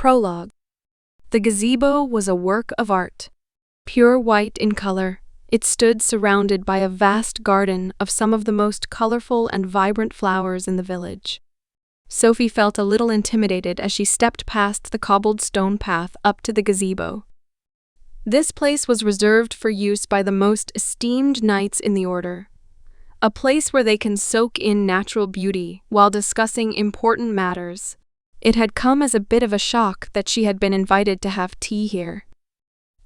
Prologue. The gazebo was a work of art. Pure white in color, it stood surrounded by a vast garden of some of the most colorful and vibrant flowers in the village. Sophie felt a little intimidated as she stepped past the cobbled stone path up to the gazebo. This place was reserved for use by the most esteemed knights in the order, a place where they can soak in natural beauty while discussing important matters. It had come as a bit of a shock that she had been invited to have tea here.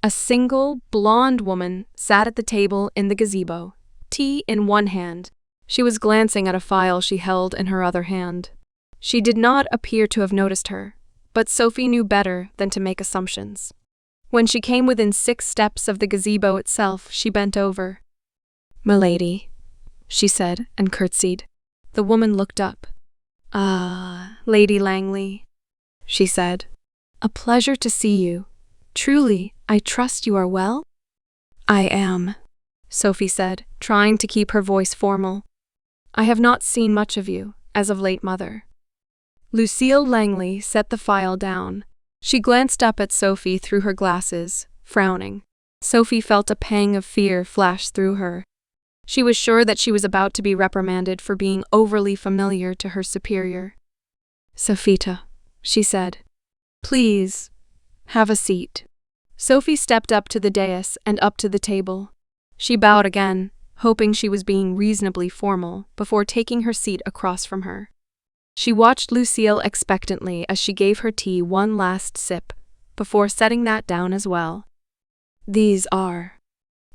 A single, blonde woman sat at the table in the gazebo, tea in one hand. She was glancing at a file she held in her other hand. She did not appear to have noticed her, but Sophie knew better than to make assumptions. When she came within 6 steps of the gazebo itself, she bent over. "Milady," she said, and curtsied. The woman looked up. "Ah, Lady Langley," she said. "A pleasure to see you. Truly, I trust you are well?" "I am," Sophie said, trying to keep her voice formal. "I have not seen much of you, as of late, mother." Lucille Langley set the file down. She glanced up at Sophie through her glasses, frowning. Sophie felt a pang of fear flash through her. She was sure that she was about to be reprimanded for being overly familiar to her superior. "Sophita," she said, "please, have a seat." Sophie stepped up to the dais and up to the table. She bowed again, hoping she was being reasonably formal, before taking her seat across from her. She watched Lucille expectantly as she gave her tea one last sip, before setting that down as well. "These are,"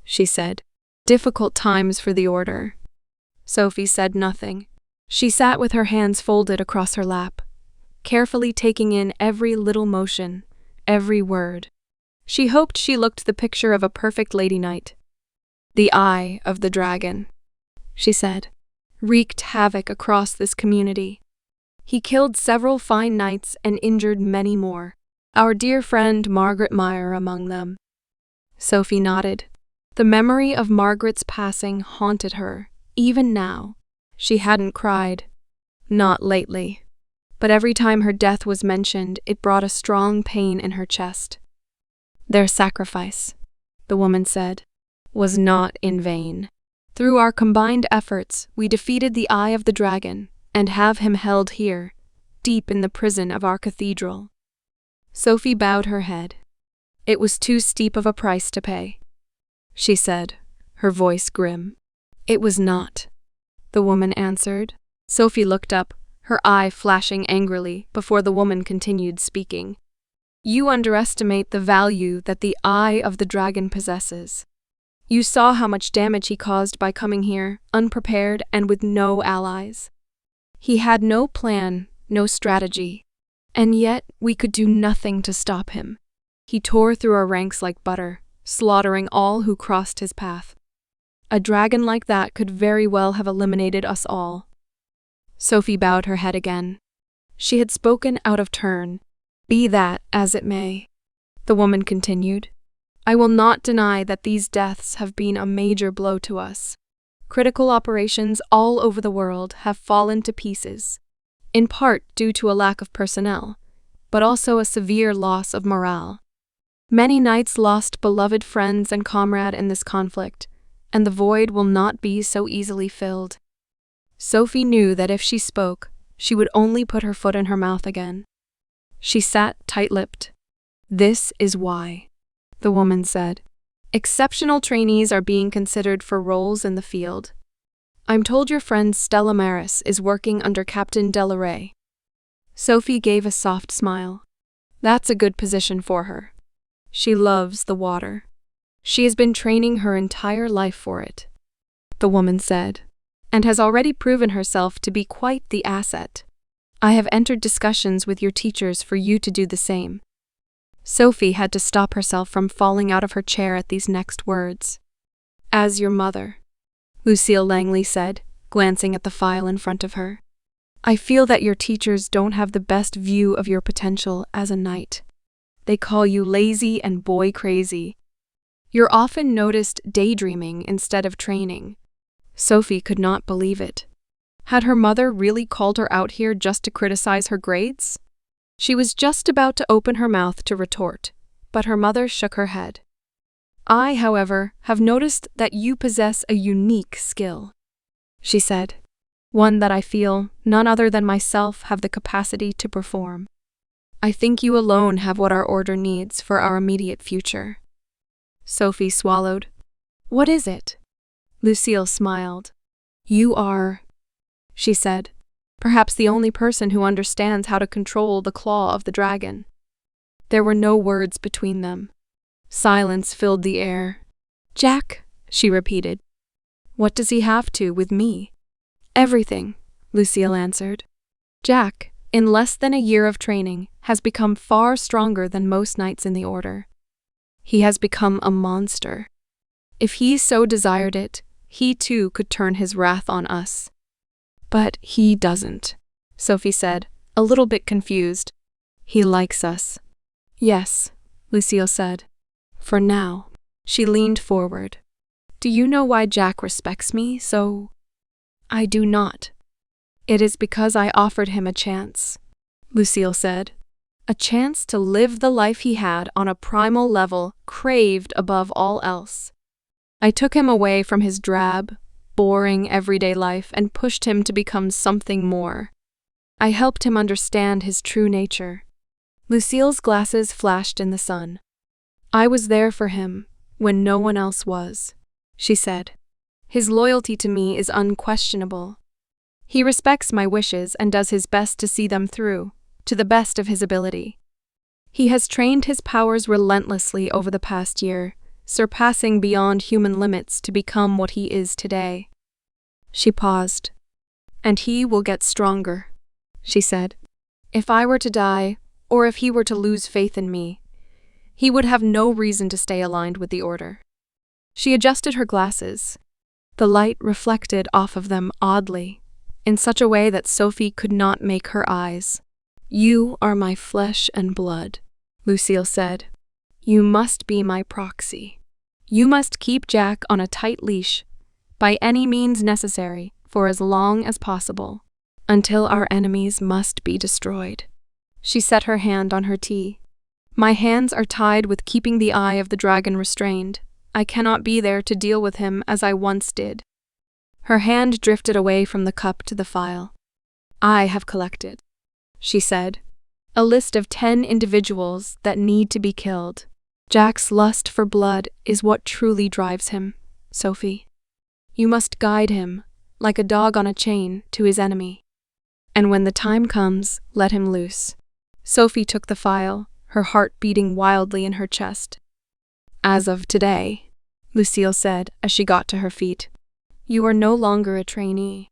she said, "difficult times for the order." Sophie said nothing. She sat with her hands folded across her lap, carefully taking in every little motion, every word. She hoped she looked the picture of a perfect lady knight. "The eye of the dragon," she said, "wreaked havoc across this community. He killed several fine knights and injured many more, our dear friend Margaret Meyer among them." Sophie nodded. The memory of Margaret's passing haunted her, even now. She hadn't cried. Not lately. But every time her death was mentioned, it brought a strong pain in her chest. "Their sacrifice," the woman said, "was not in vain. Through our combined efforts, we defeated the Eye of the Dragon, and have him held here, deep in the prison of our cathedral." Sophie bowed her head. "It was too steep of a price to pay," she said, her voice grim. "It was not," the woman answered. Sophie looked up, her eye flashing angrily, before the woman continued speaking. "You underestimate the value that the Eye of the Dragon possesses. You saw how much damage he caused by coming here, unprepared and with no allies. He had no plan, no strategy, and yet we could do nothing to stop him. He tore through our ranks like butter, slaughtering all who crossed his path. A dragon like that could very well have eliminated us all." Sophie bowed her head again. She had spoken out of turn. "Be that as it may," the woman continued, "I will not deny that these deaths have been a major blow to us. Critical operations all over the world have fallen to pieces, in part due to a lack of personnel, but also a severe loss of morale. Many knights lost beloved friends and comrades in this conflict, and the void will not be so easily filled." Sophie knew that if she spoke, she would only put her foot in her mouth again. She sat tight-lipped. "This is why," the woman said. "Exceptional trainees are being considered for roles in the field. I'm told your friend Stella Maris is working under Captain Delaray." Sophie gave a soft smile. "That's a good position for her. She loves the water. She has been training her entire life for it," the woman said, "and has already proven herself to be quite the asset. I have entered discussions with your teachers for you to do the same." Sophie had to stop herself from falling out of her chair at these next words. "As your mother," Lucille Langley said, glancing at the file in front of her, "I feel that your teachers don't have the best view of your potential as a knight. They call you lazy and boy crazy. You're often noticed daydreaming instead of training." Sophie could not believe it. Had her mother really called her out here just to criticize her grades? She was just about to open her mouth to retort, but her mother shook her head. I, however, have noticed that you possess a unique skill, she said. One that I feel none other than myself have the capacity to perform. I think you alone have what our order needs for our immediate future. Sophie swallowed. What is it? Lucille smiled. You are, she said, perhaps the only person who understands how to control the claw of the dragon. There were no words between them. Silence filled the air. Jack, she repeated. What does he have to with me? Everything, Lucille answered. Jack, in less than a year of training, has become far stronger than most knights in the order. He has become a monster. If he so desired it, he too could turn his wrath on us. But he doesn't, Sophie said, a little bit confused. He likes us. Yes, Lucille said. For now. She leaned forward. Do you know why Jack respects me so? I do not. It is because I offered him a chance, Lucille said. A chance to live the life he had on a primal level craved above all else. I took him away from his drab, boring everyday life and pushed him to become something more. I helped him understand his true nature. Lucille's glasses flashed in the sun. I was there for him when no one else was, she said. His loyalty to me is unquestionable. He respects my wishes and does his best to see them through, to the best of his ability. He has trained his powers relentlessly over the past year, surpassing beyond human limits to become what he is today. She paused. And he will get stronger, she said. If I were to die, or if he were to lose faith in me, he would have no reason to stay aligned with the order. She adjusted her glasses. The light reflected off of them oddly, in such a way that Sophie could not make her eyes. You are my flesh and blood, Lucille said. You must be my proxy. You must keep Jack on a tight leash, by any means necessary, for as long as possible, until our enemies must be destroyed. She set her hand on her tea. My hands are tied with keeping the eye of the dragon restrained. I cannot be there to deal with him as I once did. Her hand drifted away from the cup to the file. I have collected, she said, a list of 10 individuals that need to be killed. Jack's lust for blood is what truly drives him, Sophie. You must guide him, like a dog on a chain, to his enemy. And when the time comes, let him loose. Sophie took the file, her heart beating wildly in her chest. As of today, Lucille said as she got to her feet, you are no longer a trainee.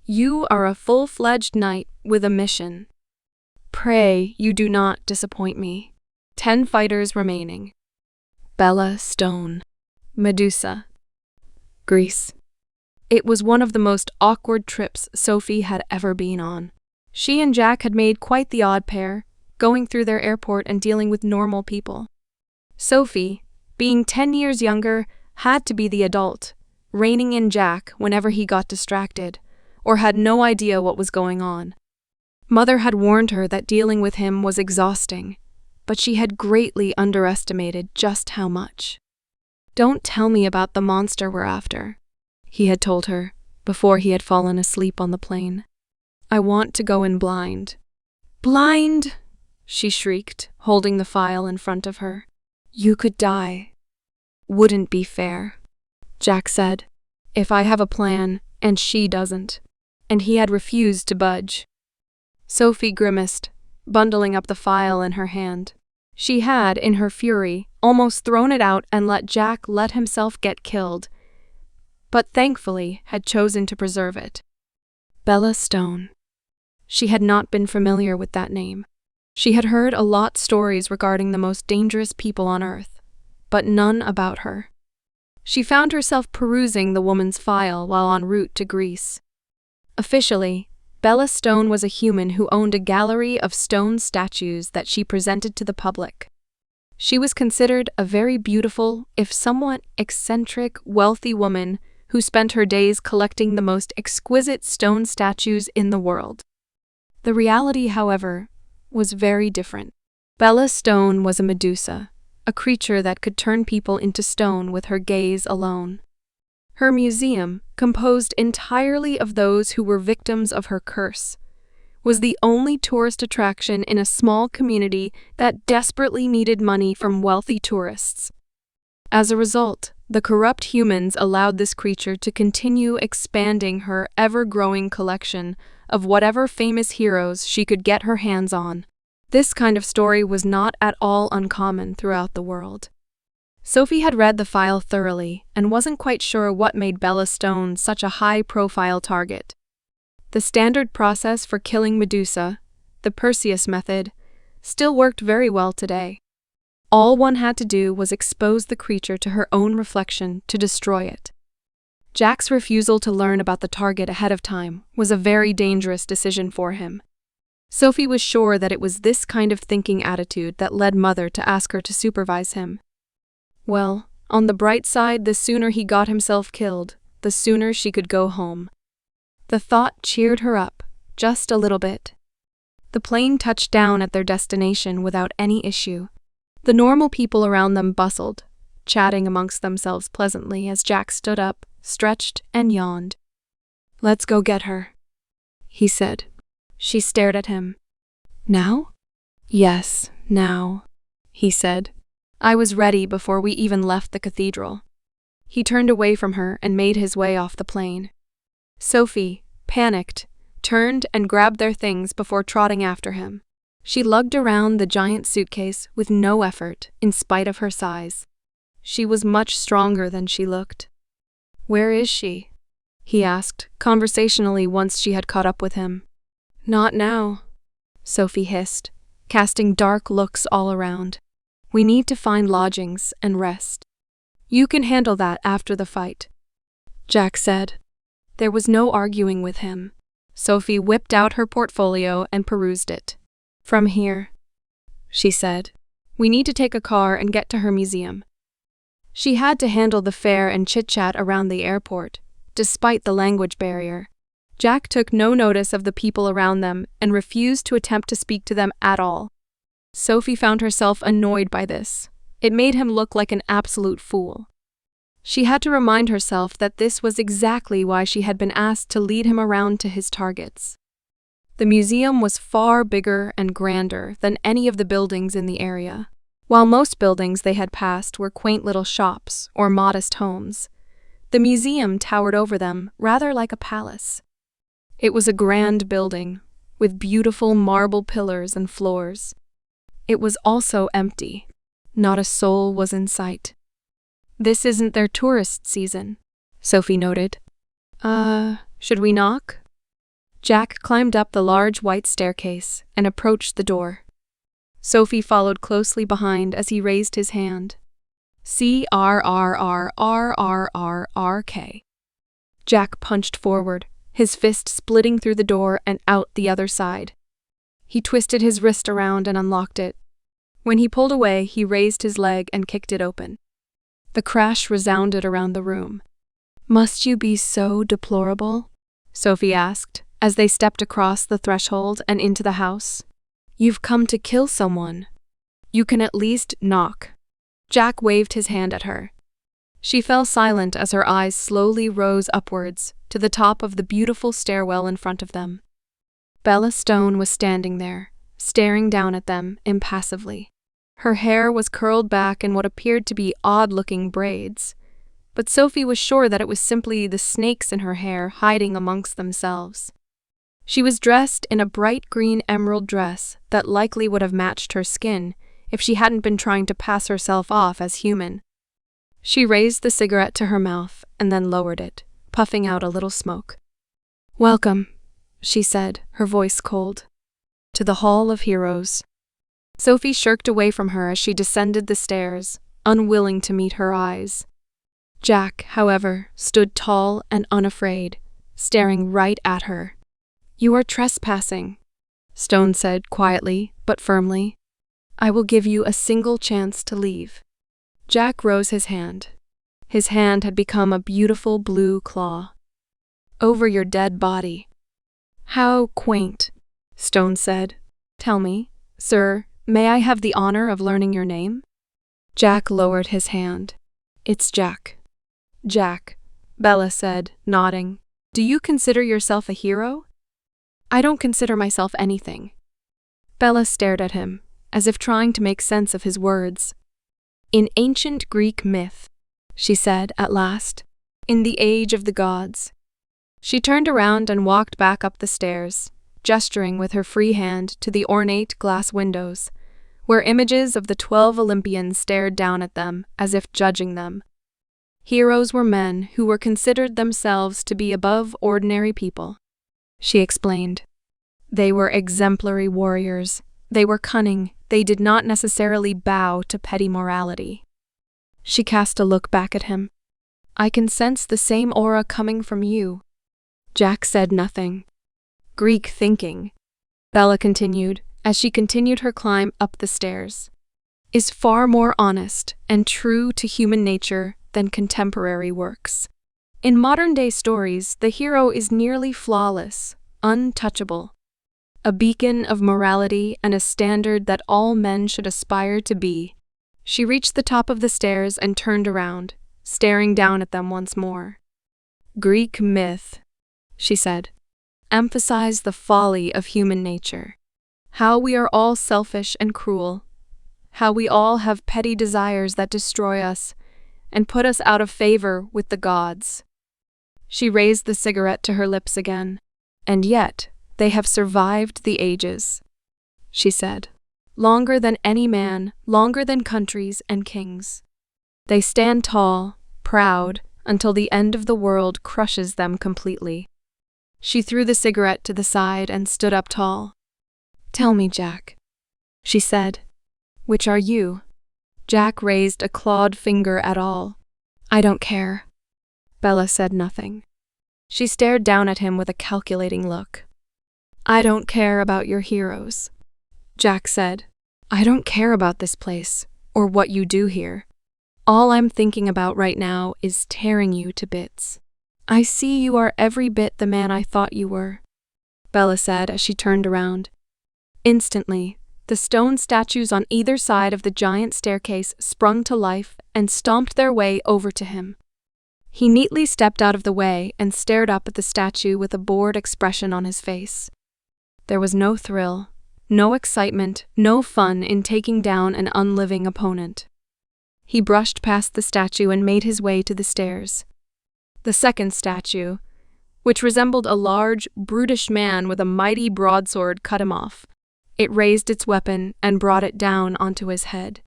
You are a full-fledged knight with a mission. Pray you do not disappoint me. 10 fighters remaining. Bella Stone. Medusa. Greece. It was one of the most awkward trips Sophie had ever been on. She and Jack had made quite the odd pair, going through their airport and dealing with normal people. Sophie, being 10 years younger, had to be the adult, reining in Jack whenever he got distracted, or had no idea what was going on. Mother had warned her that dealing with him was exhausting, but she had greatly underestimated just how much. Don't tell me about the monster we're after, he had told her, before he had fallen asleep on the plane. I want to go in blind. Blind! She shrieked, holding the file in front of her. You could die. Wouldn't be fair, Jack said. If I have a plan, and she doesn't. And he had refused to budge. Sophie grimaced, bundling up the file in her hand. She had, in her fury, almost thrown it out and let himself get killed, but thankfully had chosen to preserve it. Bella Stone. She had not been familiar with that name. She had heard a lot stories regarding the most dangerous people on Earth, but none about her. She found herself perusing the woman's file while en route to Greece. Officially, Bella Stone was a human who owned a gallery of stone statues that she presented to the public. She was considered a very beautiful, if somewhat eccentric, wealthy woman who spent her days collecting the most exquisite stone statues in the world. The reality, however, was very different. Bella Stone was a Medusa, a creature that could turn people into stone with her gaze alone. Her museum, composed entirely of those who were victims of her curse, was the only tourist attraction in a small community that desperately needed money from wealthy tourists. As a result, the corrupt humans allowed this creature to continue expanding her ever-growing collection of whatever famous heroes she could get her hands on. This kind of story was not at all uncommon throughout the world. Sophie had read the file thoroughly and wasn't quite sure what made Bella Stone such a high-profile target. The standard process for killing Medusa, the Perseus method, still worked very well today. All one had to do was expose the creature to her own reflection to destroy it. Jack's refusal to learn about the target ahead of time was a very dangerous decision for him. Sophie was sure that it was this kind of thinking attitude that led Mother to ask her to supervise him. Well, on the bright side, the sooner he got himself killed, the sooner she could go home. The thought cheered her up, just a little bit. The plane touched down at their destination without any issue. The normal people around them bustled, chatting amongst themselves pleasantly as Jack stood up, stretched, and yawned. "Let's go get her," he said. She stared at him. "Now?" "Yes, now," he said. "I was ready before we even left the cathedral." He turned away from her and made his way off the plane. Sophie, panicked, turned and grabbed their things before trotting after him. She lugged around the giant suitcase with no effort, in spite of her size. She was much stronger than she looked. "Where is she?" he asked, conversationally once she had caught up with him. "Not now," Sophie hissed, casting dark looks all around. "We need to find lodgings and rest. You can handle that after the fight," Jack said. There was no arguing with him. Sophie whipped out her portfolio and perused it. "From here," she said. "We need to take a car and get to her museum." She had to handle the fare and chit-chat around the airport, despite the language barrier. Jack took no notice of the people around them and refused to attempt to speak to them at all. Sophie found herself annoyed by this. It made him look like an absolute fool. She had to remind herself that this was exactly why she had been asked to lead him around to his targets. The museum was far bigger and grander than any of the buildings in the area. While most buildings they had passed were quaint little shops or modest homes, the museum towered over them rather like a palace. It was a grand building, with beautiful marble pillars and floors. It was also empty. Not a soul was in sight. "This isn't their tourist season," Sophie noted. Should we knock?" Jack climbed up the large white staircase and approached the door. Sophie followed closely behind as he raised his hand. "CRRRRRRRK." Jack punched forward, his fist splitting through the door and out the other side. He twisted his wrist around and unlocked it. When he pulled away, he raised his leg and kicked it open. The crash resounded around the room. "Must you be so deplorable?" Sophie asked, as they stepped across the threshold and into the house. "You've come to kill someone. You can at least knock." Jack waved his hand at her. She fell silent as her eyes slowly rose upwards to the top of the beautiful stairwell in front of them. Bella Stone was standing there, staring down at them impassively. Her hair was curled back in what appeared to be odd-looking braids, but Sophie was sure that it was simply the snakes in her hair hiding amongst themselves. She was dressed in a bright green emerald dress that likely would have matched her skin if she hadn't been trying to pass herself off as human. She raised the cigarette to her mouth and then lowered it, puffing out a little smoke. "Welcome," she said, her voice cold, "to the Hall of Heroes." Sophie shirked away from her as she descended the stairs, unwilling to meet her eyes. Jack, however, stood tall and unafraid, staring right at her. "You are trespassing," Stone said quietly but firmly. "I will give you a single chance to leave." Jack rose his hand. His hand had become a beautiful blue claw. "Over your dead body." "How quaint," Stone said. "Tell me, Sir, may I have the honor of learning your name? Jack lowered his hand. It's Jack. Jack, Bella said, nodding. Do you consider yourself a hero? I don't consider myself anything. Bella stared at him, as if trying to make sense of his words. In ancient Greek myth, she said at last, in the age of the gods. She turned around and walked back up the stairs, gesturing with her free hand to the ornate glass windows, where images of the 12 Olympians stared down at them as if judging them. Heroes were men who were considered themselves to be above ordinary people, she explained. They were exemplary warriors. They were cunning. They did not necessarily bow to petty morality. She cast a look back at him. I can sense the same aura coming from you. Jack said nothing. Greek thinking, Bella continued as she continued her climb up the stairs, is far more honest and true to human nature than contemporary works. In modern-day stories, the hero is nearly flawless, untouchable, a beacon of morality and a standard that all men should aspire to be. She reached the top of the stairs and turned around, staring down at them once more. Greek myth, she said, emphasize the folly of human nature. How we are all selfish and cruel. How we all have petty desires that destroy us and put us out of favor with the gods. She raised the cigarette to her lips again. And yet, they have survived the ages, she said. Longer than any man, longer than countries and kings. They stand tall, proud, until the end of the world crushes them completely. She threw the cigarette to the side and stood up tall. Tell me, Jack, she said. Which are you? Jack raised a clawed finger at all. I don't care. Bella said nothing. She stared down at him with a calculating look. I don't care about your heroes, Jack said. I don't care about this place, or what you do here. All I'm thinking about right now is tearing you to bits. I see you are every bit the man I thought you were, Bella said as she turned around. Instantly, the stone statues on either side of the giant staircase sprung to life and stomped their way over to him. He neatly stepped out of the way and stared up at the statue with a bored expression on his face. There was no thrill, no excitement, no fun in taking down an unliving opponent. He brushed past the statue and made his way to the stairs. The second statue, which resembled a large, brutish man with a mighty broadsword, cut him off. It raised its weapon and brought it down onto his head.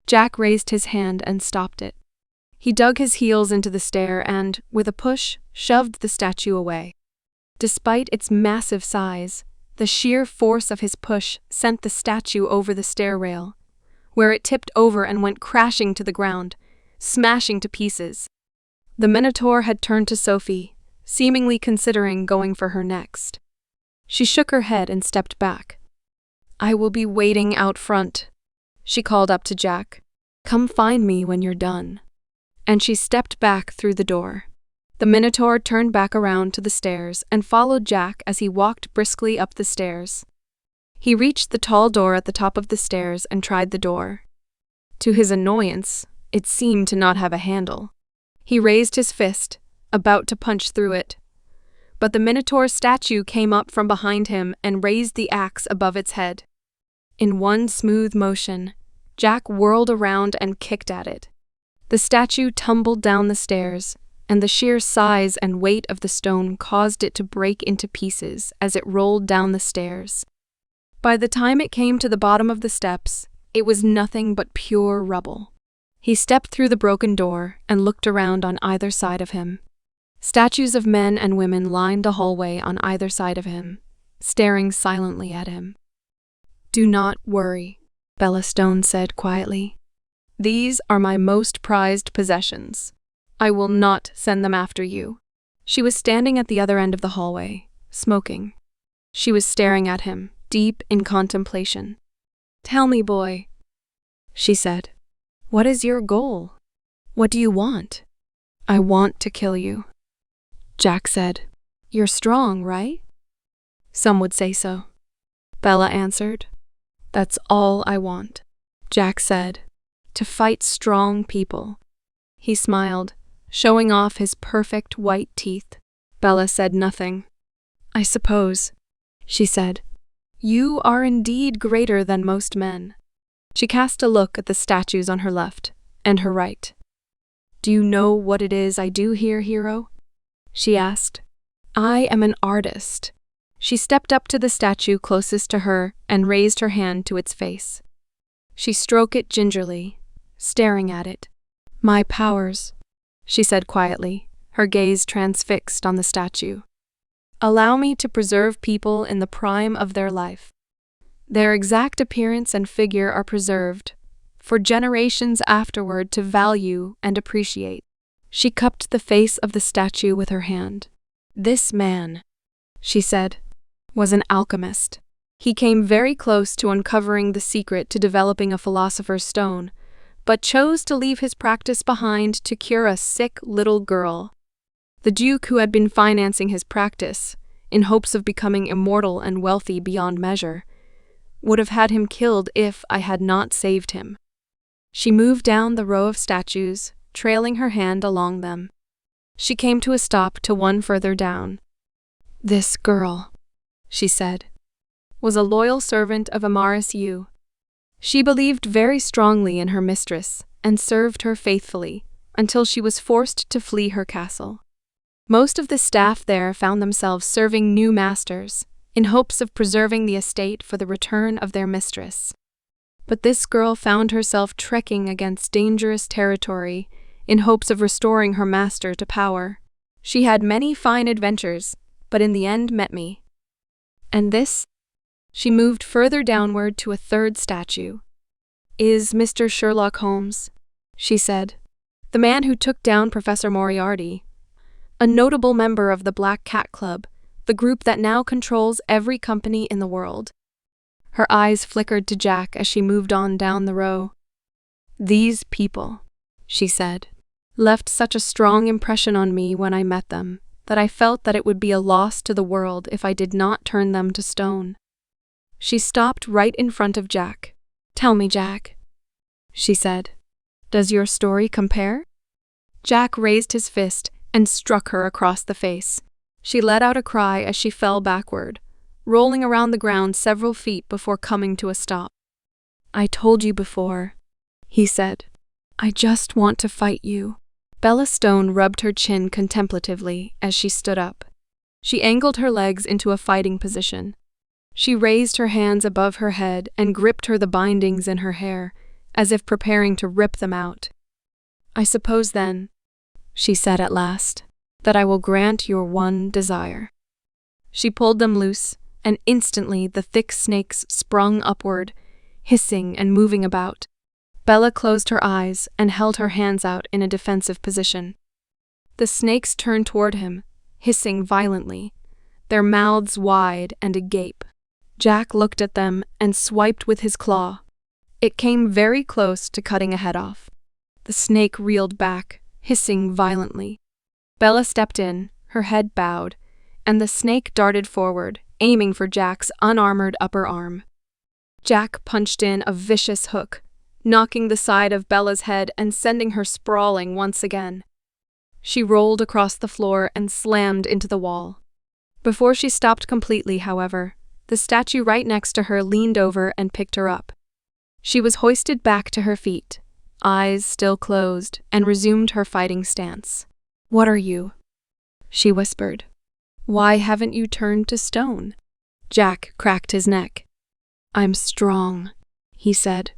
Jack raised his hand and stopped it. He dug his heels into the stair and, with a push, shoved the statue away. Despite its massive size, the sheer force of his push sent the statue over the stair rail, where it tipped over and went crashing to the ground, smashing to pieces. The Minotaur had turned to Sophie, seemingly considering going for her next. She shook her head and stepped back. I will be waiting out front, she called up to Jack. Come find me when you're done. And she stepped back through the door. The Minotaur turned back around to the stairs and followed Jack as he walked briskly up the stairs. He reached the tall door at the top of the stairs and tried the door. To his annoyance, it seemed to not have a handle. He raised his fist, about to punch through it. But the Minotaur statue came up from behind him and raised the axe above its head. In one smooth motion, Jack whirled around and kicked at it. The statue tumbled down the stairs, and the sheer size and weight of the stone caused it to break into pieces as it rolled down the stairs. By the time it came to the bottom of the steps, it was nothing but pure rubble. He stepped through the broken door and looked around on either side of him. Statues of men and women lined the hallway on either side of him, staring silently at him. Do not worry, Bella Stone said quietly. These are my most prized possessions. I will not send them after you. She was standing at the other end of the hallway, smoking. She was staring at him, deep in contemplation. Tell me, boy, she said. What is your goal? What do you want? I want to kill you, Jack said. You're strong, right? Some would say so, Bella answered. That's all I want, Jack said. To fight strong people. He smiled, showing off his perfect white teeth. Bella said nothing. I suppose, she said. You are indeed greater than most men. She cast a look at the statues on her left and her right. Do you know what it is I do here, hero? She asked. I am an artist. She stepped up to the statue closest to her and raised her hand to its face. She stroked it gingerly, staring at it. My powers, she said quietly, her gaze transfixed on the statue. Allow me to preserve people in the prime of their life. Their exact appearance and figure are preserved, for generations afterward to value and appreciate. She cupped the face of the statue with her hand. This man, she said, was an alchemist. He came very close to uncovering the secret to developing a philosopher's stone, but chose to leave his practice behind to cure a sick little girl. The Duke, who had been financing his practice, in hopes of becoming immortal and wealthy beyond measure, would have had him killed if I had not saved him. She moved down the row of statues, trailing her hand along them. She came to a stop to one further down. This girl, she said, was a loyal servant of Amaris Yu. She believed very strongly in her mistress and served her faithfully until she was forced to flee her castle. Most of the staff there found themselves serving new masters in hopes of preserving the estate for the return of their mistress. But this girl found herself trekking against dangerous territory in hopes of restoring her master to power. She had many fine adventures, but in the end met me. And this? She moved further downward to a third statue. Is Mr. Sherlock Holmes, she said, the man who took down Professor Moriarty, a notable member of the Black Cat Club, the group that now controls every company in the world. Her eyes flickered to Jack as she moved on down the row. These people, she said, left such a strong impression on me when I met them that I felt that it would be a loss to the world if I did not turn them to stone. She stopped right in front of Jack. Tell me, Jack, she said, does your story compare? Jack raised his fist and struck her across the face. She let out a cry as she fell backward, rolling around the ground several feet before coming to a stop. I told you before, he said. I just want to fight you. Bella Stone rubbed her chin contemplatively as she stood up. She angled her legs into a fighting position. She raised her hands above her head and gripped the bindings in her hair, as if preparing to rip them out. I suppose then, she said at last, that I will grant your one desire. She pulled them loose, and instantly the thick snakes sprung upward, hissing and moving about. Bella closed her eyes and held her hands out in a defensive position. The snakes turned toward him, hissing violently, their mouths wide and agape. Jack looked at them and swiped with his claw. It came very close to cutting a head off. The snake reeled back, hissing violently. Bella stepped in, her head bowed, and the snake darted forward, aiming for Jack's unarmored upper arm. Jack punched in a vicious hook, knocking the side of Bella's head and sending her sprawling once again. She rolled across the floor and slammed into the wall. Before she stopped completely, however, the statue right next to her leaned over and picked her up. She was hoisted back to her feet, eyes still closed, and resumed her fighting stance. What are you? She whispered. Why haven't you turned to stone? Jack cracked his neck. I'm strong, he said.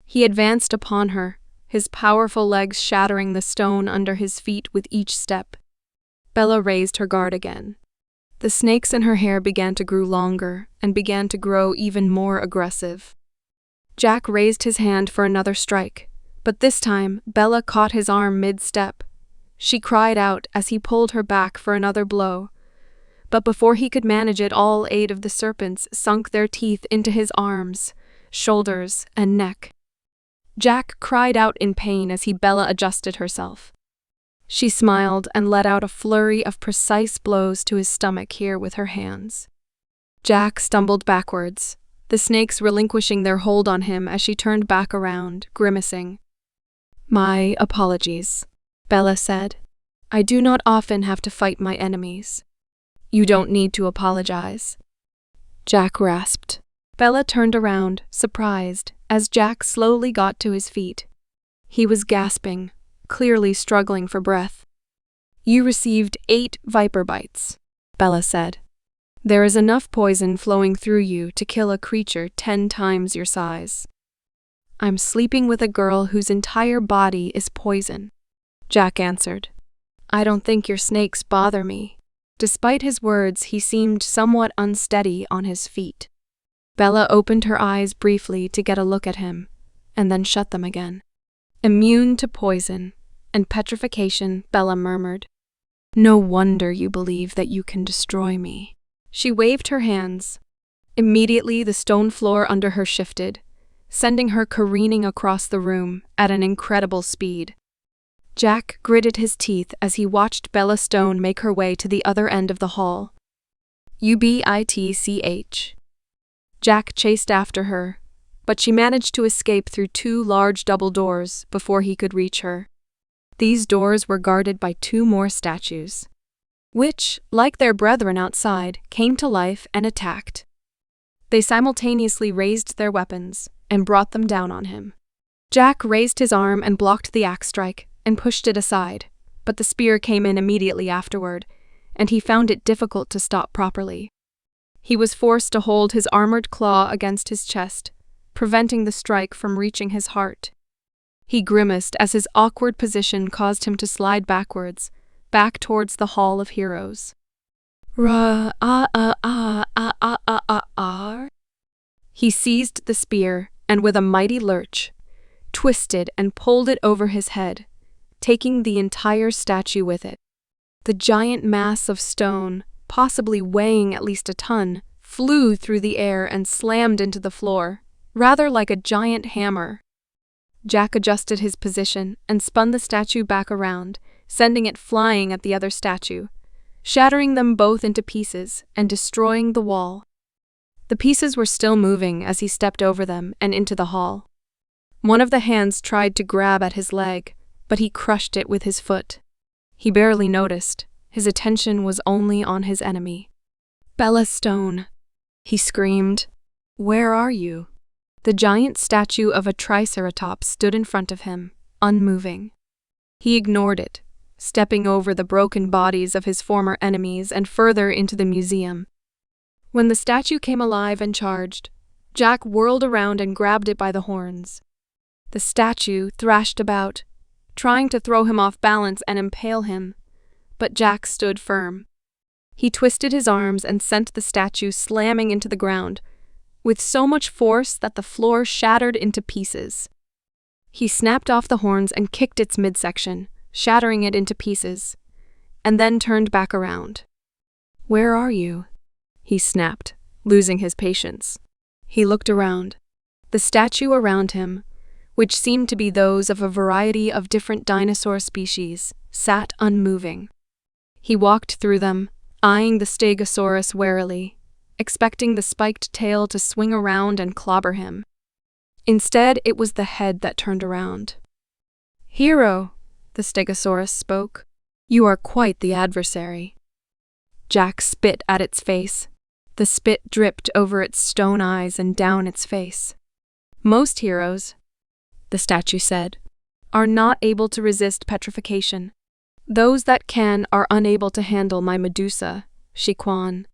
He advanced upon her, his powerful legs shattering the stone under his feet with each step. Bella raised her guard again. The snakes in her hair began to grow longer and began to grow even more aggressive. Jack raised his hand for another strike, but this time Bella caught his arm mid-step. She cried out as he pulled her back for another blow. But before he could manage it, all 8 of the serpents sunk their teeth into his arms, shoulders, and neck. Jack cried out in pain as Bella adjusted herself. She smiled and let out a flurry of precise blows to his stomach here with her hands. Jack stumbled backwards, the snakes relinquishing their hold on him as she turned back around, grimacing. "My apologies," Bella said. "I do not often have to fight my enemies." "You don't need to apologize," Jack rasped. Bella turned around, surprised, as Jack slowly got to his feet. He was gasping, clearly struggling for breath. "You received 8 viper bites," Bella said. "There is enough poison flowing through you to kill a creature 10 times your size." "I'm sleeping with a girl whose entire body is poison," Jack answered. "I don't think your snakes bother me." Despite his words, he seemed somewhat unsteady on his feet. Bella opened her eyes briefly to get a look at him, and then shut them again. "Immune to poison and petrification," Bella murmured. "No wonder you believe that you can destroy me." She waved her hands. Immediately, the stone floor under her shifted, sending her careening across the room at an incredible speed. Jack gritted his teeth as he watched Bella Stone make her way to the other end of the hall. "UBITCH." Jack chased after her, but she managed to escape through 2 large double doors before he could reach her. These doors were guarded by 2 more statues, which, like their brethren outside, came to life and attacked. They simultaneously raised their weapons and brought them down on him. Jack raised his arm and blocked the axe strike and pushed it aside, but the spear came in immediately afterward, and he found it difficult to stop properly. He was forced to hold his armored claw against his chest, preventing the strike from reaching his heart. He grimaced as his awkward position caused him to slide backwards, back towards the Hall of Heroes. He seized the spear and, with a mighty lurch, twisted and pulled it over his head, taking the entire statue with it. The giant mass of stone, possibly weighing at least a ton, flew through the air and slammed into the floor, rather like a giant hammer. Jack adjusted his position and spun the statue back around, sending it flying at the other statue, shattering them both into pieces and destroying the wall. The pieces were still moving as he stepped over them and into the hall. One of the hands tried to grab at his leg, but he crushed it with his foot. He barely noticed. His attention was only on his enemy. "Bella Stone," he screamed. "Where are you?" The giant statue of a triceratops stood in front of him, unmoving. He ignored it, stepping over the broken bodies of his former enemies and further into the museum. When the statue came alive and charged, Jack whirled around and grabbed it by the horns. The statue thrashed about, trying to throw him off balance and impale him, but Jack stood firm. He twisted his arms and sent the statue slamming into the ground, with so much force that the floor shattered into pieces. He snapped off the horns and kicked its midsection, shattering it into pieces, and then turned back around. "Where are you?" he snapped, losing his patience. He looked around. The statue around him, which seemed to be those of a variety of different dinosaur species, sat unmoving. He walked through them, eyeing the Stegosaurus warily, expecting the spiked tail to swing around and clobber him. Instead, it was the head that turned around. "Hero," the Stegosaurus spoke, "you are quite the adversary." Jack spit at its face. The spit dripped over its stone eyes and down its face. "Most heroes," the statue said, "are not able to resist petrification. Those that can are unable to handle my Medusa, Shiquan.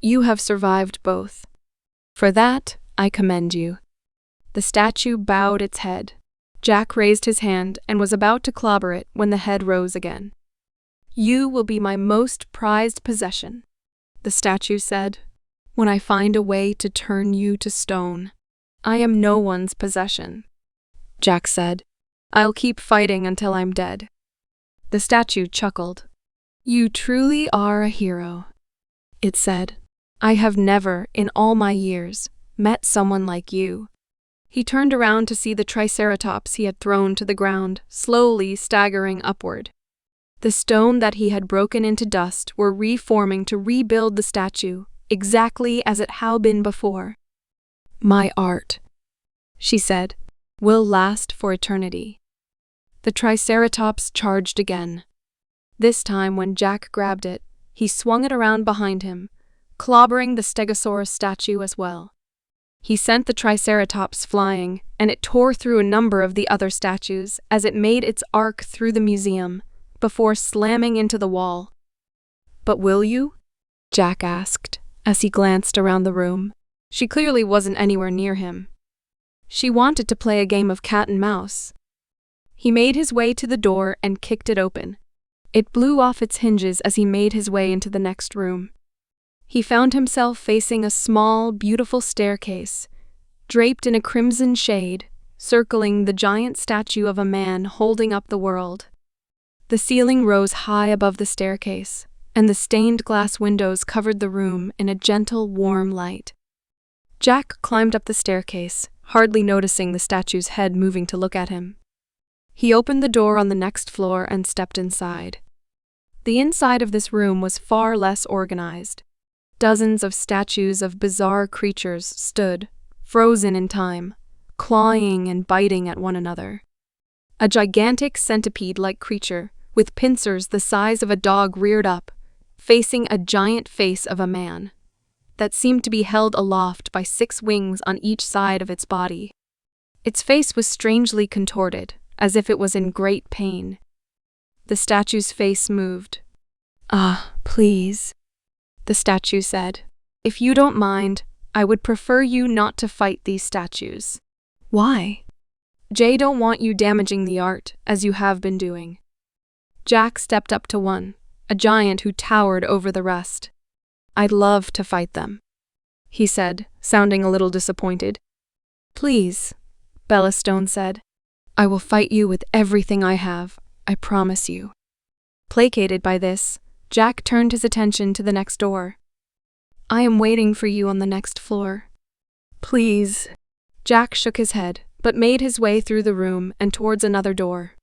You have survived both. For that, I commend you." The statue bowed its head. Jack raised his hand and was about to clobber it when the head rose again. "You will be my most prized possession," the statue said, "when I find a way to turn you to stone." "I am no one's possession," Jack said. "I'll keep fighting until I'm dead." The statue chuckled. "You truly are a hero," it said. "I have never, in all my years, met someone like you." He turned around to see the triceratops he had thrown to the ground, slowly staggering upward. The stone that he had broken into dust were reforming to rebuild the statue, exactly as it had been before. My art, she said, will last for eternity. The Triceratops charged again. This time, when Jack grabbed it, he swung it around behind him, clobbering the Stegosaurus statue as well. He sent the Triceratops flying, and it tore through a number of the other statues as it made its arc through the museum, before slamming into the wall. "But will you?" Jack asked, as he glanced around the room. She clearly wasn't anywhere near him. She wanted to play a game of cat and mouse. He made his way to the door and kicked it open. It blew off its hinges as he made his way into the next room. He found himself facing a small, beautiful staircase, draped in a crimson shade, circling the giant statue of a man holding up the world. The ceiling rose high above the staircase, and the stained glass windows covered the room in a gentle, warm light. Jack climbed up the staircase, hardly noticing the statue's head moving to look at him. He opened the door on the next floor and stepped inside. The inside of this room was far less organized. Dozens of statues of bizarre creatures stood, frozen in time, clawing and biting at one another. A gigantic centipede-like creature, with pincers the size of a dog, reared up, facing a giant face of a man that seemed to be held aloft by 6 wings on each side of its body. Its face was strangely contorted, as if it was in great pain. The statue's face moved. "Ah, please," the statue said. "If you don't mind, I would prefer you not to fight these statues." "Why?" "Jay don't want you damaging the art, as you have been doing." Jack stepped up to one, a giant who towered over the rest. "I'd love to fight them," he said, sounding a little disappointed. "Please," Bella Stone said. "I will fight you with everything I have, I promise you." Placated by this, Jack turned his attention to the next door. "I am waiting for you on the next floor." "Please." Jack shook his head, but made his way through the room and towards another door.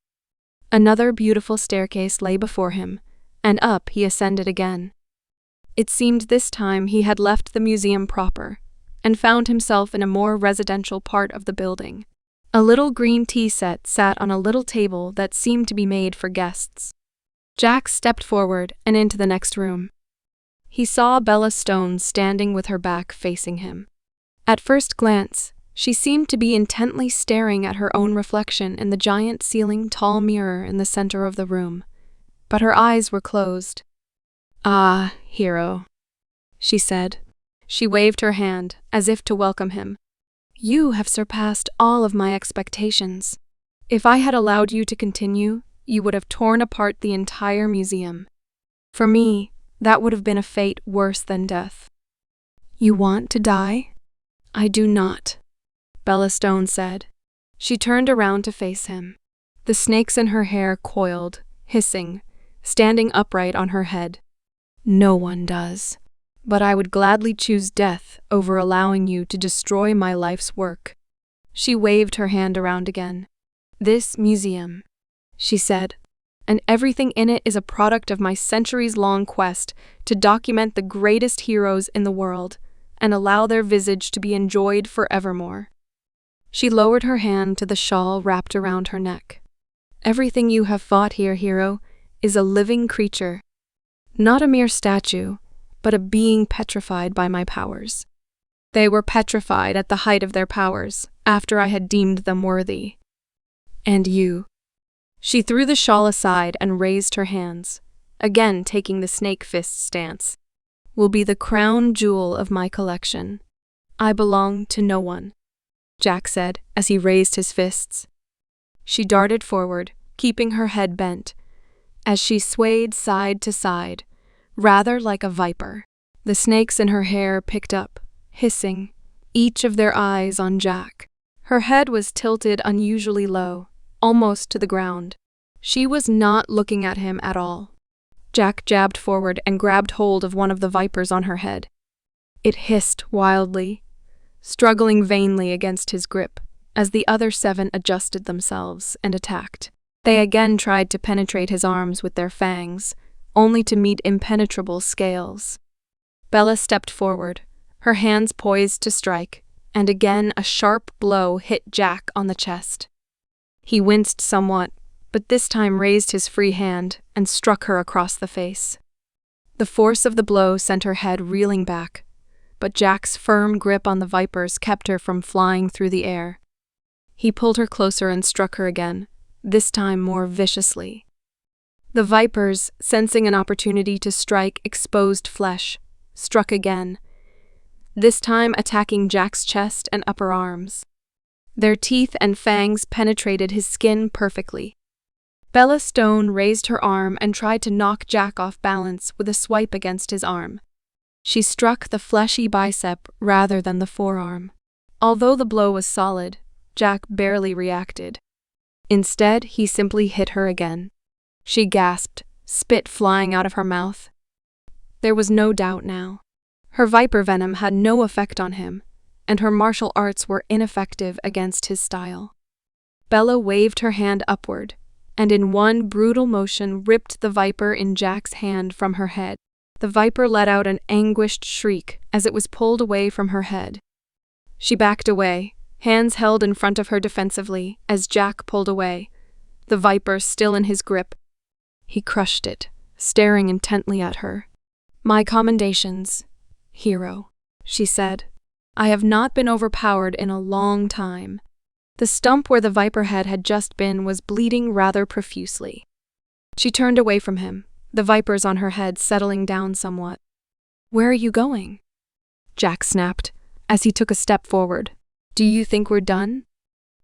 Another beautiful staircase lay before him, and up he ascended again. It seemed this time he had left the museum proper, and found himself in a more residential part of the building. A little green tea set sat on a little table that seemed to be made for guests. Jack stepped forward and into the next room. He saw Bella Stone standing with her back facing him. At first glance, she seemed to be intently staring at her own reflection in the giant ceiling tall mirror in the center of the room, but her eyes were closed. "Ah, hero," she said. She waved her hand, as if to welcome him. "You have surpassed all of my expectations. If I had allowed you to continue, you would have torn apart the entire museum. For me, that would have been a fate worse than death." "You want to die?" "I do not," Bella Stone said. She turned around to face him. The snakes in her hair coiled, hissing, standing upright on her head. "No one does. But I would gladly choose death over allowing you to destroy my life's work." She waved her hand around again. "This museum," she said, "and everything in it is a product of my centuries-long quest to document the greatest heroes in the world and allow their visage to be enjoyed forevermore." She lowered her hand to the shawl wrapped around her neck. "Everything you have fought here, hero, is a living creature. Not a mere statue, but a being petrified by my powers. They were petrified at the height of their powers, after I had deemed them worthy. And you." She threw the shawl aside and raised her hands, again taking the snake fist stance. "Will be the crown jewel of my collection. I belong to no one," Jack said as he raised his fists. She darted forward, keeping her head bent, as she swayed side to side, rather like a viper. The snakes in her hair picked up, hissing, each of their eyes on Jack. Her head was tilted unusually low, almost to the ground. She was not looking at him at all. Jack jabbed forward and grabbed hold of one of the vipers on her head. It hissed wildly, struggling vainly against his grip, as the other 7 adjusted themselves and attacked. They again tried to penetrate his arms with their fangs, only to meet impenetrable scales. Bella stepped forward, her hands poised to strike, and again a sharp blow hit Jack on the chest. He winced somewhat, but this time raised his free hand and struck her across the face. The force of the blow sent her head reeling back, but Jack's firm grip on the vipers kept her from flying through the air. He pulled her closer and struck her again, this time more viciously. The vipers, sensing an opportunity to strike exposed flesh, struck again, this time attacking Jack's chest and upper arms. Their teeth and fangs penetrated his skin perfectly. Bella Stone raised her arm and tried to knock Jack off balance with a swipe against his arm. She struck the fleshy bicep rather than the forearm. Although the blow was solid, Jack barely reacted. Instead, he simply hit her again. She gasped, spit flying out of her mouth. There was no doubt now. Her viper venom had no effect on him, and her martial arts were ineffective against his style. Bella waved her hand upward, and in one brutal motion ripped the viper in Jack's hand from her head. The viper let out an anguished shriek as it was pulled away from her head. She backed away, hands held in front of her defensively as Jack pulled away, the viper still in his grip. He crushed it, staring intently at her. "My commendations, hero," she said. "I have not been overpowered in a long time." The stump where the viper head had just been was bleeding rather profusely. She turned away from him, the vipers on her head settling down somewhat. "Where are you going?" Jack snapped, as he took a step forward. "Do you think we're done?"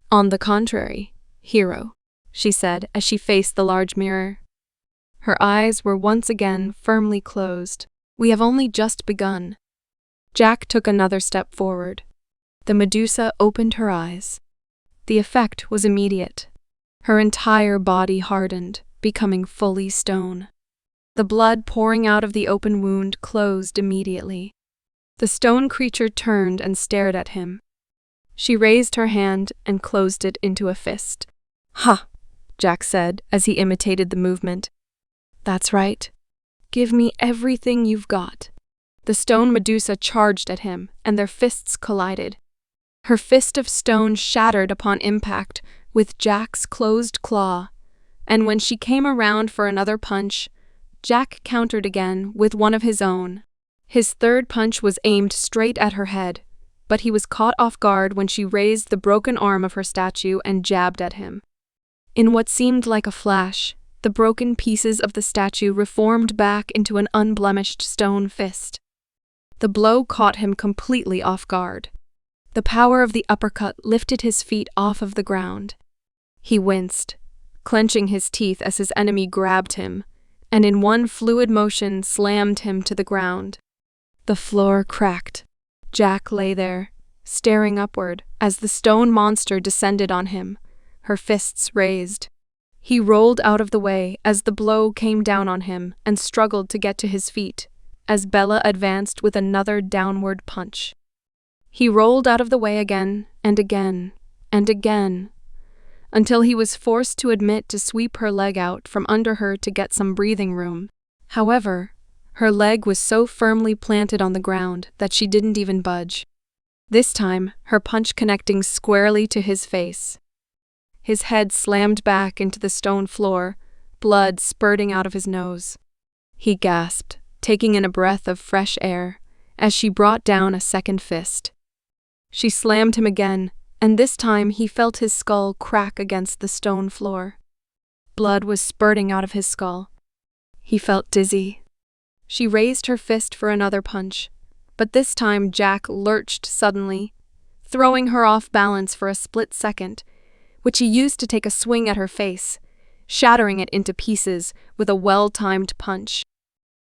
"On the contrary, hero," she said as she faced the large mirror. Her eyes were once again firmly closed. "We have only just begun." Jack took another step forward. The Medusa opened her eyes. The effect was immediate. Her entire body hardened, becoming fully stone. The blood pouring out of the open wound closed immediately. The stone creature turned and stared at him. She raised her hand and closed it into a fist. "Ha!" Jack said as he imitated the movement. "That's right. Give me everything you've got." The stone Medusa charged at him, and their fists collided. Her fist of stone shattered upon impact with Jack's closed claw, and when she came around for another punch, Jack countered again with one of his own. His third punch was aimed straight at her head, but he was caught off guard when she raised the broken arm of her statue and jabbed at him. In what seemed like a flash, the broken pieces of the statue reformed back into an unblemished stone fist. The blow caught him completely off guard. The power of the uppercut lifted his feet off of the ground. He winced, clenching his teeth as his enemy grabbed him, and in one fluid motion slammed him to the ground. The floor cracked. Jack lay there, staring upward as the stone monster descended on him, her fists raised. He rolled out of the way as the blow came down on him and struggled to get to his feet, as Bella advanced with another downward punch. He rolled out of the way again and again and again, until he was forced to admit to sweep her leg out from under her to get some breathing room. However, her leg was so firmly planted on the ground that she didn't even budge. This time, her punch connecting squarely to his face. His head slammed back into the stone floor, blood spurting out of his nose. He gasped, taking in a breath of fresh air, as she brought down a second fist. She slammed him again, and this time he felt his skull crack against the stone floor. Blood was spurting out of his skull. He felt dizzy. She raised her fist for another punch, but this time Jack lurched suddenly, throwing her off balance for a split second, which he used to take a swing at her face, shattering it into pieces with a well-timed punch.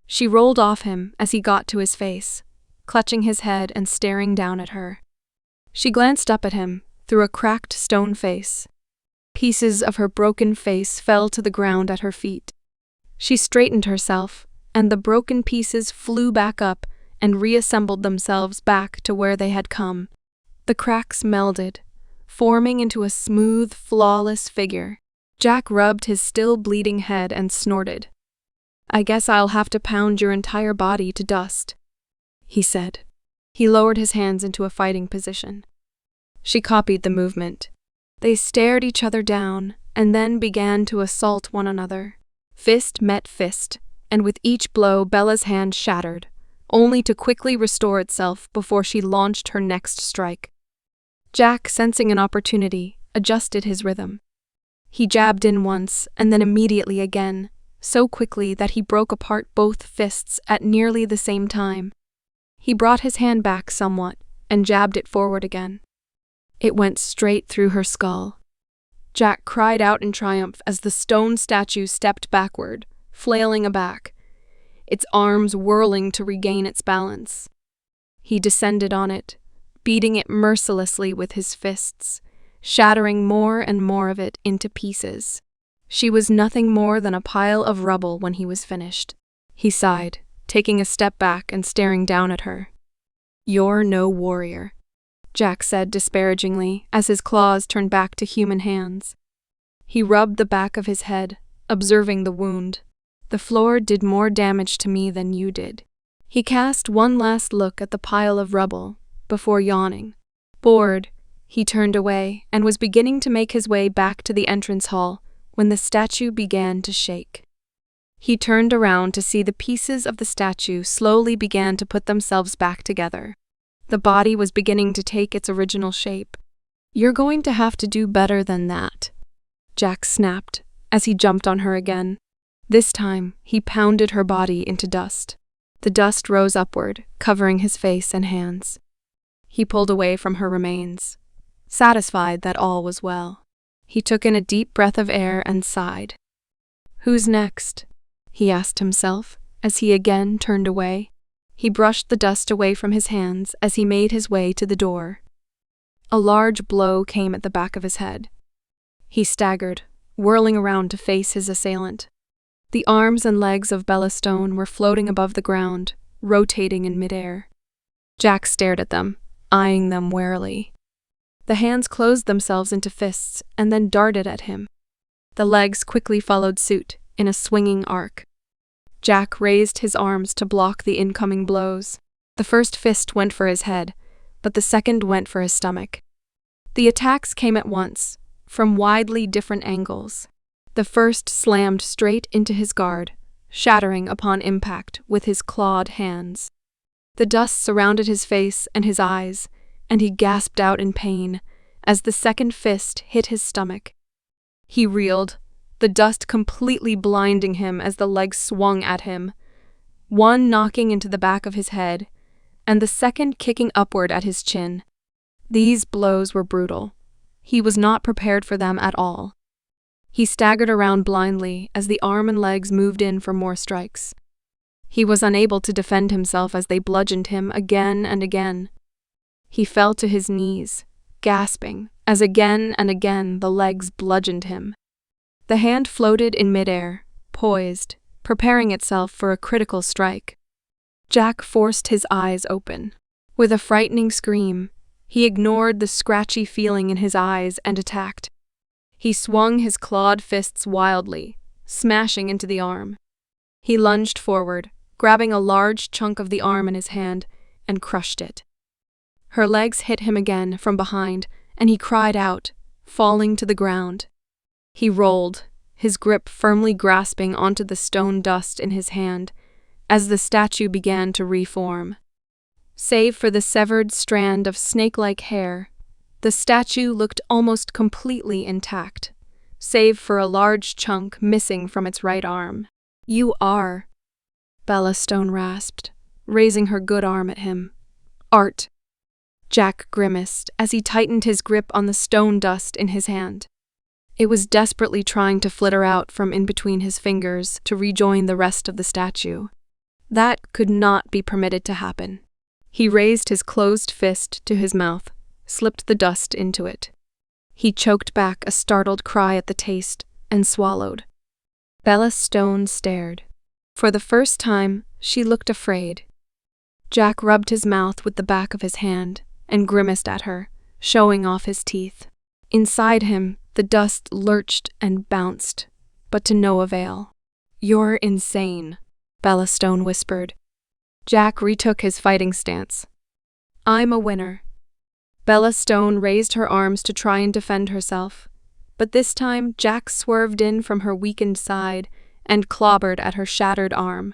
She rolled off him as he got to his face, clutching his head and staring down at her. She glanced up at him through a cracked stone face. Pieces of her broken face fell to the ground at her feet. She straightened herself, and the broken pieces flew back up and reassembled themselves back to where they had come. The cracks melded, forming into a smooth, flawless figure. Jack rubbed his still bleeding head and snorted. "I guess I'll have to pound your entire body to dust," he said. He lowered his hands into a fighting position. She copied the movement. They stared each other down and then began to assault one another. Fist met fist, and with each blow Bella's hand shattered, only to quickly restore itself before she launched her next strike. Jack, sensing an opportunity, adjusted his rhythm. He jabbed in once and then immediately again, so quickly that he broke apart both fists at nearly the same time. He brought his hand back somewhat and jabbed it forward again. It went straight through her skull. Jack cried out in triumph as the stone statue stepped backward, flailing aback, its arms whirling to regain its balance. He descended on it, beating it mercilessly with his fists, shattering more and more of it into pieces. She was nothing more than a pile of rubble when he was finished. He sighed, taking a step back and staring down at her. "You're no warrior," Jack said disparagingly as his claws turned back to human hands. He rubbed the back of his head, observing the wound. "The floor did more damage to me than you did." He cast one last look at the pile of rubble before yawning. Bored, he turned away and was beginning to make his way back to the entrance hall when the statue began to shake. He turned around to see the pieces of the statue slowly began to put themselves back together. The body was beginning to take its original shape. "You're going to have to do better than that," Jack snapped as he jumped on her again. This time, he pounded her body into dust. The dust rose upward, covering his face and hands. He pulled away from her remains, satisfied that all was well. He took in a deep breath of air and sighed. "Who's next?" he asked himself as he again turned away. He brushed the dust away from his hands as he made his way to the door. A large blow came at the back of his head. He staggered, whirling around to face his assailant. The arms and legs of Bella Stone were floating above the ground, rotating in midair. Jack stared at them, eyeing them warily. The hands closed themselves into fists and then darted at him. The legs quickly followed suit in a swinging arc. Jack raised his arms to block the incoming blows. The first fist went for his head, but the second went for his stomach. The attacks came at once, from widely different angles. The first slammed straight into his guard, shattering upon impact with his clawed hands. The dust surrounded his face and his eyes, and he gasped out in pain as the second fist hit his stomach. He reeled, the dust completely blinding him as the legs swung at him, one knocking into the back of his head, and the second kicking upward at his chin. These blows were brutal. He was not prepared for them at all. He staggered around blindly as the arm and legs moved in for more strikes. He was unable to defend himself as they bludgeoned him again and again. He fell to his knees, gasping, as again and again the legs bludgeoned him. The hand floated in midair, poised, preparing itself for a critical strike. Jack forced his eyes open. With a frightening scream, he ignored the scratchy feeling in his eyes and attacked. He swung his clawed fists wildly, smashing into the arm. He lunged forward, grabbing a large chunk of the arm in his hand, and crushed it. Her legs hit him again from behind, and he cried out, falling to the ground. He rolled, his grip firmly grasping onto the stone dust in his hand, as the statue began to reform. Save for the severed strand of snake-like hair, the statue looked almost completely intact, save for a large chunk missing from its right arm. "You are," Bella Stone rasped, raising her good arm at him. "Art." Jack grimaced as he tightened his grip on the stone dust in his hand. It was desperately trying to flitter out from in between his fingers to rejoin the rest of the statue. That could not be permitted to happen. He raised his closed fist to his mouth, slipped the dust into it. He choked back a startled cry at the taste and swallowed. Bella Stone stared. For the first time, she looked afraid. Jack rubbed his mouth with the back of his hand and grimaced at her, showing off his teeth. Inside him, the dust lurched and bounced, but to no avail. "You're insane," Bella Stone whispered. Jack retook his fighting stance. I'm a winner. Bella Stone raised her arms to try and defend herself, but this time Jack swerved in from her weakened side and clobbered at her shattered arm.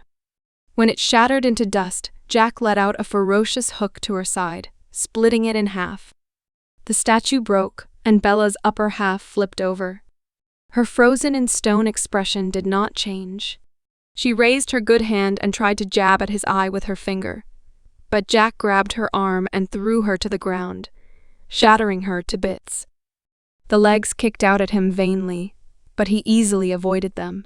When it shattered into dust, Jack let out a ferocious hook to her side, splitting it in half. The statue broke, and Bella's upper half flipped over. Her frozen-in-stone expression did not change. She raised her good hand and tried to jab at his eye with her finger, but Jack grabbed her arm and threw her to the ground, shattering her to bits. The legs kicked out at him vainly, but he easily avoided them.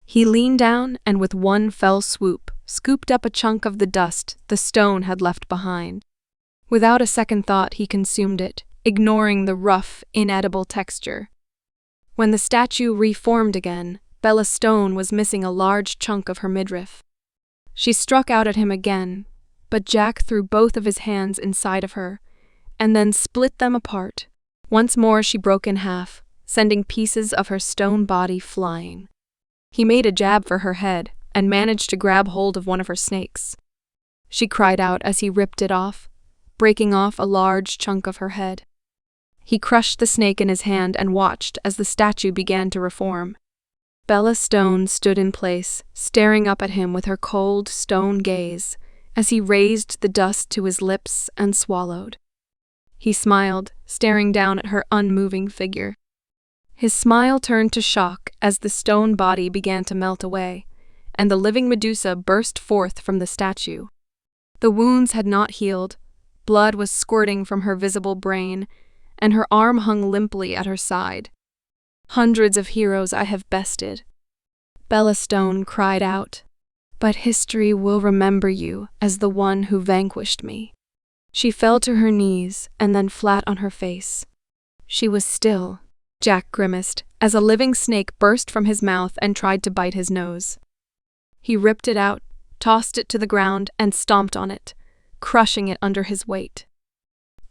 He leaned down and with one fell swoop, scooped up a chunk of the dust the stone had left behind. Without a second thought, he consumed it, ignoring the rough, inedible texture. When the statue reformed again, Bella Stone was missing a large chunk of her midriff. She struck out at him again, but Jack threw both of his hands inside of her, and then split them apart. Once more she broke in half, sending pieces of her stone body flying. He made a jab for her head, and managed to grab hold of one of her snakes. She cried out as he ripped it off, breaking off a large chunk of her head. He crushed the snake in his hand and watched as the statue began to reform. Bella Stone stood in place, staring up at him with her cold, stone gaze, as he raised the dust to his lips and swallowed. He smiled, staring down at her unmoving figure. His smile turned to shock as the stone body began to melt away, and the living Medusa burst forth from the statue. The wounds had not healed, blood was squirting from her visible brain, and her arm hung limply at her side. Hundreds of heroes I have bested. Bella Stone cried out, but history will remember you as the one who vanquished me. She fell to her knees and then flat on her face. She was still. Jack grimaced as a living snake burst from his mouth and tried to bite his nose. He ripped it out, tossed it to the ground, and stomped on it, crushing it under his weight.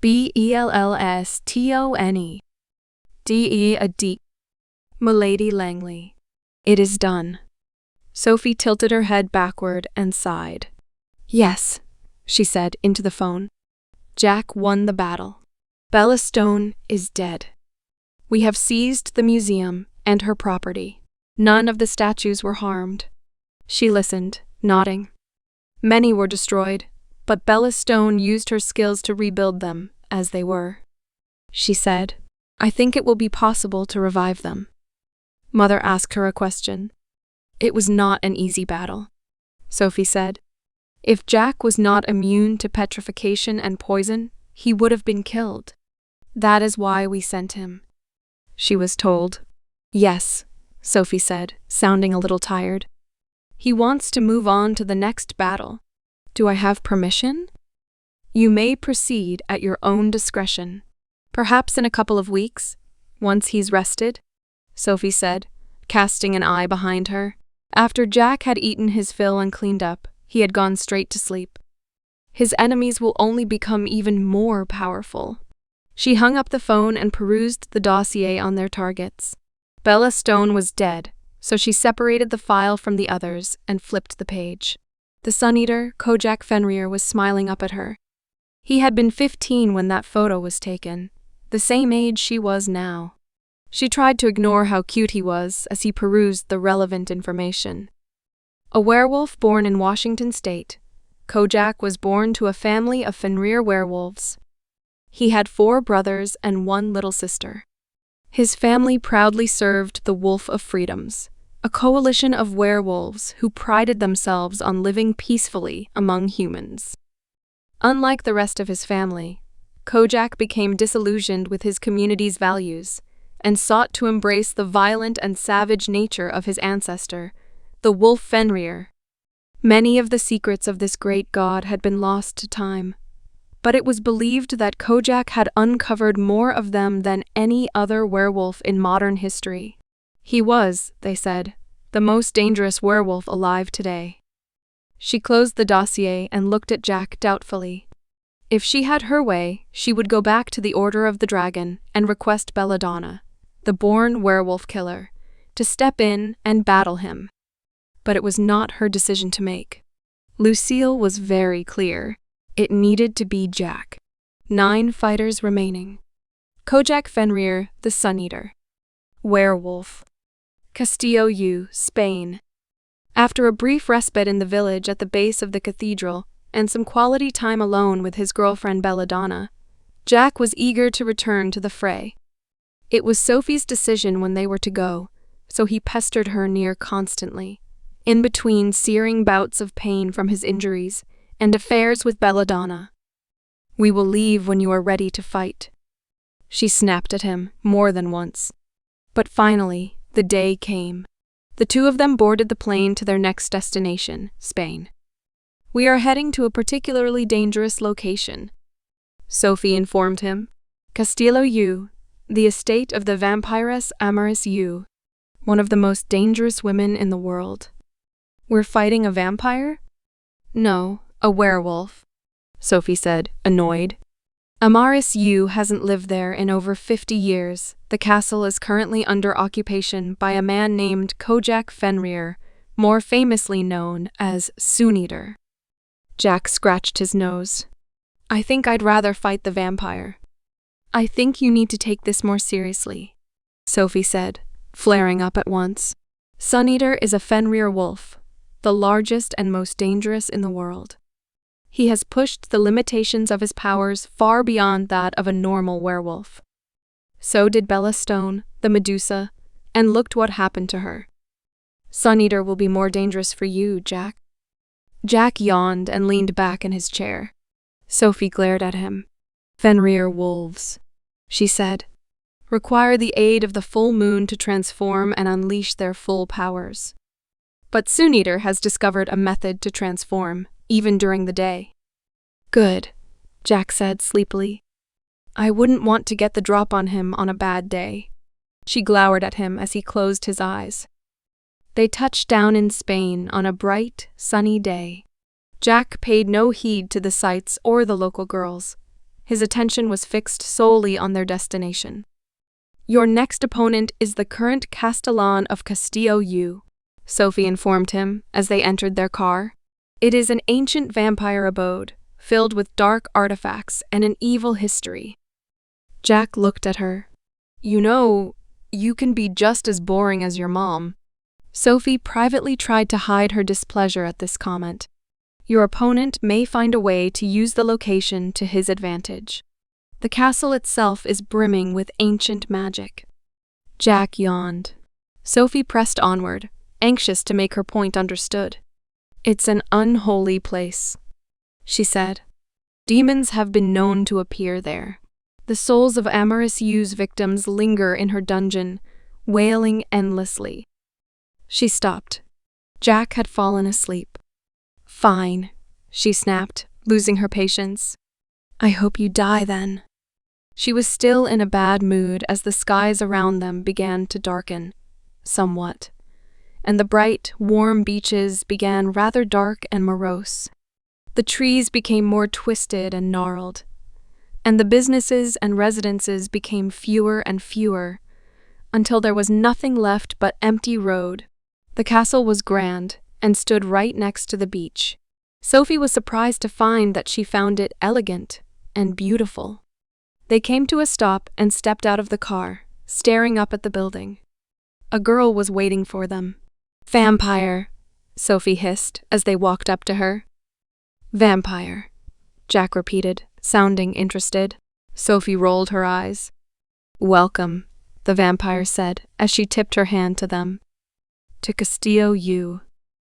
Bellstone. D. Milady Langley. It is done. Sophie tilted her head backward and sighed. Yes, she said into the phone. Jack won the battle. Bella Stone is dead. We have seized the museum and her property. None of the statues were harmed. She listened, nodding. Many were destroyed, but Bella Stone used her skills to rebuild them as they were. She said, I think it will be possible to revive them. Mother asked her a question. It was not an easy battle, Sophie said. If Jack was not immune to petrification and poison, he would have been killed. That is why we sent him. She was told. Yes, Sophie said, sounding a little tired. He wants to move on to the next battle. Do I have permission? You may proceed at your own discretion. Perhaps in a couple of weeks, once he's rested, Sophie said, casting an eye behind her. After Jack had eaten his fill and cleaned up, he had gone straight to sleep. His enemies will only become even more powerful. She hung up the phone and perused the dossier on their targets. Bella Stone was dead, so she separated the file from the others and flipped the page. The Sun-Eater, Kojak Fenrir, was smiling up at her. He had been 15 when that photo was taken, the same age she was now. She tried to ignore how cute he was as he perused the relevant information. A werewolf born in Washington State, Kojak was born to a family of Fenrir werewolves. He had 4 brothers and 1 little sister. His family proudly served the Wolf of Freedoms, a coalition of werewolves who prided themselves on living peacefully among humans. Unlike the rest of his family, Kojak became disillusioned with his community's values and sought to embrace the violent and savage nature of his ancestor, the Wolf Fenrir. Many of the secrets of this great god had been lost to time, but it was believed that Kojak had uncovered more of them than any other werewolf in modern history. He was, they said, the most dangerous werewolf alive today. She closed the dossier and looked at Jack doubtfully. If she had her way, she would go back to the Order of the Dragon and request Belladonna, the born werewolf killer, to step in and battle him. But it was not her decision to make. Lucille was very clear. It needed to be Jack. 9 fighters remaining. Kojak Fenrir, the Sun Eater. Werewolf. Castillo U, Spain. After a brief respite in the village at the base of the cathedral and some quality time alone with his girlfriend Belladonna, Jack was eager to return to the fray. It was Sophie's decision when they were to go, so he pestered her near constantly, in between searing bouts of pain from his injuries and affairs with Belladonna. "We will leave when you are ready to fight," she snapped at him more than once. But finally, the day came. The two of them boarded the plane to their next destination, Spain. "We are heading to a particularly dangerous location," Sophie informed him. "Castillo U, the estate of the vampiress Amaris U, one of the most dangerous women in the world." "We're fighting a vampire?" "No, a werewolf," Sophie said, annoyed. "Amaris U hasn't lived there in over 50 years. The castle is currently under occupation by a man named Kojak Fenrir, more famously known as Sun Eater." Jack scratched his nose. "I think I'd rather fight the vampire." "I think you need to take this more seriously," Sophie said, flaring up at once. "Sun Eater is a Fenrir wolf, the largest and most dangerous in the world. He has pushed the limitations of his powers far beyond that of a normal werewolf. So did Bella Stone, the Medusa, and looked what happened to her. Sun Eater will be more dangerous for you, Jack." Jack yawned and leaned back in his chair. Sophie glared at him. "Fenrir wolves," she said, "require the aid of the full moon to transform and unleash their full powers. But Sun Eater has discovered a method to transform, even during the day." "Good," Jack said sleepily. "I wouldn't want to get the drop on him on a bad day." She glowered at him as he closed his eyes. They touched down in Spain on a bright, sunny day. Jack paid no heed to the sights or the local girls. His attention was fixed solely on their destination. "Your next opponent is the current Castellan of Castillo U," Sophie informed him as they entered their car. "It is an ancient vampire abode, filled with dark artifacts and an evil history." Jack looked at her. "You know, you can be just as boring as your mom." Sophie privately tried to hide her displeasure at this comment. "Your opponent may find a way to use the location to his advantage. The castle itself is brimming with ancient magic." Jack yawned. Sophie pressed onward, anxious to make her point understood. "It's an unholy place," she said. "Demons have been known to appear there. The souls of Amaris U's victims linger in her dungeon, wailing endlessly." She stopped. Jack had fallen asleep. "Fine," she snapped, losing her patience. "I hope you die then." She was still in a bad mood as the skies around them began to darken, somewhat, and the bright, warm beaches began rather dark and morose. The trees became more twisted and gnarled, and the businesses and residences became fewer and fewer, until there was nothing left but empty road. The castle was grand and stood right next to the beach. Sophie was surprised to find that she found it elegant and beautiful. They came to a stop and stepped out of the car, staring up at the building. A girl was waiting for them. "Vampire," Sophie hissed as they walked up to her. "Vampire," Jack repeated, sounding interested. Sophie rolled her eyes. "Welcome," the vampire said as she tipped her hand to them. "To Castillo U."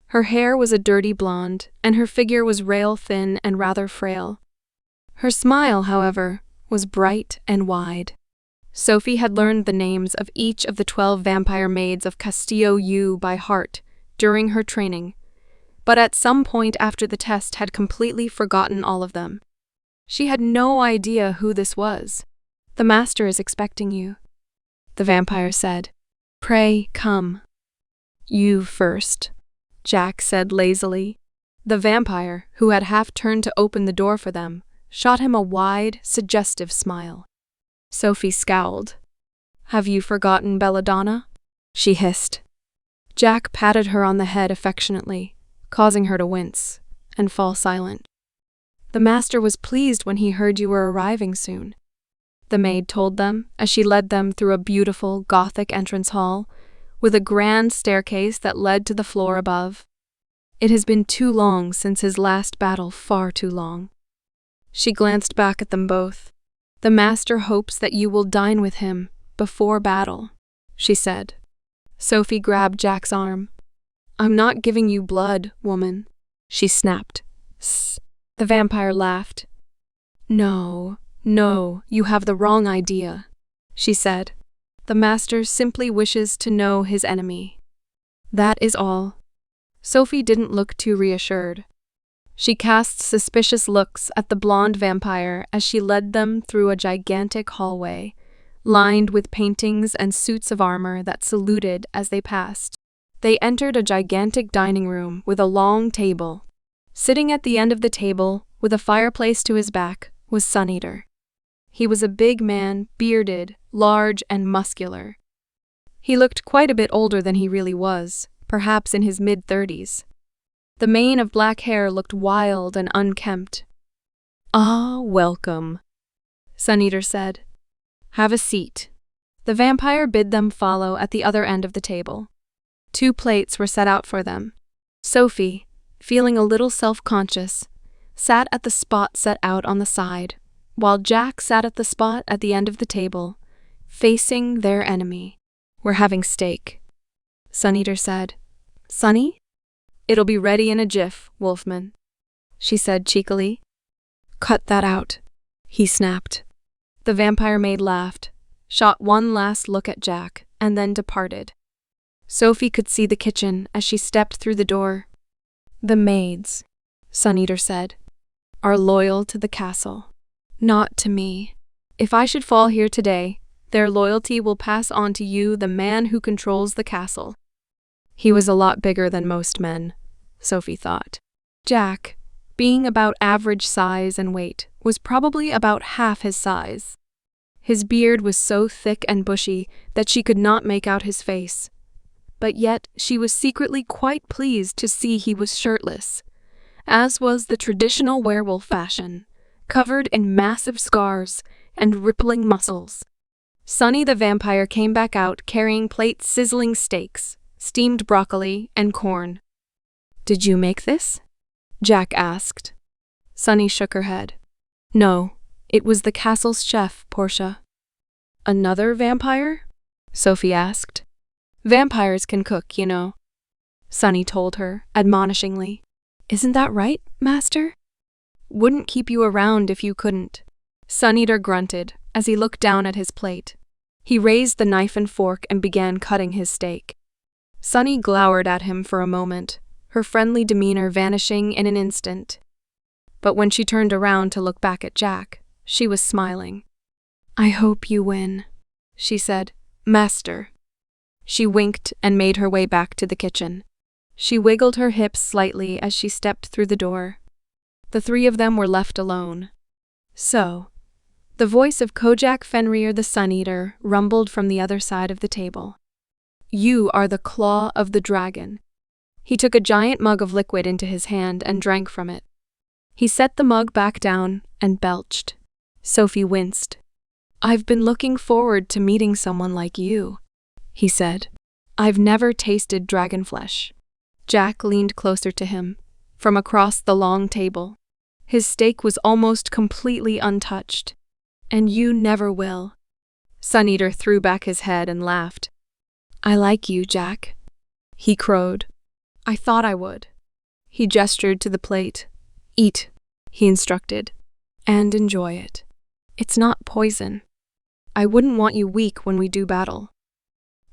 Her hair was a dirty blonde, and her figure was rail thin and rather frail. Her smile, however, was bright and wide. Sophie had learned the names of each of the 12 vampire maids of Castillo U by heart during her training, but at some point after the test had completely forgotten all of them. She had no idea who this was. "The master is expecting you," the vampire said. "Pray, come." "You first," Jack said lazily. The vampire, who had half turned to open the door for them, shot him a wide, suggestive smile. Sophie scowled. "Have you forgotten Belladonna?" she hissed. Jack patted her on the head affectionately, causing her to wince and fall silent. The master was pleased when he heard you were arriving soon," the maid told them as she led them through a beautiful Gothic entrance hall with a grand staircase that led to the floor above. "It has been too long since his last battle, far too long." She glanced back at them both. "The master hopes that you will dine with him before battle," she said. Sophie grabbed Jack's arm. "I'm not giving you blood, woman," she snapped. "Sss." The vampire laughed. No, you have the wrong idea," she said. "The master simply wishes to know his enemy. That is all." Sophie didn't look too reassured. She cast suspicious looks at the blonde vampire as she led them through a gigantic hallway, lined with paintings and suits of armor that saluted as they passed. They entered a gigantic dining room with a long table. Sitting at the end of the table, with a fireplace to his back, was Suneater. He was a big man, bearded, large, and muscular. He looked quite a bit older than he really was, perhaps in his mid-30s. The mane of black hair looked wild and unkempt. "Ah, welcome," Suneater said. "Have a seat." The vampire bid them follow at the other end of the table. 2 plates were set out for them. Sophie, feeling a little self-conscious, sat at the spot set out on the side, while Jack sat at the spot at the end of the table, facing their enemy. "We're having steak," Suneater said. "Sunny? It'll be ready in a jiff, Wolfman," she said cheekily. "Cut that out," he snapped. The vampire maid laughed, shot one last look at Jack, and then departed. Sophie could see the kitchen as she stepped through the door. "The maids," Suneater said, "are loyal to the castle. Not to me. If I should fall here today, their loyalty will pass on to you, the man who controls the castle." He was a lot bigger than most men, Sophie thought. Jack, being about average size and weight, was probably about half his size. His beard was so thick and bushy that she could not make out his face. But yet she was secretly quite pleased to see he was shirtless, as was the traditional werewolf fashion, covered in massive scars and rippling muscles. Sunny the vampire came back out carrying plates sizzling steaks, steamed broccoli, and corn. "Did you make this?" Jack asked. Sunny shook her head. "No, it was the castle's chef, Portia." "Another vampire?" Sophie asked. "Vampires can cook, you know," Sunny told her, admonishingly. "Isn't that right, master?" "Wouldn't keep you around if you couldn't." Suneater grunted as he looked down at his plate. He raised the knife and fork and began cutting his steak. Sunny glowered at him for a moment, her friendly demeanor vanishing in an instant. But when she turned around to look back at Jack, she was smiling. "I hope you win," she said. "Master." She winked and made her way back to the kitchen. She wiggled her hips slightly as she stepped through the door. The 3 of them were left alone. "So," the voice of Kojak Fenrir the Suneater rumbled from the other side of the table. "You are the claw of the dragon." He took a giant mug of liquid into his hand and drank from it. He set the mug back down and belched. Sophie winced. "I've been looking forward to meeting someone like you," he said. "I've never tasted dragon flesh." Jack leaned closer to him, from across the long table. His steak was almost completely untouched. "And you never will." Suneater threw back his head and laughed. "I like you, Jack," he crowed. "I thought I would." He gestured to the plate. "Eat," he instructed, "and enjoy it. It's not poison. I wouldn't want you weak when we do battle."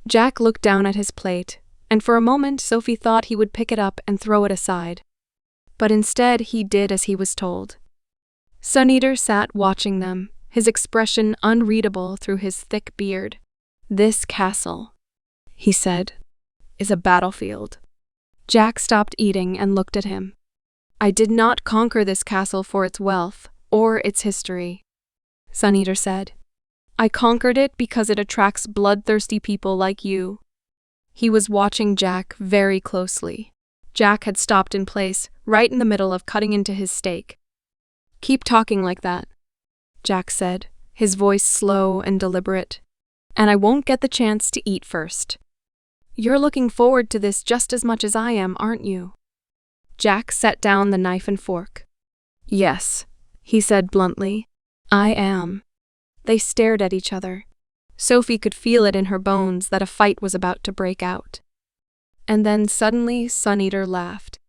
Jack looked down at his plate, and for a moment Sophie thought he would pick it up and throw it aside. But instead he did as he was told. Suneater sat watching them, his expression unreadable through his thick beard. "This castle," he said, "is a battlefield." Jack stopped eating and looked at him. "I did not conquer this castle for its wealth or its history," Suneater said. "I conquered it because it attracts bloodthirsty people like you." He was watching Jack very closely. Jack had stopped in place, right in the middle of cutting into his steak. Keep talking like that, Jack said, his voice slow and deliberate. And I won't get the chance to eat first. You're looking forward to this just as much as I am, aren't you? Jack set down the knife and fork. Yes, he said bluntly. I am. They stared at each other. Sophie could feel it in her bones that a fight was about to break out. And then suddenly Suneater laughed.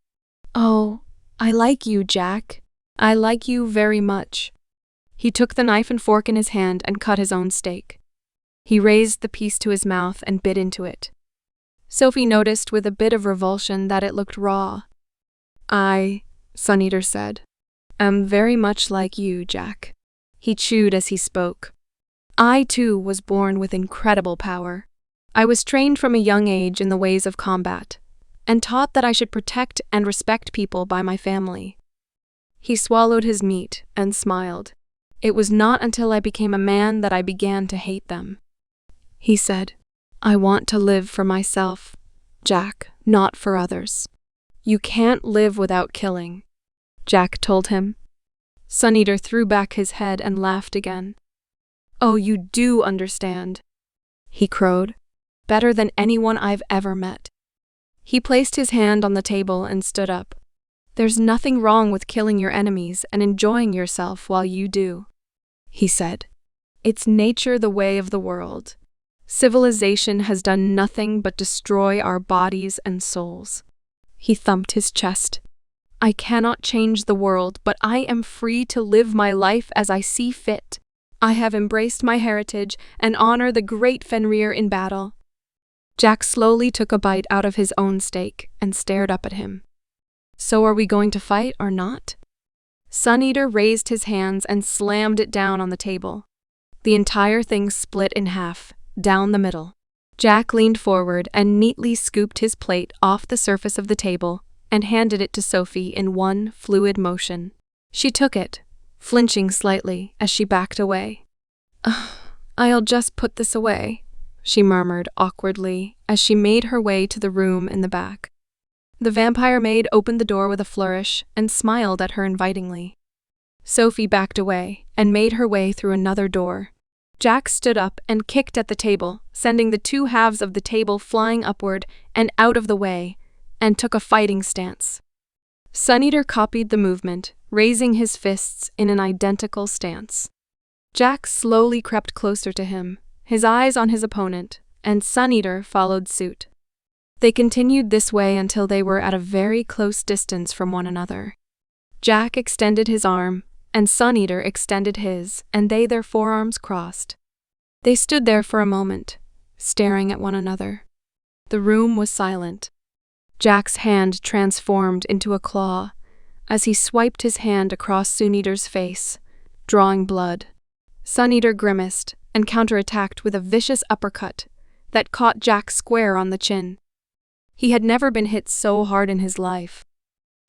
Oh, I like you, Jack. I like you very much. He took the knife and fork in his hand and cut his own steak. He raised the piece to his mouth and bit into it. Sophie noticed with a bit of revulsion that it looked raw. I, Suneater said, am very much like you, Jack. He chewed as he spoke. I, too, was born with incredible power. I was trained from a young age in the ways of combat, and taught that I should protect and respect people by my family. He swallowed his meat and smiled. It was not until I became a man that I began to hate them. He said, I want to live for myself, Jack, not for others. You can't live without killing, Jack told him. Suneater threw back his head and laughed again. Oh, you do understand, he crowed, better than anyone I've ever met. He placed his hand on the table and stood up. There's nothing wrong with killing your enemies and enjoying yourself while you do, he said. It's nature, the way of the world. Civilization has done nothing but destroy our bodies and souls. He thumped his chest. I cannot change the world, but I am free to live my life as I see fit. I have embraced my heritage and honor the great Fenrir in battle. Jack slowly took a bite out of his own steak and stared up at him. So are we going to fight or not? Suneater raised his hands and slammed it down on the table. The entire thing split in half, down the middle. Jack leaned forward and neatly scooped his plate off the surface of the table and handed it to Sophie in one fluid motion. She took it, flinching slightly as she backed away. I'll just put this away, she murmured awkwardly as she made her way to the room in the back. The vampire maid opened the door with a flourish and smiled at her invitingly. Sophie backed away and made her way through another door. Jack stood up and kicked at the table, sending the two halves of the table flying upward and out of the way, and took a fighting stance. Suneater copied the movement, raising his fists in an identical stance. Jack slowly crept closer to him, his eyes on his opponent, and Suneater followed suit. They continued this way until they were at a very close distance from one another. Jack extended his arm, and Suneater extended his, and their forearms crossed. They stood there for a moment, staring at one another. The room was silent. Jack's hand transformed into a claw as he swiped his hand across Suneater's face, drawing blood. Suneater grimaced and counterattacked with a vicious uppercut that caught Jack square on the chin. He had never been hit so hard in his life.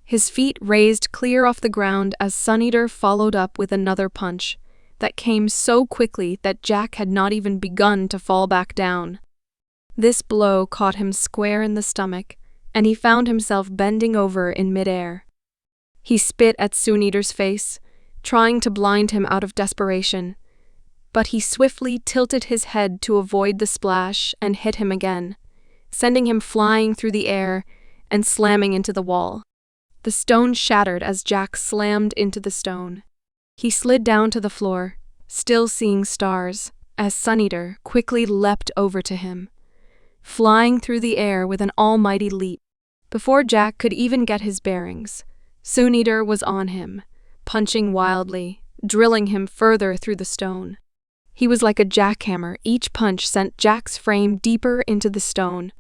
His feet raised clear off the ground as Suneater followed up with another punch that came so quickly that Jack had not even begun to fall back down. This blow caught him square in the stomach, and he found himself bending over in midair. He spit at Suneater's face, trying to blind him out of desperation, but he swiftly tilted his head to avoid the splash and hit him again, sending him flying through the air and slamming into the wall. The stone shattered as Jack slammed into the stone. He slid down to the floor, still seeing stars, as Suneater quickly leapt over to him, flying through the air with an almighty leap. Before Jack could even get his bearings, Suneater was on him, punching wildly, drilling him further through the stone. He was like a jackhammer. Each punch sent Jack's frame deeper into the stone.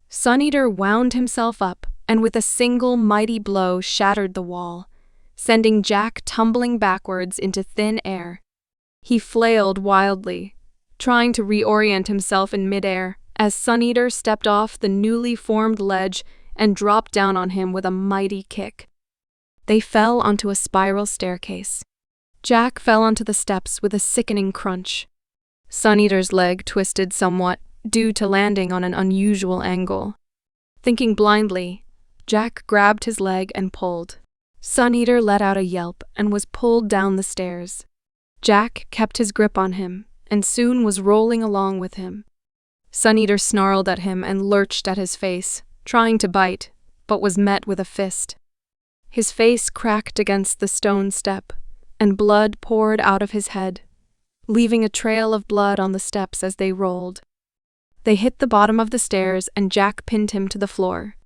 Suneater wound himself up and with a single mighty blow shattered the wall, sending Jack tumbling backwards into thin air. He flailed wildly, trying to reorient himself in midair as Suneater stepped off the newly formed ledge and dropped down on him with a mighty kick. They fell onto a spiral staircase. Jack fell onto the steps with a sickening crunch. Suneater's leg twisted somewhat due to landing on an unusual angle. Thinking blindly, Jack grabbed his leg and pulled. Suneater let out a yelp and was pulled down the stairs. Jack kept his grip on him and soon was rolling along with him. Suneater snarled at him and lurched at his face, trying to bite, but was met with a fist. His face cracked against the stone step, and blood poured out of his head, leaving a trail of blood on the steps as they rolled. They hit the bottom of the stairs and Jack pinned him to the floor.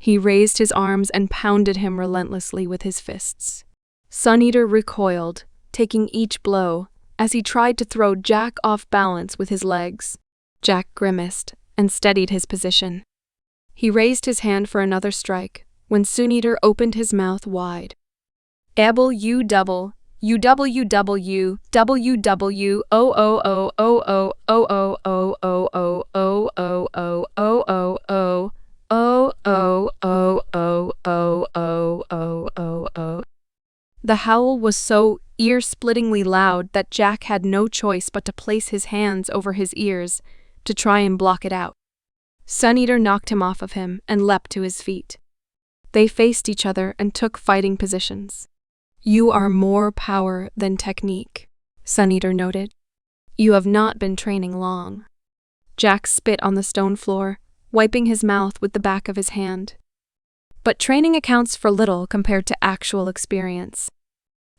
He raised his arms and pounded him relentlessly with his fists. Suneater recoiled, taking each blow, as he tried to throw Jack off balance with his legs. Jack grimaced and steadied his position. He raised his hand for another strike when Suneater opened his mouth wide. The howl was so ear-splittingly loud that Jack had no choice but to place his hands over his ears to try and block it out. Suneater knocked him off of him and leapt to his feet. They faced each other and took fighting positions. "You are more power than technique," Suneater noted. "You have not been training long." Jack spit on the stone floor, wiping his mouth with the back of his hand. "But training accounts for little compared to actual experience,"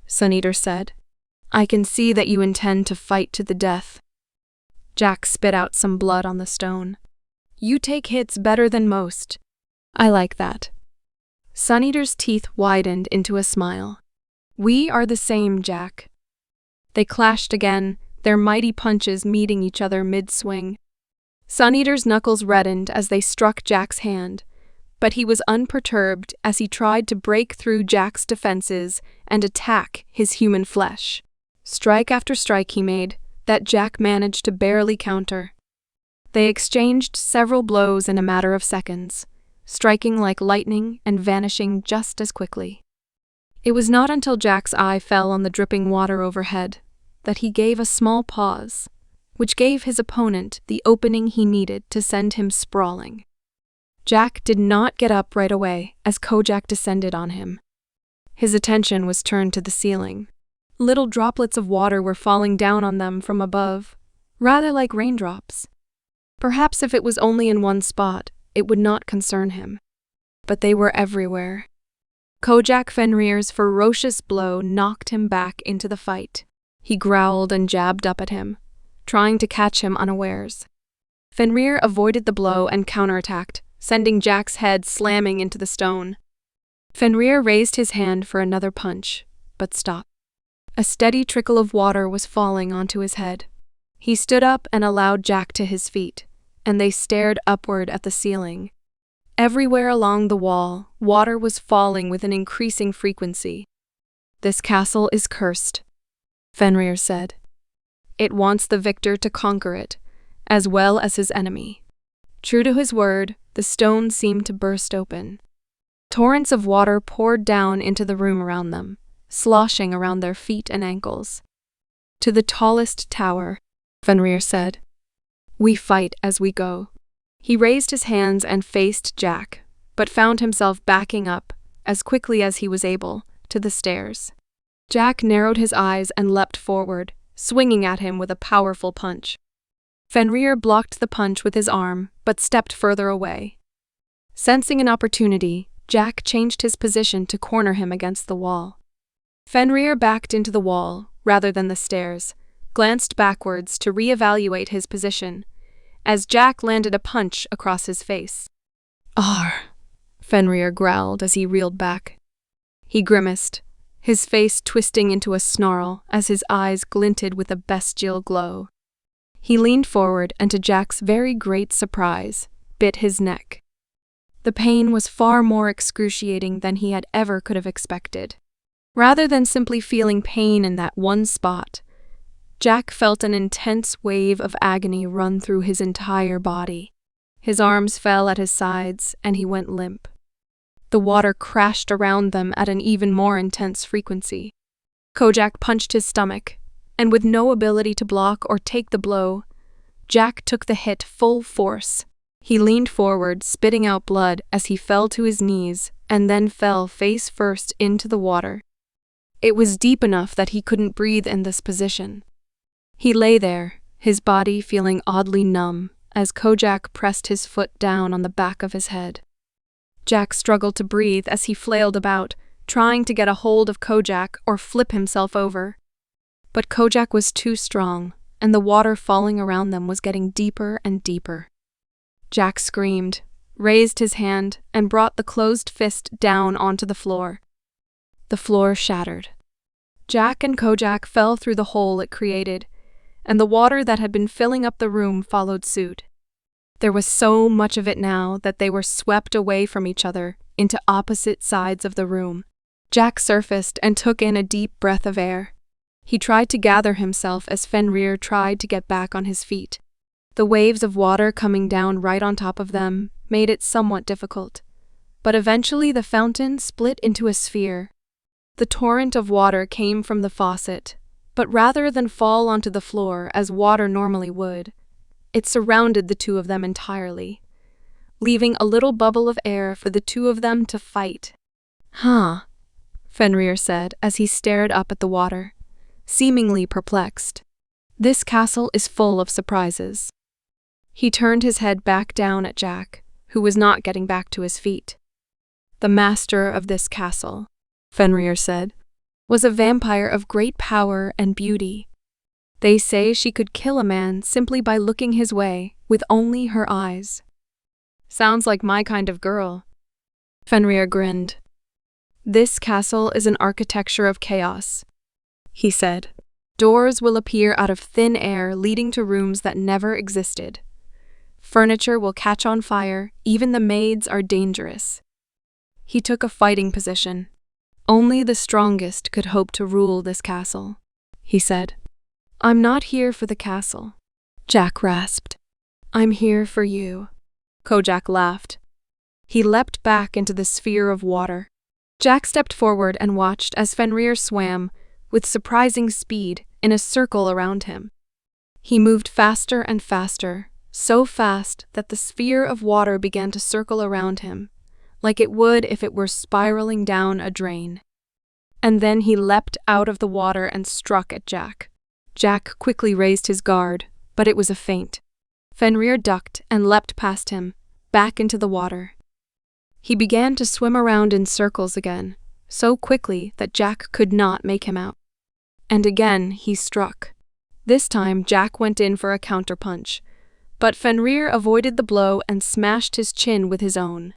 Suneater said. "I can see that you intend to fight to the death." Jack spit out some blood on the stone. "You take hits better than most." "I like that." Suneater's teeth widened into a smile. "We are the same, Jack." They clashed again, their mighty punches meeting each other mid-swing. Suneater's knuckles reddened as they struck Jack's hand, but he was unperturbed as he tried to break through Jack's defenses and attack his human flesh. Strike after strike he made, that Jack managed to barely counter. They exchanged several blows in a matter of seconds, striking like lightning and vanishing just as quickly. It was not until Jack's eye fell on the dripping water overhead that he gave a small pause, which gave his opponent the opening he needed to send him sprawling. Jack did not get up right away as Kojak descended on him. His attention was turned to the ceiling. Little droplets of water were falling down on them from above, rather like raindrops. Perhaps if it was only in one spot, it would not concern him. But they were everywhere. Kojak Fenrir's ferocious blow knocked him back into the fight. He growled and jabbed up at him, trying to catch him unawares. Fenrir avoided the blow and counterattacked, sending Jack's head slamming into the stone. Fenrir raised his hand for another punch, but stopped. A steady trickle of water was falling onto his head. He stood up and allowed Jack to his feet, and they stared upward at the ceiling. Everywhere along the wall, water was falling with an increasing frequency. "This castle is cursed," Fenrir said. "It wants the victor to conquer it, as well as his enemy." True to his word, the stone seemed to burst open. Torrents of water poured down into the room around them, sloshing around their feet and ankles. "To the tallest tower," Fenrir said. "We fight as we go." He raised his hands and faced Jack, but found himself backing up, as quickly as he was able, to the stairs. Jack narrowed his eyes and leapt forward, swinging at him with a powerful punch. Fenrir blocked the punch with his arm, but stepped further away. Sensing an opportunity, Jack changed his position to corner him against the wall. Fenrir backed into the wall, rather than the stairs, glanced backwards to reevaluate his position, as Jack landed a punch across his face. "Arr!" Fenrir growled as he reeled back. He grimaced, his face twisting into a snarl as his eyes glinted with a bestial glow. He leaned forward and, to Jack's very great surprise, bit his neck. The pain was far more excruciating than he had ever could have expected. Rather than simply feeling pain in that one spot, Jack felt an intense wave of agony run through his entire body. His arms fell at his sides, and he went limp. The water crashed around them at an even more intense frequency. Kojak punched his stomach, and with no ability to block or take the blow, Jack took the hit full force, He leaned forward, spitting out blood as he fell to his knees and then fell face first into the water. It was deep enough that he couldn't breathe in this position. He lay there, his body feeling oddly numb, as Kojak pressed his foot down on the back of his head. Jack struggled to breathe as he flailed about, trying to get a hold of Kojak or flip himself over. But Kojak was too strong, and the water falling around them was getting deeper and deeper. Jack screamed, raised his hand, and brought the closed fist down onto the floor. The floor shattered. Jack and Kojak fell through the hole it created, and the water that had been filling up the room followed suit. There was so much of it now that they were swept away from each other into opposite sides of the room. Jack surfaced and took in a deep breath of air. He tried to gather himself as Fenrir tried to get back on his feet. The waves of water coming down right on top of them made it somewhat difficult, but eventually the fountain split into a sphere. The torrent of water came from the faucet, but rather than fall onto the floor as water normally would, it surrounded the two of them entirely, leaving a little bubble of air for the two of them to fight. "Huh," Fenrir said as he stared up at the water, seemingly perplexed. "This castle is full of surprises." He turned his head back down at Jack, who was not getting back to his feet. "The master of this castle," Fenrir said, "was a vampire of great power and beauty. They say she could kill a man simply by looking his way with only her eyes." "Sounds like my kind of girl." Fenrir grinned. "This castle is an architecture of chaos," he said. "Doors will appear out of thin air leading to rooms that never existed. Furniture will catch on fire, even the maids are dangerous." He took a fighting position. "Only the strongest could hope to rule this castle," he said. "I'm not here for the castle," Jack rasped. "I'm here for you." Kojak laughed. He leapt back into the sphere of water. Jack stepped forward and watched as Fenrir swam, with surprising speed, in a circle around him. He moved faster and faster, so fast that the sphere of water began to circle around him, like it would if it were spiraling down a drain. And then he leapt out of the water and struck at Jack. Jack quickly raised his guard, but it was a feint. Fenrir ducked and leapt past him, back into the water. He began to swim around in circles again, so quickly that Jack could not make him out. And again he struck. This time Jack went in for a counterpunch, but Fenrir avoided the blow and smashed his chin with his own.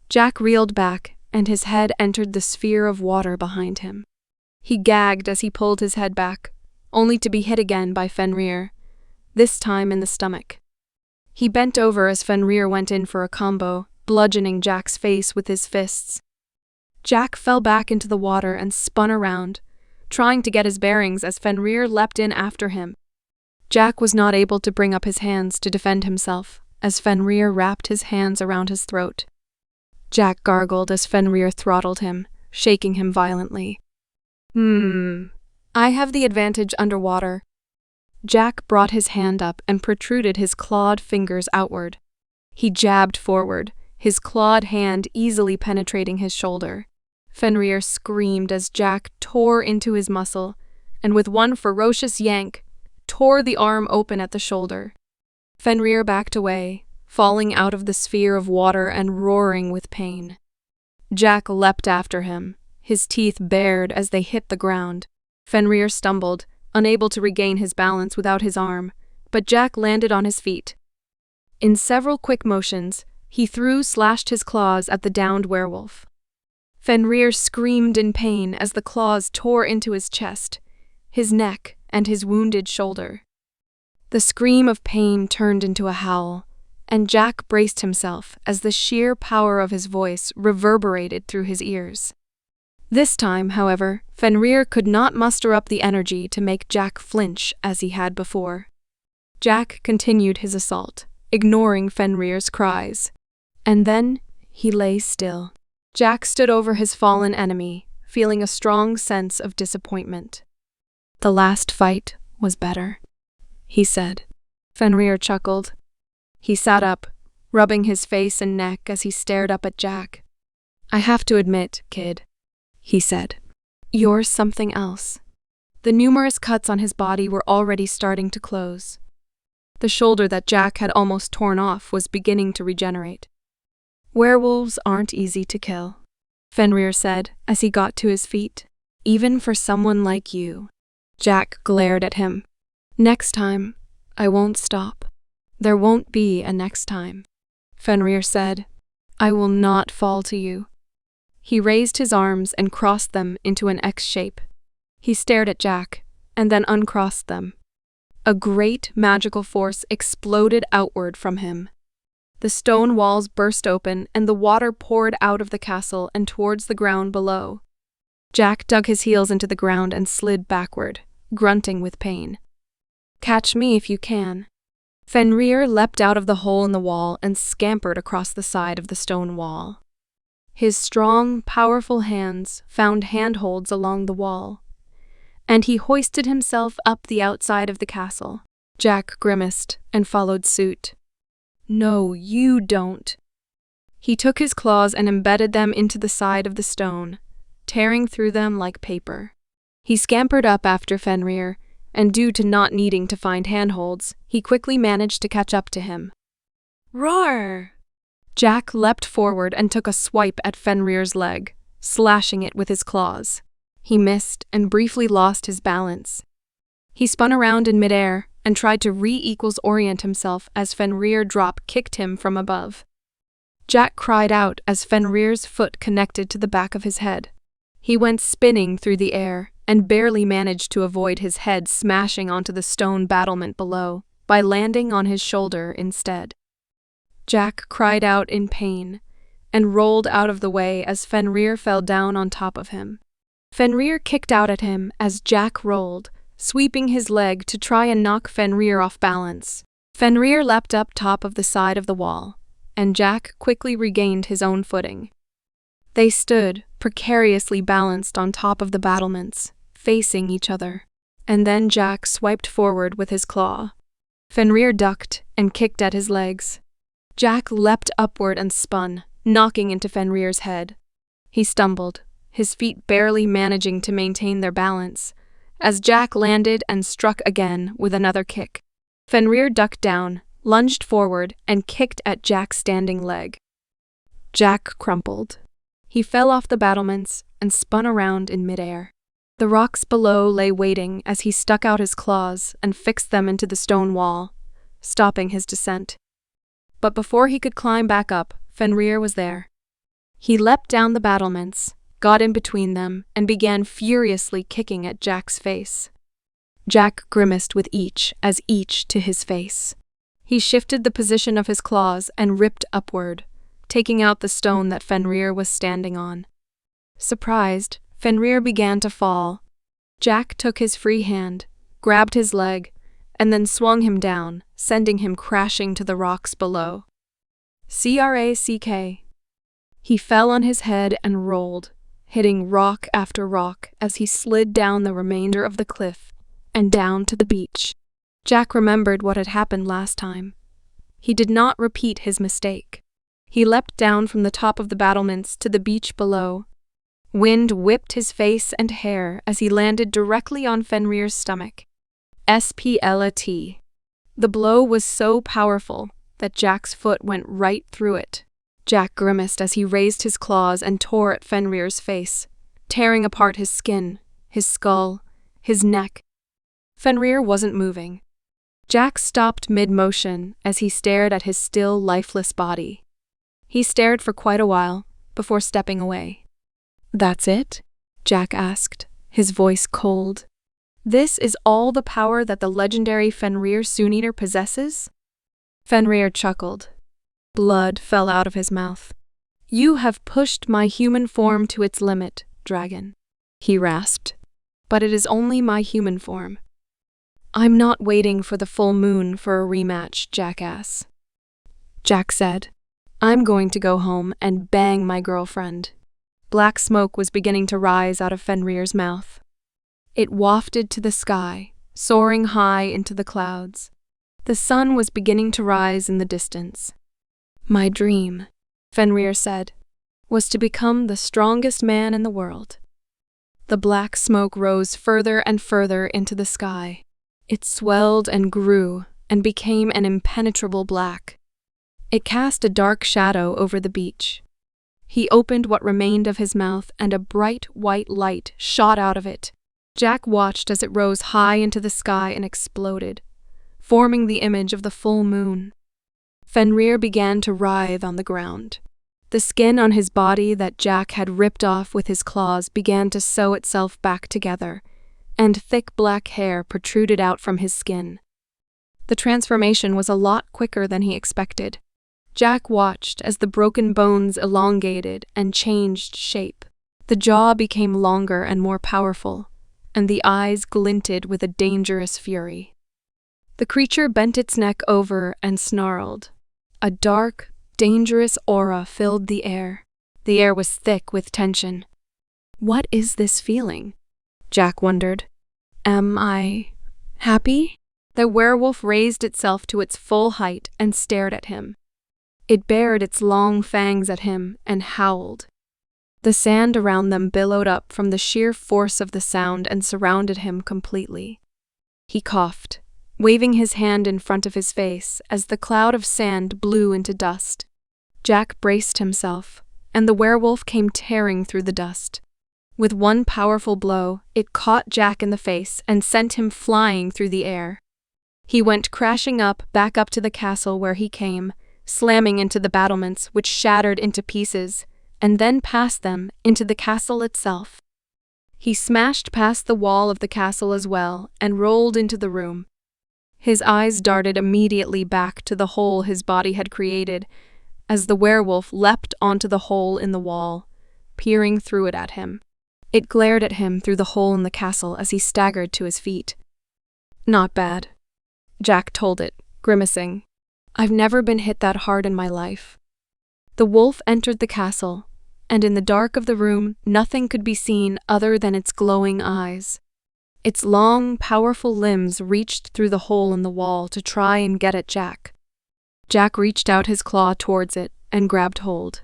Jack reeled back, and his head entered the sphere of water behind him. He gagged as he pulled his head back, only to be hit again by Fenrir, this time in the stomach. He bent over as Fenrir went in for a combo, bludgeoning Jack's face with his fists. Jack fell back into the water and spun around, trying to get his bearings as Fenrir leapt in after him. Jack was not able to bring up his hands to defend himself, as Fenrir wrapped his hands around his throat. Jack gargled as Fenrir throttled him, shaking him violently. I have the advantage underwater." Jack brought his hand up and protruded his clawed fingers outward. He jabbed forward, his clawed hand easily penetrating his shoulder. Fenrir screamed as Jack tore into his muscle, and with one ferocious yank, tore the arm open at the shoulder. Fenrir backed away, falling out of the sphere of water and roaring with pain. Jack leapt after him, his teeth bared as they hit the ground. Fenrir stumbled, unable to regain his balance without his arm, but Jack landed on his feet. In several quick motions, he slashed his claws at the downed werewolf. Fenrir screamed in pain as the claws tore into his chest, his neck, and his wounded shoulder. The scream of pain turned into a howl, and Jack braced himself as the sheer power of his voice reverberated through his ears. This time, however, Fenrir could not muster up the energy to make Jack flinch as he had before. Jack continued his assault, ignoring Fenrir's cries. And then he lay still. Jack stood over his fallen enemy, feeling a strong sense of disappointment. "The last fight was better," he said. Fenrir chuckled. He sat up, rubbing his face and neck as he stared up at Jack. "I have to admit, kid," he said, "you're something else." The numerous cuts on his body were already starting to close. The shoulder that Jack had almost torn off was beginning to regenerate. "Werewolves aren't easy to kill," Fenrir said as he got to his feet. "Even for someone like you." Jack glared at him. "Next time, I won't stop." "There won't be a next time," Fenrir said. "I will not fall to you." He raised his arms and crossed them into an X shape. He stared at Jack, and then uncrossed them. A great magical force exploded outward from him. The stone walls burst open, and the water poured out of the castle and towards the ground below. Jack dug his heels into the ground and slid backward, grunting with pain. "Catch me if you can." Fenrir leapt out of the hole in the wall and scampered across the side of the stone wall. His strong, powerful hands found handholds along the wall, and he hoisted himself up the outside of the castle. Jack grimaced and followed suit. "No, you don't." He took his claws and embedded them into the side of the stone, tearing through them like paper. He scampered up after Fenrir, and due to not needing to find handholds, he quickly managed to catch up to him. "Roar!" Jack leapt forward and took a swipe at Fenrir's leg, slashing it with his claws. He missed and briefly lost his balance. He spun around in midair and tried to orient himself as Fenrir drop-kicked him from above. Jack cried out as Fenrir's foot connected to the back of his head. He went spinning through the air and barely managed to avoid his head smashing onto the stone battlement below by landing on his shoulder instead. Jack cried out in pain and rolled out of the way as Fenrir fell down on top of him. Fenrir kicked out at him as Jack rolled, sweeping his leg to try and knock Fenrir off balance. Fenrir leapt up top of the side of the wall, and Jack quickly regained his own footing. They stood, precariously balanced on top of the battlements, facing each other, and then Jack swiped forward with his claw. Fenrir ducked and kicked at his legs. Jack leapt upward and spun, knocking into Fenrir's head. He stumbled, his feet barely managing to maintain their balance, as Jack landed and struck again with another kick. Fenrir ducked down, lunged forward, and kicked at Jack's standing leg. Jack crumpled. He fell off the battlements and spun around in midair. The rocks below lay waiting as he stuck out his claws and fixed them into the stone wall, stopping his descent. But before he could climb back up, Fenrir was there. He leapt down the battlements, got in between them, and began furiously kicking at Jack's face. Jack grimaced with each to his face. He shifted the position of his claws and ripped upward, taking out the stone that Fenrir was standing on. Surprised, Fenrir began to fall. Jack took his free hand, grabbed his leg, and then swung him down, sending him crashing to the rocks below. Crack! He fell on his head and rolled, hitting rock after rock as he slid down the remainder of the cliff and down to the beach. Jack remembered what had happened last time. He did not repeat his mistake. He leapt down from the top of the battlements to the beach below. Wind whipped his face and hair as he landed directly on Fenrir's stomach. Splat. The blow was so powerful that Jack's foot went right through it. Jack grimaced as he raised his claws and tore at Fenrir's face, tearing apart his skin, his skull, his neck. Fenrir wasn't moving. Jack stopped mid-motion as he stared at his still lifeless body. He stared for quite a while before stepping away. "That's it?" Jack asked, his voice cold. "This is all the power that the legendary Fenrir Sun-Eater possesses?" Fenrir chuckled. Blood fell out of his mouth. "You have pushed my human form to its limit, dragon," he rasped. "But it is only my human form. I'm not waiting for the full moon for a rematch, jackass." Jack said, "I'm going to go home and bang my girlfriend." Black smoke was beginning to rise out of Fenrir's mouth. It wafted to the sky, soaring high into the clouds. The sun was beginning to rise in the distance. My dream, Fenrir said, was to become the strongest man in the world. The black smoke rose further and further into the sky. It swelled and grew and became an impenetrable black. It cast a dark shadow over the beach. He opened what remained of his mouth, and a bright white light shot out of it. Jack watched as it rose high into the sky and exploded, forming the image of the full moon. Fenrir began to writhe on the ground. The skin on his body that Jack had ripped off with his claws began to sew itself back together, and thick black hair protruded out from his skin. The transformation was a lot quicker than he expected. Jack watched as the broken bones elongated and changed shape. The jaw became longer and more powerful, and the eyes glinted with a dangerous fury. The creature bent its neck over and snarled. A dark, dangerous aura filled the air. The air was thick with tension. What is this feeling? Jack wondered. Am I happy? The werewolf raised itself to its full height and stared at him. It bared its long fangs at him and howled. The sand around them billowed up from the sheer force of the sound and surrounded him completely. He coughed, waving his hand in front of his face as the cloud of sand blew into dust. Jack braced himself, and the werewolf came tearing through the dust. With one powerful blow, it caught Jack in the face and sent him flying through the air. He went crashing back up to the castle where he came, slamming into the battlements which shattered into pieces, and then past them into the castle itself. He smashed past the wall of the castle as well and rolled into the room. His eyes darted immediately back to the hole his body had created as the werewolf leapt onto the hole in the wall, peering through it at him. It glared at him through the hole in the castle as he staggered to his feet. Not bad, Jack told it, grimacing. I've never been hit that hard in my life. The wolf entered the castle, and in the dark of the room nothing could be seen other than its glowing eyes. Its long, powerful limbs reached through the hole in the wall to try and get at Jack. Jack reached out his claw towards it and grabbed hold.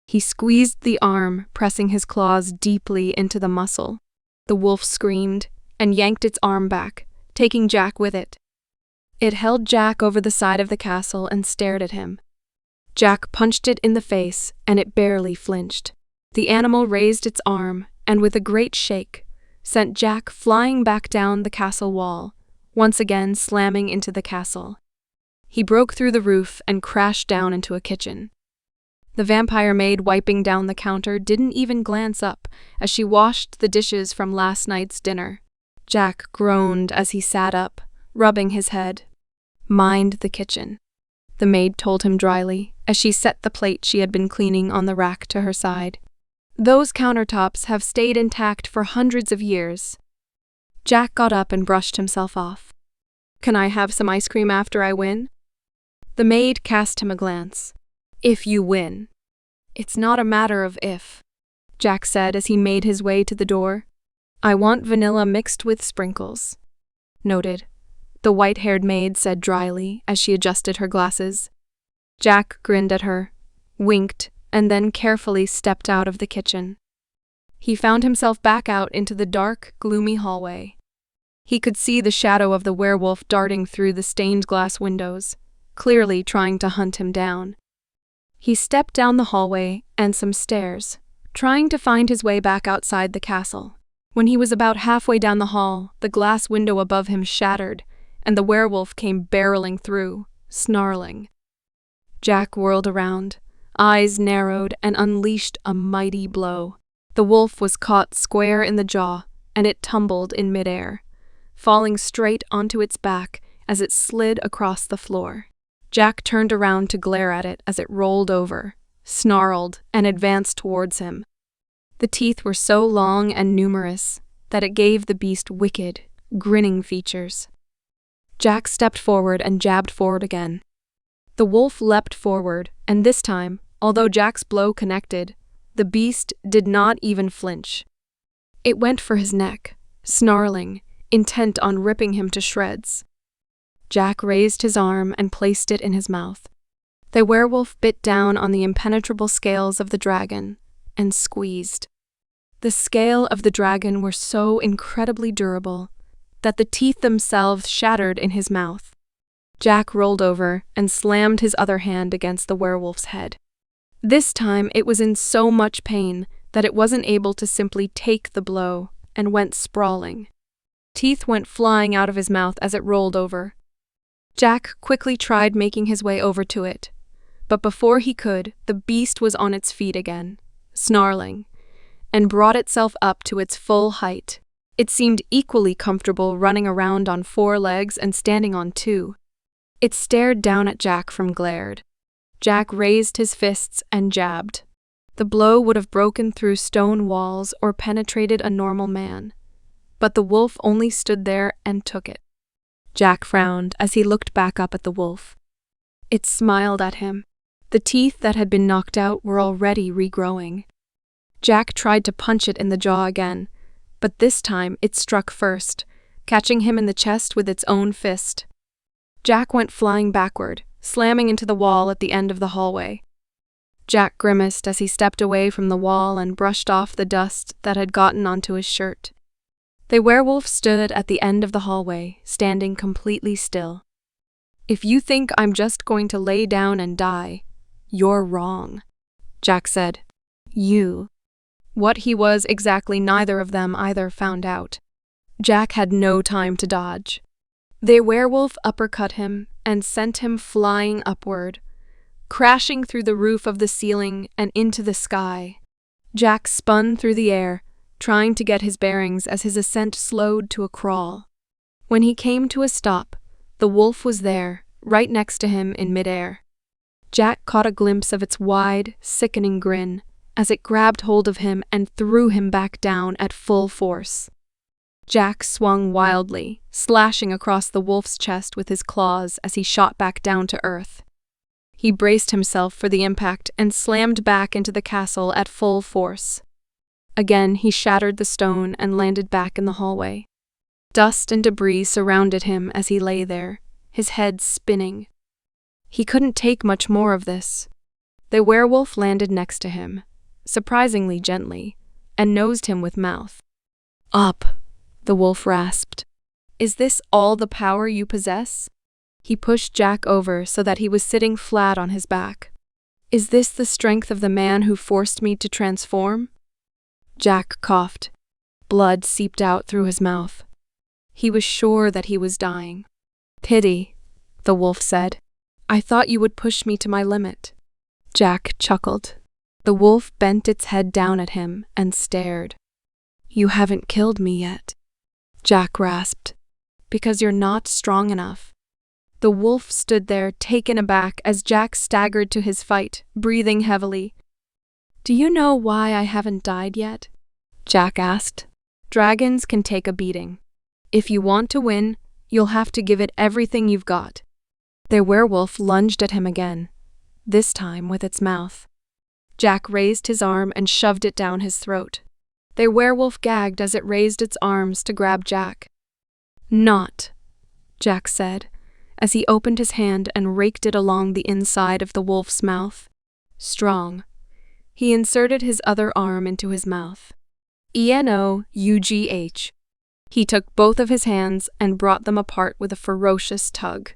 He squeezed the arm, pressing his claws deeply into the muscle. The wolf screamed and yanked its arm back, taking Jack with it. It held Jack over the side of the castle and stared at him. Jack punched it in the face, and it barely flinched. The animal raised its arm, and with a great shake, sent Jack flying back down the castle wall, once again slamming into the castle. He broke through the roof and crashed down into a kitchen. The vampire maid wiping down the counter didn't even glance up as she washed the dishes from last night's dinner. Jack groaned as he sat up, rubbing his head. Mind the kitchen, the maid told him dryly as she set the plate she had been cleaning on the rack to her side. Those countertops have stayed intact for hundreds of years. Jack got up and brushed himself off. Can I have some ice cream after I win? The maid cast him a glance. If you win. It's not a matter of if, Jack said as he made his way to the door. I want vanilla mixed with sprinkles. Noted, the white-haired maid said dryly as she adjusted her glasses. Jack grinned at her, winked, and then carefully stepped out of the kitchen. He found himself back out into the dark, gloomy hallway. He could see the shadow of the werewolf darting through the stained glass windows, clearly trying to hunt him down. He stepped down the hallway and some stairs, trying to find his way back outside the castle. When he was about halfway down the hall, the glass window above him shattered, and the werewolf came barreling through, snarling. Jack whirled around, eyes narrowed, and unleashed a mighty blow. The wolf was caught square in the jaw, and it tumbled in midair, falling straight onto its back as it slid across the floor. Jack turned around to glare at it as it rolled over, snarled, and advanced towards him. The teeth were so long and numerous that it gave the beast wicked, grinning features. Jack stepped forward and jabbed forward again. The wolf leapt forward, and this time, although Jack's blow connected, the beast did not even flinch. It went for his neck, snarling, intent on ripping him to shreds. Jack raised his arm and placed it in his mouth. The werewolf bit down on the impenetrable scales of the dragon and squeezed. The scale of the dragon were so incredibly durable that the teeth themselves shattered in his mouth. Jack rolled over and slammed his other hand against the werewolf's head. This time it was in so much pain that it wasn't able to simply take the blow and went sprawling. Teeth went flying out of his mouth as it rolled over. Jack quickly tried making his way over to it, but before he could, the beast was on its feet again, snarling, and brought itself up to its full height. It seemed equally comfortable running around on 4 legs and standing on 2. It stared down at Jack from glared. Jack raised his fists and jabbed. The blow would have broken through stone walls or penetrated a normal man, but the wolf only stood there and took it. Jack frowned as he looked back up at the wolf. It smiled at him. The teeth that had been knocked out were already regrowing. Jack tried to punch it in the jaw again, but this time it struck first, catching him in the chest with its own fist. Jack went flying backward, slamming into the wall at the end of the hallway. Jack grimaced as he stepped away from the wall and brushed off the dust that had gotten onto his shirt. The werewolf stood at the end of the hallway, standing completely still. "If you think I'm just going to lay down and die, you're wrong," Jack said. "You." What he was exactly neither of them either found out. Jack had no time to dodge. The werewolf uppercut him and sent him flying upward, crashing through the roof of the ceiling and into the sky. Jack spun through the air, trying to get his bearings as his ascent slowed to a crawl. When he came to a stop, the wolf was there, right next to him in midair. Jack caught a glimpse of its wide, sickening grin as it grabbed hold of him and threw him back down at full force. Jack swung wildly, slashing across the wolf's chest with his claws as he shot back down to earth. He braced himself for the impact and slammed back into the castle at full force. Again, he shattered the stone and landed back in the hallway. Dust and debris surrounded him as he lay there, his head spinning. He couldn't take much more of this. The werewolf landed next to him, surprisingly gently, and nosed him with mouth. "Up," the wolf rasped. "Is this all the power you possess?" He pushed Jack over so that he was sitting flat on his back. "Is this the strength of the man who forced me to transform?" Jack coughed. Blood seeped out through his mouth. He was sure that he was dying. "Pity," the wolf said. "I thought you would push me to my limit." Jack chuckled. The wolf bent its head down at him and stared. "You haven't killed me yet," Jack rasped. "Because you're not strong enough." The wolf stood there, taken aback, as Jack staggered to his fight, breathing heavily. "Do you know why I haven't died yet?" Jack asked. "Dragons can take a beating. If you want to win, you'll have to give it everything you've got." The werewolf lunged at him again, this time with its mouth. Jack raised his arm and shoved it down his throat. The werewolf gagged as it raised its arms to grab Jack. "Not," Jack said, as he opened his hand and raked it along the inside of the wolf's mouth. "Strong." He inserted his other arm into his mouth. "ENOUGH." He took both of his hands and brought them apart with a ferocious tug.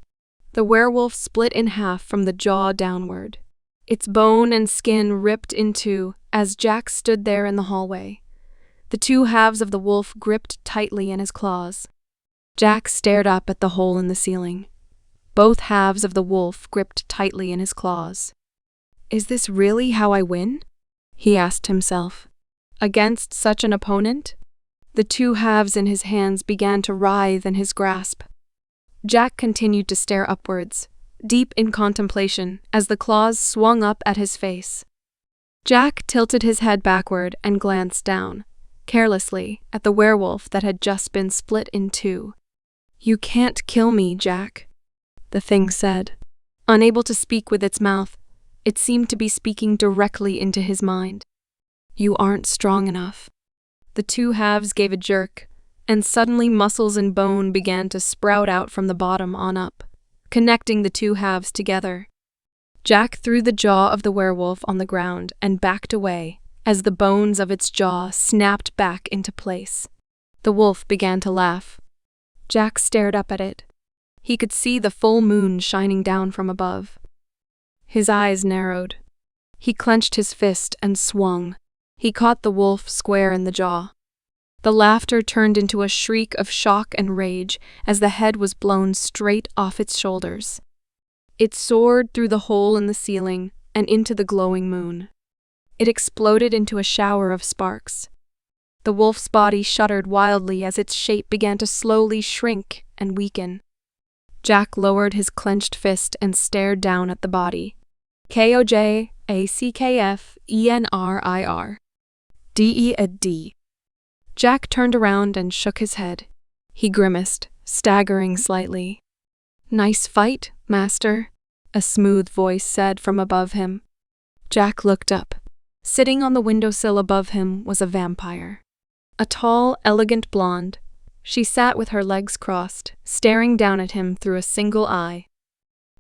The werewolf split in half from the jaw downward. Its bone and skin ripped in two as Jack stood there in the hallway. The two halves of the wolf gripped tightly in his claws. Jack stared up at the hole in the ceiling. Both halves of the wolf gripped tightly in his claws. "Is this really how I win?" he asked himself. Against such an opponent? The two halves in his hands began to writhe in his grasp. Jack continued to stare upwards, deep in contemplation, as the claws swung up at his face. Jack tilted his head backward and glanced down, carelessly, at the werewolf that had just been split in two. "You can't kill me, Jack," the thing said. Unable to speak with its mouth, it seemed to be speaking directly into his mind. "You aren't strong enough." The two halves gave a jerk, and suddenly muscles and bone began to sprout out from the bottom on up, connecting the two halves together. Jack threw the jaw of the werewolf on the ground and backed away as the bones of its jaw snapped back into place. The wolf began to laugh. Jack stared up at it. He could see the full moon shining down from above. His eyes narrowed. He clenched his fist and swung. He caught the wolf square in the jaw. The laughter turned into a shriek of shock and rage as the head was blown straight off its shoulders. It soared through the hole in the ceiling and into the glowing moon. It exploded into a shower of sparks. The wolf's body shuddered wildly as its shape began to slowly shrink and weaken. Jack lowered his clenched fist and stared down at the body. KOJACKFENRIR. Jack turned around and shook his head. He grimaced, staggering slightly. "Nice fight, master," a smooth voice said from above him. Jack looked up. Sitting on the windowsill above him was a vampire. A tall, elegant blonde. She sat with her legs crossed, staring down at him through a single eye.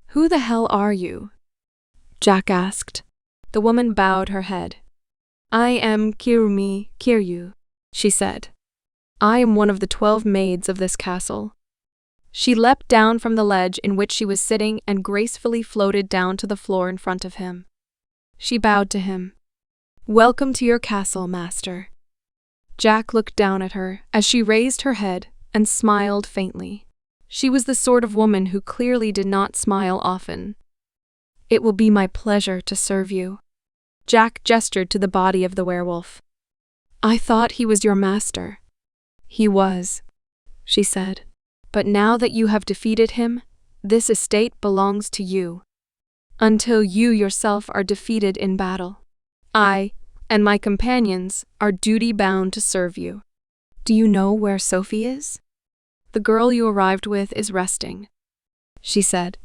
"Who the hell are you?" Jack asked. The woman bowed her head. "I am Kiryu," she said. "I am one of the 12 maids of this castle." She leapt down from the ledge in which she was sitting and gracefully floated down to the floor in front of him. She bowed to him. "Welcome to your castle, master." Jack looked down at her as she raised her head and smiled faintly. She was the sort of woman who clearly did not smile often. "It will be my pleasure to serve you." Jack gestured to the body of the werewolf. "I thought he was your master." "He was," she said. "But now that you have defeated him, this estate belongs to you. Until you yourself are defeated in battle, I and my companions are duty-bound to serve you. Do you know where Sophie is?" "The girl you arrived with is resting," she said.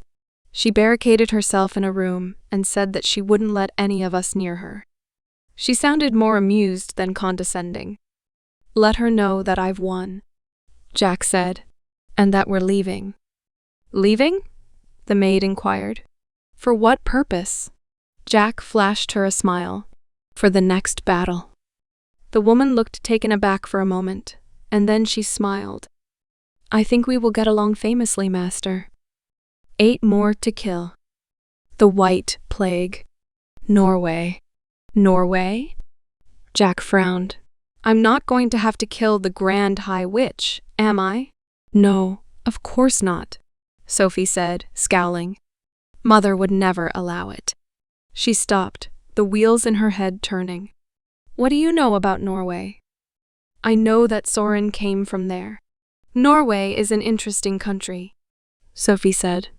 "She barricaded herself in a room and said that she wouldn't let any of us near her. She sounded more amused than condescending." "Let her know that I've won," Jack said, "and that we're leaving." "Leaving?" the maid inquired. "For what purpose?" Jack flashed her a smile. "For the next battle." The woman looked taken aback for a moment, and then she smiled. "I think we will get along famously, master." 8 more to kill. The White Plague. Norway. Norway? Jack frowned. "I'm not going to have to kill the Grand High Witch, am I?" "No, of course not," Sophie said, scowling. "Mother would never allow it." She stopped, the wheels in her head turning. "What do you know about Norway?" "I know that Soren came from there." "Norway is an interesting country," Sophie said.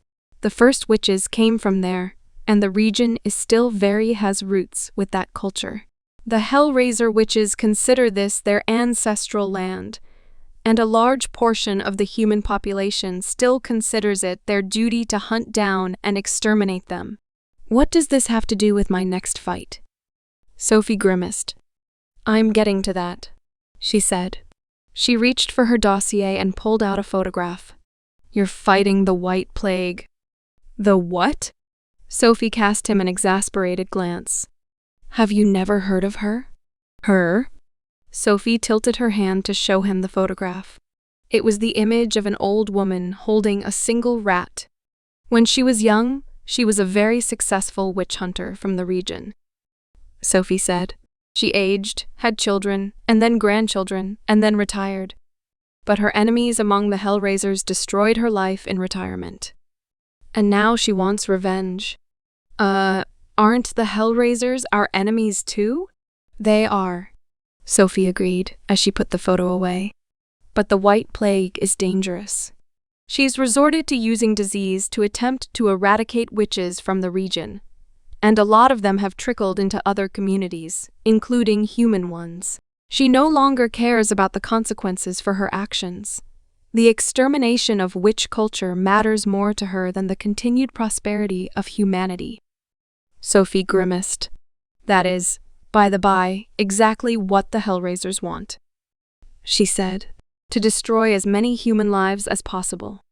"The first witches came from there, and the region has roots with that culture. The Hellraiser witches consider this their ancestral land, and a large portion of the human population still considers it their duty to hunt down and exterminate them." "What does this have to do with my next fight?" Sophie grimaced. "I'm getting to that," she said. She reached for her dossier and pulled out a photograph. "You're fighting the White Plague." "The what?" Sophie cast him an exasperated glance. "Have you never heard of her?" "Her?" Sophie tilted her hand to show him the photograph. It was the image of an old woman holding a single rat. When she was young, she was a very successful witch hunter from the region, Sophie said. She aged, had children, and then grandchildren, and then retired. But her enemies among the Hellraisers destroyed her life in retirement. And now she wants revenge. Aren't the Hellraisers our enemies too?" "They are," Sophie agreed as she put the photo away. "But the White Plague is dangerous. She's resorted to using disease to attempt to eradicate witches from the region, and a lot of them have trickled into other communities, including human ones. She no longer cares about the consequences for her actions. The extermination of witch culture matters more to her than the continued prosperity of humanity." Sophie grimaced. "That is, by the by, exactly what the Hellraisers want," she said. "To destroy as many human lives as possible."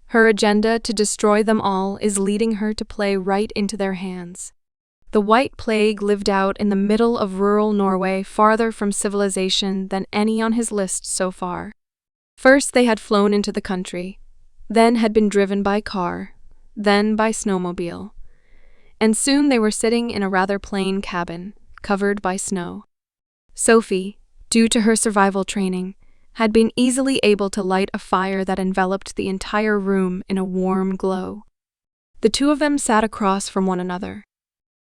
Her agenda to destroy them all is leading her to play right into their hands. The White Plague lived out in the middle of rural Norway, farther from civilization than any on his list so far. First they had flown into the country, then had been driven by car, then by snowmobile. And soon they were sitting in a rather plain cabin, covered by snow. Sophie, due to her survival training, had been easily able to light a fire that enveloped the entire room in a warm glow. The two of them sat across from one another.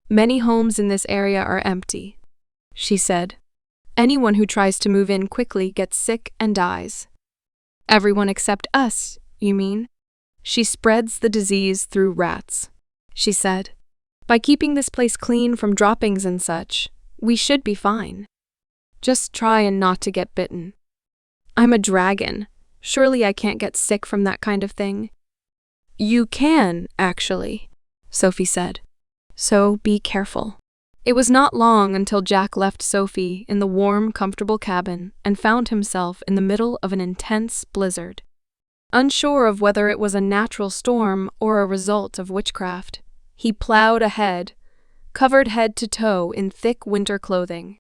"Many homes in this area are empty," she said. "Anyone who tries to move in quickly gets sick and dies." "Everyone except us, you mean?" "She spreads the disease through rats," she said. "By keeping this place clean from droppings and such, we should be fine. Just try and not to get bitten." "I'm a dragon. Surely I can't get sick from that kind of thing." "You can, actually," Sophie said. "So be careful." It was not long until Jack left Sophie in the warm, comfortable cabin and found himself in the middle of an intense blizzard. Unsure of whether it was a natural storm or a result of witchcraft, he plowed ahead, covered head to toe in thick winter clothing.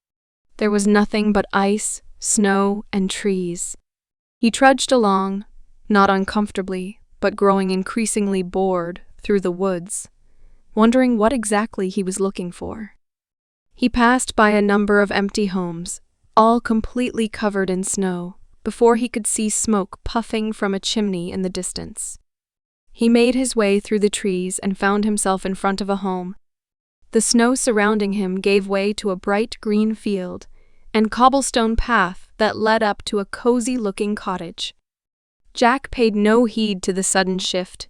There was nothing but ice, snow, and trees. He trudged along, not uncomfortably, but growing increasingly bored, through the woods, wondering what exactly he was looking for. He passed by a number of empty homes, all completely covered in snow, before he could see smoke puffing from a chimney in the distance. He made his way through the trees and found himself in front of a home. The snow surrounding him gave way to a bright green field and cobblestone path that led up to a cozy-looking cottage. Jack paid no heed to the sudden shift.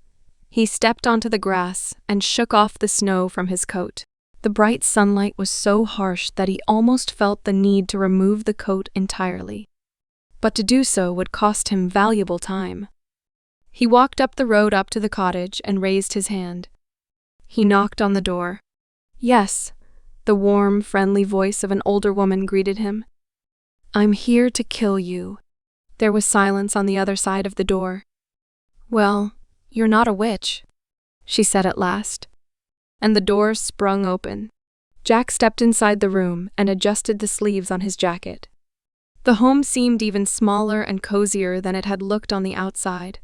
He stepped onto the grass and shook off the snow from his coat. The bright sunlight was so harsh that he almost felt the need to remove the coat entirely. But to do so would cost him valuable time. He walked up the road up to the cottage and raised his hand. He knocked on the door. "Yes," the warm, friendly voice of an older woman greeted him. "I'm here to kill you." There was silence on the other side of the door. "Well, you're not a witch," she said at last. And the door sprung open. Jack stepped inside the room and adjusted the sleeves on his jacket. The home seemed even smaller and cozier than it had looked on the outside.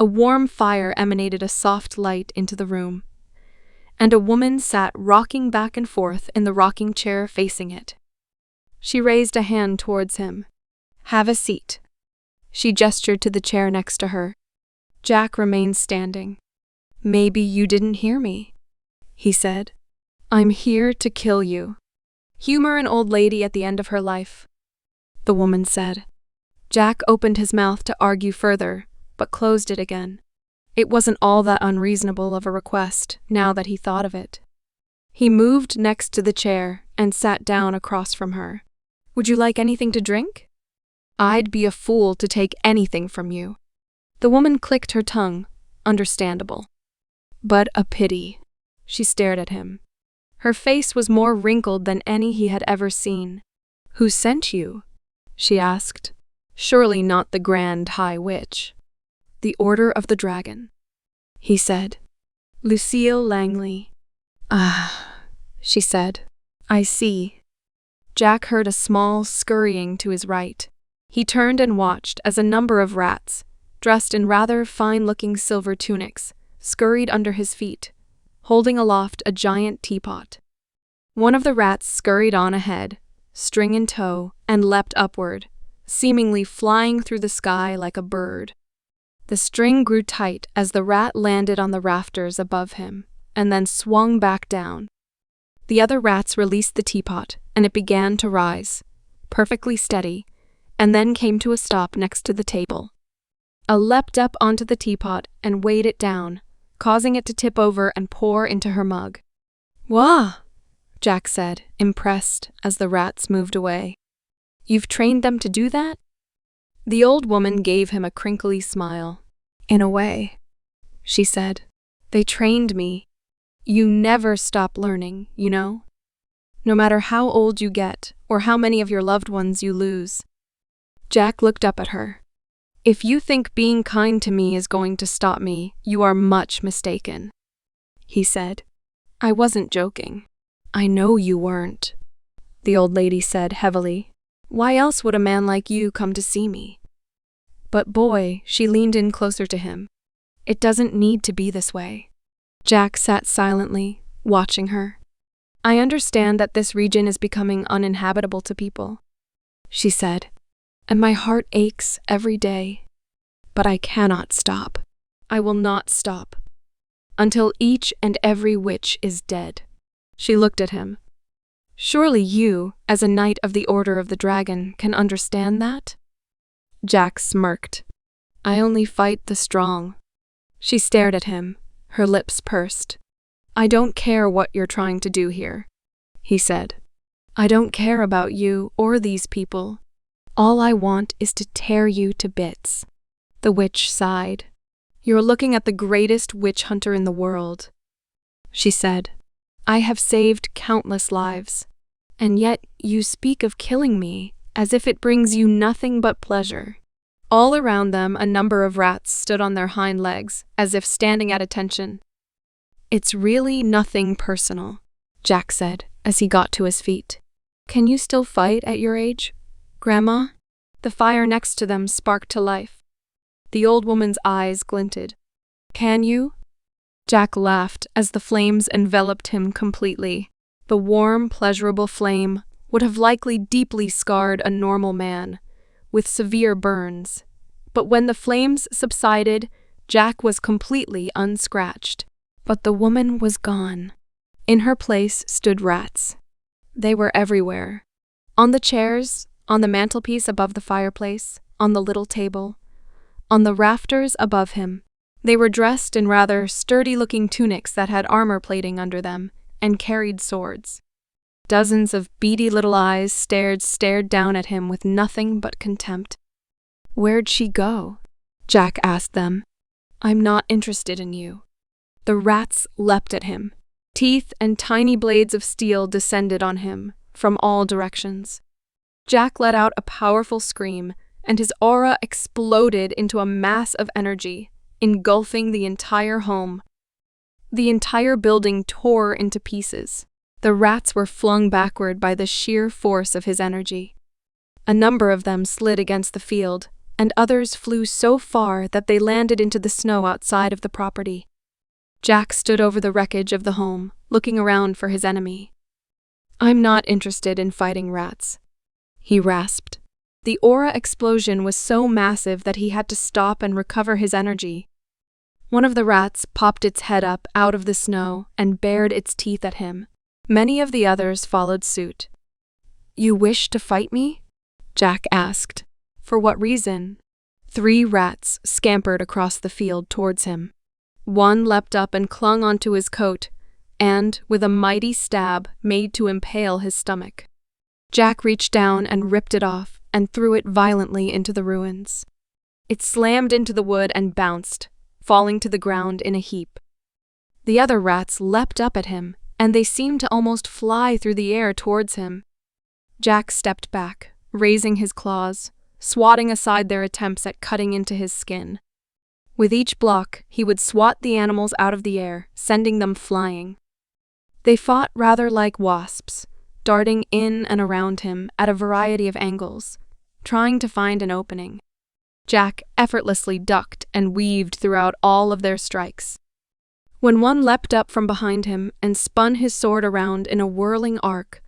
A warm fire emanated a soft light into the room, and a woman sat rocking back and forth in the rocking chair facing it. She raised a hand towards him. "Have a seat." She gestured to the chair next to her. Jack remained standing. "Maybe you didn't hear me," he said. "I'm here to kill you. Humor an old lady at the end of her life," the woman said. Jack opened his mouth to argue further, but closed it again. It wasn't all that unreasonable of a request, now that he thought of it. He moved next to the chair and sat down across from her. "Would you like anything to drink?" "I'd be a fool to take anything from you." The woman clicked her tongue. Understandable. "But a pity." She stared at him. Her face was more wrinkled than any he had ever seen. "Who sent you?" she asked. "Surely not the Grand High Witch." "The Order of the Dragon," he said. "Lucille Langley." "Ah," she said. "I see." Jack heard a small scurrying to his right. He turned and watched as a number of rats, dressed in rather fine-looking silver tunics, scurried under his feet, holding aloft a giant teapot. One of the rats scurried on ahead, string in tow, and leapt upward, seemingly flying through the sky like a bird. The string grew tight as the rat landed on the rafters above him, and then swung back down. The other rats released the teapot, and it began to rise, perfectly steady, and then came to a stop next to the table. A leapt up onto the teapot and weighed it down, causing it to tip over and pour into her mug. "Wah!" Jack said, impressed, as the rats moved away. "You've trained them to do that?" The old woman gave him a crinkly smile. "In a way," she said. "They trained me. You never stop learning, you know? No matter how old you get, or how many of your loved ones you lose." Jack looked up at her. If you think being kind to me is going to stop me, you are much mistaken, he said. I wasn't joking. I know you weren't, the old lady said heavily. Why else would a man like you come to see me? But boy, she leaned in closer to him. It doesn't need to be this way. Jack sat silently, watching her. I understand that this region is becoming uninhabitable to people, she said, and my heart aches every day. But I cannot stop. I will not stop. Until each and every witch is dead. She looked at him. Surely you, as a knight of the Order of the Dragon, can understand that? Jack smirked. I only fight the strong. She stared at him, her lips pursed. I don't care what you're trying to do here, he said. I don't care about you or these people. All I want is to tear you to bits. The witch sighed. You're looking at the greatest witch hunter in the world, she said. I have saved countless lives, and yet you speak of killing me as if it brings you nothing but pleasure. All around them, a number of rats stood on their hind legs, as if standing at attention. It's really nothing personal, Jack said, as he got to his feet. Can you still fight at your age, Grandma? The fire next to them sparked to life. The old woman's eyes glinted. Can you? Jack laughed as the flames enveloped him completely. The warm, pleasurable flame would have likely deeply scarred a normal man, with severe burns. But when the flames subsided, Jack was completely unscratched. But the woman was gone. In her place stood rats. They were everywhere. On the chairs, on the mantelpiece above the fireplace, on the little table, on the rafters above him. They were dressed in rather sturdy-looking tunics that had armor plating under them and carried swords. Dozens of beady little eyes stared down at him with nothing but contempt. Where'd she go? Jack asked them. I'm not interested in you. The rats leapt at him. Teeth and tiny blades of steel descended on him from all directions. Jack let out a powerful scream, and his aura exploded into a mass of energy, engulfing the entire home. The entire building tore into pieces. The rats were flung backward by the sheer force of his energy. A number of them slid against the field, and others flew so far that they landed into the snow outside of the property. Jack stood over the wreckage of the home, looking around for his enemy. I'm not interested in fighting rats, he rasped. The aura explosion was so massive that he had to stop and recover his energy. One of the rats popped its head up out of the snow and bared its teeth at him. Many of the others followed suit. You wish to fight me? Jack asked. For what reason? 3 rats scampered across the field towards him. One leapt up and clung onto his coat, and, with a mighty stab, made to impale his stomach. Jack reached down and ripped it off and threw it violently into the ruins. It slammed into the wood and bounced, falling to the ground in a heap. The other rats leapt up at him, and they seemed to almost fly through the air towards him. Jack stepped back, raising his claws, swatting aside their attempts at cutting into his skin. With each block, he would swat the animals out of the air, sending them flying. They fought rather like wasps, darting in and around him at a variety of angles, trying to find an opening. Jack effortlessly ducked and weaved throughout all of their strikes. When one leapt up from behind him and spun his sword around in a whirling arc,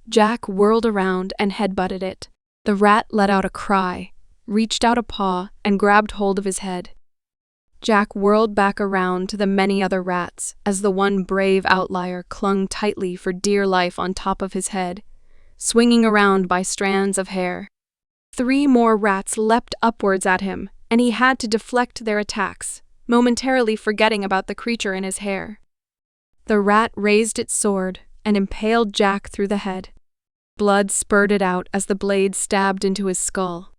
Jack whirled around and headbutted it. The rat let out a cry, reached out a paw, and grabbed hold of his head. Jack whirled back around to the many other rats as the one brave outlier clung tightly for dear life on top of his head, swinging around by strands of hair. 3 more rats leapt upwards at him, and he had to deflect their attacks, momentarily forgetting about the creature in his hair. The rat raised its sword and impaled Jack through the head. Blood spurted out as the blade stabbed into his skull.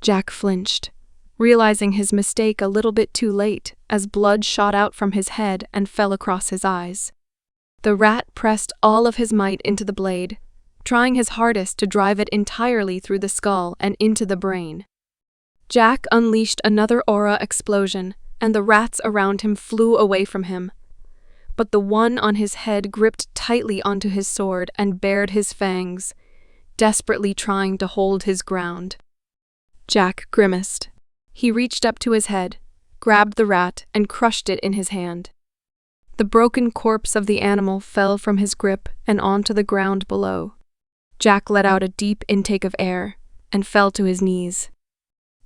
Jack flinched, realizing his mistake a little bit too late as blood shot out from his head and fell across his eyes. The rat pressed all of his might into the blade, trying his hardest to drive it entirely through the skull and into the brain. Jack unleashed another aura explosion, and the rats around him flew away from him. But the one on his head gripped tightly onto his sword and bared his fangs, desperately trying to hold his ground. Jack grimaced. He reached up to his head, grabbed the rat, and crushed it in his hand. The broken corpse of the animal fell from his grip and onto the ground below. Jack let out a deep intake of air and fell to his knees.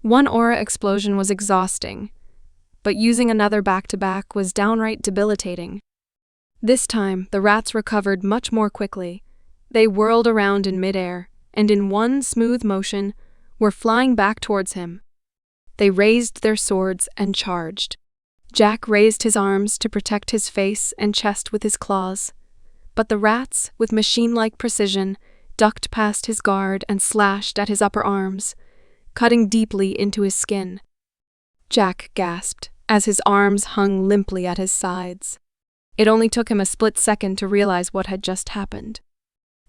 One aura explosion was exhausting, but using another back-to-back was downright debilitating. This time, the rats recovered much more quickly. They whirled around in midair, and in one smooth motion, were flying back towards him. They raised their swords and charged. Jack raised his arms to protect his face and chest with his claws, but the rats, with machine-like precision, ducked past his guard and slashed at his upper arms, cutting deeply into his skin. Jack gasped as his arms hung limply at his sides. It only took him a split second to realize what had just happened.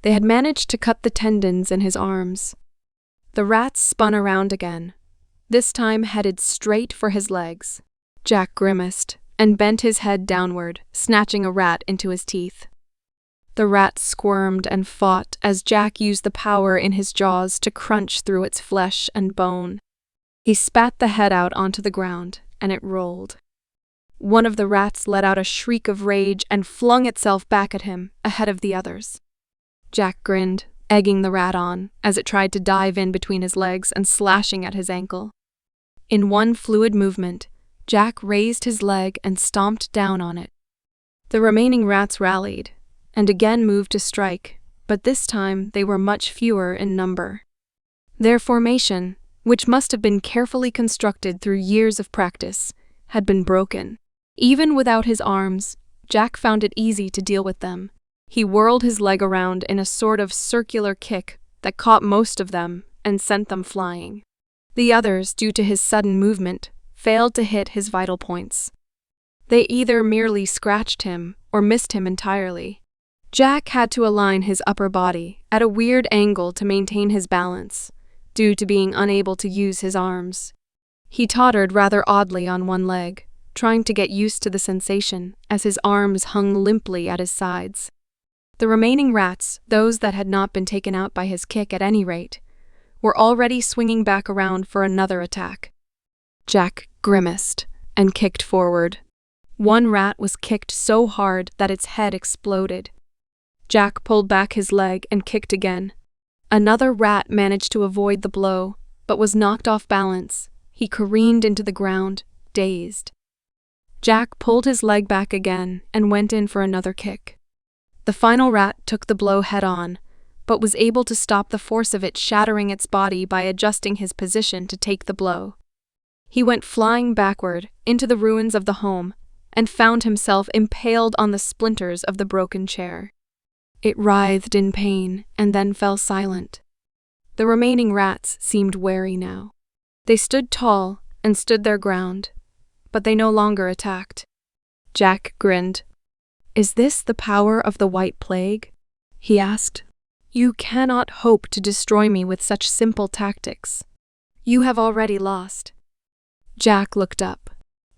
They had managed to cut the tendons in his arms. The rats spun around again, this time headed straight for his legs. Jack grimaced and bent his head downward, snatching a rat into his teeth. The rat squirmed and fought as Jack used the power in his jaws to crunch through its flesh and bone. He spat the head out onto the ground, and it rolled. One of the rats let out a shriek of rage and flung itself back at him, ahead of the others. Jack grinned, egging the rat on, as it tried to dive in between his legs and slashing at his ankle. In one fluid movement, Jack raised his leg and stomped down on it. The remaining rats rallied, and again moved to strike, but this time they were much fewer in number. Their formation, which must have been carefully constructed through years of practice, had been broken. Even without his arms, Jack found it easy to deal with them. He whirled his leg around in a sort of circular kick that caught most of them and sent them flying. The others, due to his sudden movement, failed to hit his vital points. They either merely scratched him or missed him entirely. Jack had to align his upper body at a weird angle to maintain his balance, due to being unable to use his arms. He tottered rather oddly on one leg, trying to get used to the sensation as his arms hung limply at his sides. The remaining rats, those that had not been taken out by his kick at any rate, were already swinging back around for another attack. Jack grimaced and kicked forward. One rat was kicked so hard that its head exploded. Jack pulled back his leg and kicked again. Another rat managed to avoid the blow, but was knocked off balance. He careened into the ground, dazed. Jack pulled his leg back again and went in for another kick. The final rat took the blow head-on, but was able to stop the force of it shattering its body by adjusting his position to take the blow. He went flying backward into the ruins of the home and found himself impaled on the splinters of the broken chair. It writhed in pain and then fell silent. The remaining rats seemed wary now. They stood tall and stood their ground, but they no longer attacked. Jack grinned. "Is this the power of the White Plague?" he asked. "You cannot hope to destroy me with such simple tactics. You have already lost." Jack looked up.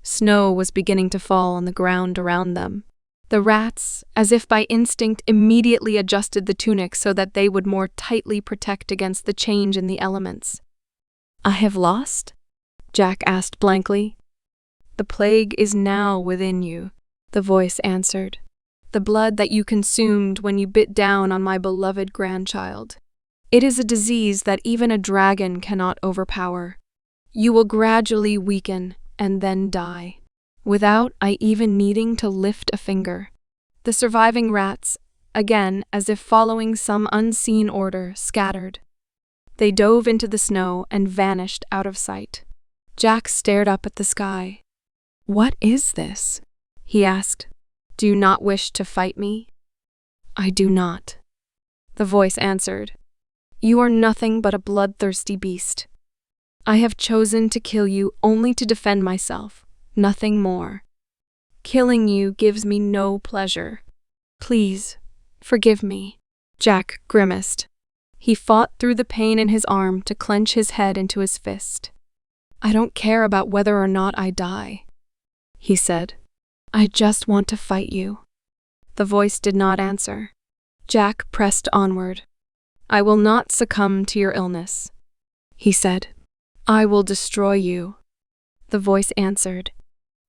Snow was beginning to fall on the ground around them. The rats, as if by instinct, immediately adjusted the tunic so that they would more tightly protect against the change in the elements. "I have lost?" Jack asked blankly. "The plague is now within you," the voice answered. "The blood that you consumed when you bit down on my beloved grandchild. It is a disease that even a dragon cannot overpower. You will gradually weaken and then die, without I even needing to lift a finger." The surviving rats, again as if following some unseen order, scattered. They dove into the snow and vanished out of sight. Jack stared up at the sky. "What is this?" he asked. "Do you not wish to fight me?" "I do not," the voice answered. "You are nothing but a bloodthirsty beast. I have chosen to kill you only to defend myself, nothing more. Killing you gives me no pleasure. Please, forgive me." Jack grimaced. He fought through the pain in his arm to clench his head into his fist. I don't care about whether or not I die, he said. I just want to fight you. The voice did not answer. Jack pressed onward. I will not succumb to your illness, he said. I will destroy you. The voice answered.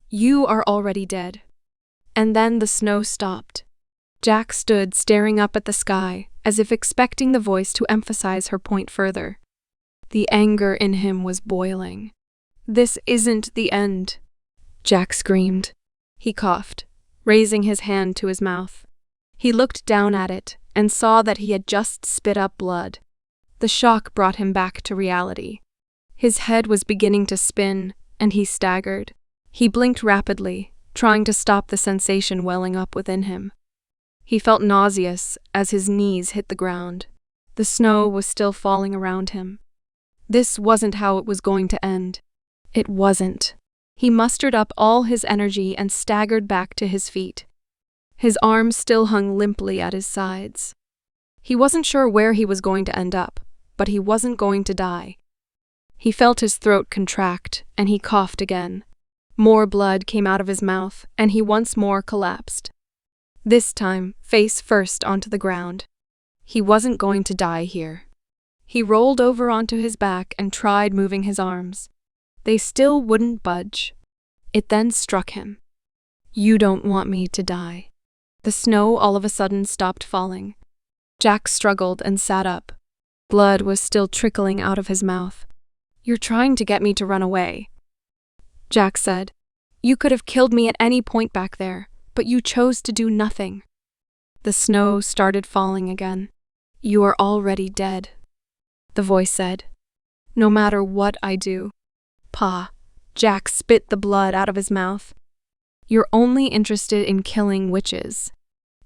You are already dead. And then the snow stopped. Jack stood staring up at the sky, as if expecting the voice to emphasize her point further. The anger in him was boiling. This isn't the end, Jack screamed. He coughed, raising his hand to his mouth. He looked down at it and saw that he had just spit up blood. The shock brought him back to reality. His head was beginning to spin, and he staggered. He blinked rapidly, trying to stop the sensation welling up within him. He felt nauseous as his knees hit the ground. The snow was still falling around him. This wasn't how it was going to end. It wasn't. He mustered up all his energy and staggered back to his feet. His arms still hung limply at his sides. He wasn't sure where he was going to end up, but he wasn't going to die. He felt his throat contract, and he coughed again. More blood came out of his mouth, and he once more collapsed. This time, face first onto the ground. He wasn't going to die here. He rolled over onto his back and tried moving his arms. They still wouldn't budge. It then struck him. You don't want me to die. The snow all of a sudden stopped falling. Jack struggled and sat up. Blood was still trickling out of his mouth. You're trying to get me to run away, Jack said. You could have killed me at any point back there, but you chose to do nothing. The snow started falling again. You are already dead, the voice said. No matter what I do. Pa, Jack spit the blood out of his mouth. You're only interested in killing witches.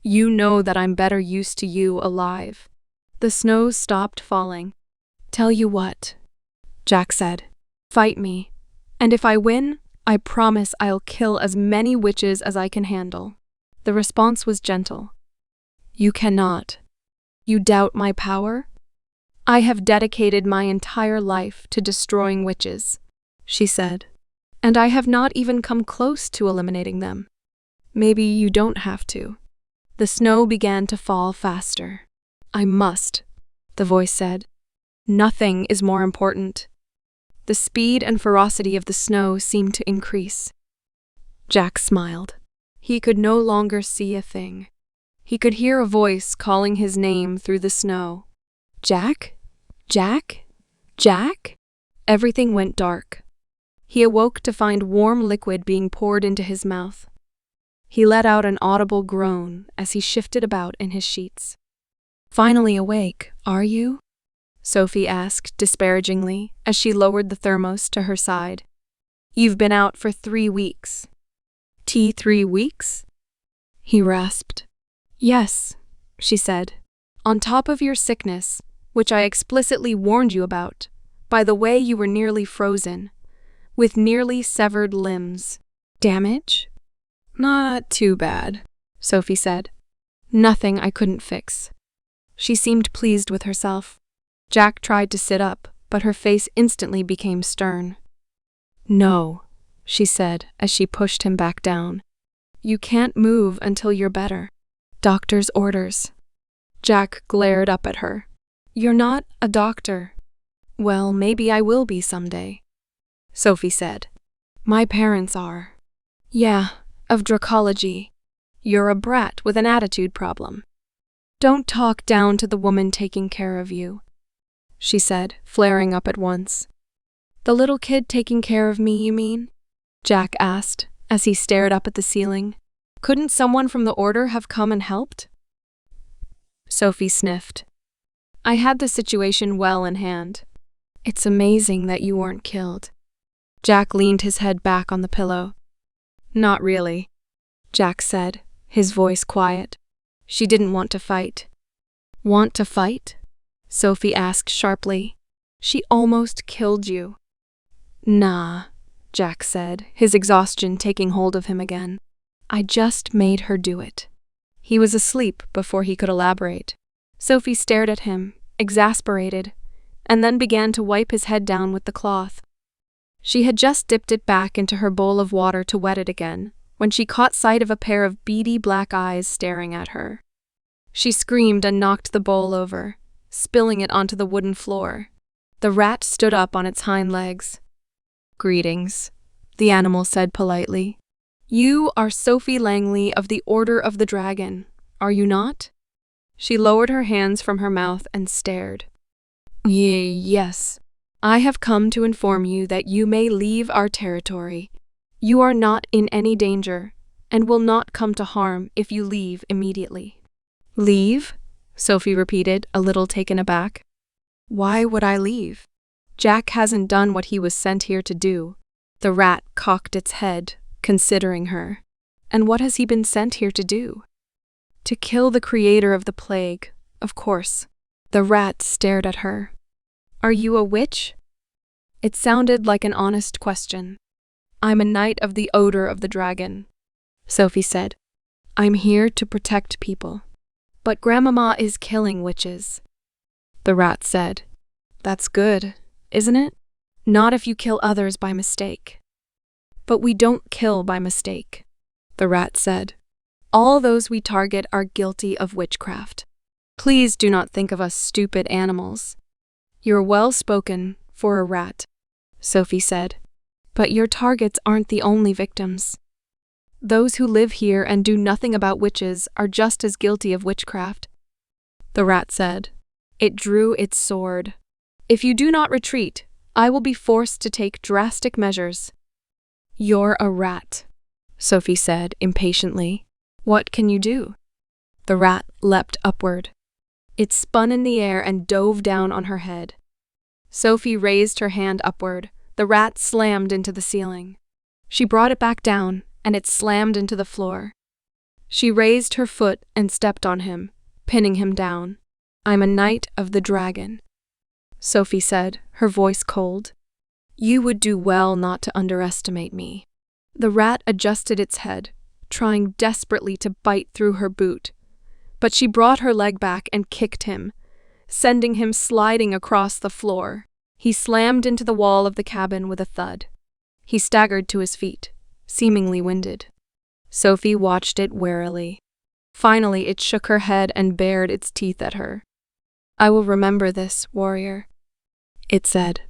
You know that I'm better used to you alive. The snow stopped falling. Tell you what, Jack said. Fight me, and if I win, I promise I'll kill as many witches as I can handle. The response was gentle. You cannot. You doubt my power? I have dedicated my entire life to destroying witches, she said, and I have not even come close to eliminating them. Maybe you don't have to. The snow began to fall faster. I must, the voice said. Nothing is more important. The speed and ferocity of the snow seemed to increase. Jack smiled. He could no longer see a thing. He could hear a voice calling his name through the snow. Jack? Jack? Jack? Everything went dark. He awoke to find warm liquid being poured into his mouth. He let out an audible groan as he shifted about in his sheets. Finally awake, are you? Sophie asked disparagingly as she lowered the thermos to her side. You've been out for 3 weeks. 3 weeks? He rasped. Yes, she said. On top of your sickness, which I explicitly warned you about. By the way, you were nearly frozen, with nearly severed limbs. Damage? Not too bad, Sophie said. Nothing I couldn't fix. She seemed pleased with herself. Jack tried to sit up, but her face instantly became stern. No, she said as she pushed him back down. You can't move until you're better. Doctor's orders. Jack glared up at her. You're not a doctor. Well, maybe I will be someday, Sophie said. My parents are. Yeah, of dracology. You're a brat with an attitude problem. Don't talk down to the woman taking care of you, she said, flaring up at once. The little kid taking care of me, you mean? Jack asked, as he stared up at the ceiling. Couldn't someone from the order have come and helped? Sophie sniffed. I had the situation well in hand. It's amazing that you weren't killed. Jack leaned his head back on the pillow. Not really, Jack said, his voice quiet. She didn't want to fight. Want to fight? Sophie asked sharply. She almost killed you. Nah, Jack said, his exhaustion taking hold of him again. I just made her do it. He was asleep before he could elaborate. Sophie stared at him, exasperated, and then began to wipe his head down with the cloth. She had just dipped it back into her bowl of water to wet it again, when she caught sight of a pair of beady black eyes staring at her. She screamed and knocked the bowl over, spilling it onto the wooden floor. The rat stood up on its hind legs. "Greetings," the animal said politely. "You are Sophie Langley of the Order of the Dragon, are you not?" She lowered her hands from her mouth and stared. Yes. I have come to inform you that you may leave our territory. You are not in any danger, and will not come to harm if you leave immediately." "Leave?" Sophie repeated, a little taken aback. "Why would I leave? Jack hasn't done what he was sent here to do." The rat cocked its head, considering her. "And what has he been sent here to do?" "To kill the creator of the plague, of course." The rat stared at her. "Are you a witch?" It sounded like an honest question. "I'm a knight of the Order of the Dragon," Sophie said. "I'm here to protect people." "But Grandmama is killing witches," the rat said. "That's good, isn't it? Not if you kill others by mistake." "But we don't kill by mistake," the rat said. "All those we target are guilty of witchcraft. Please do not think of us stupid animals." "You're well spoken for a rat," Sophie said. "But your targets aren't the only victims. Those who live here and do nothing about witches are just as guilty of witchcraft," the rat said. It drew its sword. "If you do not retreat, I will be forced to take drastic measures." "You're a rat," Sophie said impatiently. "What can you do?" The rat leapt upward. It spun in the air and dove down on her head. Sophie raised her hand upward. The rat slammed into the ceiling. She brought it back down, and it slammed into the floor. She raised her foot and stepped on him, pinning him down. "I'm a knight of the dragon," Sophie said, her voice cold. "You would do well not to underestimate me." The rat adjusted its head, trying desperately to bite through her boot. But she brought her leg back and kicked him, sending him sliding across the floor. He slammed into the wall of the cabin with a thud. He staggered to his feet, seemingly winded. Sophie watched it warily. Finally, it shook her head and bared its teeth at her. "I will remember this, warrior," it said.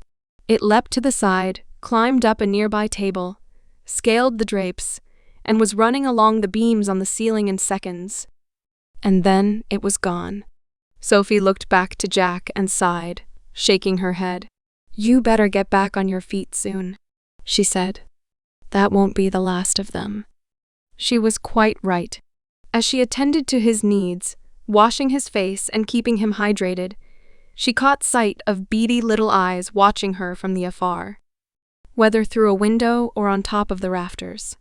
It leapt to the side, climbed up a nearby table, scaled the drapes, and was running along the beams on the ceiling in seconds. And then it was gone. Sophie looked back to Jack and sighed, shaking her head. "You better get back on your feet soon," she said. "That won't be the last of them." She was quite right. As she attended to his needs, washing his face and keeping him hydrated, she caught sight of beady little eyes watching her from the afar, whether through a window or on top of the rafters.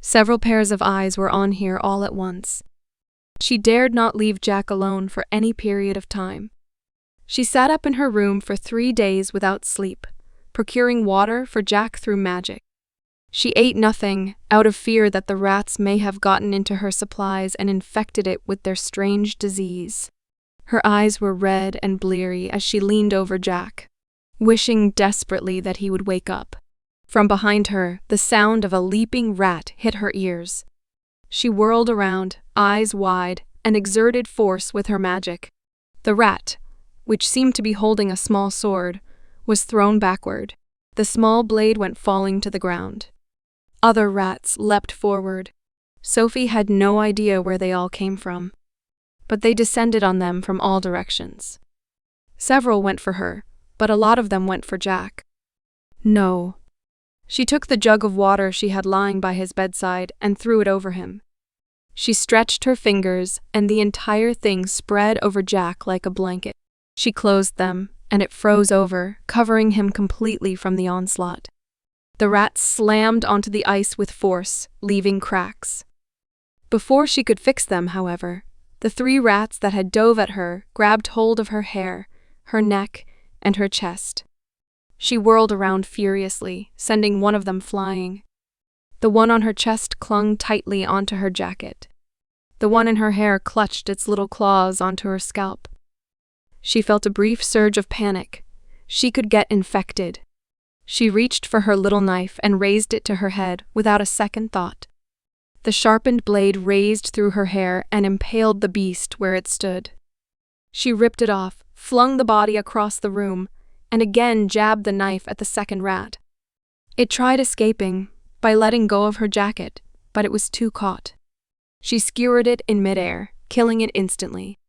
Several pairs of eyes were on her all at once. She dared not leave Jack alone for any period of time. She sat up in her room for 3 days without sleep, procuring water for Jack through magic. She ate nothing, out of fear that the rats may have gotten into her supplies and infected it with their strange disease. Her eyes were red and bleary as she leaned over Jack, wishing desperately that he would wake up. From behind her, the sound of a leaping rat hit her ears. She whirled around, eyes wide, and exerted force with her magic. The rat, which seemed to be holding a small sword, was thrown backward. The small blade went falling to the ground. Other rats leapt forward. Sophie had no idea where they all came from, but they descended on them from all directions. Several went for her, but a lot of them went for Jack. No. She took the jug of water she had lying by his bedside and threw it over him. She stretched her fingers, and the entire thing spread over Jack like a blanket. She closed them, and it froze over, covering him completely from the onslaught. The rat slammed onto the ice with force, leaving cracks. Before she could fix them, however, the 3 rats that had dove at her grabbed hold of her hair, her neck, and her chest. She whirled around furiously, sending one of them flying. The one on her chest clung tightly onto her jacket. The one in her hair clutched its little claws onto her scalp. She felt a brief surge of panic. She could get infected. She reached for her little knife and raised it to her head without a second thought. The sharpened blade raised through her hair and impaled the beast where it stood. She ripped it off, flung the body across the room, and again jabbed the knife at the second rat. It tried escaping by letting go of her jacket, but it was too caught. She skewered it in midair, killing it instantly.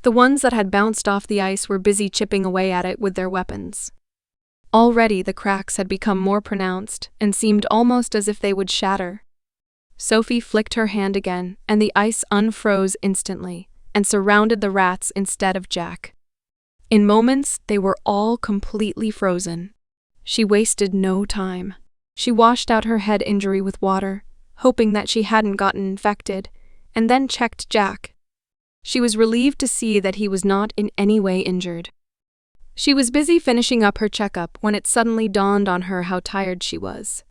The ones that had bounced off the ice were busy chipping away at it with their weapons. Already the cracks had become more pronounced and seemed almost as if they would shatter. Sophie flicked her hand again, and the ice unfroze instantly and surrounded the rats instead of Jack. In moments, they were all completely frozen. She wasted no time. She washed out her head injury with water, hoping that she hadn't gotten infected, and then checked Jack. She was relieved to see that he was not in any way injured. She was busy finishing up her checkup when it suddenly dawned on her how tired she was.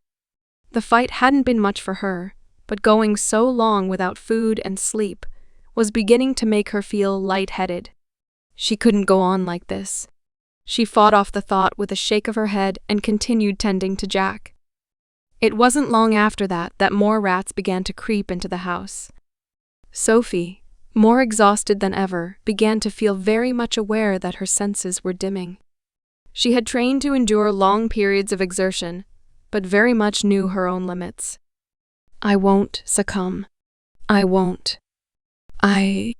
The fight hadn't been much for her, but going so long without food and sleep was beginning to make her feel lightheaded. She couldn't go on like this. She fought off the thought with a shake of her head and continued tending to Jack. It wasn't long after that more rats began to creep into the house. Sophie, more exhausted than ever, began to feel very much aware that her senses were dimming. She had trained to endure long periods of exertion, but very much knew her own limits. I won't succumb. I won't. I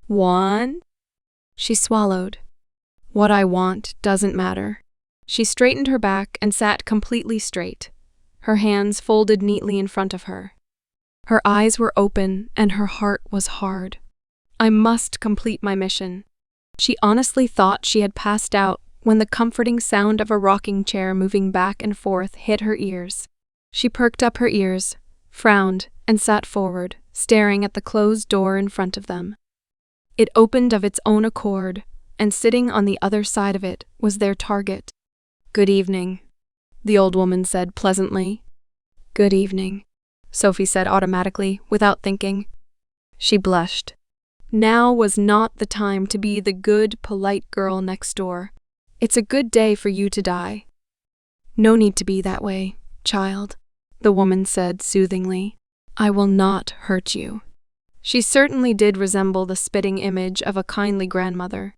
want? She swallowed. What I want doesn't matter. She straightened her back and sat completely straight, her hands folded neatly in front of her. Her eyes were open and her heart was hard. I must complete my mission. She honestly thought she had passed out when the comforting sound of a rocking chair moving back and forth hit her ears. She perked up her ears, frowned, and sat forward, staring at the closed door in front of them. It opened of its own accord, and sitting on the other side of it was their target. "Good evening," the old woman said pleasantly. "Good evening," Sophie said automatically, without thinking. She blushed. Now was not the time to be the good, polite girl next door. It's a good day for you to die. No need to be that way, child, the woman said soothingly. I will not hurt you. She certainly did resemble the spitting image of a kindly grandmother.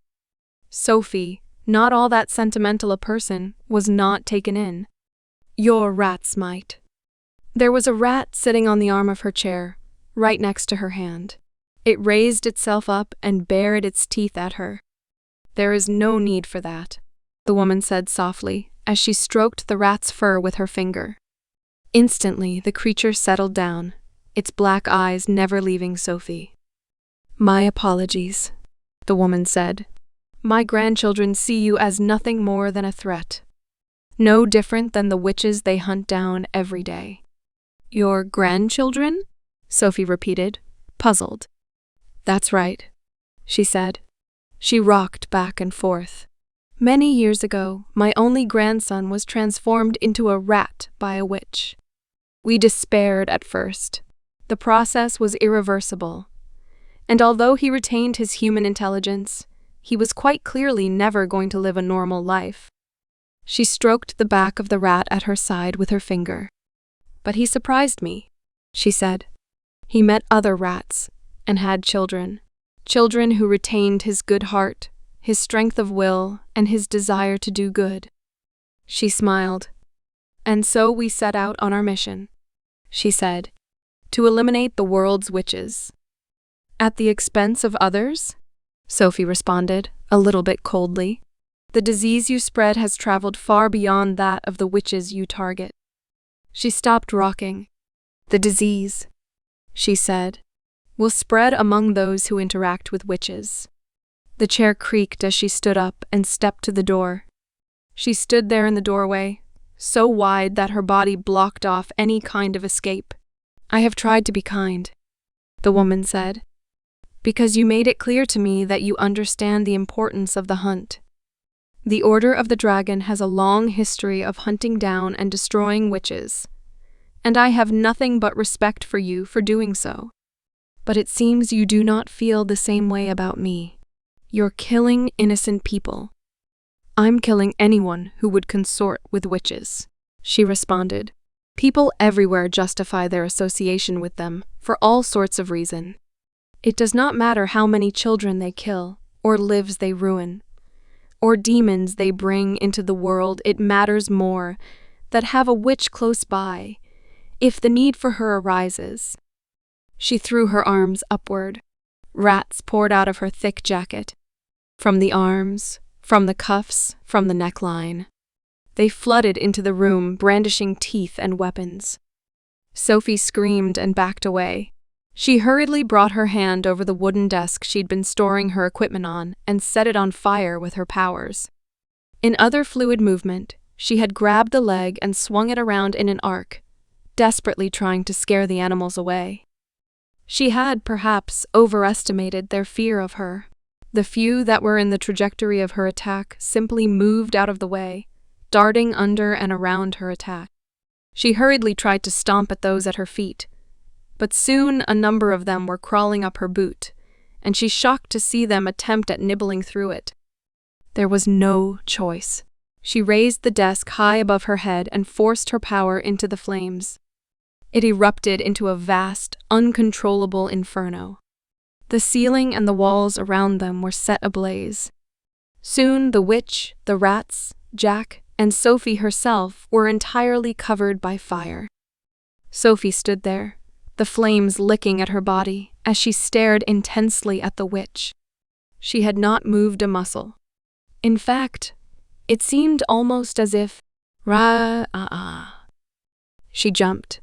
Sophie, not all that sentimental a person, was not taken in. Your rats might. There was a rat sitting on the arm of her chair, right next to her hand. It raised itself up and bared its teeth at her. There is no need for that, the woman said softly, as she stroked the rat's fur with her finger. Instantly, the creature settled down, its black eyes never leaving Sophie. My apologies, the woman said. My grandchildren see you as nothing more than a threat. No different than the witches they hunt down every day. Your grandchildren? Sophie repeated, puzzled. That's right, she said. She rocked back and forth. Many years ago, my only grandson was transformed into a rat by a witch. We despaired at first. The process was irreversible. And although he retained his human intelligence, he was quite clearly never going to live a normal life. She stroked the back of the rat at her side with her finger. But he surprised me, she said. He met other rats and had children. Children who retained his good heart, his strength of will, and his desire to do good. She smiled. And so we set out on our mission, she said, to eliminate the world's witches. At the expense of others? Sophie responded, a little bit coldly. The disease you spread has traveled far beyond that of the witches you target. She stopped rocking. The disease, she said, will spread among those who interact with witches. The chair creaked as she stood up and stepped to the door. She stood there in the doorway, so wide that her body blocked off any kind of escape. I have tried to be kind, the woman said, because you made it clear to me that you understand the importance of the hunt. The Order of the Dragon has a long history of hunting down and destroying witches, and I have nothing but respect for you for doing so. But it seems you do not feel the same way about me. You're killing innocent people. "I'm killing anyone who would consort with witches," she responded. "People everywhere justify their association with them for all sorts of reasons. It does not matter how many children they kill, or lives they ruin, or demons they bring into the world. It matters more that have a witch close by, if the need for her arises." She threw her arms upward. Rats poured out of her thick jacket. From the arms, from the cuffs, from the neckline. They flooded into the room, brandishing teeth and weapons. Sophie screamed and backed away. She hurriedly brought her hand over the wooden desk she'd been storing her equipment on and set it on fire with her powers. In other fluid movement, she had grabbed the leg and swung it around in an arc, desperately trying to scare the animals away. She had, perhaps, overestimated their fear of her. The few that were in the trajectory of her attack simply moved out of the way, darting under and around her attack. She hurriedly tried to stomp at those at her feet, but soon a number of them were crawling up her boot, and she shocked to see them attempt at nibbling through it. There was no choice. She raised the desk high above her head and forced her power into the flames. It erupted into a vast, uncontrollable inferno. The ceiling and the walls around them were set ablaze. Soon the witch, the rats, Jack, and Sophie herself were entirely covered by fire. Sophie stood there, the flames licking at her body as she stared intensely at the witch. She had not moved a muscle. In fact, it seemed almost as if She jumped.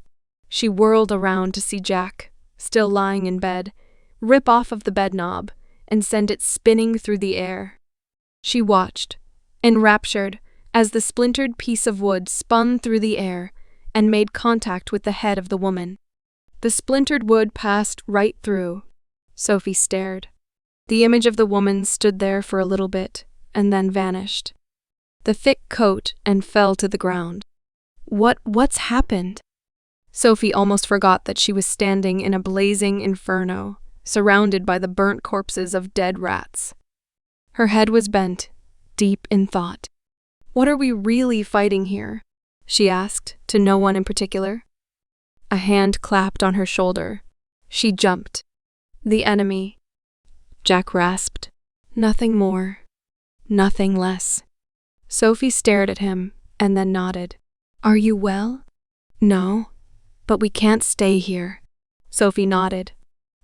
She whirled around to see Jack, still lying in bed, rip off of the bed knob and send it spinning through the air. She watched, enraptured, as the splintered piece of wood spun through the air and made contact with the head of the woman. The splintered wood passed right through. Sophie stared. The image of the woman stood there for a little bit and then vanished. The thick coat and fell to the ground. What's happened? Sophie almost forgot that she was standing in a blazing inferno, surrounded by the burnt corpses of dead rats. Her head was bent, deep in thought. "What are we really fighting here?" she asked, to no one in particular. A hand clapped on her shoulder. She jumped. "The enemy," Jack rasped. "Nothing more. Nothing less." Sophie stared at him and then nodded. "Are you well?" "No, but we can't stay here." Sophie nodded.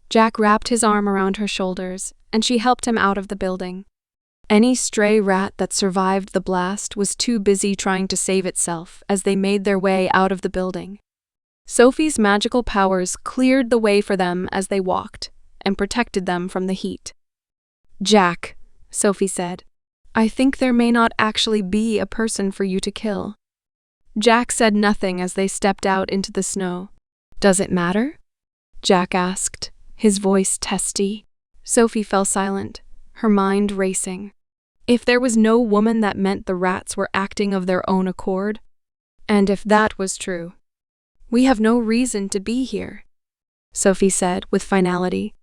Jack wrapped his arm around her shoulders, and she helped him out of the building. Any stray rat that survived the blast was too busy trying to save itself as they made their way out of the building. Sophie's magical powers cleared the way for them as they walked, and protected them from the heat. "Jack," Sophie said, "I think there may not actually be a person for you to kill." Jack said nothing as they stepped out into the snow. "Does it matter?" Jack asked, his voice testy. Sophie fell silent, her mind racing. If there was no woman, that meant the rats were acting of their own accord. And if that was true, "We have no reason to be here," Sophie said with finality.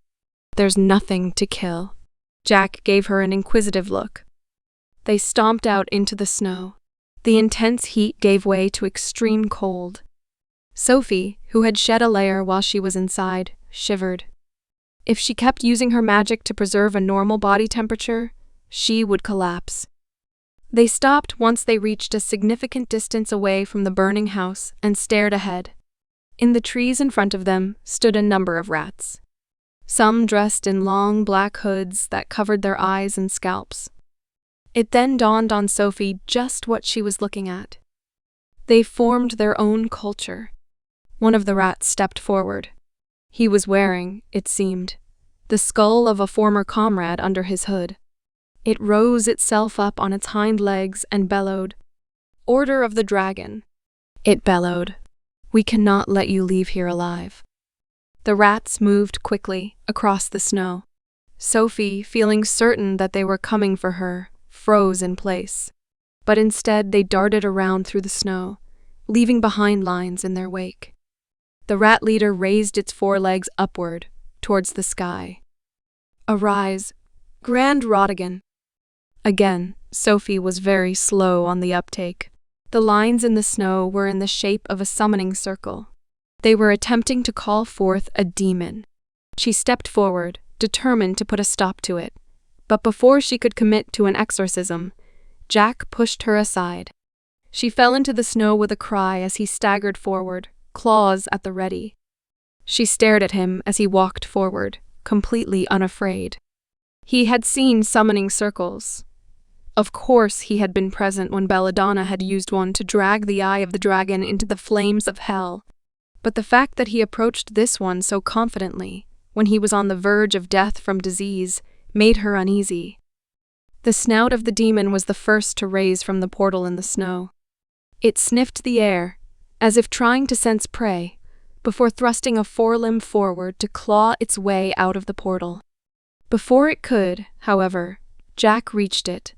"There's nothing to kill." Jack gave her an inquisitive look. They stomped out into the snow. The intense heat gave way to extreme cold. Sophie, who had shed a layer while she was inside, shivered. If she kept using her magic to preserve a normal body temperature, she would collapse. They stopped once they reached a significant distance away from the burning house and stared ahead. In the trees in front of them stood a number of rats. Some dressed in long black hoods that covered their eyes and scalps. It then dawned on Sophie just what she was looking at. They formed their own culture. One of the rats stepped forward. He was wearing, it seemed, the skull of a former comrade under his hood. It rose itself up on its hind legs and bellowed, "Order of the Dragon." It bellowed, "We cannot let you leave here alive." The rats moved quickly across the snow. Sophie, feeling certain that they were coming for her, froze in place. But instead they darted around through the snow, leaving behind lines in their wake. The rat leader raised its forelegs upward, towards the sky. "Arise, Grand Rodigan!" Again, Sophie was very slow on the uptake. The lines in the snow were in the shape of a summoning circle. They were attempting to call forth a demon. She stepped forward, determined to put a stop to it. But before she could commit to an exorcism, Jack pushed her aside. She fell into the snow with a cry as he staggered forward, claws at the ready. She stared at him as he walked forward, completely unafraid. He had seen summoning circles. Of course he had been present when Belladonna had used one to drag the eye of the dragon into the flames of hell. But the fact that he approached this one so confidently, when he was on the verge of death from disease, made her uneasy. The snout of the demon was the first to raise from the portal in the snow. It sniffed the air, as if trying to sense prey, before thrusting a forelimb forward to claw its way out of the portal. Before it could, however, Jack reached it,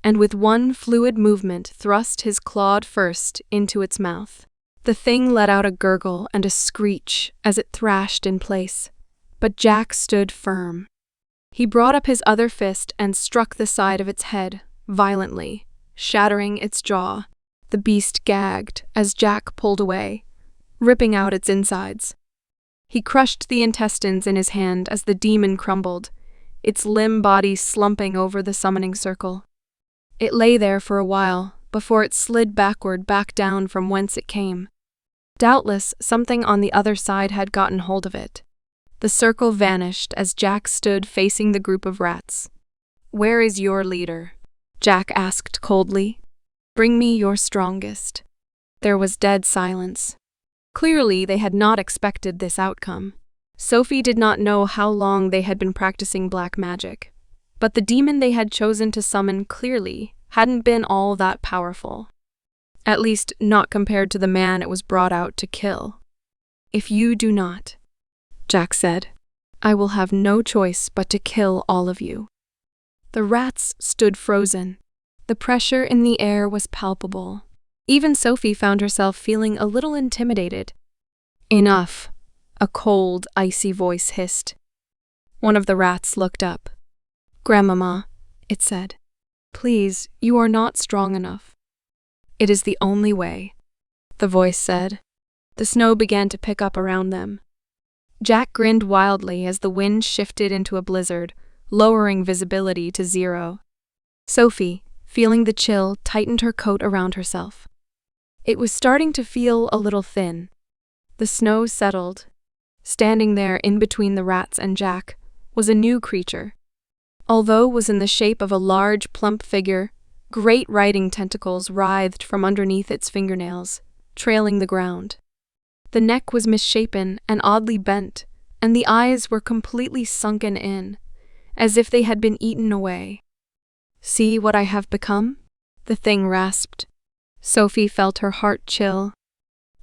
and with one fluid movement thrust his clawed first into its mouth. The thing let out a gurgle and a screech as it thrashed in place, but Jack stood firm. He brought up his other fist and struck the side of its head, violently, shattering its jaw. The beast gagged as Jack pulled away, ripping out its insides. He crushed the intestines in his hand as the demon crumbled, its limb body slumping over the summoning circle. It lay there for a while, before it slid backward back down from whence it came. Doubtless, something on the other side had gotten hold of it. The circle vanished as Jack stood facing the group of rats. "Where is your leader?" Jack asked coldly. "Bring me your strongest." There was dead silence. Clearly, they had not expected this outcome. Sophie did not know how long they had been practicing black magic, but the demon they had chosen to summon clearly hadn't been all that powerful. At least, not compared to the man it was brought out to kill. "If you do not," Jack said, "I will have no choice but to kill all of you." The rats stood frozen. The pressure in the air was palpable. Even Sophie found herself feeling a little intimidated. "Enough," a cold, icy voice hissed. One of the rats looked up. "Grandmama," it said, "please, you are not strong enough." "It is the only way," the voice said. The snow began to pick up around them. Jack grinned wildly as the wind shifted into a blizzard, lowering visibility to 0. Sophie, feeling the chill, tightened her coat around herself. It was starting to feel a little thin. The snow settled. Standing there in between the rats and Jack was a new creature. Although it was in the shape of a large, plump figure, great riding tentacles writhed from underneath its fingernails, trailing the ground. The neck was misshapen and oddly bent, and the eyes were completely sunken in, as if they had been eaten away. "See what I have become?" the thing rasped. Sophie felt her heart chill.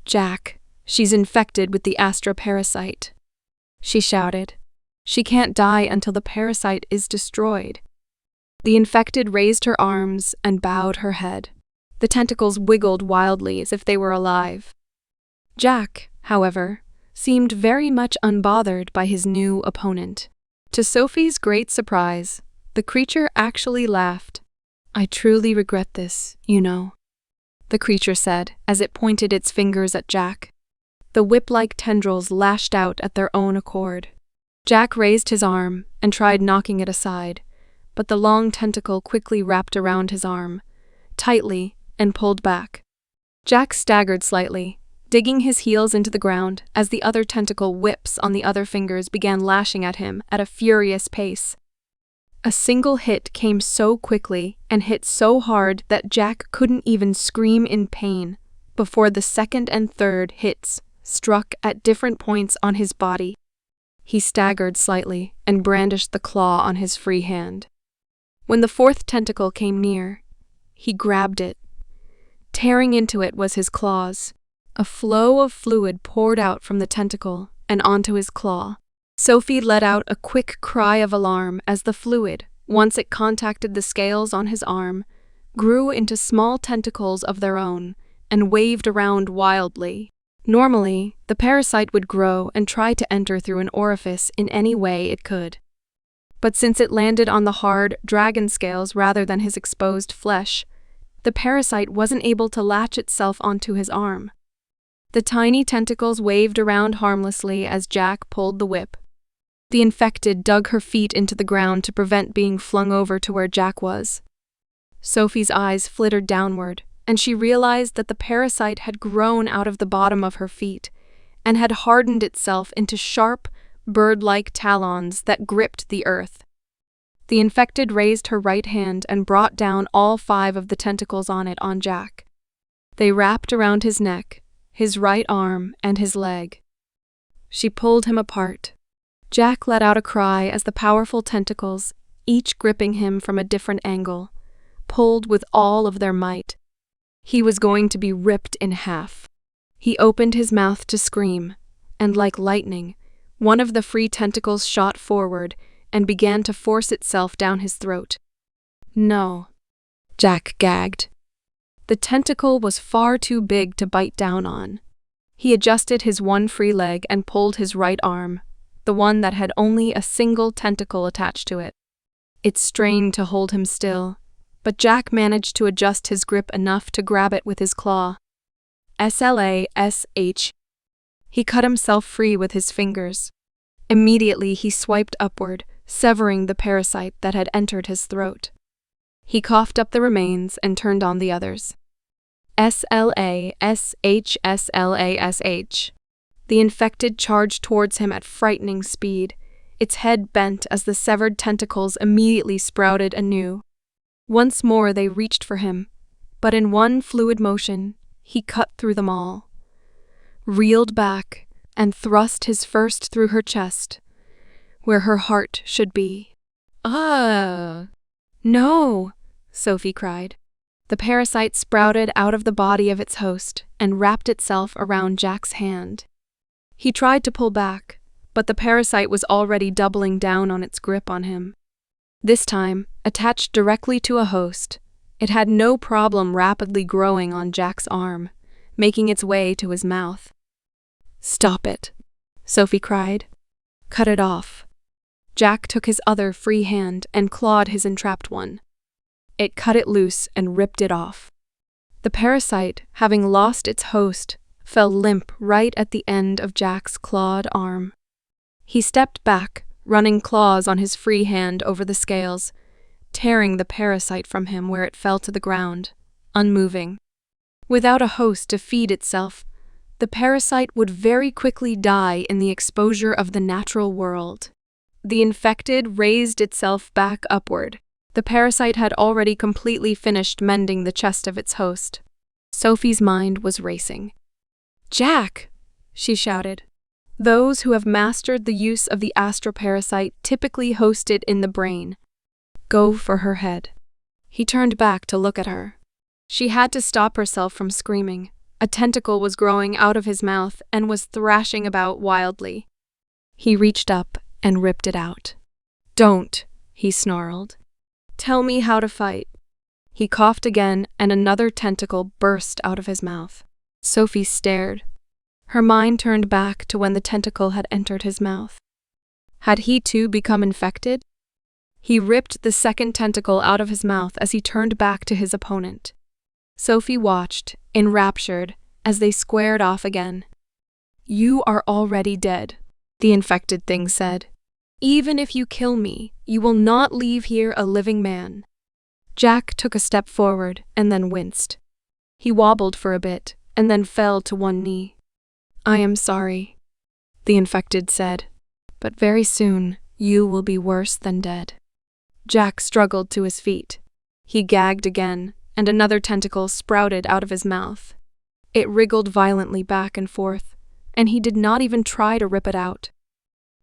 "Jack, she's infected with the Astra parasite," she shouted. "She can't die until the parasite is destroyed." The infected raised her arms and bowed her head. The tentacles wiggled wildly as if they were alive. Jack, however, seemed very much unbothered by his new opponent. To Sophie's great surprise, the creature actually laughed. "I truly regret this, you know," the creature said as it pointed its fingers at Jack. The whip-like tendrils lashed out at their own accord. Jack raised his arm and tried knocking it aside, but the long tentacle quickly wrapped around his arm, tightly, and pulled back. Jack staggered slightly, digging his heels into the ground as the other tentacle whips on the other fingers began lashing at him at a furious pace. A single hit came so quickly and hit so hard that Jack couldn't even scream in pain before the second and third hits struck at different points on his body. He staggered slightly and brandished the claw on his free hand. When the fourth tentacle came near, he grabbed it. Tearing into it was his claws. A flow of fluid poured out from the tentacle and onto his claw. Sophie let out a quick cry of alarm as the fluid, once it contacted the scales on his arm, grew into small tentacles of their own and waved around wildly. Normally, the parasite would grow and try to enter through an orifice in any way it could. but since it landed on the hard dragon scales rather than his exposed flesh, the parasite wasn't able to latch itself onto his arm. The tiny tentacles waved around harmlessly as Jack pulled the whip. The infected dug her feet into the ground to prevent being flung over to where Jack was. Sophie's eyes flittered downward, and she realized that the parasite had grown out of the bottom of her feet and had hardened itself into sharp, bird-like talons that gripped the earth. The infected raised her right hand and brought down all 5 of the tentacles on it on Jack. They wrapped around his neck, his right arm, and his leg. She pulled him apart. Jack let out a cry as the powerful tentacles, each gripping him from a different angle, pulled with all of their might. He was going to be ripped in half. He opened his mouth to scream, and like lightning, one of the free tentacles shot forward and began to force itself down his throat. No. Jack gagged. The tentacle was far too big to bite down on. He adjusted his one free leg and pulled his right arm, the one that had only a single tentacle attached to it. It strained to hold him still, but Jack managed to adjust his grip enough to grab it with his claw. SLASH. He cut himself free with his fingers. Immediately he swiped upward, severing the parasite that had entered his throat. He coughed up the remains and turned on the others. SLASH. The infected charged towards him at frightening speed. Its head bent as the severed tentacles immediately sprouted anew. Once more they reached for him, but in one fluid motion, he cut through them all, reeled back, and thrust his first through her chest, where her heart should be. No! Sophie cried. The parasite sprouted out of the body of its host and wrapped itself around Jack's hand. He tried to pull back, but the parasite was already doubling down on its grip on him. This time, attached directly to a host, it had no problem rapidly growing on Jack's arm, making its way to his mouth. "Stop it," Sophie cried. "Cut it off." Jack took his other free hand and clawed his entrapped one. It cut it loose and ripped it off. The parasite, having lost its host, fell limp right at the end of Jack's clawed arm. He stepped back, running claws on his free hand over the scales, tearing the parasite from him where it fell to the ground, unmoving. Without a host to feed itself, the parasite would very quickly die in the exposure of the natural world. The infected raised itself back upward. The parasite had already completely finished mending the chest of its host. Sophie's mind was racing. "Jack!" she shouted. Those who have mastered the use of the astroparasite typically host it in the brain. Go for her head. He turned back to look at her. She had to stop herself from screaming. A tentacle was growing out of his mouth and was thrashing about wildly. He reached up and ripped it out. "Don't," he snarled. "Tell me how to fight." He coughed again and another tentacle burst out of his mouth. Sophie stared. Her mind turned back to when the tentacle had entered his mouth. Had he too become infected? He ripped the second tentacle out of his mouth as he turned back to his opponent. Sophie watched, enraptured, as they squared off again. "You are already dead," the infected thing said. "Even if you kill me, you will not leave here a living man." Jack took a step forward and then winced. He wobbled for a bit and then fell to one knee. "I am sorry," the infected said, "but very soon you will be worse than dead." Jack struggled to his feet. He gagged again, and another tentacle sprouted out of his mouth. It wriggled violently back and forth, and he did not even try to rip it out.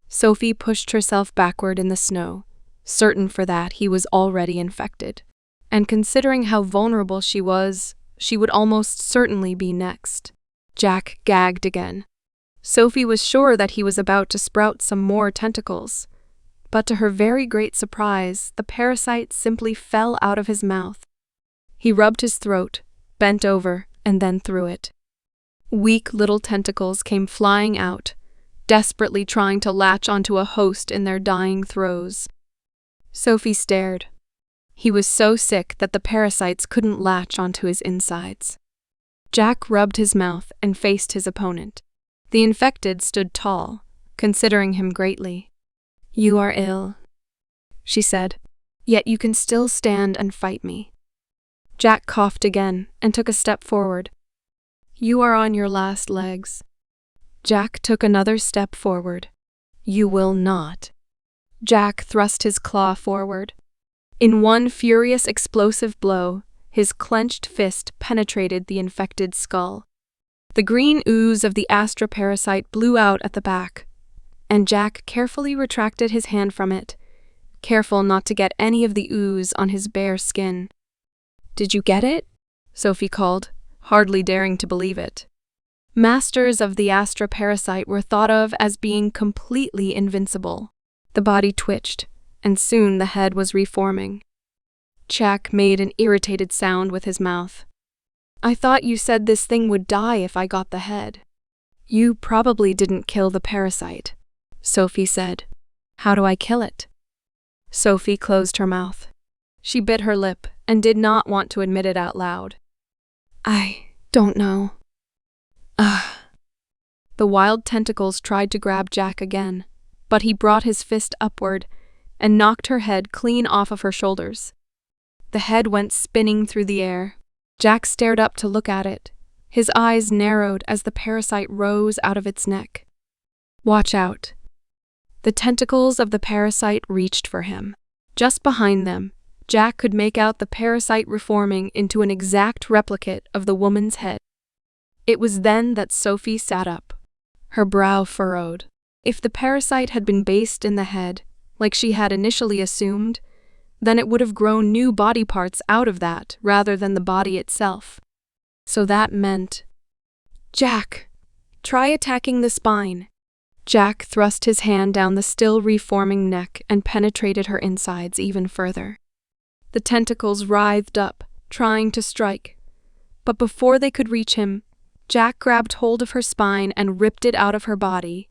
Sophie pushed herself backward in the snow, certain for that he was already infected, and considering how vulnerable she would almost certainly be next. Jack gagged again. Sophie was sure that he was about to sprout some more tentacles, but to her very great surprise, the parasite simply fell out of his mouth. He rubbed his throat, bent over, and then threw it. Weak little tentacles came flying out, desperately trying to latch onto a host in their dying throes. Sophie stared. He was so sick that the parasites couldn't latch onto his insides. Jack rubbed his mouth and faced his opponent. The infected stood tall, considering him greatly. "You are ill," she said, "yet you can still stand and fight me." Jack coughed again and took a step forward. "You are on your last legs." Jack took another step forward. "You will not." Jack thrust his claw forward. In one furious explosive blow, his clenched fist penetrated the infected skull. The green ooze of the astroparasite blew out at the back, and Jack carefully retracted his hand from it, careful not to get any of the ooze on his bare skin. "Did you get it?" Sophie called, hardly daring to believe it. Masters of the astroparasite were thought of as being completely invincible. The body twitched, and soon the head was reforming. Jack made an irritated sound with his mouth. "I thought you said this thing would die if I got the head." "You probably didn't kill the parasite," Sophie said. "How do I kill it?" Sophie closed her mouth. She bit her lip and did not want to admit it out loud. "I don't know." The wild tentacles tried to grab Jack again, but he brought his fist upward and knocked her head clean off of her shoulders. The head went spinning through the air. Jack stared up to look at it. His eyes narrowed as the parasite rose out of its neck. "Watch out." The tentacles of the parasite reached for him. Just behind them, Jack could make out the parasite reforming into an exact replicate of the woman's head. It was then that Sophie sat up, her brow furrowed. If the parasite had been based in the head, like she had initially assumed, then it would have grown new body parts out of that rather than the body itself. So that meant... "Jack, try attacking the spine." Jack thrust his hand down the still reforming neck and penetrated her insides even further. The tentacles writhed up, trying to strike. But before they could reach him, Jack grabbed hold of her spine and ripped it out of her body.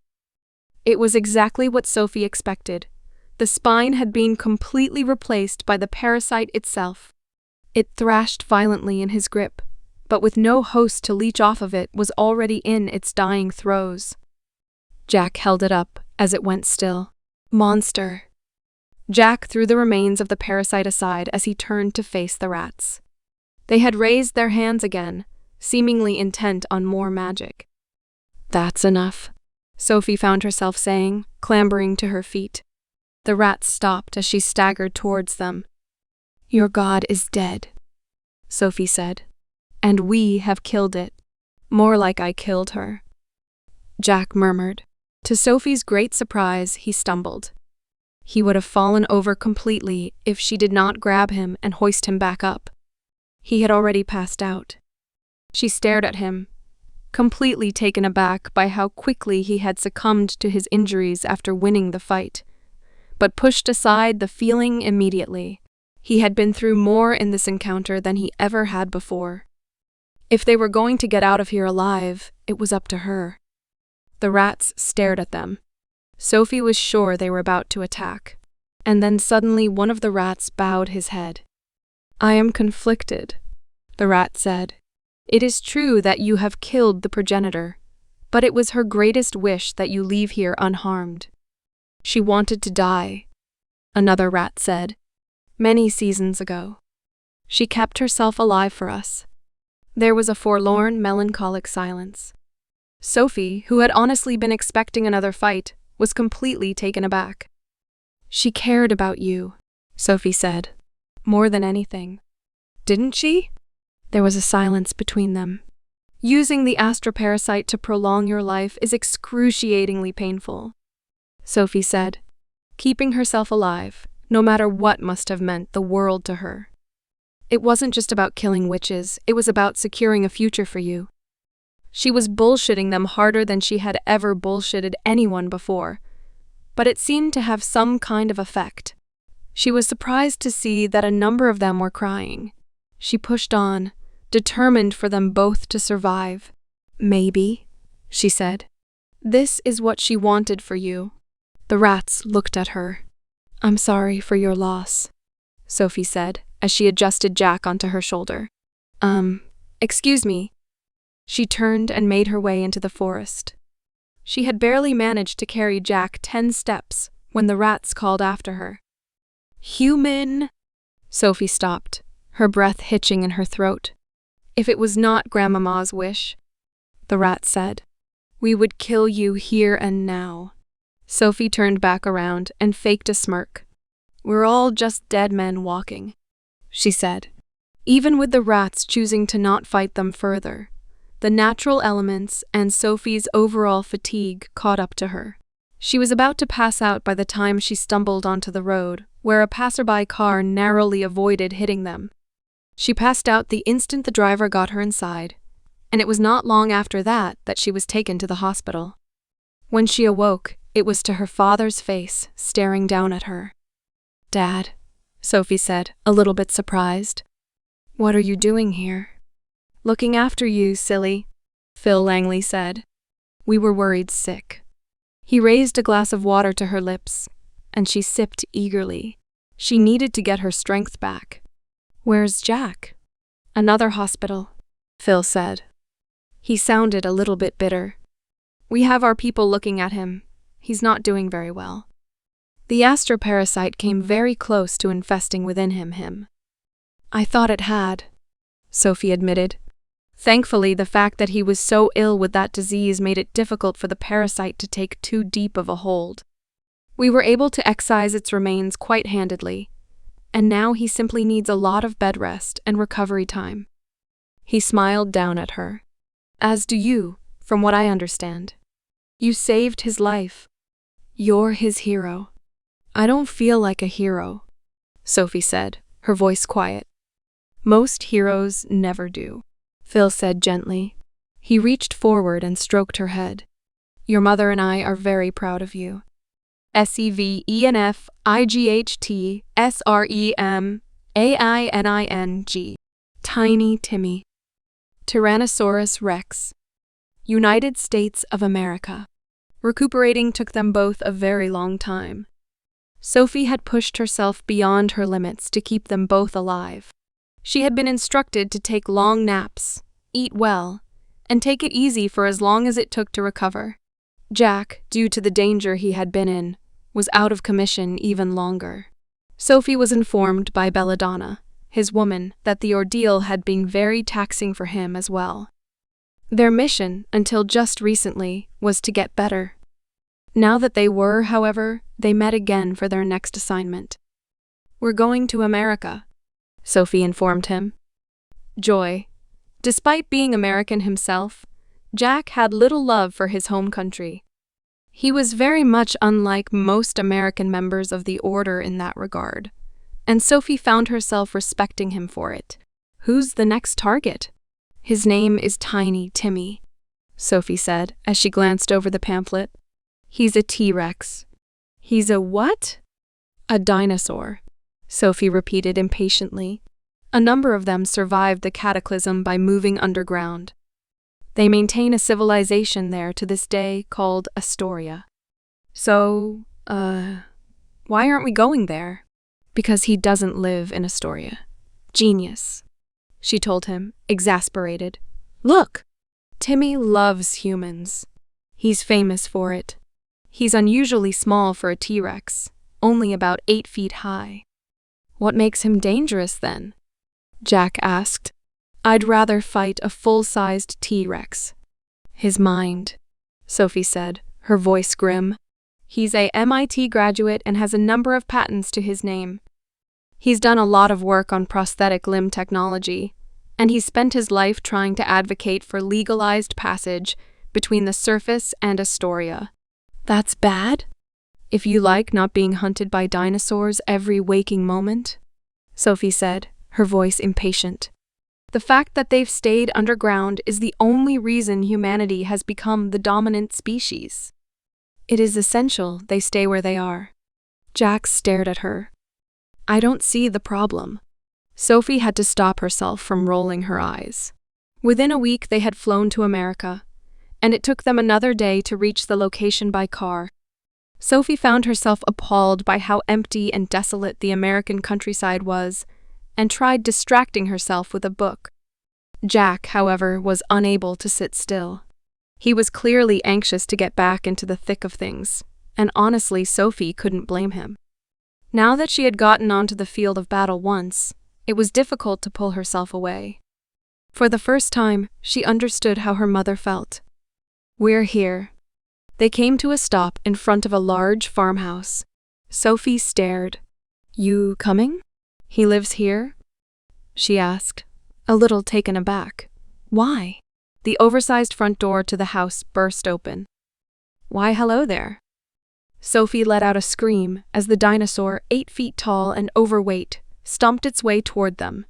It was exactly what Sophie expected. The spine had been completely replaced by the parasite itself. It thrashed violently in his grip, but with no host to leech off of it was already in its dying throes. Jack held it up as it went still. "Monster." Jack threw the remains of the parasite aside as he turned to face the rats. They had raised their hands again, seemingly intent on more magic. "That's enough," Sophie found herself saying, clambering to her feet. The rats stopped as she staggered towards them. "Your god is dead," Sophie said. "And we have killed it. More like I killed her," Jack murmured. To Sophie's great surprise, he stumbled. He would have fallen over completely if she did not grab him and hoist him back up. He had already passed out. She stared at him, completely taken aback by how quickly he had succumbed to his injuries after winning the fight, but pushed aside the feeling immediately. He had been through more in this encounter than he ever had before. If they were going to get out of here alive, it was up to her. The rats stared at them. Sophie was sure they were about to attack. And then suddenly one of the rats bowed his head. "I am conflicted," the rat said. "It is true that you have killed the progenitor, but it was her greatest wish that you leave here unharmed. She wanted to die," another rat said, "many seasons ago. She kept herself alive for us." There was a forlorn, melancholic silence. Sophie, who had honestly been expecting another fight, was completely taken aback. "She cared about you," Sophie said, "more than anything." "Didn't she?" There was a silence between them. "Using the astroparasite to prolong your life is excruciatingly painful," Sophie said, keeping herself alive, no matter what must have meant the world to her. "It wasn't just about killing witches, it was about securing a future for you." She was bullshitting them harder than she had ever bullshitted anyone before, but it seemed to have some kind of effect. She was surprised to see that a number of them were crying. She pushed on, determined for them both to survive. "Maybe," she said. "This is what she wanted for you." The rats looked at her. I'm sorry for your loss, Sophie said, as she adjusted Jack onto her shoulder. Excuse me. She turned and made her way into the forest. She had barely managed to carry Jack 10 steps when the rats called after her. Human! Sophie stopped, her breath hitching in her throat. If it was not Grandmama's wish, the rat said, we would kill you here and now. Sophie turned back around and faked a smirk. We're all just dead men walking, she said. Even with the rats choosing to not fight them further, the natural elements and Sophie's overall fatigue caught up to her. She was about to pass out by the time she stumbled onto the road, where a passerby car narrowly avoided hitting them. She passed out the instant the driver got her inside, and it was not long after that she was taken to the hospital. When she awoke, it was to her father's face staring down at her. Dad, Sophie said, a little bit surprised. What are you doing here? Looking after you, silly, Phil Langley said. We were worried sick. He raised a glass of water to her lips, and she sipped eagerly. She needed to get her strength back. Where's Jack? Another hospital, Phil said. He sounded a little bit bitter. We have our people looking at him. He's not doing very well. The astroparasite came very close to infesting within him. I thought it had, Sophie admitted. Thankfully, the fact that he was so ill with that disease made it difficult for the parasite to take too deep of a hold. We were able to excise its remains quite handedly, and now he simply needs a lot of bed rest and recovery time. He smiled down at her. As do you, from what I understand. You saved his life. You're his hero. I don't feel like a hero, Sophie said, her voice quiet. Most heroes never do, Phil said gently. He reached forward and stroked her head. Your mother and I are very proud of you. SEVENFIGHTSREMAINING. Tiny Timmy. Tyrannosaurus Rex. United States of America. Recuperating took them both a very long time. Sophie had pushed herself beyond her limits to keep them both alive. She had been instructed to take long naps, eat well, and take it easy for as long as it took to recover. Jack, due to the danger he had been in, was out of commission even longer. Sophie was informed by Belladonna, his woman, that the ordeal had been very taxing for him as well. Their mission, until just recently, was to get better. Now that they were, however, they met again for their next assignment. We're going to America, Sophie informed him. Joy. Despite being American himself, Jack had little love for his home country. He was very much unlike most American members of the Order in that regard, and Sophie found herself respecting him for it. Who's the next target? His name is Tiny Timmy, Sophie said as she glanced over the pamphlet. He's a T-Rex. He's a what? A dinosaur, Sophie repeated impatiently. A number of them survived the cataclysm by moving underground. They maintain a civilization there to this day called Astoria. So, why aren't we going there? Because he doesn't live in Astoria. Genius, she told him, exasperated. Look! Timmy loves humans. He's famous for it. He's unusually small for a T-Rex, only about 8 feet high. What makes him dangerous then? Jack asked. I'd rather fight a full-sized T-Rex. His mind, Sophie said, her voice grim. He's a MIT graduate and has a number of patents to his name. He's done a lot of work on prosthetic limb technology, and he's spent his life trying to advocate for legalized passage between the surface and Astoria. That's bad? If you like not being hunted by dinosaurs every waking moment, Sophie said, her voice impatient. The fact that they've stayed underground is the only reason humanity has become the dominant species. It is essential they stay where they are. Jack stared at her. I don't see the problem. Sophie had to stop herself from rolling her eyes. Within a week they had flown to America, and it took them another day to reach the location by car. Sophie found herself appalled by how empty and desolate the American countryside was, and tried distracting herself with a book. Jack, however, was unable to sit still. He was clearly anxious to get back into the thick of things, and honestly, Sophie couldn't blame him. Now that she had gotten onto the field of battle once, it was difficult to pull herself away. For the first time, she understood how her mother felt. "We're here." They came to a stop in front of a large farmhouse. Sophie stared. "You coming?" "He lives here?" she asked, a little taken aback. "Why?" The oversized front door to the house burst open. "Why, hello there." Sophie let out a scream as the dinosaur, 8 feet tall and overweight, stomped its way toward them.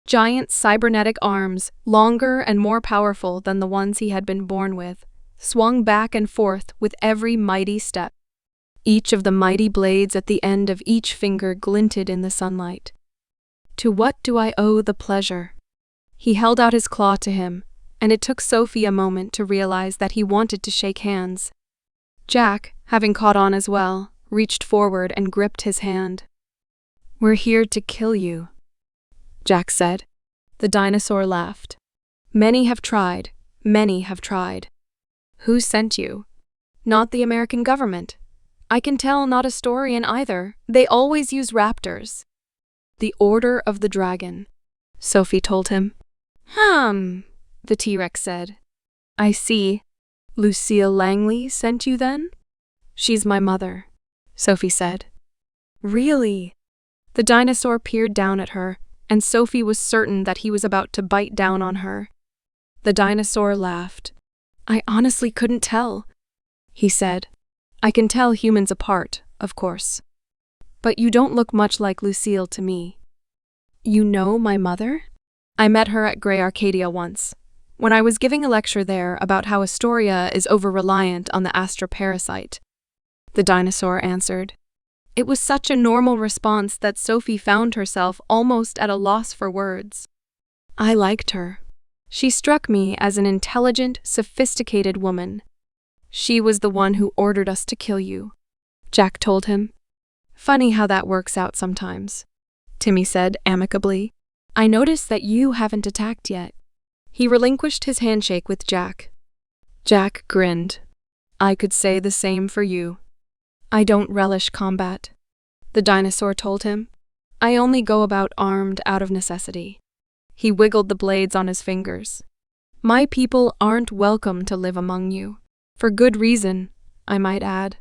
Giant cybernetic arms, longer and more powerful than the ones he had been born with, swung back and forth with every mighty step. Each of the mighty blades at the end of each finger glinted in the sunlight. "To what do I owe the pleasure?" He held out his claw to him, and it took Sophie a moment to realize that he wanted to shake hands. Jack, having caught on as well, reached forward and gripped his hand. "We're here to kill you," Jack said. The dinosaur laughed. "Many have tried, many have tried." "Who sent you?" "Not the American government. I can tell not a Storian either. They always use raptors." "The Order of the Dragon," Sophie told him. The T-Rex said. "I see. Lucille Langley sent you then?" "She's my mother," Sophie said. "Really?" The dinosaur peered down at her, and Sophie was certain that he was about to bite down on her. The dinosaur laughed. "I honestly couldn't tell," he said. "I can tell humans apart, of course. But you don't look much like Lucille to me." "You know my mother?" "I met her at Grey Arcadia once, when I was giving a lecture there about how Astoria is over-reliant on the astroparasite," the dinosaur answered. It was such a normal response that Sophie found herself almost at a loss for words. "I liked her. She struck me as an intelligent, sophisticated woman." "She was the one who ordered us to kill you," Jack told him. "Funny how that works out sometimes," Timmy said amicably. "I noticed that you haven't attacked yet." He relinquished his handshake with Jack. Jack grinned. "I could say the same for you." "I don't relish combat," the dinosaur told him. "I only go about armed out of necessity." He wiggled the blades on his fingers. "My people aren't welcome to live among you. For good reason, I might add.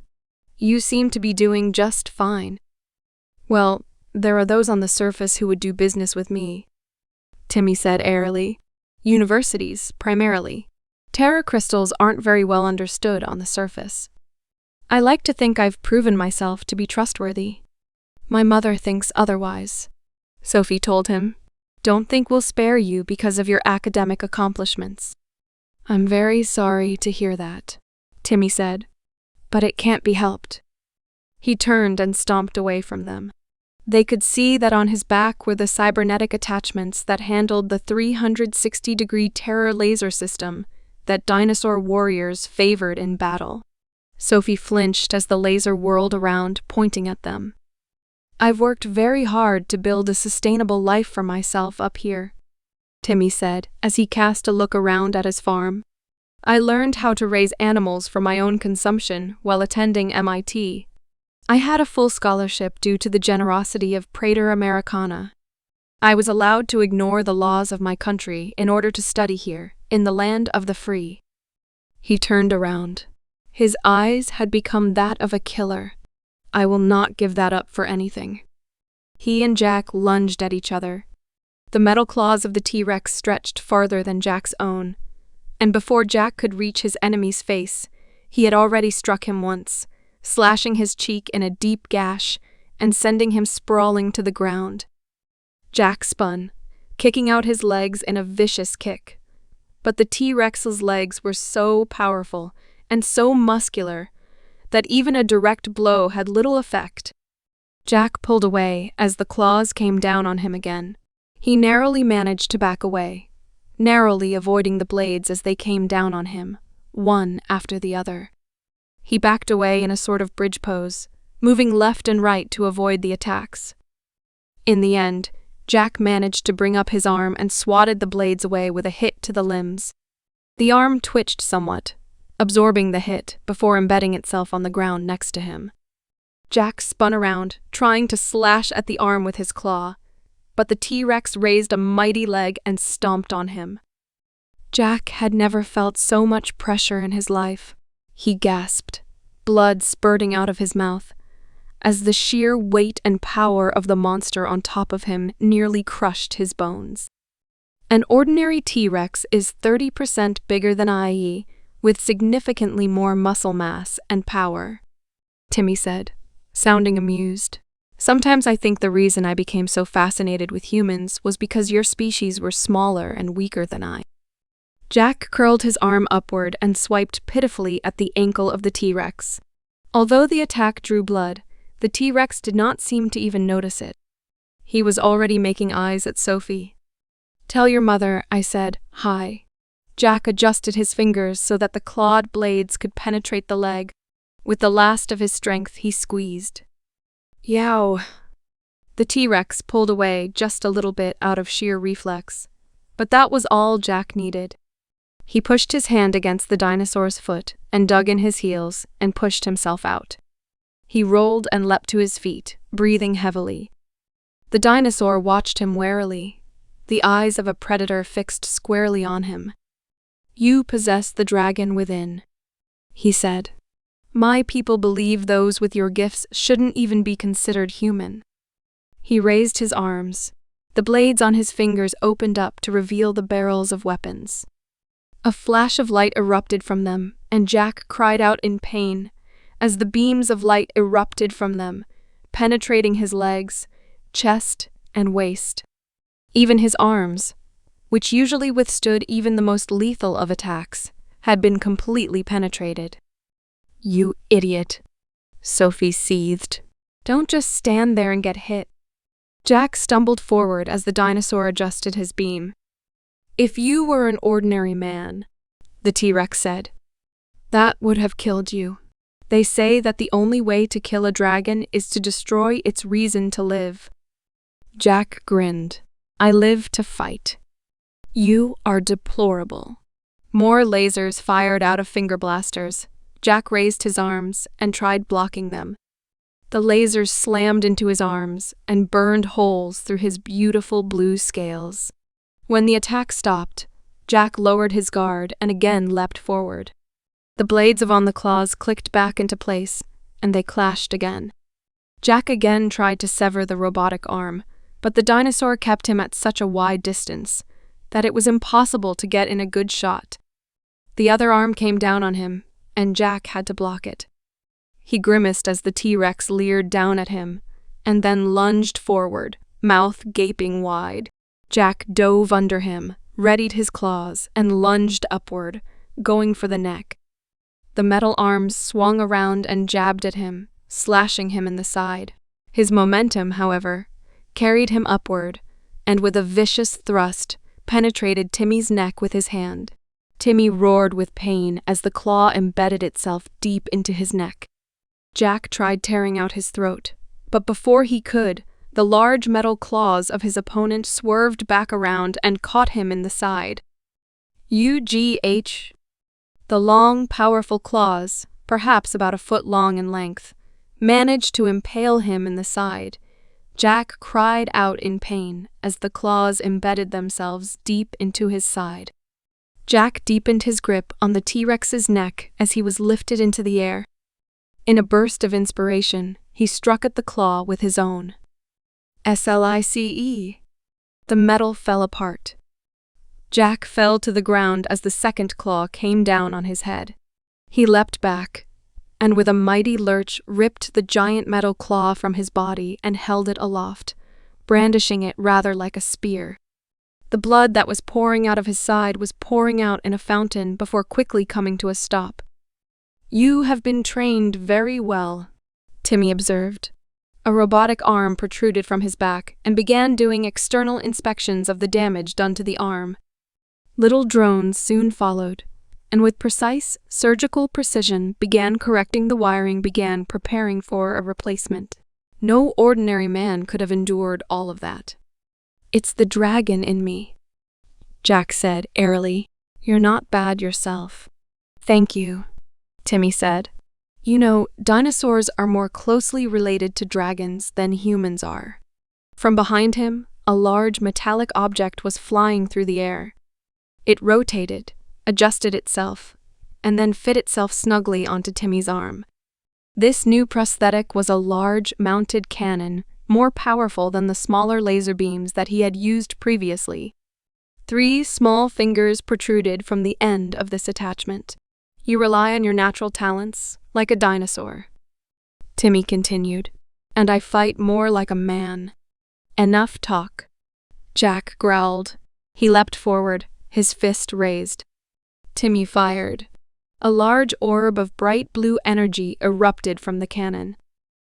You seem to be doing just fine." "Well, there are those on the surface who would do business with me," Timmy said airily. "Universities, primarily. Terra crystals aren't very well understood on the surface. I like to think I've proven myself to be trustworthy." "My mother thinks otherwise," Sophie told him. "Don't think we'll spare you because of your academic accomplishments." "I'm very sorry to hear that," Timmy said. "But it can't be helped." He turned and stomped away from them. They could see that on his back were the cybernetic attachments that handled the 360-degree terror laser system that dinosaur warriors favored in battle. Sophie flinched as the laser whirled around, pointing at them. "I've worked very hard to build a sustainable life for myself up here," Timmy said as he cast a look around at his farm. "I learned how to raise animals for my own consumption while attending MIT. I had a full scholarship due to the generosity of Praetor Americana. I was allowed to ignore the laws of my country in order to study here, in the land of the free." He turned around. His eyes had become that of a killer. "I will not give that up for anything." He and Jack lunged at each other. The metal claws of the T-Rex stretched farther than Jack's own, and before Jack could reach his enemy's face, he had already struck him once, slashing his cheek in a deep gash and sending him sprawling to the ground. Jack spun, kicking out his legs in a vicious kick. But the T-Rex's legs were so powerful and so muscular that even a direct blow had little effect. Jack pulled away as the claws came down on him again. He narrowly managed to back away, narrowly avoiding the blades as they came down on him, one after the other. He backed away in a sort of bridge pose, moving left and right to avoid the attacks. In the end, Jack managed to bring up his arm and swatted the blades away with a hit to the limbs. The arm twitched somewhat, absorbing the hit before embedding itself on the ground next to him. Jack spun around, trying to slash at the arm with his claw, but the T-Rex raised a mighty leg and stomped on him. Jack had never felt so much pressure in his life. He gasped, blood spurting out of his mouth, as the sheer weight and power of the monster on top of him nearly crushed his bones. An ordinary T-Rex is 30% bigger than IE, with significantly more muscle mass and power, Timmy said, sounding amused. Sometimes I think the reason I became so fascinated with humans was because your species were smaller and weaker than I. Jack curled his arm upward and swiped pitifully at the ankle of the T-Rex. Although the attack drew blood, the T-Rex did not seem to even notice it. He was already making eyes at Sophie. "Tell your mother I said hi." Jack adjusted his fingers so that the clawed blades could penetrate the leg. With the last of his strength, he squeezed. Yow! The T-Rex pulled away just a little bit out of sheer reflex, but that was all Jack needed. He pushed his hand against the dinosaur's foot and dug in his heels and pushed himself out. He rolled and leapt to his feet, breathing heavily. The dinosaur watched him warily, the eyes of a predator fixed squarely on him. "You possess the dragon within," he said. "My people believe those with your gifts shouldn't even be considered human." He raised his arms. The blades on his fingers opened up to reveal the barrels of weapons. A flash of light erupted from them, and Jack cried out in pain as the beams of light erupted from them, penetrating his legs, chest, and waist. Even his arms, which usually withstood even the most lethal of attacks, had been completely penetrated. "You idiot," Sophie seethed. "Don't just stand there and get hit." Jack stumbled forward as the dinosaur adjusted his beam. "If you were an ordinary man," the T-Rex said, "that would have killed you. They say that the only way to kill a dragon is to destroy its reason to live." Jack grinned. "I live to fight." "You are deplorable." More lasers fired out of finger blasters. Jack raised his arms and tried blocking them. The lasers slammed into his arms and burned holes through his beautiful blue scales. When the attack stopped, Jack lowered his guard and again leapt forward. The blades on the claws clicked back into place, and they clashed again. Jack again tried to sever the robotic arm, but the dinosaur kept him at such a wide distance that it was impossible to get in a good shot. The other arm came down on him, and Jack had to block it. He grimaced as the T-Rex leered down at him, and then lunged forward, mouth gaping wide. Jack dove under him, readied his claws, and lunged upward, going for the neck. The metal arms swung around and jabbed at him, slashing him in the side. His momentum, however, carried him upward, and with a vicious thrust, penetrated Timmy's neck with his hand. Timmy roared with pain as the claw embedded itself deep into his neck. Jack tried tearing out his throat, but before he could, the large metal claws of his opponent swerved back around and caught him in the side. UGH. The long, powerful claws, perhaps about a foot long in length, managed to impale him in the side. Jack cried out in pain as the claws embedded themselves deep into his side. Jack deepened his grip on the T-Rex's neck as he was lifted into the air. In a burst of inspiration, he struck at the claw with his own. SLICE. The metal fell apart. Jack fell to the ground as the second claw came down on his head. He leapt back, and with a mighty lurch ripped the giant metal claw from his body and held it aloft, brandishing it rather like a spear. The blood that was pouring out of his side was pouring out in a fountain before quickly coming to a stop. "You have been trained very well," Timmy observed. A robotic arm protruded from his back and began doing external inspections of the damage done to the arm. Little drones soon followed, and with precise, surgical precision began preparing for a replacement. No ordinary man could have endured all of that. "It's the dragon in me," Jack said airily. "You're not bad yourself." "Thank you," Timmy said. "You know, dinosaurs are more closely related to dragons than humans are." From behind him, a large metallic object was flying through the air. It rotated, adjusted itself, and then fit itself snugly onto Timmy's arm. This new prosthetic was a large, mounted cannon, more powerful than the smaller laser beams that he had used previously. 3 small fingers protruded from the end of this attachment. "You rely on your natural talents, like a dinosaur," Timmy continued, "and I fight more like a man." "Enough talk," Jack growled. He leapt forward, his fist raised. Timmy fired. A large orb of bright blue energy erupted from the cannon.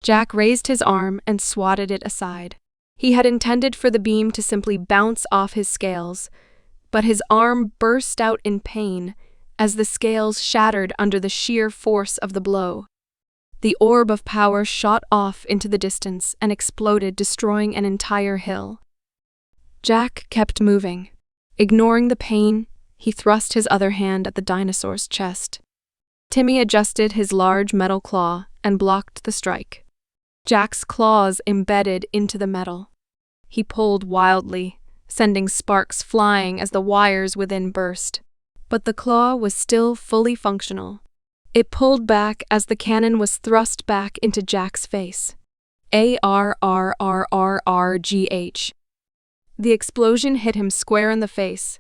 Jack raised his arm and swatted it aside. He had intended for the beam to simply bounce off his scales, but his arm burst out in pain as the scales shattered under the sheer force of the blow. The orb of power shot off into the distance and exploded, destroying an entire hill. Jack kept moving. Ignoring the pain, he thrust his other hand at the dinosaur's chest. Timmy adjusted his large metal claw and blocked the strike. Jack's claws embedded into the metal. He pulled wildly, sending sparks flying as the wires within burst. But the claw was still fully functional. It pulled back as the cannon was thrust back into Jack's face. ARRRRRGH. The explosion hit him square in the face.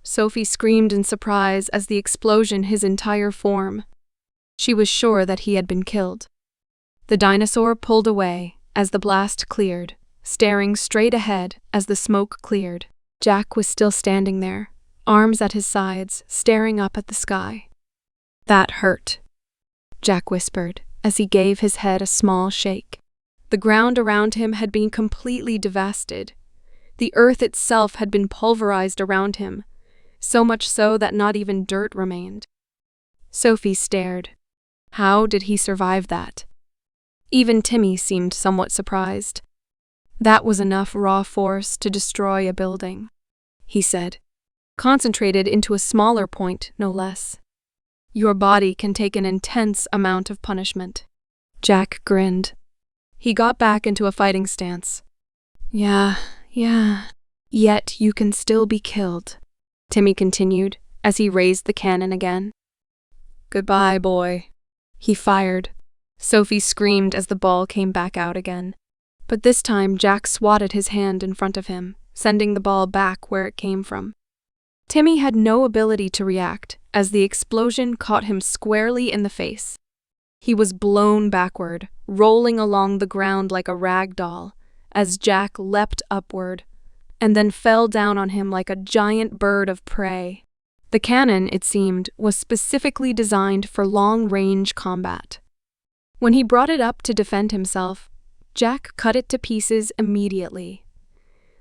Sophie screamed in surprise as the explosion his entire form. She was sure that he had been killed. The dinosaur pulled away as the blast cleared, staring straight ahead as the smoke cleared. Jack was still standing there, arms at his sides, staring up at the sky. "That hurt," Jack whispered as he gave his head a small shake. The ground around him had been completely devastated. The earth itself had been pulverized around him, so much so that not even dirt remained. Sophie stared. How did he survive that? Even Timmy seemed somewhat surprised. "That was enough raw force to destroy a building," he said, concentrated into a smaller point, no less. "Your body can take an intense amount of punishment." Jack grinned. He got back into a fighting stance. Yeah. Yet you can still be killed," Timmy continued as he raised the cannon again. "Goodbye, boy." He fired. Sophie screamed as the ball came back out again. But this time Jack swatted his hand in front of him, sending the ball back where it came from. Timmy had no ability to react as the explosion caught him squarely in the face. He was blown backward, rolling along the ground like a rag doll, as Jack leapt upward, and then fell down on him like a giant bird of prey. The cannon, it seemed, was specifically designed for long-range combat. When he brought it up to defend himself, Jack cut it to pieces immediately,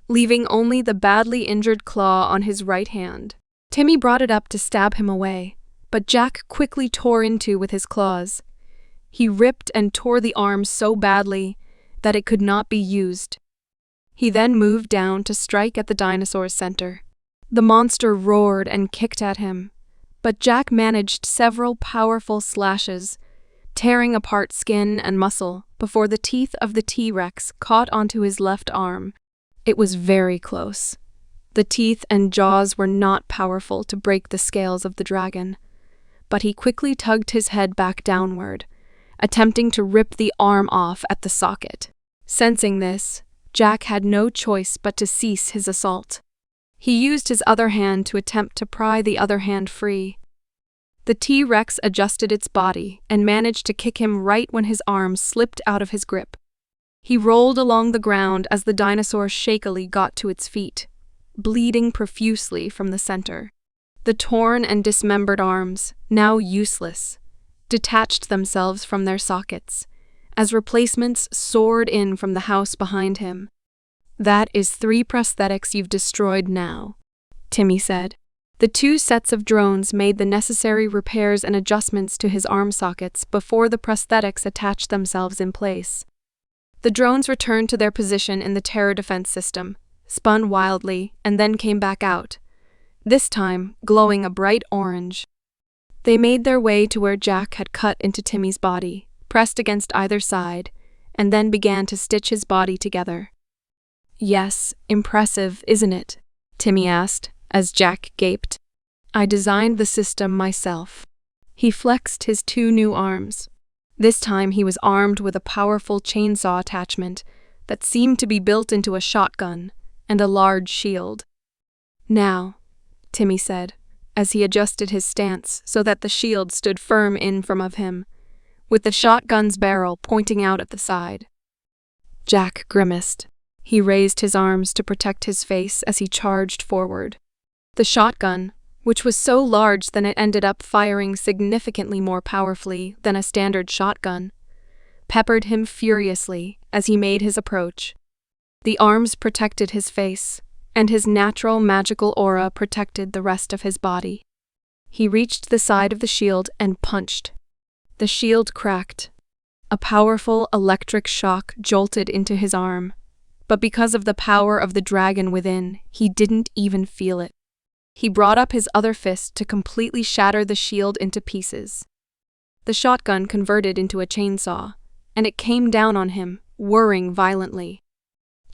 leaving only the badly injured claw on his right hand. Timmy brought it up to stab him away, but Jack quickly tore into with his claws. He ripped and tore the arm so badly that it could not be used. He then moved down to strike at the dinosaur's center. The monster roared and kicked at him, but Jack managed several powerful slashes, tearing apart skin and muscle before the teeth of the T-Rex caught onto his left arm. It was very close. The teeth and jaws were not powerful to break the scales of the dragon, but he quickly tugged his head back downward, attempting to rip the arm off at the socket. Sensing this, Jack had no choice but to cease his assault. He used his other hand to attempt to pry the other hand free. The T-Rex adjusted its body and managed to kick him right when his arm slipped out of his grip. He rolled along the ground as the dinosaur shakily got to its feet, bleeding profusely from the center. The torn and dismembered arms, now useless, detached themselves from their sockets, as replacements soared in from the house behind him. "That is 3 prosthetics you've destroyed now," Timmy said. The two sets of drones made the necessary repairs and adjustments to his arm sockets before the prosthetics attached themselves in place. The drones returned to their position in the terror defense system, spun wildly, and then came back out, this time glowing a bright orange. They made their way to where Jack had cut into Timmy's body, pressed against either side, and then began to stitch his body together. "Yes, impressive, isn't it?" Timmy asked, as Jack gaped. "I designed the system myself." He flexed his two new arms. This time he was armed with a powerful chainsaw attachment that seemed to be built into a shotgun and a large shield. "Now," Timmy said, as he adjusted his stance so that the shield stood firm in front of him, with the shotgun's barrel pointing out at the side. Jack grimaced. He raised his arms to protect his face as he charged forward. The shotgun, which was so large that it ended up firing significantly more powerfully than a standard shotgun, peppered him furiously as he made his approach. The arms protected his face, and his natural magical aura protected the rest of his body. He reached the side of the shield and punched. The shield cracked. A powerful electric shock jolted into his arm, but because of the power of the dragon within, he didn't even feel it. He brought up his other fist to completely shatter the shield into pieces. The shotgun converted into a chainsaw, and it came down on him, whirring violently.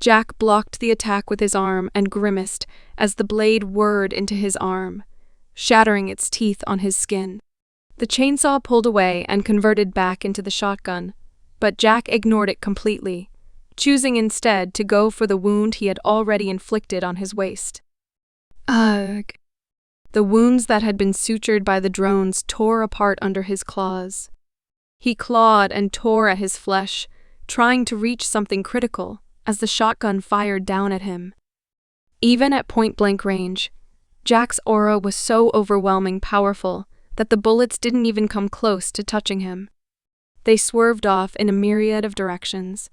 Jack blocked the attack with his arm and grimaced as the blade whirred into his arm, shattering its teeth on his skin. The chainsaw pulled away and converted back into the shotgun, but Jack ignored it completely, choosing instead to go for the wound he had already inflicted on his waist. Ugh. The wounds that had been sutured by the drones tore apart under his claws. He clawed and tore at his flesh, trying to reach something critical as the shotgun fired down at him. Even at point-blank range, Jack's aura was so overwhelming powerful that the bullets didn't even come close to touching him. They swerved off in a myriad of directions,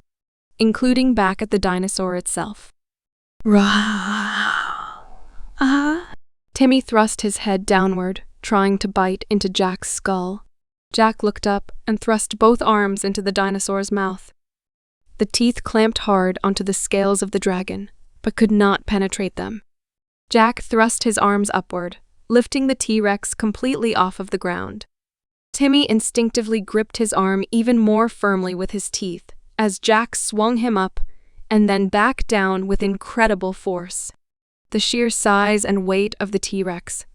including back at the dinosaur itself. Timmy thrust his head downward, trying to bite into Jack's skull. Jack looked up and thrust both arms into the dinosaur's mouth. The teeth clamped hard onto the scales of the dragon, but could not penetrate them. Jack thrust his arms upward, lifting the T-Rex completely off of the ground. Timmy instinctively gripped his arm even more firmly with his teeth as Jack swung him up and then back down with incredible force. The sheer size and weight of the T-Rex,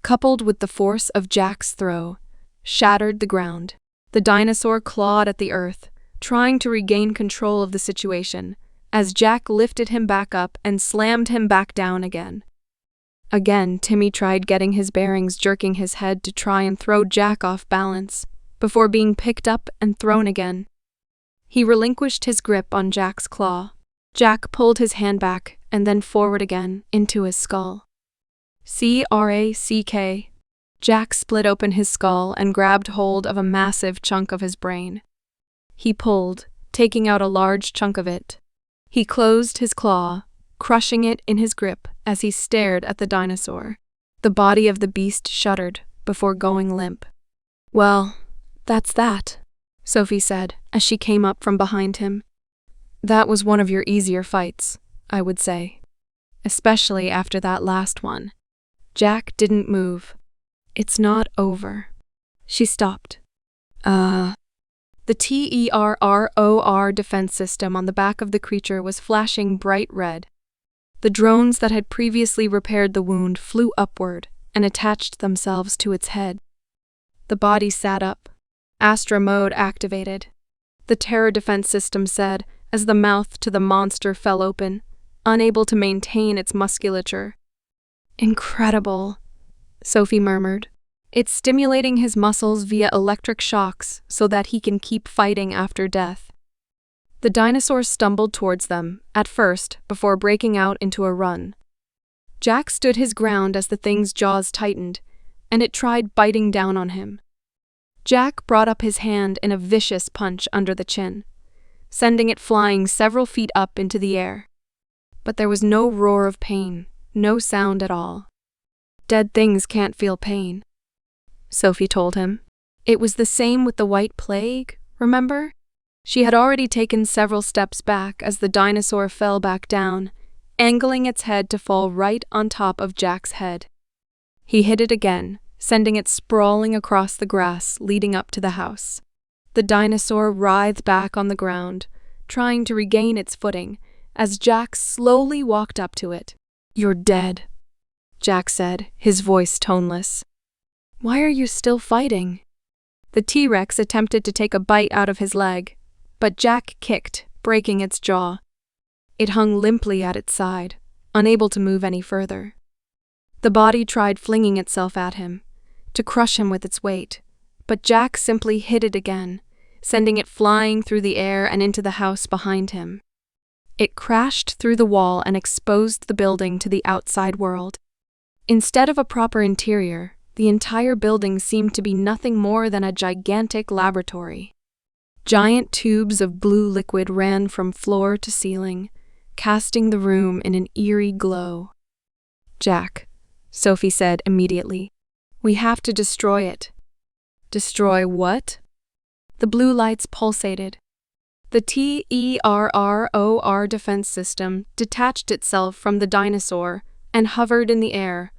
coupled with the force of Jack's throw, shattered the ground. The dinosaur clawed at the earth, trying to regain control of the situation, as Jack lifted him back up and slammed him back down again. Again, Timmy tried getting his bearings, jerking his head to try and throw Jack off balance, before being picked up and thrown again. He relinquished his grip on Jack's claw. Jack pulled his hand back and then forward again into his skull. Crack. Jack split open his skull and grabbed hold of a massive chunk of his brain. He pulled, taking out a large chunk of it. He closed his claw, crushing it in his grip as he stared at the dinosaur. The body of the beast shuddered before going limp. "Well, that's that," Sophie said as she came up from behind him. "That was one of your easier fights, I would say. Especially after that last one." Jack didn't move. "It's not over." She stopped. The terror defense system on the back of the creature was flashing bright red. The drones that had previously repaired the wound flew upward and attached themselves to its head. The body sat up. Astra mode activated. The terror defense system said as the mouth to the monster fell open, unable to maintain its musculature. "Incredible," Sophie murmured. "It's stimulating his muscles via electric shocks so that he can keep fighting after death." The dinosaur stumbled towards them, at first, before breaking out into a run. Jack stood his ground as the thing's jaws tightened, and it tried biting down on him. Jack brought up his hand in a vicious punch under the chin, sending it flying several feet up into the air. But there was no roar of pain, no sound at all. Dead things can't feel pain, Sophie told him. It was the same with the White Plague, remember? She had already taken several steps back as the dinosaur fell back down, angling its head to fall right on top of Jack's head. He hit it again, sending it sprawling across the grass leading up to the house. The dinosaur writhed back on the ground, trying to regain its footing, as Jack slowly walked up to it. "You're dead," Jack said, his voice toneless. "Why are you still fighting?" The T-Rex attempted to take a bite out of his leg, but Jack kicked, breaking its jaw. It hung limply at its side, unable to move any further. The body tried flinging itself at him, to crush him with its weight, but Jack simply hit it again, sending it flying through the air and into the house behind him. It crashed through the wall and exposed the building to the outside world. Instead of a proper interior, the entire building seemed to be nothing more than a gigantic laboratory. Giant tubes of blue liquid ran from floor to ceiling, casting the room in an eerie glow. "Jack," Sophie said immediately, "we have to destroy it." "Destroy what?" The blue lights pulsated. The TERROR defense system detached itself from the dinosaur and hovered in the air,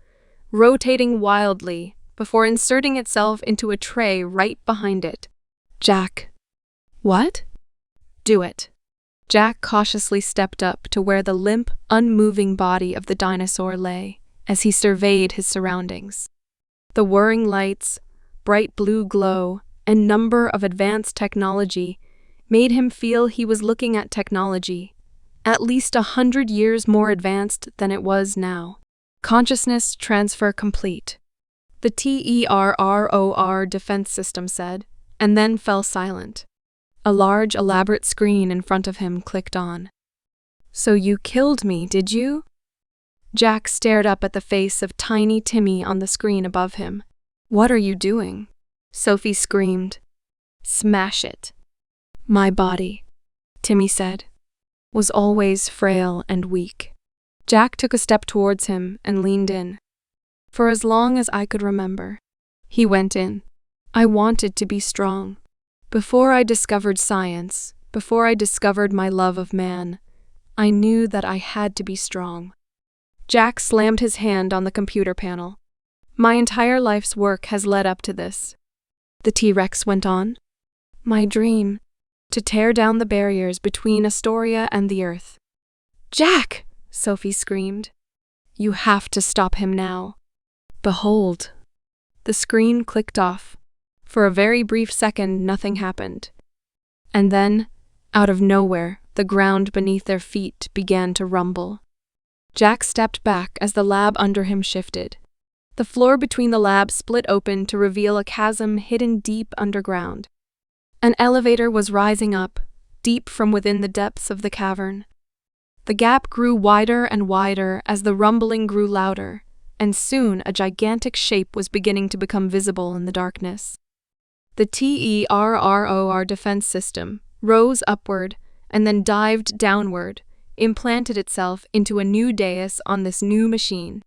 rotating wildly before inserting itself into a tray right behind it. "Jack." "What?" "Do it." Jack cautiously stepped up to where the limp, unmoving body of the dinosaur lay, as he surveyed his surroundings. The whirring lights, bright blue glow, and number of advanced technology made him feel he was looking at technology, at least 100 years more advanced than it was now. "Consciousness transfer complete," the TERROR defense system said, and then fell silent. A large, elaborate screen in front of him clicked on. "So you killed me, did you?" Jack stared up at the face of tiny Timmy on the screen above him. "What are you doing?" Sophie screamed. "Smash it." "My body," Timmy said, "was always frail and weak." Jack took a step towards him and leaned in. "For as long as I could remember," he went in, "I wanted to be strong. Before I discovered science, before I discovered my love of man, I knew that I had to be strong." Jack slammed his hand on the computer panel. "My entire life's work has led up to this," the T-Rex went on. "My dream, to tear down the barriers between Astoria and the Earth." "Jack!" Sophie screamed. "You have to stop him now." "Behold." The screen clicked off. For a very brief second, nothing happened. And then, out of nowhere, the ground beneath their feet began to rumble. Jack stepped back as the lab under him shifted. The floor between the labs split open to reveal a chasm hidden deep underground. An elevator was rising up, deep from within the depths of the cavern. The gap grew wider and wider as the rumbling grew louder, and soon a gigantic shape was beginning to become visible in the darkness. The TERROR defense system rose upward and then dived downward, implanted itself into a new dais on this new machine.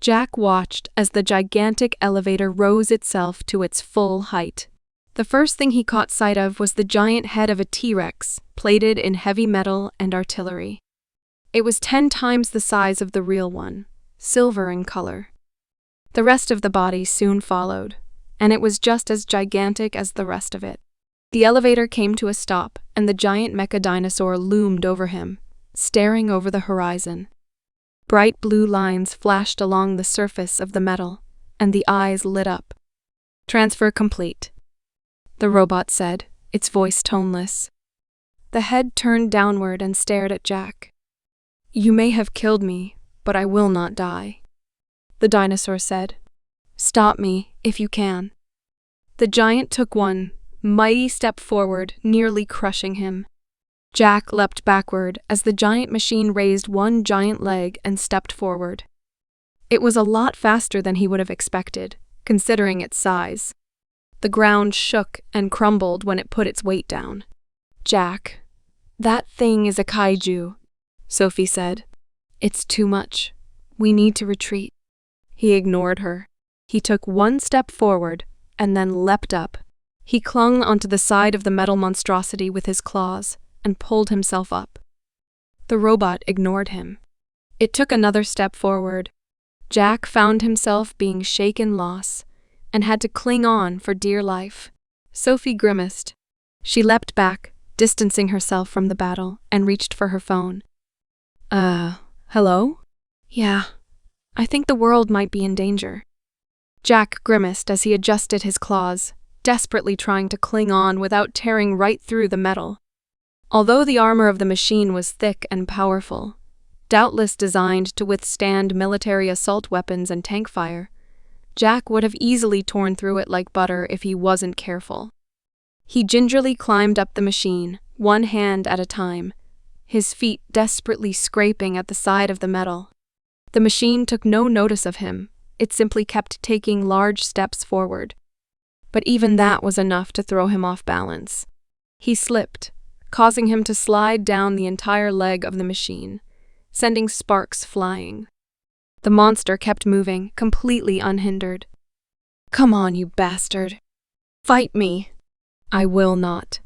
Jack watched as the gigantic elevator rose itself to its full height. The first thing he caught sight of was the giant head of a T-Rex, plated in heavy metal and artillery. It was 10 times the size of the real one, silver in color. The rest of the body soon followed, and it was just as gigantic as the rest of it. The elevator came to a stop, and the giant mecha dinosaur loomed over him, staring over the horizon. Bright blue lines flashed along the surface of the metal, and the eyes lit up. "Transfer complete," the robot said, its voice toneless. The head turned downward and stared at Jack. "You may have killed me, but I will not die," the dinosaur said. "Stop me, if you can." The giant took one mighty step forward, nearly crushing him. Jack leapt backward as the giant machine raised one giant leg and stepped forward. It was a lot faster than he would have expected, considering its size. The ground shook and crumbled when it put its weight down. "Jack, that thing is a kaiju," Sophie said. "It's too much. We need to retreat." He ignored her. He took one step forward and then leapt up. He clung onto the side of the metal monstrosity with his claws and pulled himself up. The robot ignored him. It took another step forward. Jack found himself being shaken loss and had to cling on for dear life. Sophie grimaced. She leapt back, distancing herself from the battle, and reached for her phone. Hello? Yeah, I think the world might be in danger. Jack grimaced as he adjusted his claws, desperately trying to cling on without tearing right through the metal. Although the armor of the machine was thick and powerful, doubtless designed to withstand military assault weapons and tank fire, Jack would have easily torn through it like butter if he wasn't careful. He gingerly climbed up the machine, one hand at a time, his feet desperately scraping at the side of the metal. The machine took no notice of him. It simply kept taking large steps forward. But even that was enough to throw him off balance. He slipped, causing him to slide down the entire leg of the machine, sending sparks flying. The monster kept moving, completely unhindered. "Come on, you bastard. Fight me." "I will not."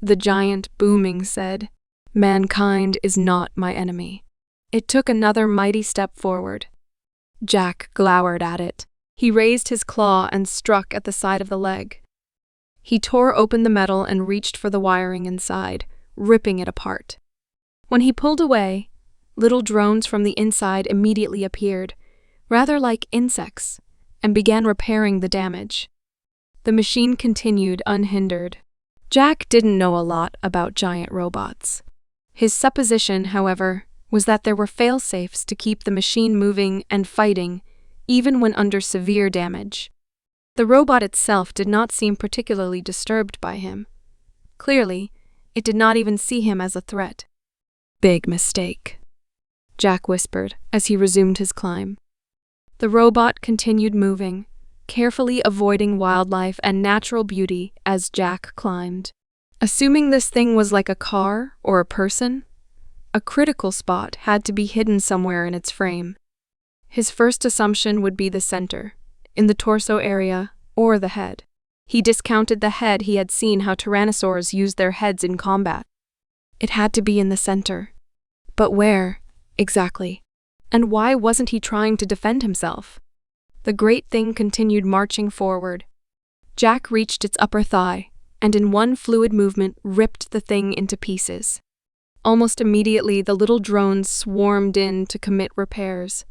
The giant, booming, said, "Mankind is not my enemy." It took another mighty step forward. Jack glowered at it. He raised his claw and struck at the side of the leg. He tore open the metal and reached for the wiring inside, ripping it apart. When he pulled away, little drones from the inside immediately appeared, rather like insects, and began repairing the damage. The machine continued unhindered. Jack didn't know a lot about giant robots. His supposition, however, was that there were fail-safes to keep the machine moving and fighting, even when under severe damage. The robot itself did not seem particularly disturbed by him. Clearly, it did not even see him as a threat. "Big mistake," Jack whispered as he resumed his climb. The robot continued moving, carefully avoiding wildlife and natural beauty as Jack climbed. Assuming this thing was like a car or a person, a critical spot had to be hidden somewhere in its frame. His first assumption would be the center, in the torso area, or the head. He discounted the head. He had seen how tyrannosaurs used their heads in combat. It had to be in the center. But where, exactly? And why wasn't he trying to defend himself? The great thing continued marching forward. Jack reached its upper thigh, and in one fluid movement ripped the thing into pieces. Almost immediately, the little drones swarmed in to commit repairs.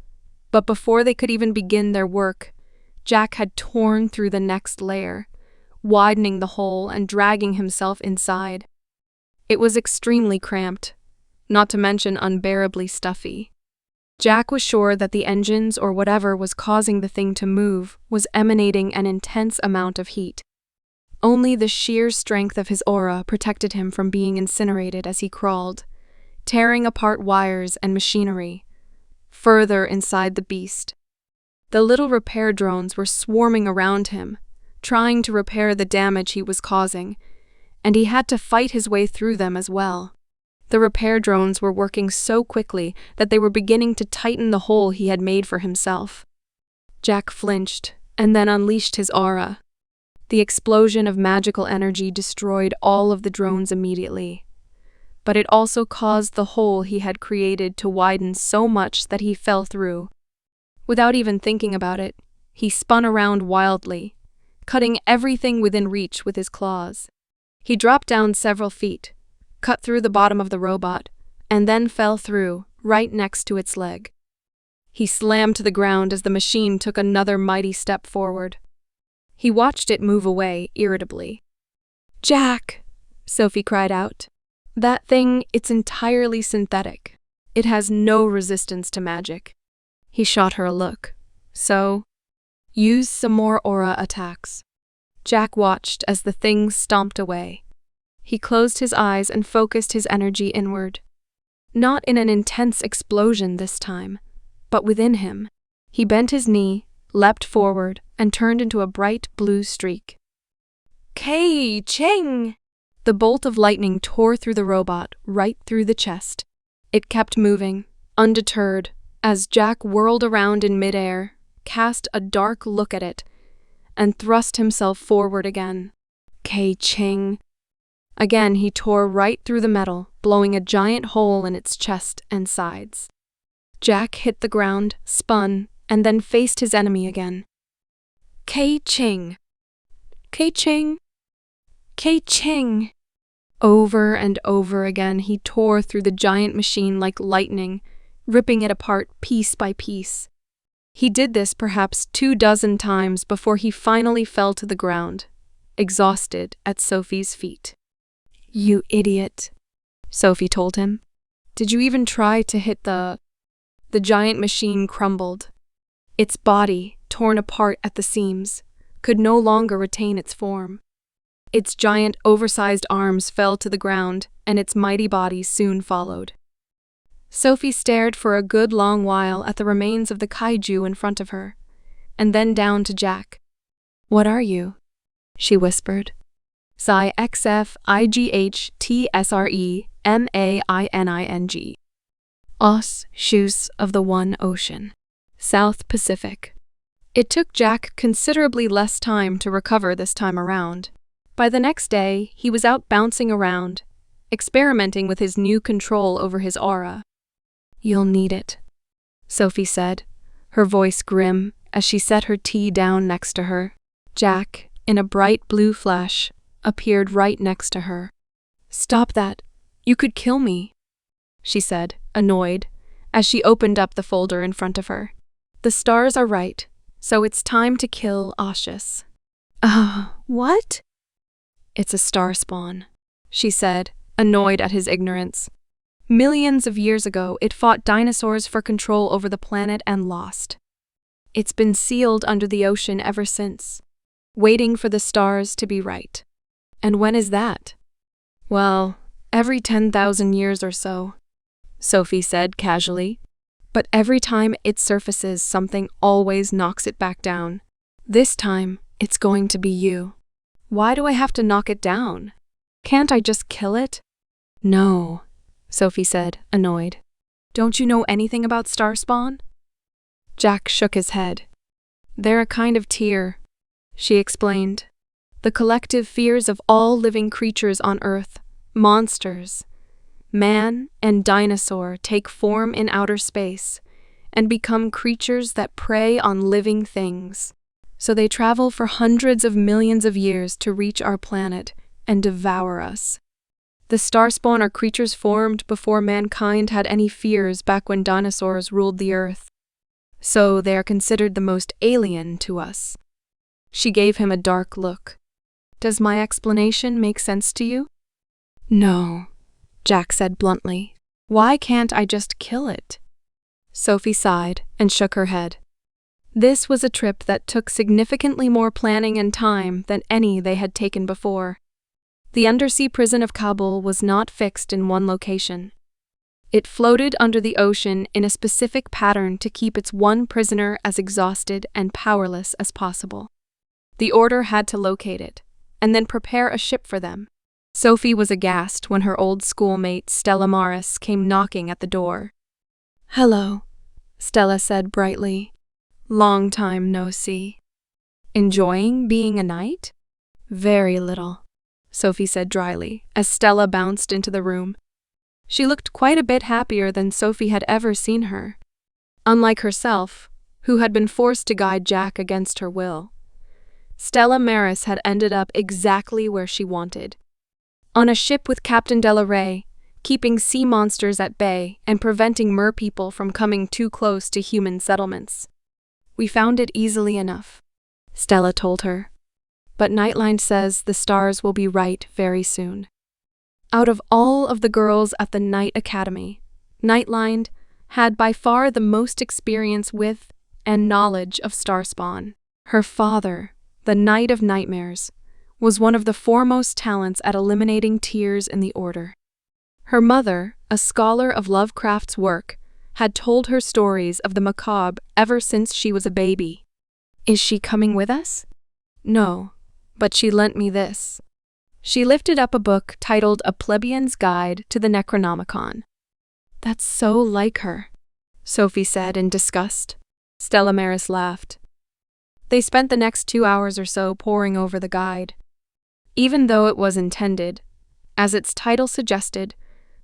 But before they could even begin their work, Jack had torn through the next layer, widening the hole and dragging himself inside. It was extremely cramped, not to mention unbearably stuffy. Jack was sure that the engines or whatever was causing the thing to move was emanating an intense amount of heat. Only the sheer strength of his aura protected him from being incinerated as he crawled, tearing apart wires and machinery, further inside the beast. The little repair drones were swarming around him, trying to repair the damage he was causing, and he had to fight his way through them as well. The repair drones were working so quickly that they were beginning to tighten the hole he had made for himself. Jack flinched and then unleashed his aura. The explosion of magical energy destroyed all of the drones immediately, but it also caused the hole he had created to widen so much that he fell through. Without even thinking about it, he spun around wildly, cutting everything within reach with his claws. He dropped down several feet, cut through the bottom of the robot, and then fell through, right next to its leg. He slammed to the ground as the machine took another mighty step forward. He watched it move away irritably. "Jack!" Sophie cried out. "That thing, it's entirely synthetic. It has no resistance to magic." He shot her a look. "So, use some more aura attacks." Jack watched as the thing stomped away. He closed his eyes and focused his energy inward. Not in an intense explosion this time, but within him. He bent his knee, leapt forward, and turned into a bright blue streak. Kai-ching! The bolt of lightning tore through the robot, right through the chest. It kept moving, undeterred, as Jack whirled around in midair, cast a dark look at it, and thrust himself forward again. Ka-ching! Again he tore right through the metal, blowing a giant hole in its chest and sides. Jack hit the ground, spun, and then faced his enemy again. Ka-ching! Ka-ching! Ka-ching! Over and over again he tore through the giant machine like lightning, ripping it apart piece by piece. He did this perhaps 24 times before he finally fell to the ground, exhausted at Sophie's feet. "You idiot," Sophie told him. "Did you even try to hit the giant machine crumbled. Its body, torn apart at the seams, could no longer retain its form. Its giant, oversized arms fell to the ground, and its mighty body soon followed." Sophie stared for a good long while at the remains of the kaiju in front of her, and then down to Jack. "What are you?" she whispered. "XFIGHTSREMAINING. Os, shoes of the One Ocean, South Pacific." It took Jack considerably less time to recover this time around. By the next day, he was out bouncing around, experimenting with his new control over his aura. "You'll need it," Sophie said, her voice grim as she set her tea down next to her. Jack, in a bright blue flash, appeared right next to her. "Stop that! You could kill me," she said, annoyed, as she opened up the folder in front of her. "The stars are right, so it's time to kill Oshus." What?" "It's a star spawn," she said, annoyed at his ignorance. "Millions of years ago, it fought dinosaurs for control over the planet and lost. It's been sealed under the ocean ever since, waiting for the stars to be right." "And when is that?" "Well, every 10,000 years or so," Sophie said casually. "But every time it surfaces, something always knocks it back down. This time, it's going to be you." "Why do I have to knock it down? Can't I just kill it?" "No," Sophie said, annoyed. "Don't you know anything about Starspawn?" Jack shook his head. "They're a kind of tier," she explained. "The collective fears of all living creatures on Earth, monsters. Man and dinosaur take form in outer space and become creatures that prey on living things. So they travel for hundreds of millions of years to reach our planet and devour us. The Starspawn are creatures formed before mankind had any fears back when dinosaurs ruled the Earth. So they are considered the most alien to us." She gave him a dark look. "Does my explanation make sense to you?" "No," Jack said bluntly. "Why can't I just kill it?" Sophie sighed and shook her head. This was a trip that took significantly more planning and time than any they had taken before. The undersea prison of Kabul was not fixed in one location. It floated under the ocean in a specific pattern to keep its one prisoner as exhausted and powerless as possible. The Order had to locate it, and then prepare a ship for them. Sophie was aghast when her old schoolmate Stella Maris came knocking at the door. "Hello," Stella said brightly. "Long time no see. Enjoying being a knight?" "Very little," Sophie said dryly, as Stella bounced into the room. She looked quite a bit happier than Sophie had ever seen her. Unlike herself, who had been forced to guide Jack against her will, Stella Maris had ended up exactly where she wanted. On a ship with Captain Della Rey, keeping sea monsters at bay and preventing merpeople from coming too close to human settlements. "We found it easily enough," Stella told her. "But Nightline says the stars will be right very soon." Out of all of the girls at the Night Academy, Nightline had by far the most experience with and knowledge of Starspawn. Her father, the Knight of Nightmares, was one of the foremost talents at eliminating tiers in the Order. Her mother, a scholar of Lovecraft's work, had told her stories of the macabre ever since she was a baby. "Is she coming with us?" "No, but she lent me this." She lifted up a book titled A Plebeian's Guide to the Necronomicon. "That's so like her," Sophie said in disgust. Stella Maris laughed. They spent the next 2 hours or so poring over the guide. Even though it was intended, as its title suggested,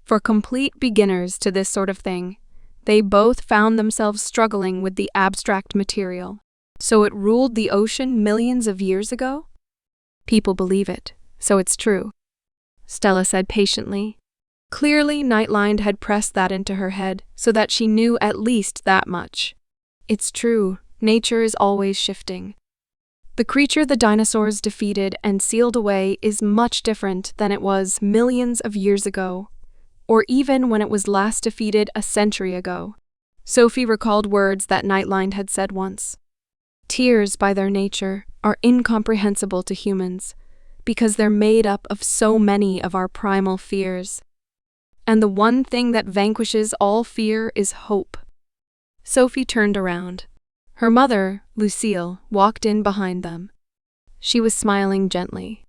for complete beginners to this sort of thing, they both found themselves struggling with the abstract material. So it ruled the ocean millions of years ago? People believe it, so it's true, Stella said patiently. Clearly, Nightline had pressed that into her head so that she knew at least that much. It's true, nature is always shifting. The creature the dinosaurs defeated and sealed away is much different than it was millions of years ago, or even when it was last defeated a century ago. Sophie recalled words that Nightline had said once. Tears, by their nature, are incomprehensible to humans, because they're made up of so many of our primal fears. And the one thing that vanquishes all fear is hope. Sophie turned around. Her mother, Lucille, walked in behind them. She was smiling gently.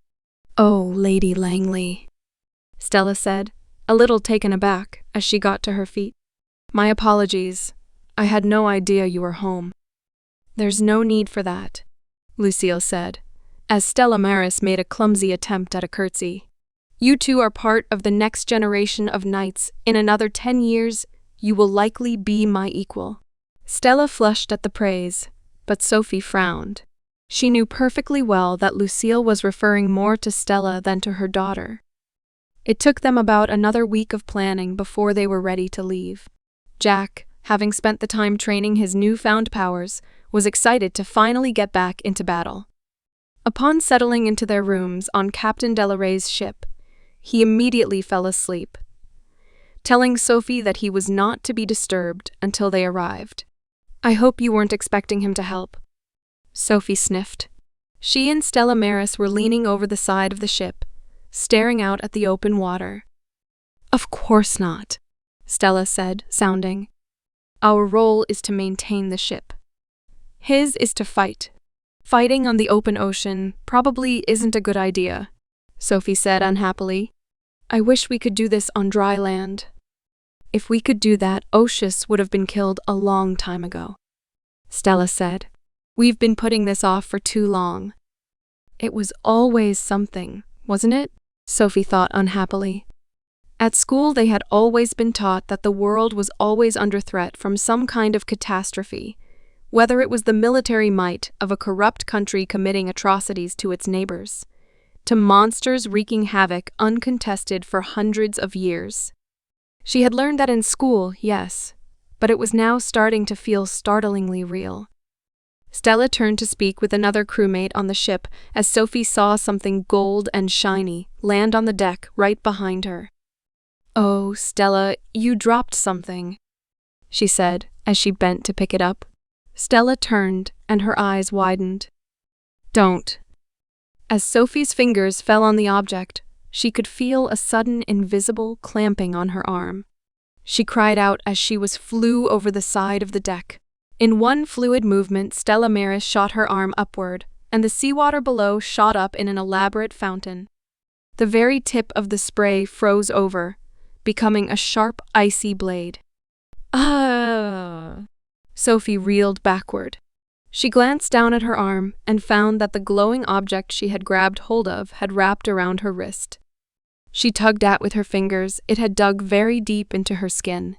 "Oh, Lady Langley," Stella said, a little taken aback as she got to her feet. "My apologies. I had no idea you were home." "There's no need for that," Lucille said, as Stella Maris made a clumsy attempt at a curtsy. "You two are part of the next generation of knights. In another 10 years, you will likely be my equal." Stella flushed at the praise, but Sophie frowned. She knew perfectly well that Lucille was referring more to Stella than to her daughter. It took them about another week of planning before they were ready to leave. Jack, having spent the time training his newfound powers, was excited to finally get back into battle. Upon settling into their rooms on Captain Delaray's ship, he immediately fell asleep, telling Sophie that he was not to be disturbed until they arrived. "I hope you weren't expecting him to help," Sophie sniffed. She and Stella Maris were leaning over the side of the ship, staring out at the open water. "Of course not," Stella said, sounding. "Our role is to maintain the ship. His is to fight. Fighting on the open ocean probably isn't a good idea," Sophie said unhappily. "I wish we could do this on dry land." "If we could do that, Oceus would have been killed a long time ago," Stella said. "We've been putting this off for too long." "It was always something, wasn't it?" Sophie thought unhappily. At school they had always been taught that the world was always under threat from some kind of catastrophe, whether it was the military might of a corrupt country committing atrocities to its neighbors, to monsters wreaking havoc uncontested for hundreds of years. She had learned that in school, yes, but it was now starting to feel startlingly real. Stella turned to speak with another crewmate on the ship as Sophie saw something gold and shiny land on the deck right behind her. "Oh, Stella, you dropped something," she said as she bent to pick it up. Stella turned and her eyes widened. "Don't." As Sophie's fingers fell on the object, she could feel a sudden invisible clamping on her arm. She cried out as she flew over the side of the deck. In one fluid movement, Stella Maris shot her arm upward, and the seawater below shot up in an elaborate fountain. The very tip of the spray froze over, becoming a sharp, icy blade. "Ah!" Sophie reeled backward. She glanced down at her arm and found that the glowing object she had grabbed hold of had wrapped around her wrist. She tugged at with her fingers. It had dug very deep into her skin.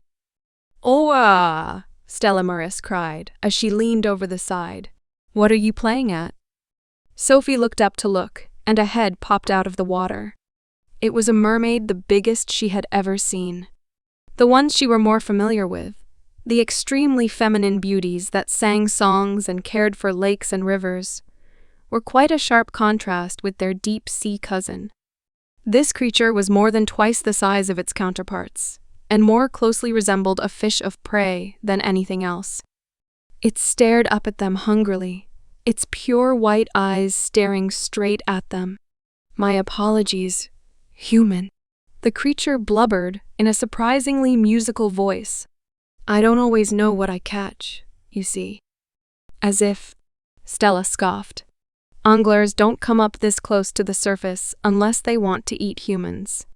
"Oh, ah!" Stella Maris cried as she leaned over the side. "What are you playing at?" Sophie looked up to look, and a head popped out of the water. It was a mermaid, the biggest she had ever seen. The ones she were more familiar with, the extremely feminine beauties that sang songs and cared for lakes and rivers, were quite a sharp contrast with their deep-sea cousin. This creature was more than twice the size of its counterparts, and more closely resembled a fish of prey than anything else. It stared up at them hungrily, its pure white eyes staring straight at them. "My apologies, human," the creature blubbered in a surprisingly musical voice. "I don't always know what I catch, you see." "As if," Stella scoffed. "Anglers don't come up this close to the surface unless they want to eat humans."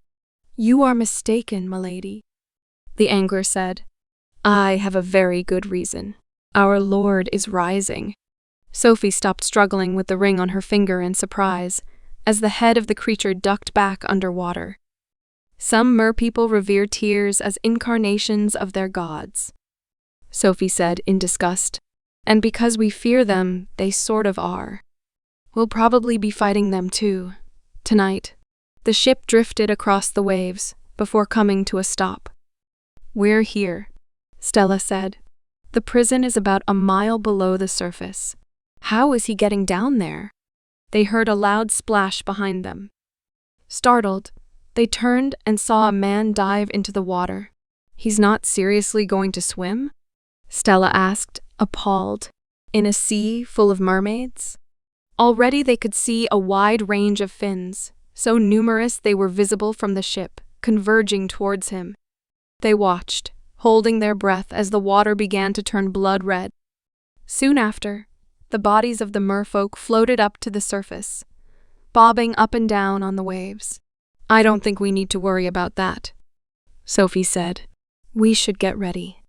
"You are mistaken, milady," the angler said. "I have a very good reason." Our Lord is rising. Sophie stopped struggling with the ring on her finger in surprise, as the head of the creature ducked back underwater. Some merpeople revere tears as incarnations of their gods, Sophie said in disgust. And because we fear them, they sort of are. We'll probably be fighting them too, tonight. The ship drifted across the waves before coming to a stop. We're here, Stella said. The prison is about a mile below the surface. How is he getting down there? They heard a loud splash behind them. Startled, they turned and saw a man dive into the water. He's not seriously going to swim? Stella asked, appalled. In a sea full of mermaids? Already they could see a wide range of fins, so numerous they were visible from the ship, converging towards him. They watched, holding their breath as the water began to turn blood red. Soon after, the bodies of the merfolk floated up to the surface, bobbing up and down on the waves. I don't think we need to worry about that, Sophie said. We should get ready.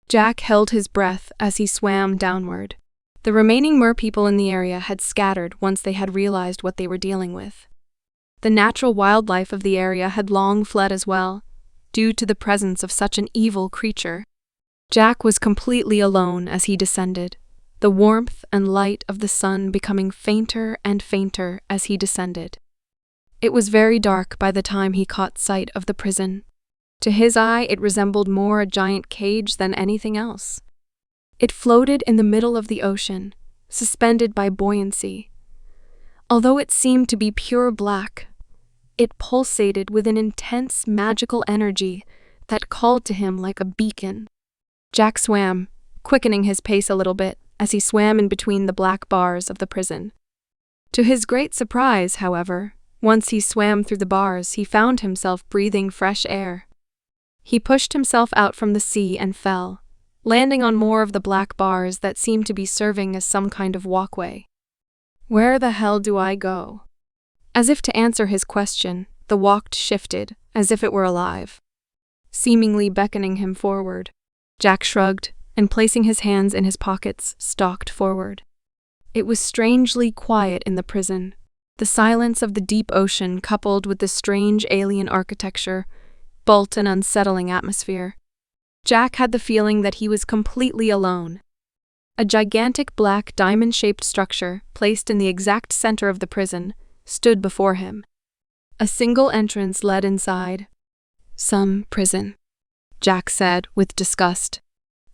Jack held his breath as he swam downward. The remaining merpeople in the area had scattered once they had realized what they were dealing with. The natural wildlife of the area had long fled as well, due to the presence of such an evil creature. Jack was completely alone as he descended, the warmth and light of the sun becoming fainter and fainter as he descended. It was very dark by the time he caught sight of the prison. To his eye, it resembled more a giant cage than anything else. It floated in the middle of the ocean, suspended by buoyancy. Although it seemed to be pure black, it pulsated with an intense magical energy that called to him like a beacon. Jack swam, quickening his pace a little bit as he swam in between the black bars of the prison. To his great surprise, however, once he swam through the bars, he found himself breathing fresh air. He pushed himself out from the sea and fell, landing on more of the black bars that seemed to be serving as some kind of walkway. Where the hell do I go? As if to answer his question, the walk shifted, as if it were alive, seemingly beckoning him forward. Jack shrugged, and placing his hands in his pockets, stalked forward. It was strangely quiet in the prison. The silence of the deep ocean coupled with the strange alien architecture built an unsettling atmosphere. Jack had the feeling that he was completely alone. A gigantic black diamond-shaped structure, placed in the exact center of the prison, stood before him. A single entrance led inside. Some prison, Jack said with disgust.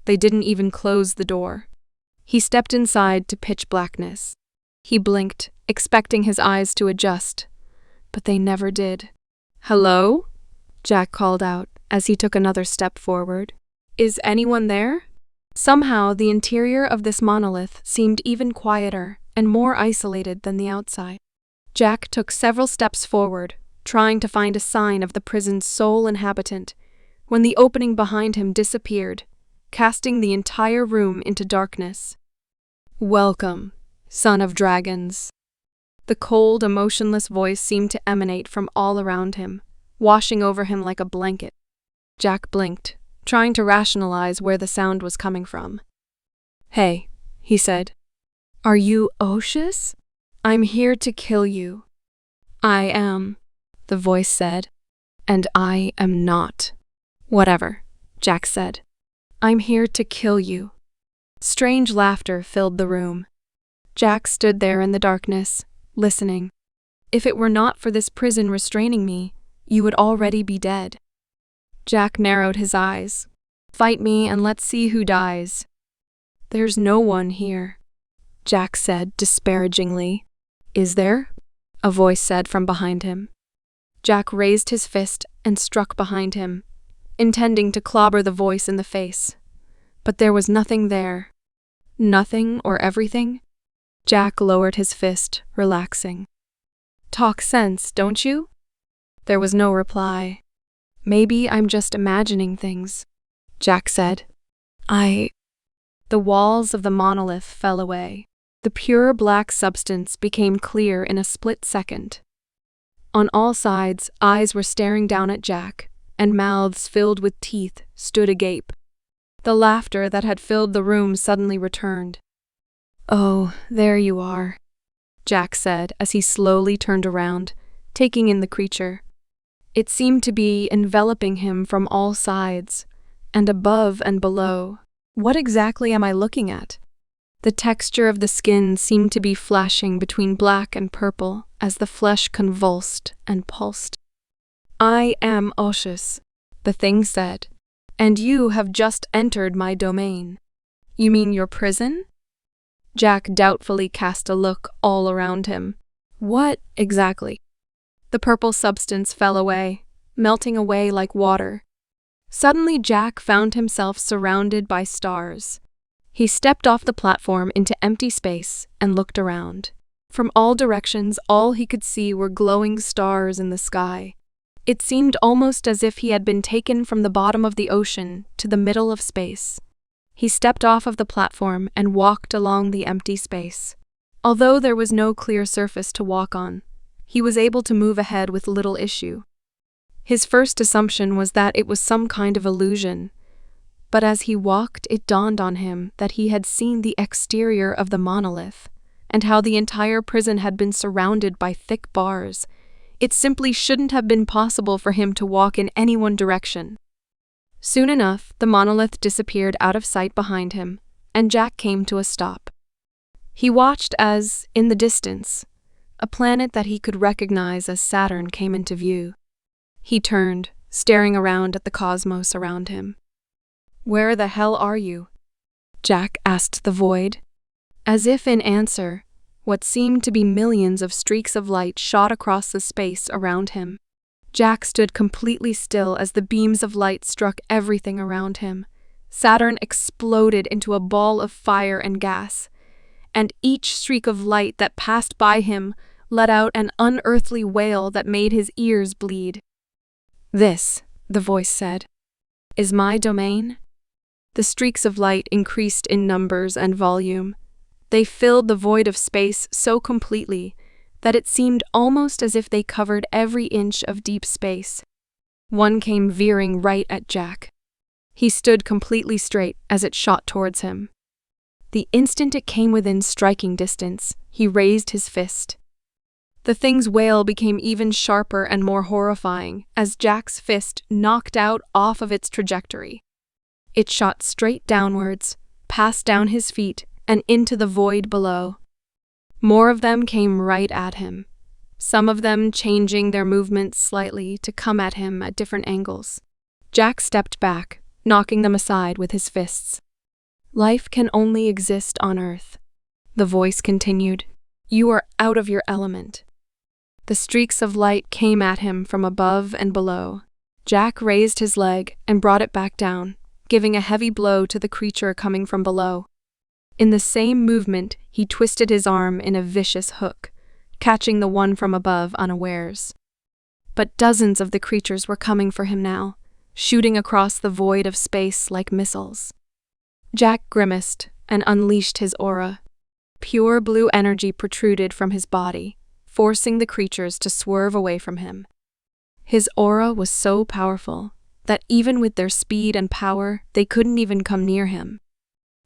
They didn't even close the door. He stepped inside to pitch blackness. He blinked, expecting his eyes to adjust, but they never did. Hello? Jack called out as he took another step forward. Is anyone there? Somehow, the interior of this monolith seemed even quieter and more isolated than the outside. Jack took several steps forward, trying to find a sign of the prison's sole inhabitant, when the opening behind him disappeared, casting the entire room into darkness. Welcome, son of dragons. The cold, emotionless voice seemed to emanate from all around him, washing over him like a blanket. Jack blinked, trying to rationalize where the sound was coming from. Hey, he said. Are you Oshus? I'm here to kill you. I am, the voice said. And I am not. Whatever, Jack said. I'm here to kill you. Strange laughter filled the room. Jack stood there in the darkness, listening. If it were not for this prison restraining me, you would already be dead. Jack narrowed his eyes. Fight me and let's see who dies. There's no one here, Jack said disparagingly. Is there? A voice said from behind him. Jack raised his fist and struck behind him, intending to clobber the voice in the face. But there was nothing there. Nothing or everything? Jack lowered his fist, relaxing. Talk sense, don't you? There was no reply. Maybe I'm just imagining things, Jack said. The walls of the monolith fell away. The pure black substance became clear in a split second. On all sides, eyes were staring down at Jack, and mouths filled with teeth stood agape. The laughter that had filled the room suddenly returned. "Oh, there you are," Jack said as he slowly turned around, taking in the creature. It seemed to be enveloping him from all sides, and above and below. "What exactly am I looking at?" The texture of the skin seemed to be flashing between black and purple as the flesh convulsed and pulsed. "I am Oshus," the thing said, "and you have just entered my domain." "You mean your prison?" Jack doubtfully cast a look all around him. "What exactly?" The purple substance fell away, melting away like water. Suddenly Jack found himself surrounded by stars. He stepped off the platform into empty space and looked around. From all directions, all he could see were glowing stars in the sky. It seemed almost as if he had been taken from the bottom of the ocean to the middle of space. He stepped off of the platform and walked along the empty space. Although there was no clear surface to walk on, he was able to move ahead with little issue. His first assumption was that it was some kind of illusion, but as he walked, it dawned on him that he had seen the exterior of the monolith, and how the entire prison had been surrounded by thick bars. It simply shouldn't have been possible for him to walk in any one direction. Soon enough, the monolith disappeared out of sight behind him, and Jack came to a stop. He watched as, in the distance, a planet that he could recognize as Saturn came into view. He turned, staring around at the cosmos around him. "Where the hell are you?" Jack asked the void. As if in answer, what seemed to be millions of streaks of light shot across the space around him. Jack stood completely still as the beams of light struck everything around him. Saturn exploded into a ball of fire and gas, and each streak of light that passed by him let out an unearthly wail that made his ears bleed. "This," the voice said, "is my domain." The streaks of light increased in numbers and volume. They filled the void of space so completely that it seemed almost as if they covered every inch of deep space. One came veering right at Jack. He stood completely straight as it shot towards him. The instant it came within striking distance, he raised his fist. The thing's wail became even sharper and more horrifying as Jack's fist knocked out off of its trajectory. It shot straight downwards, passed down his feet, and into the void below. More of them came right at him, some of them changing their movements slightly to come at him at different angles. Jack stepped back, knocking them aside with his fists. "Life can only exist on Earth," the voice continued. "You are out of your element." The streaks of light came at him from above and below. Jack raised his leg and brought it back down, giving a heavy blow to the creature coming from below. In the same movement, he twisted his arm in a vicious hook, catching the one from above unawares. But dozens of the creatures were coming for him now, shooting across the void of space like missiles. Jack grimaced and unleashed his aura. Pure blue energy protruded from his body, forcing the creatures to swerve away from him. His aura was so powerful that even with their speed and power, they couldn't even come near him.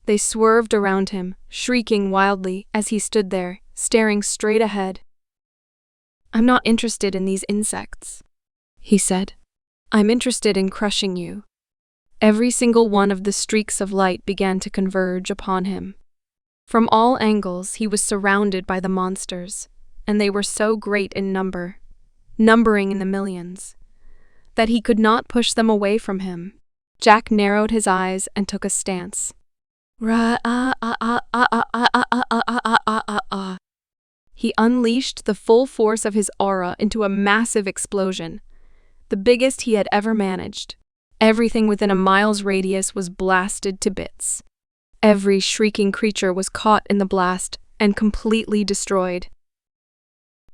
They swerved around him, shrieking wildly as he stood there, staring straight ahead. "I'm not interested in these insects," he said. "I'm interested in crushing you." Every single one of the streaks of light began to converge upon him. From all angles, he was surrounded by the monsters, and they were so great in number, numbering in the millions, that he could not push them away from him. Jack narrowed his eyes and took a stance. He unleashed the full force of his aura into a massive explosion, the biggest he had ever managed. Everything within a mile's radius was blasted to bits. Every shrieking creature was caught in the blast and completely destroyed.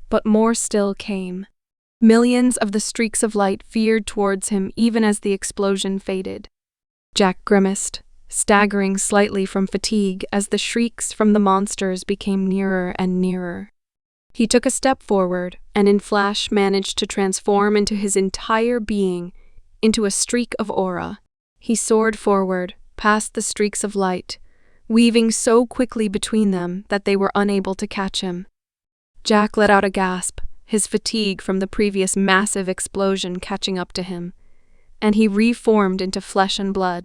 But more still came. Millions of the streaks of light veered towards him even as the explosion faded. Jack grimaced, staggering slightly from fatigue as the shrieks from the monsters became nearer and nearer. He took a step forward and in flash managed to transform into his entire being into a streak of aura. He soared forward, past the streaks of light, weaving so quickly between them that they were unable to catch him. Jack let out a gasp, his fatigue from the previous massive explosion catching up to him, and he reformed into flesh and blood.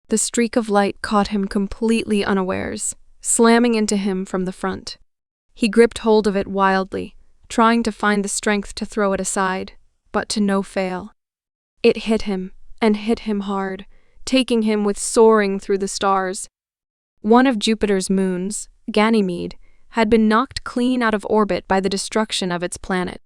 The streak of light caught him completely unawares, slamming into him from the front. He gripped hold of it wildly, trying to find the strength to throw it aside, but to no avail. It hit him, and hit him hard, taking him with soaring through the stars. One of Jupiter's moons, Ganymede, had been knocked clean out of orbit by the destruction of its planet.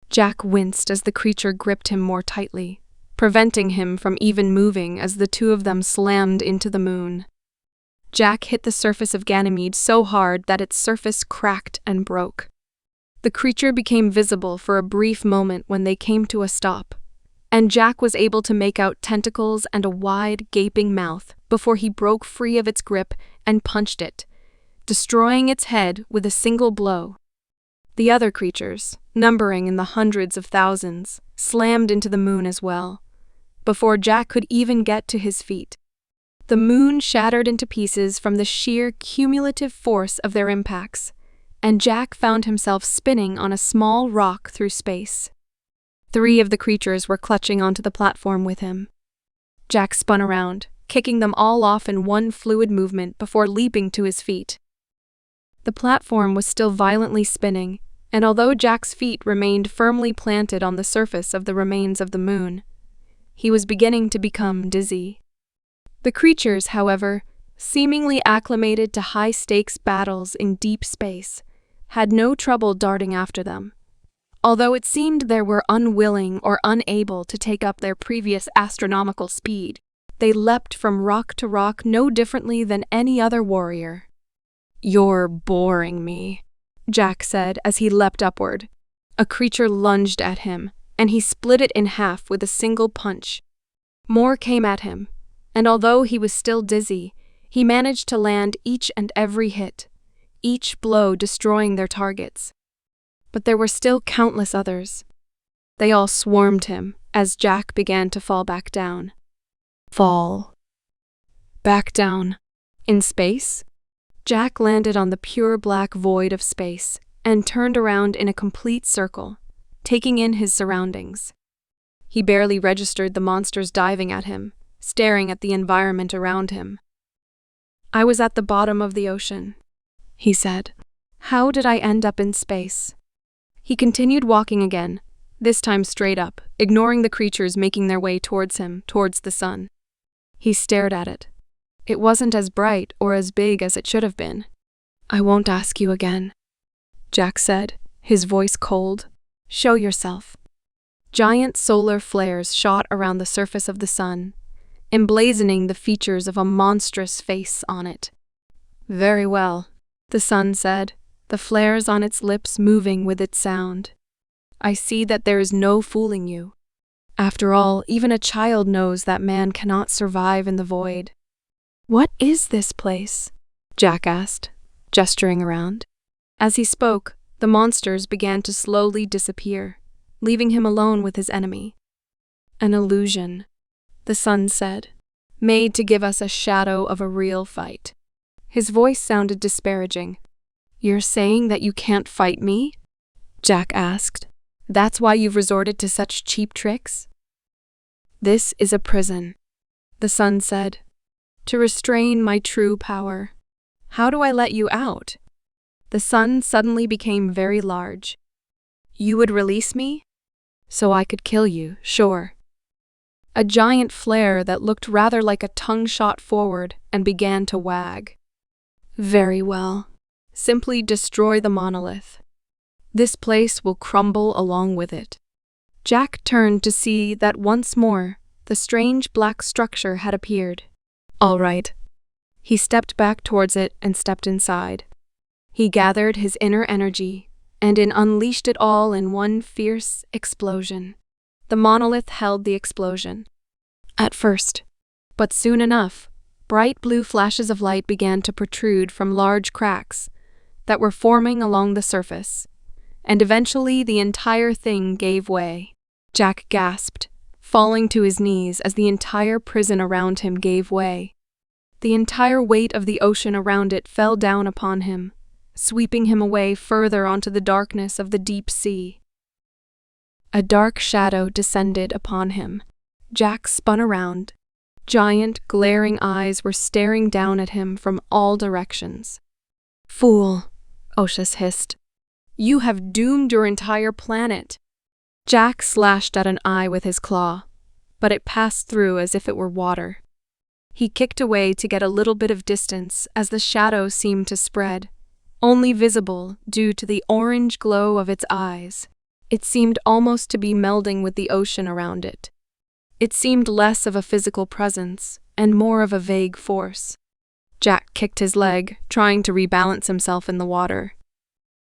Jack winced as the creature gripped him more tightly, preventing him from even moving as the two of them slammed into the moon. Jack hit the surface of Ganymede so hard that its surface cracked and broke. The creature became visible for a brief moment when they came to a stop, and Jack was able to make out tentacles and a wide, gaping mouth before he broke free of its grip and punched it, destroying its head with a single blow. The other creatures, numbering in the hundreds of thousands, slammed into the moon as well, before Jack could even get to his feet. The moon shattered into pieces from the sheer cumulative force of their impacts, and Jack found himself spinning on a small rock through space. 3 of the creatures were clutching onto the platform with him. Jack spun around, kicking them all off in one fluid movement before leaping to his feet. The platform was still violently spinning, and although Jack's feet remained firmly planted on the surface of the remains of the moon, he was beginning to become dizzy. The creatures, however, seemingly acclimated to high-stakes battles in deep space, had no trouble darting after them. Although it seemed they were unwilling or unable to take up their previous astronomical speed, they leapt from rock to rock no differently than any other warrior. "You're boring me," Jack said as he leapt upward. A creature lunged at him, and he split it in half with a single punch. More came at him, and although he was still dizzy, he managed to land each and every hit, each blow destroying their targets. But there were still countless others. They all swarmed him as Jack began to fall back down. Fall. Back down. In space? Jack landed on the pure black void of space and turned around in a complete circle, taking in his surroundings. He barely registered the monsters diving at him, staring at the environment around him. "I was at the bottom of the ocean," he said. "How did I end up in space?" He continued walking again, this time straight up, ignoring the creatures making their way towards him, towards the sun. He stared at it. It wasn't as bright or as big as it should have been. "I won't ask you again," Jack said, his voice cold. "Show yourself." Giant solar flares shot around the surface of the sun, emblazoning the features of a monstrous face on it. "Very well," the sun said, the flares on its lips moving with its sound. "I see that there is no fooling you. After all, even a child knows that man cannot survive in the void." "What is this place?" Jack asked, gesturing around. As he spoke, the monsters began to slowly disappear, leaving him alone with his enemy. "An illusion," the sun said, "made to give us a shadow of a real fight." His voice sounded disparaging. "You're saying that you can't fight me?" Jack asked. "That's why you've resorted to such cheap tricks?" "This is a prison," the sun said, "to restrain my true power. How do I let you out?" The sun suddenly became very large. "You would release me? So I could kill you, sure." A giant flare that looked rather like a tongue shot forward and began to wag. "Very well. Simply destroy the monolith. This place will crumble along with it." Jack turned to see that once more the strange black structure had appeared. "All right." He stepped back towards it and stepped inside. He gathered his inner energy and unleashed it all in one fierce explosion. The monolith held the explosion. At first, but soon enough, bright blue flashes of light began to protrude from large cracks that were forming along the surface, and eventually the entire thing gave way. Jack gasped, falling to his knees as the entire prison around him gave way. The entire weight of the ocean around it fell down upon him, sweeping him away further onto the darkness of the deep sea. A dark shadow descended upon him. Jack spun around. Giant, glaring eyes were staring down at him from all directions. "Fool," Oshus hissed. "You have doomed your entire planet." Jack slashed at an eye with his claw, but it passed through as if it were water. He kicked away to get a little bit of distance as the shadow seemed to spread, only visible due to the orange glow of its eyes. It seemed almost to be melding with the ocean around it. It seemed less of a physical presence and more of a vague force. Jack kicked his leg, trying to rebalance himself in the water.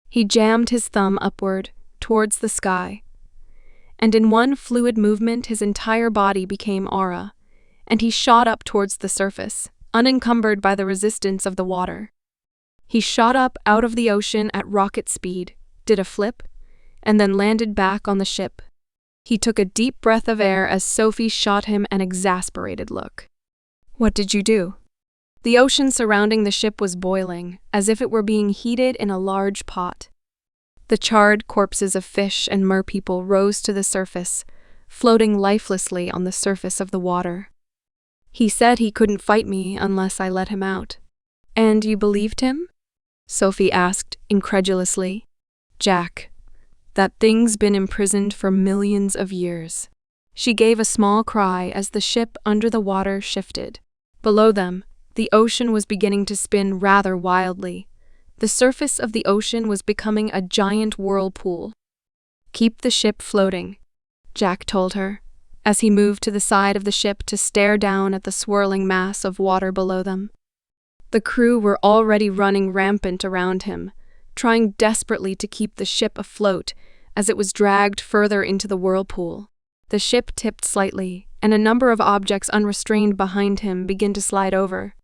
He jammed his thumb upward, towards the sky, and in one fluid movement his entire body became aura, and he shot up towards the surface, unencumbered by the resistance of the water. He shot up out of the ocean at rocket speed, did a flip, and then landed back on the ship. He took a deep breath of air as Sophie shot him an exasperated look. "What did you do?" The ocean surrounding the ship was boiling, as if it were being heated in a large pot. The charred corpses of fish and merpeople rose to the surface, floating lifelessly on the surface of the water. "He said he couldn't fight me unless I let him out." "And you believed him?" Sophie asked incredulously. "Jack, that thing's been imprisoned for millions of years." She gave a small cry as the ship under the water shifted. Below them, the ocean was beginning to spin rather wildly. The surface of the ocean was becoming a giant whirlpool. "Keep the ship floating," Jack told her, as he moved to the side of the ship to stare down at the swirling mass of water below them. The crew were already running rampant around him, trying desperately to keep the ship afloat as it was dragged further into the whirlpool. The ship tipped slightly, and a number of objects unrestrained behind him began to slide over.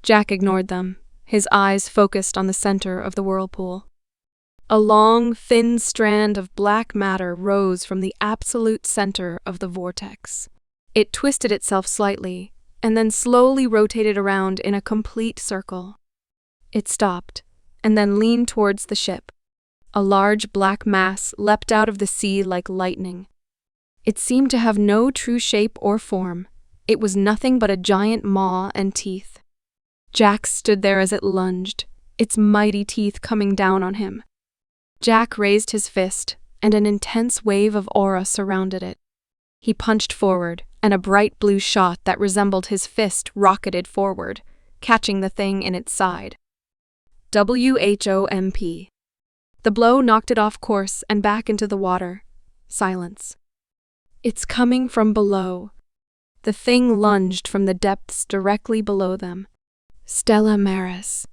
Jack ignored them, his eyes focused on the center of the whirlpool. A long, thin strand of black matter rose from the absolute center of the vortex. It twisted itself slightly, and then slowly rotated around in a complete circle. It stopped, and then leaned towards the ship. A large black mass leapt out of the sea like lightning. It seemed to have no true shape or form. It was nothing but a giant maw and teeth. Jack stood there as it lunged, its mighty teeth coming down on him. Jack raised his fist, and an intense wave of aura surrounded it. He punched forward, and a bright blue shot that resembled his fist rocketed forward, catching the thing in its side. WHOMP. The blow knocked it off course and back into the water. Silence. "It's coming from below." The thing lunged from the depths directly below them. "Stella Maris."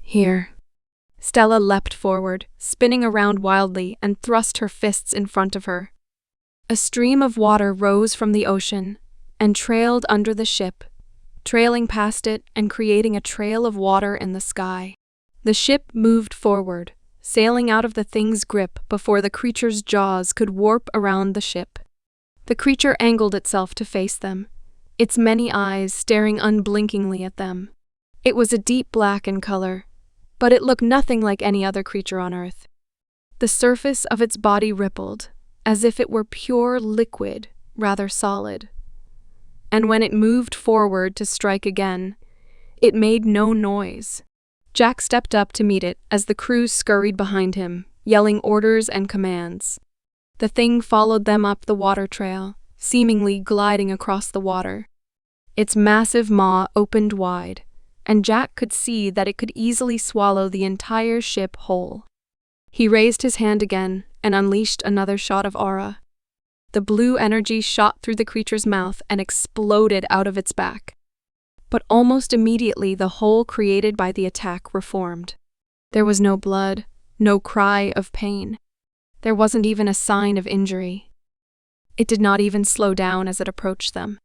"Here." Stella leapt forward, spinning around wildly, and thrust her fists in front of her. A stream of water rose from the ocean and trailed under the ship, trailing past it and creating a trail of water in the sky. The ship moved forward, sailing out of the thing's grip before the creature's jaws could warp around the ship. The creature angled itself to face them, its many eyes staring unblinkingly at them. It was a deep black in color, but it looked nothing like any other creature on Earth. The surface of its body rippled, as if it were pure liquid, rather solid. And when it moved forward to strike again, it made no noise. Jack stepped up to meet it as the crew scurried behind him, yelling orders and commands. The thing followed them up the water trail, seemingly gliding across the water. Its massive maw opened wide, and Jack could see that it could easily swallow the entire ship whole. He raised his hand again and unleashed another shot of aura. The blue energy shot through the creature's mouth and exploded out of its back. But almost immediately the hole created by the attack reformed. There was no blood, no cry of pain. There wasn't even a sign of injury. It did not even slow down as it approached them.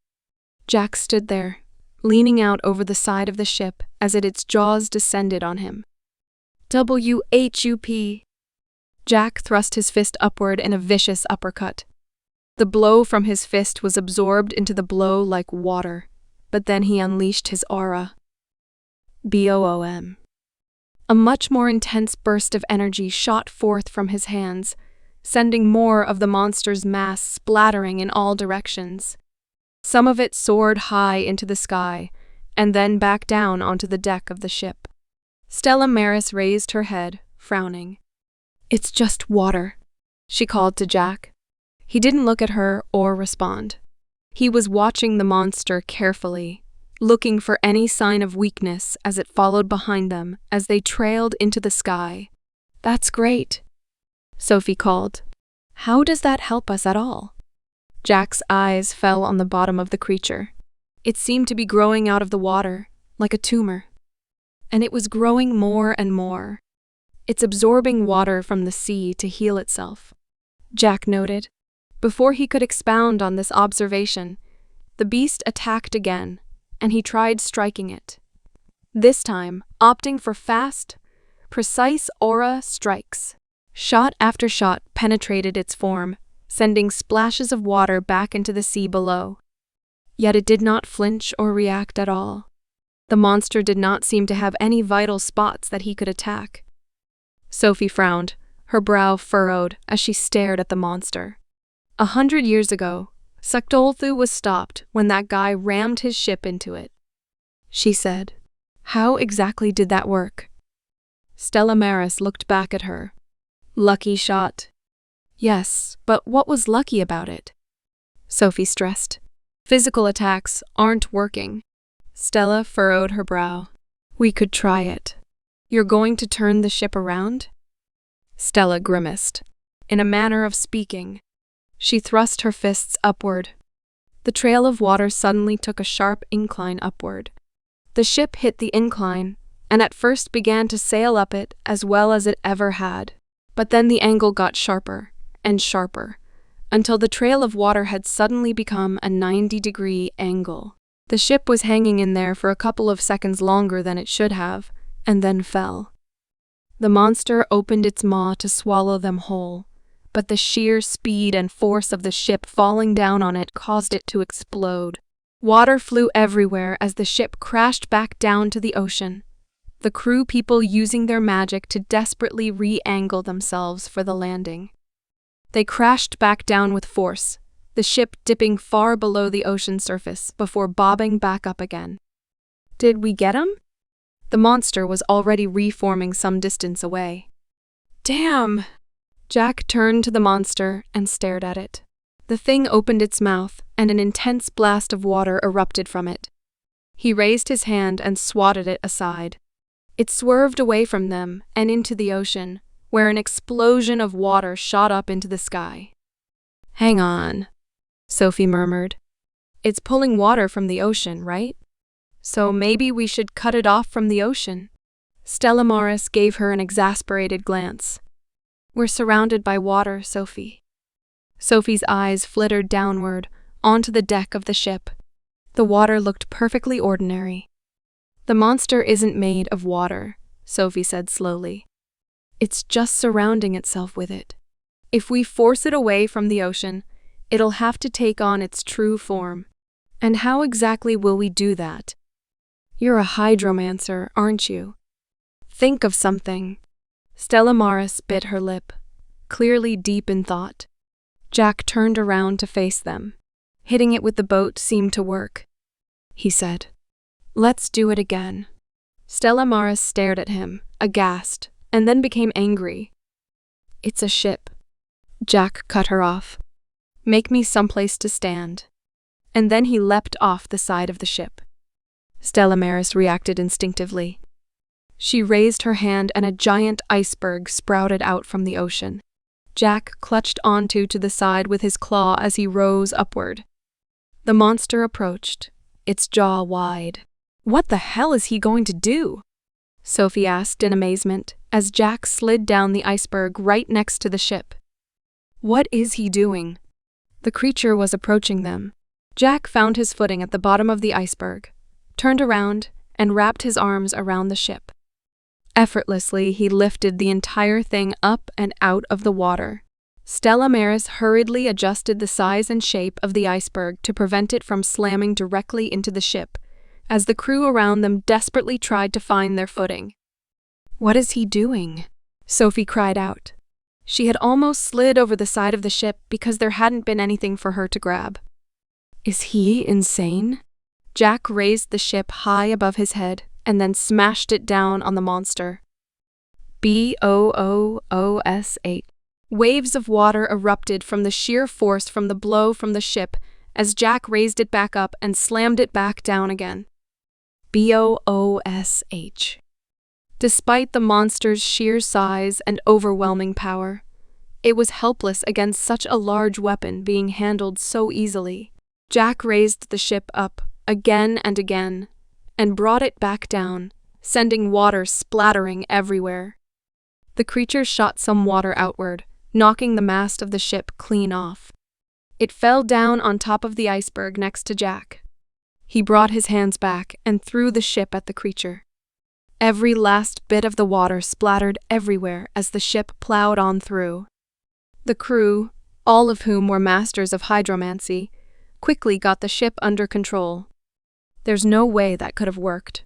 Jack stood there, leaning out over the side of the ship as its jaws descended on him. WHUP. Jack thrust his fist upward in a vicious uppercut. The blow from his fist was absorbed into the blow like water, but then he unleashed his aura. Boom. A much more intense burst of energy shot forth from his hands, sending more of the monster's mass splattering in all directions. Some of it soared high into the sky, and then back down onto the deck of the ship. Stella Maris raised her head, frowning. "It's just water," she called to Jack. He didn't look at her or respond. He was watching the monster carefully, looking for any sign of weakness as it followed behind them as they trailed into the sky. "That's great," Sophie called. "How does that help us at all?" Jack's eyes fell on the bottom of the creature. It seemed to be growing out of the water, like a tumor. And it was growing more and more. It's absorbing water from the sea to heal itself, Jack noted. Before he could expound on this observation, the beast attacked again, and he tried striking it. This time, opting for fast, precise aura strikes. Shot after shot penetrated its form, sending splashes of water back into the sea below. Yet it did not flinch or react at all. The monster did not seem to have any vital spots that he could attack. Sophie frowned, her brow furrowed as she stared at the monster. 100 years ago, Suktolthu was stopped when that guy rammed his ship into it, she said. How exactly did that work? Stella Maris looked back at her. Lucky shot. Yes, but what was lucky about it? Sophie stressed. Physical attacks aren't working. Stella furrowed her brow. We could try it. You're going to turn the ship around? Stella grimaced. In a manner of speaking. She thrust her fists upward. The trail of water suddenly took a sharp incline upward. The ship hit the incline, and at first began to sail up it as well as it ever had. But then the angle got sharper and sharper, until the trail of water had suddenly become a 90-degree angle. The ship was hanging in there for a couple of seconds longer than it should have, and then fell. The monster opened its maw to swallow them whole, but the sheer speed and force of the ship falling down on it caused it to explode. Water flew everywhere as the ship crashed back down to the ocean, the crew people using their magic to desperately re-angle themselves for the landing. They crashed back down with force, the ship dipping far below the ocean surface before bobbing back up again. Did we get him? The monster was already reforming some distance away. Damn! Jack turned to the monster and stared at it. The thing opened its mouth, and an intense blast of water erupted from it. He raised his hand and swatted it aside. It swerved away from them and into the ocean, where an explosion of water shot up into the sky. Hang on, Sophie murmured. It's pulling water from the ocean, right? So maybe we should cut it off from the ocean. Stella Maris gave her an exasperated glance. We're surrounded by water, Sophie. Sophie's eyes flittered downward, onto the deck of the ship. The water looked perfectly ordinary. The monster isn't made of water, Sophie said slowly. It's just surrounding itself with it. If we force it away from the ocean, it'll have to take on its true form. And how exactly will we do that? You're a hydromancer, aren't you? Think of something. Stella Maris bit her lip, clearly deep in thought. Jack turned around to face them. Hitting it with the boat seemed to work. He said, Let's do it again. Stella Maris stared at him, aghast, and then became angry. It's a ship. Jack cut her off. Make me someplace to stand. And then he leapt off the side of the ship. Stella Maris reacted instinctively. She raised her hand and a giant iceberg sprouted out from the ocean. Jack clutched onto the side with his claw as he rose upward. The monster approached, its jaw wide. What the hell is he going to do? Sophie asked in amazement as Jack slid down the iceberg right next to the ship. What is he doing? The creature was approaching them. Jack found his footing at the bottom of the iceberg, turned around, and wrapped his arms around the ship. Effortlessly, he lifted the entire thing up and out of the water. Stella Maris hurriedly adjusted the size and shape of the iceberg to prevent it from slamming directly into the ship, as the crew around them desperately tried to find their footing. "What is he doing?" Sophie cried out. She had almost slid over the side of the ship because there hadn't been anything for her to grab. "Is he insane?" Jack raised the ship high above his head and then smashed it down on the monster. BOOOSH. Waves of water erupted from the sheer force from the blow from the ship as Jack raised it back up and slammed it back down again. BOOSH. Despite the monster's sheer size and overwhelming power, it was helpless against such a large weapon being handled so easily. Jack raised the ship up again and again and brought it back down, sending water splattering everywhere. The creature shot some water outward, knocking the mast of the ship clean off. It fell down on top of the iceberg next to Jack. He brought his hands back and threw the ship at the creature. Every last bit of the water splattered everywhere as the ship plowed on through. The crew, all of whom were masters of hydromancy, quickly got the ship under control. "There's no way that could have worked,"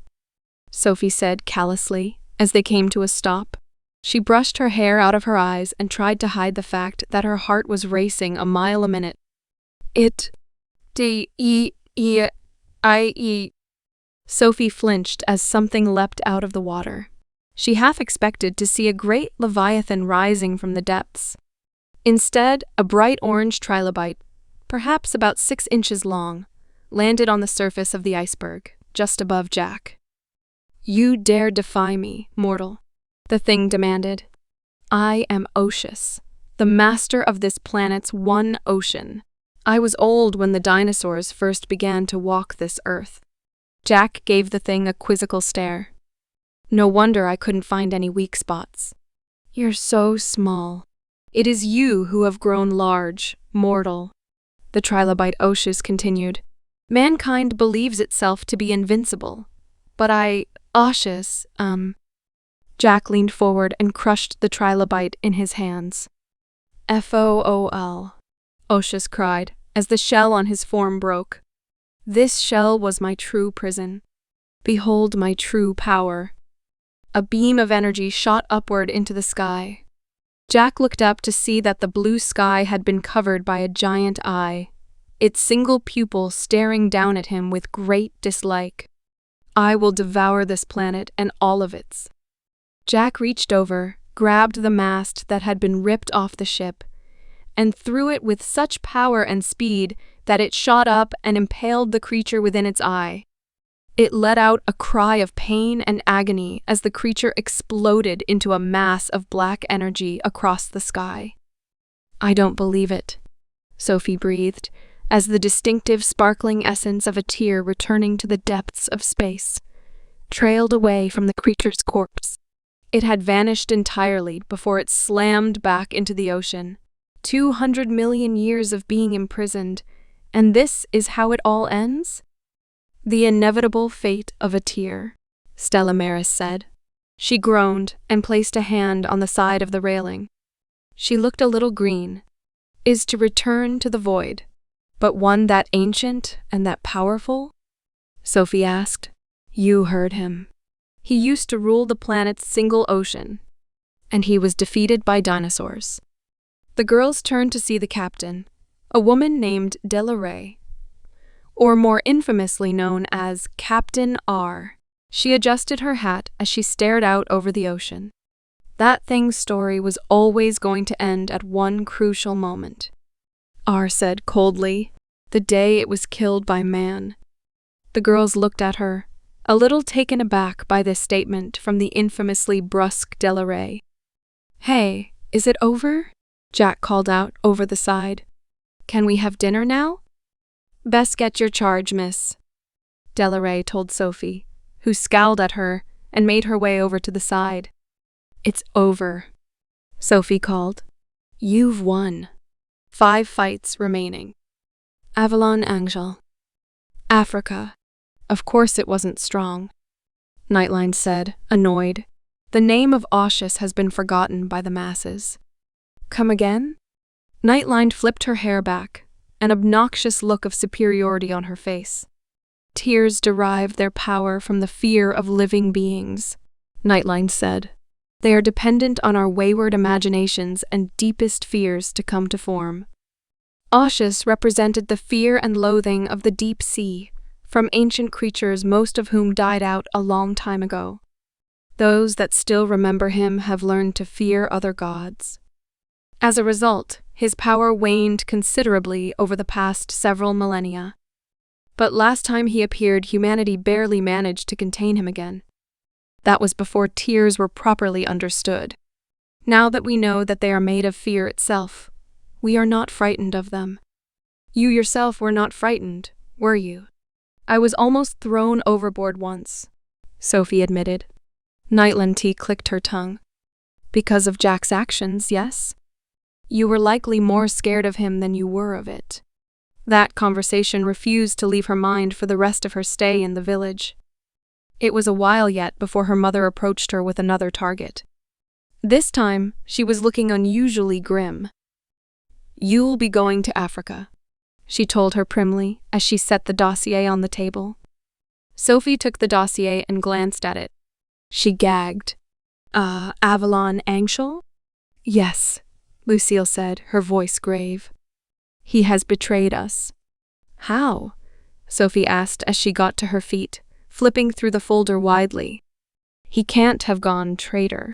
Sophie said callously as they came to a stop. She brushed her hair out of her eyes and tried to hide the fact that her heart was racing a mile a minute. Sophie flinched as something leapt out of the water. She half expected to see a great leviathan rising from the depths. Instead, a bright orange trilobite, perhaps about 6 inches long, landed on the surface of the iceberg, just above Jack. "You dare defy me, mortal," the thing demanded. "I am Oceus, the master of this planet's one ocean. I was old when the dinosaurs first began to walk this earth." Jack gave the thing a quizzical stare. "No wonder I couldn't find any weak spots. You're so small. It is you who have grown large, mortal," the trilobite Oceus continued. "Mankind believes itself to be invincible, but Oceus, Jack leaned forward and crushed the trilobite in his hands. "FOOL," Oceus cried, as the shell on his form broke. "This shell was my true prison. Behold my true power." A beam of energy shot upward into the sky. Jack looked up to see that the blue sky had been covered by a giant eye, its single pupil staring down at him with great dislike. "I will devour this planet and all of its." Jack reached over, grabbed the mast that had been ripped off the ship, and threw it with such power and speed that it shot up and impaled the creature within its eye. It let out a cry of pain and agony as the creature exploded into a mass of black energy across the sky. "I don't believe it," Sophie breathed, as the distinctive sparkling essence of a tear returning to the depths of space trailed away from the creature's corpse. It had vanished entirely before it slammed back into the ocean. 200 million years of being imprisoned, and this is how it all ends? "The inevitable fate of a tear," Stella Maris said. She groaned and placed a hand on the side of the railing. She looked a little green. "Is to return to the void, but one that ancient and that powerful?" Sophie asked. "You heard him. He used to rule the planet's single ocean, and he was defeated by dinosaurs." The girls turned to see the captain, a woman named Delaray, or more infamously known as Captain R. She adjusted her hat as she stared out over the ocean. That thing's story was always going to end at one crucial moment. R said coldly, "The day it was killed by man." The girls looked at her, a little taken aback by this statement from the infamously brusque Delaray. "Hey, is it over?" Jack called out over the side. "Can we have dinner now?" "Best get your charge, miss," Delaray told Sophie, who scowled at her and made her way over to the side. "It's over," Sophie called. "You've won. 5 fights remaining." Avalon Angel. Africa. Of course it wasn't strong, Nightline said, annoyed. "The name of Oceus has been forgotten by the masses." "Come again?" Nightline flipped her hair back, an obnoxious look of superiority on her face. Tears derive their power from the fear of living beings, Nightline said. They are dependent on our wayward imaginations and deepest fears to come to form. Aushus represented the fear and loathing of the deep sea, from ancient creatures most of whom died out a long time ago. Those that still remember him have learned to fear other gods. As a result, his power waned considerably over the past several millennia. But last time he appeared, humanity barely managed to contain him again. That was before tears were properly understood. Now that we know that they are made of fear itself, we are not frightened of them. You yourself were not frightened, were you? I was almost thrown overboard once, Sophie admitted. Nightland T clicked her tongue. Because of Jack's actions, yes? You were likely more scared of him than you were of it. That conversation refused to leave her mind for the rest of her stay in the village. It was a while yet before her mother approached her with another target. This time, she was looking unusually grim. You'll be going to Africa, she told her primly as she set the dossier on the table. Sophie took the dossier and glanced at it. She gagged. Avalon Angel? Yes, Lucille said, her voice grave. He has betrayed us. How? Sophie asked as she got to her feet, flipping through the folder widely. He can't have gone traitor.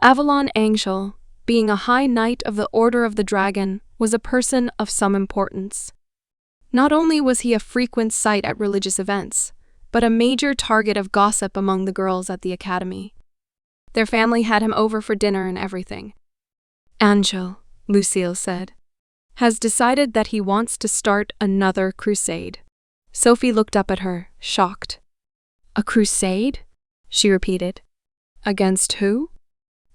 Avalon Angel, being a high knight of the Order of the Dragon, was a person of some importance. Not only was he a frequent sight at religious events, but a major target of gossip among the girls at the academy. Their family had him over for dinner and everything. Angel, Lucille said, has decided that he wants to start another crusade. Sophie looked up at her, shocked. A crusade? She repeated. Against who?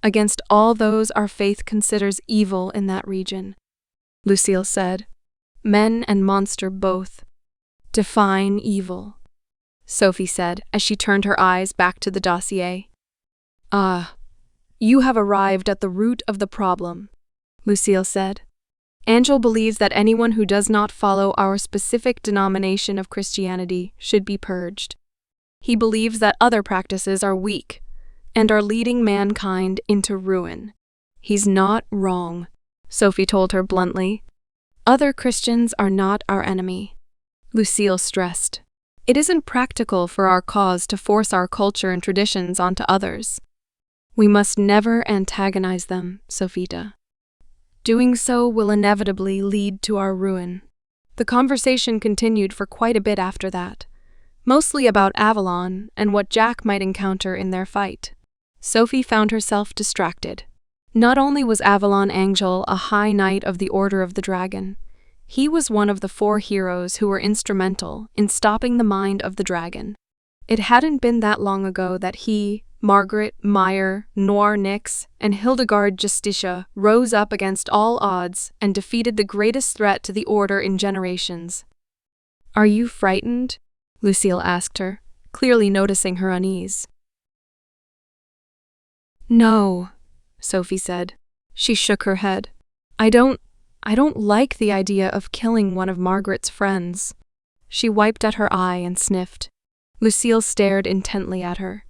Against all those our faith considers evil in that region, Lucille said. Men and monster both. Define evil, Sophie said as she turned her eyes back to the dossier. You have arrived at the root of the problem, Lucille said. Angel believes that anyone who does not follow our specific denomination of Christianity should be purged. He believes that other practices are weak and are leading mankind into ruin. He's not wrong, Sophie told her bluntly. Other Christians are not our enemy, Lucille stressed. It isn't practical for our cause to force our culture and traditions onto others. We must never antagonize them, Sophita. Doing so will inevitably lead to our ruin. The conversation continued for quite a bit after that, mostly about Avalon and what Jack might encounter in their fight. Sophie found herself distracted. Not only was Avalon Angel a high knight of the Order of the Dragon, he was one of the 4 heroes who were instrumental in stopping the mind of the dragon. It hadn't been that long ago that he, Margaret, Meyer, Noir Nix, and Hildegard Justitia rose up against all odds and defeated the greatest threat to the Order in generations. Are you frightened? Lucille asked her, clearly noticing her unease. No, Sophie said. She shook her head. I don't like the idea of killing one of Margaret's friends. She wiped at her eye and sniffed. Lucille stared intently at her.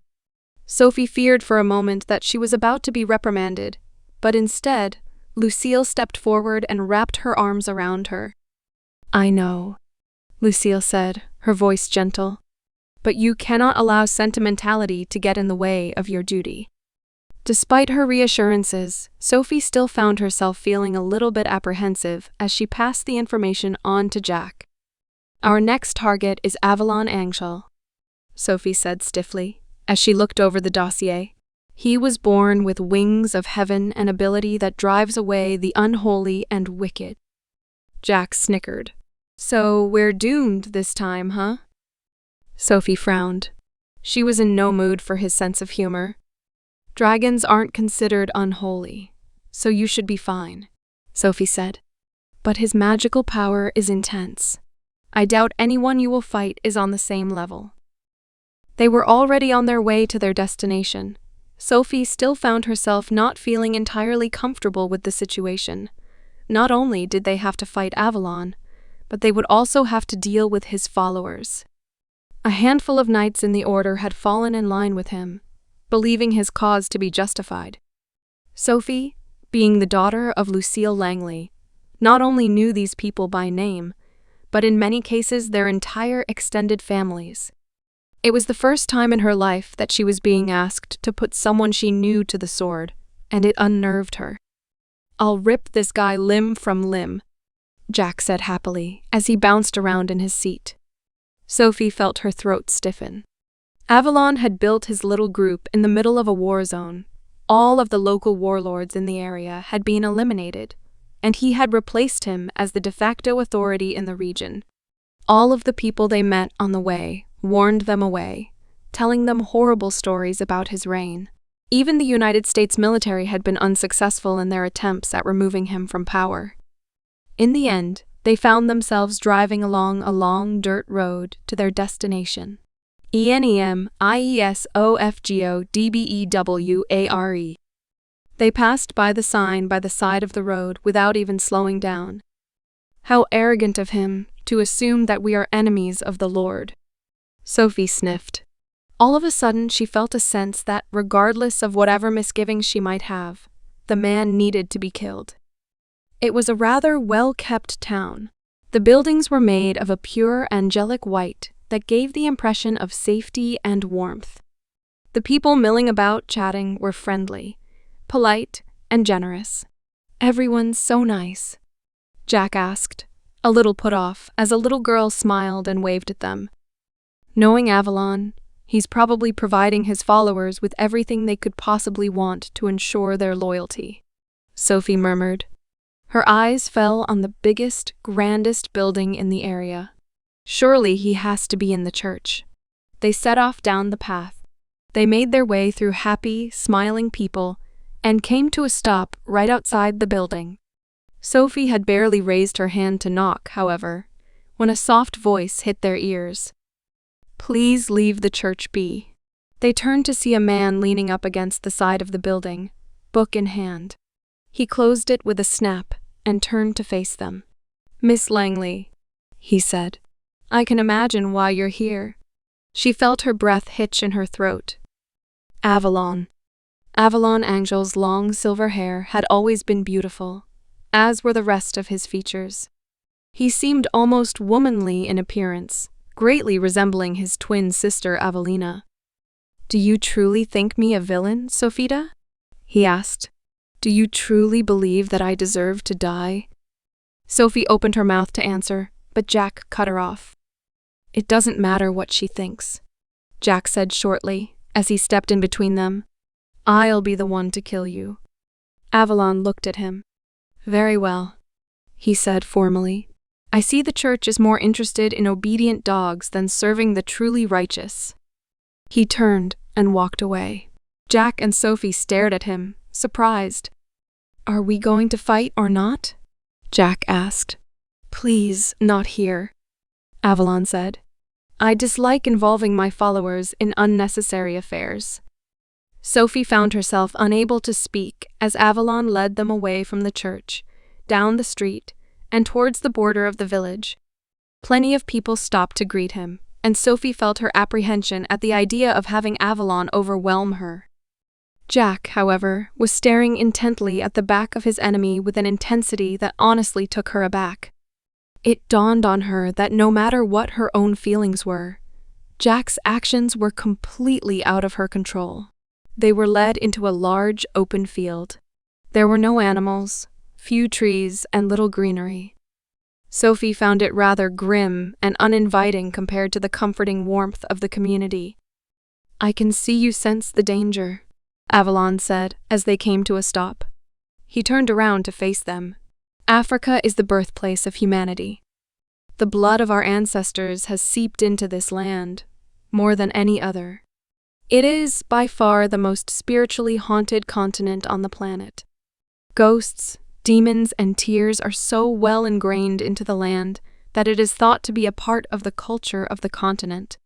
Sophie feared for a moment that she was about to be reprimanded, but instead, Lucille stepped forward and wrapped her arms around her. I know, Lucille said, her voice gentle, but you cannot allow sentimentality to get in the way of your duty. Despite her reassurances, Sophie still found herself feeling a little bit apprehensive as she passed the information on to Jack. Our next target is Avalon Angel, Sophie said stiffly, as she looked over the dossier. He was born with wings of heaven and ability that drives away the unholy and wicked. Jack snickered. So we're doomed this time, huh? Sophie frowned. She was in no mood for his sense of humor. Dragons aren't considered unholy, so you should be fine, Sophie said. But his magical power is intense. I doubt anyone you will fight is on the same level. They were already on their way to their destination. Sophie still found herself not feeling entirely comfortable with the situation. Not only did they have to fight Avalon, but they would also have to deal with his followers. A handful of knights in the order had fallen in line with him, believing his cause to be justified. Sophie, being the daughter of Lucille Langley, not only knew these people by name, but in many cases their entire extended families. It was the first time in her life that she was being asked to put someone she knew to the sword, and it unnerved her. "I'll rip this guy limb from limb," Jack said happily as he bounced around in his seat. Sophie felt her throat stiffen. Avalon had built his little group in the middle of a war zone. All of the local warlords in the area had been eliminated, and he had replaced him as the de facto authority in the region. All of the people they met on the way warned them away, telling them horrible stories about his reign. Even the United States military had been unsuccessful in their attempts at removing him from power. In the end, they found themselves driving along a long dirt road to their destination. ENEMIESOFGODBEWARE. They passed by the sign by the side of the road without even slowing down. "How arrogant of him to assume that we are enemies of the Lord," Sophie sniffed. All of a sudden, she felt a sense that, regardless of whatever misgivings she might have, the man needed to be killed. It was a rather well-kept town. The buildings were made of a pure angelic white that gave the impression of safety and warmth. The people milling about chatting were friendly, polite, and generous. "Everyone's so nice," Jack asked, a little put off as a little girl smiled and waved at them. Knowing Avalon, he's probably providing his followers with everything they could possibly want to ensure their loyalty, Sophie murmured. Her eyes fell on the biggest, grandest building in the area. Surely he has to be in the church. They set off down the path. They made their way through happy, smiling people and came to a stop right outside the building. Sophie had barely raised her hand to knock, however, when a soft voice hit their ears. "Please leave the church be." They turned to see a man leaning up against the side of the building, book in hand. He closed it with a snap and turned to face them. "Miss Langley," he said, "I can imagine why you're here." She felt her breath hitch in her throat. Avalon. Avalon Angel's long silver hair had always been beautiful, as were the rest of his features. He seemed almost womanly in appearance, greatly resembling his twin sister Avelina. "Do you truly think me a villain, Sophita?" he asked. "Do you truly believe that I deserve to die?" Sophie opened her mouth to answer, but Jack cut her off. "It doesn't matter what she thinks," Jack said shortly, as he stepped in between them. "I'll be the one to kill you." Avalon looked at him. "Very well," he said formally. "I see the church is more interested in obedient dogs than serving the truly righteous." He turned and walked away. Jack and Sophie stared at him, surprised. "Are we going to fight or not?" Jack asked. "Please, not here," Avalon said. "I dislike involving my followers in unnecessary affairs." Sophie found herself unable to speak as Avalon led them away from the church, down the street, and towards the border of the village. Plenty of people stopped to greet him, and Sophie felt her apprehension at the idea of having Avalon overwhelm her. Jack, however, was staring intently at the back of his enemy with an intensity that honestly took her aback. It dawned on her that no matter what her own feelings were, Jack's actions were completely out of her control. They were led into a large, open field. There were no animals, few trees, and little greenery. Sophie found it rather grim and uninviting compared to the comforting warmth of the community. "I can see you sense the danger," Avalon said as they came to a stop. He turned around to face them. "Africa is the birthplace of humanity. The blood of our ancestors has seeped into this land, more than any other. It is, by far, the most spiritually haunted continent on the planet. Ghosts, demons, and tears are so well ingrained into the land that it is thought to be a part of the culture of the continent."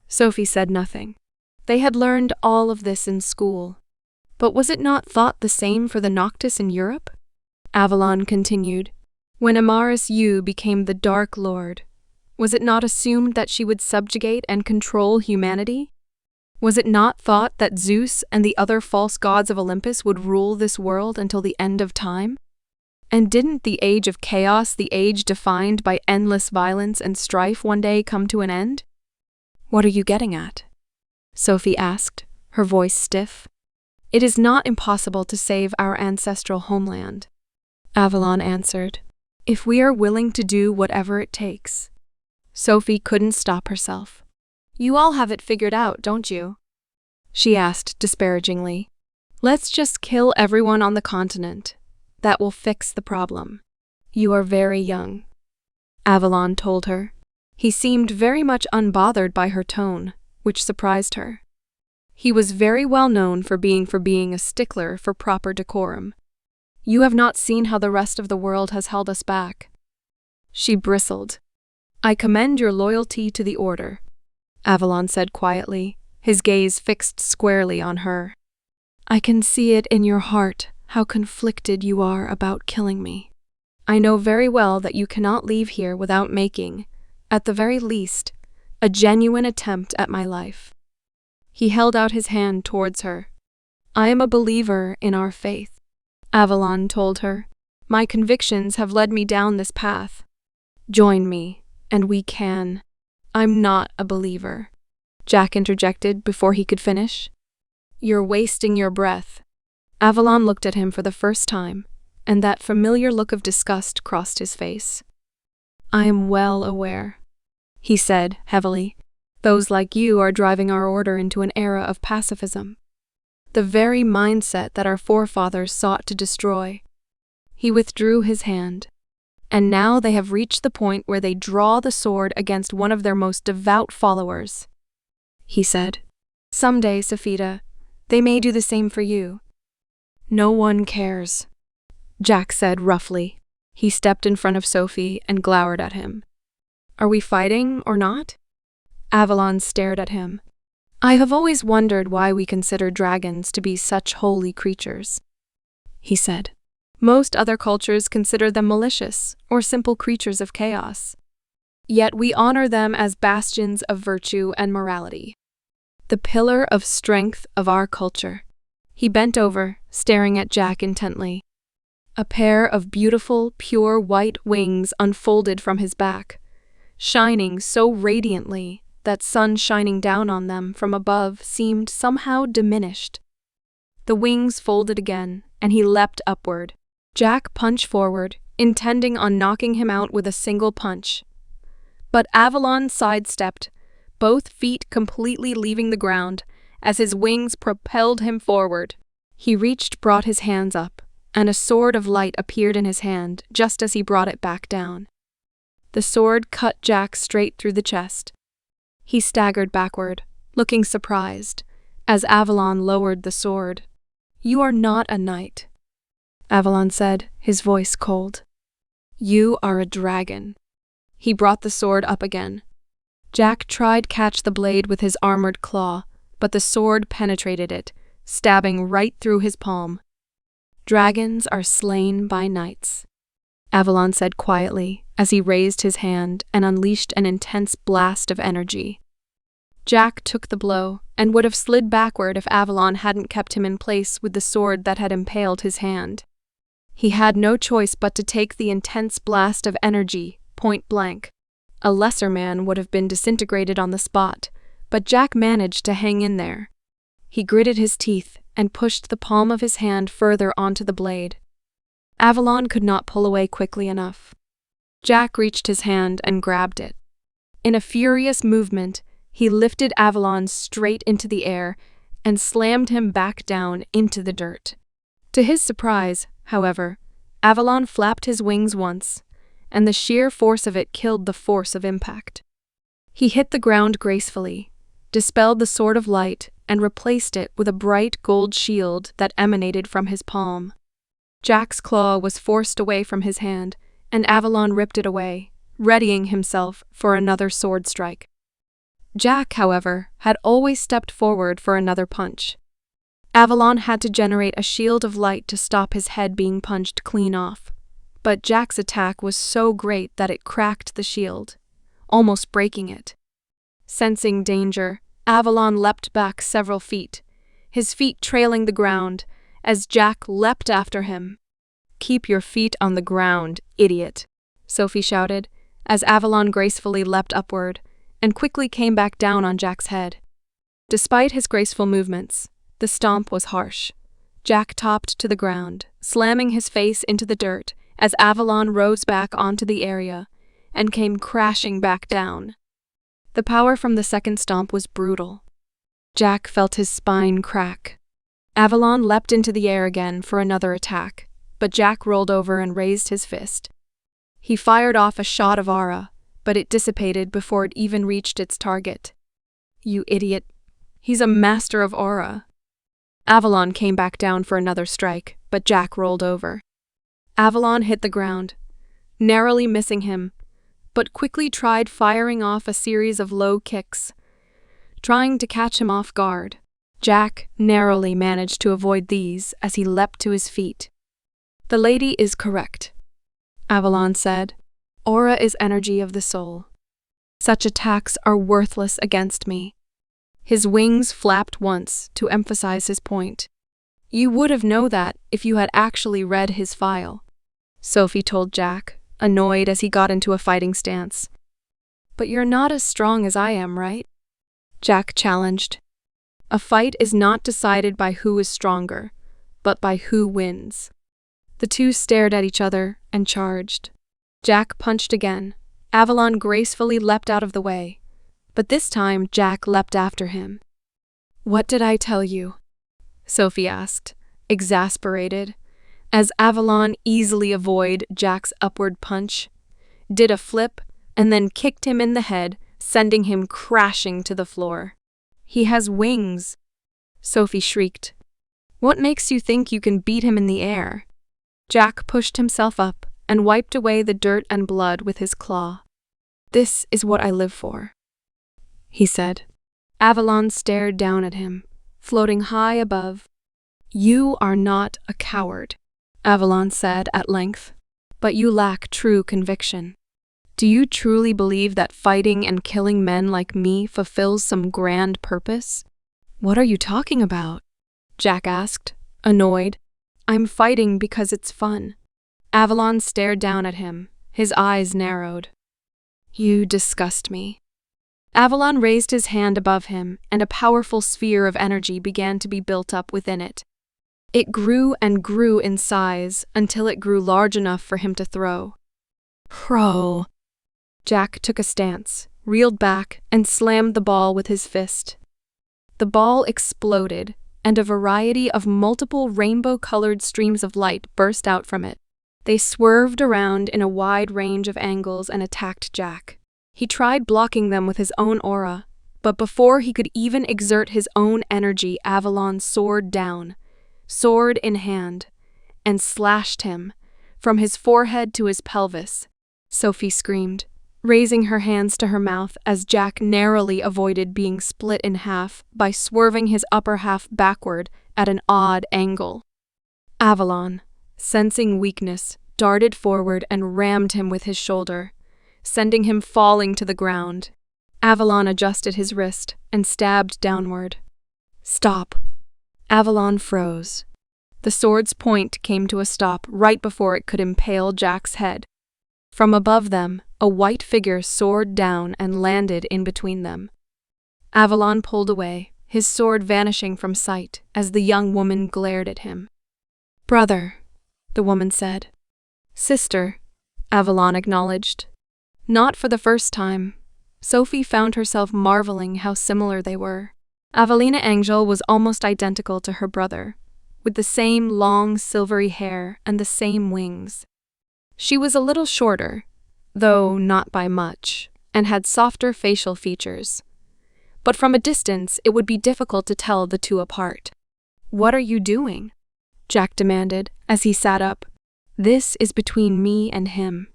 Sophie said nothing. They had learned all of this in school. But was it not thought the same for the Noctis in Europe? Avalon continued. "When Amaris U became the Dark Lord, Was it not assumed that she would subjugate and control humanity? Was it not thought that Zeus and the other false gods of Olympus would rule this world until the end of time? And didn't the age of chaos, the age defined by endless violence and strife, one day come to an end? What are you getting at? Sophie asked, her voice stiff. It is not impossible to save our ancestral homeland, Avalon answered, if we are willing to do whatever it takes. Sophie couldn't stop herself. You all have it figured out, don't you? She asked disparagingly. Let's just kill everyone on the continent. That will fix the problem. You are very young, Avalon told her. He seemed very much unbothered by her tone, which surprised her. He was very well known for being a stickler for proper decorum. You have not seen how the rest of the world has held us back. She bristled. I commend your loyalty to the order, Avalon said quietly, his gaze fixed squarely on her. I can see it in your heart how conflicted you are about killing me. I know very well that you cannot leave here without making, at the very least, a genuine attempt at my life. He held out his hand towards her. I am a believer in our faith, Avalon told her. My convictions have led me down this path. Join me, and we can. I'm not a believer, Jack interjected before he could finish. You're wasting your breath. Avalon looked at him for the first time, and that familiar look of disgust crossed his face. I am well aware, he said heavily. Those like you are driving our order into an era of pacifism. The very mindset that our forefathers sought to destroy. He withdrew his hand. And now they have reached the point where they draw the sword against one of their most devout followers, he said. Someday, Safita, they may do the same for you. No one cares, Jack said roughly. He stepped in front of Sophie and glowered at him. Are we fighting or not? Avalon stared at him. I have always wondered why we consider dragons to be such holy creatures, he said. Most other cultures consider them malicious or simple creatures of chaos. Yet we honor them as bastions of virtue and morality. The pillar of strength of our culture. He bent over, staring at Jack intently. A pair of beautiful, pure white wings unfolded from his back, shining so radiantly that sun shining down on them from above seemed somehow diminished. The wings folded again, and he leapt upward. Jack punched forward, intending on knocking him out with a single punch. But Avalon sidestepped, both feet completely leaving the ground, as his wings propelled him forward. He brought his hands up, and a sword of light appeared in his hand just as he brought it back down. The sword cut Jack straight through the chest. He staggered backward, looking surprised, as Avalon lowered the sword. You are not a knight, Avalon said, his voice cold. You are a dragon. He brought the sword up again. Jack tried catch the blade with his armored claw, but the sword penetrated it, stabbing right through his palm. Dragons are slain by knights, Avalon said quietly as he raised his hand and unleashed an intense blast of energy. Jack took the blow and would have slid backward if Avalon hadn't kept him in place with the sword that had impaled his hand. He had no choice but to take the intense blast of energy, point blank. A lesser man would have been disintegrated on the spot, but Jack managed to hang in there. He gritted his teeth and pushed the palm of his hand further onto the blade. Avalon could not pull away quickly enough. Jack reached his hand and grabbed it. In a furious movement, he lifted Avalon straight into the air and slammed him back down into the dirt. To his surprise, however, Avalon flapped his wings once, and the sheer force of it killed the force of impact. He hit the ground gracefully, dispelled the sword of light, and replaced it with a bright gold shield that emanated from his palm. Jack's claw was forced away from his hand, and Avalon ripped it away, readying himself for another sword strike. Jack, however, had always stepped forward for another punch. Avalon had to generate a shield of light to stop his head being punched clean off, but Jack's attack was so great that it cracked the shield, almost breaking it. Sensing danger, Avalon leapt back several feet, his feet trailing the ground, as Jack leapt after him. "Keep your feet on the ground, idiot," Sophie shouted, as Avalon gracefully leapt upward and quickly came back down on Jack's head. Despite his graceful movements, the stomp was harsh. Jack topped to the ground, slamming his face into the dirt as Avalon rose back onto the area and came crashing back down. The power from the second stomp was brutal. Jack felt his spine crack. Avalon leapt into the air again for another attack, but Jack rolled over and raised his fist. He fired off a shot of aura, but it dissipated before it even reached its target. "You idiot. He's a master of aura." Avalon came back down for another strike, but Jack rolled over. Avalon hit the ground, narrowly missing him, but quickly tried firing off a series of low kicks, trying to catch him off guard. Jack narrowly managed to avoid these as he leapt to his feet. "The lady is correct," Avalon said. "Aura is energy of the soul. Such attacks are worthless against me." His wings flapped once to emphasize his point. "You would have known that if you had actually read his file," Sophie told Jack, annoyed as he got into a fighting stance. "But you're not as strong as I am, right?" Jack challenged. "A fight is not decided by who is stronger, but by who wins." The two stared at each other and charged. Jack punched again. Avalon gracefully leapt out of the way, but this time Jack leapt after him. "What did I tell you?" Sophie asked, exasperated, as Avalon easily avoided Jack's upward punch, did a flip, and then kicked him in the head, sending him crashing to the floor. "He has wings," Sophie shrieked. "What makes you think you can beat him in the air?" Jack pushed himself up and wiped away the dirt and blood with his claw. "This is what I live for," he said. Avalon stared down at him, floating high above. "You are not a coward," Avalon said at length, "but you lack true conviction. Do you truly believe that fighting and killing men like me fulfills some grand purpose?" "What are you talking about?" Jack asked, annoyed. "I'm fighting because it's fun." Avalon stared down at him, his eyes narrowed. "You disgust me." Avalon raised his hand above him, and a powerful sphere of energy began to be built up within it. It grew and grew in size until it grew large enough for him to throw. "Pro!" Jack took a stance, reeled back, and slammed the ball with his fist. The ball exploded, and a variety of multiple rainbow-colored streams of light burst out from it. They swerved around in a wide range of angles and attacked Jack. He tried blocking them with his own aura, but before he could even exert his own energy, Avalon soared down, sword in hand, and slashed him, from his forehead to his pelvis. Sophie screamed, raising her hands to her mouth as Jack narrowly avoided being split in half by swerving his upper half backward at an odd angle. Avalon, sensing weakness, darted forward and rammed him with his shoulder, sending him falling to the ground. Avalon adjusted his wrist and stabbed downward. "Stop." Avalon froze. The sword's point came to a stop right before it could impale Jack's head. From above them, a white figure soared down and landed in between them. Avalon pulled away, his sword vanishing from sight as the young woman glared at him. "Brother," the woman said. "Sister," Avalon acknowledged. Not for the first time. Sophie found herself marveling how similar they were. Avelina Angel was almost identical to her brother, with the same long silvery hair and the same wings. She was a little shorter, though not by much, and had softer facial features. But from a distance, it would be difficult to tell the two apart. "What are you doing?" Jack demanded as he sat up. "This is between me and him."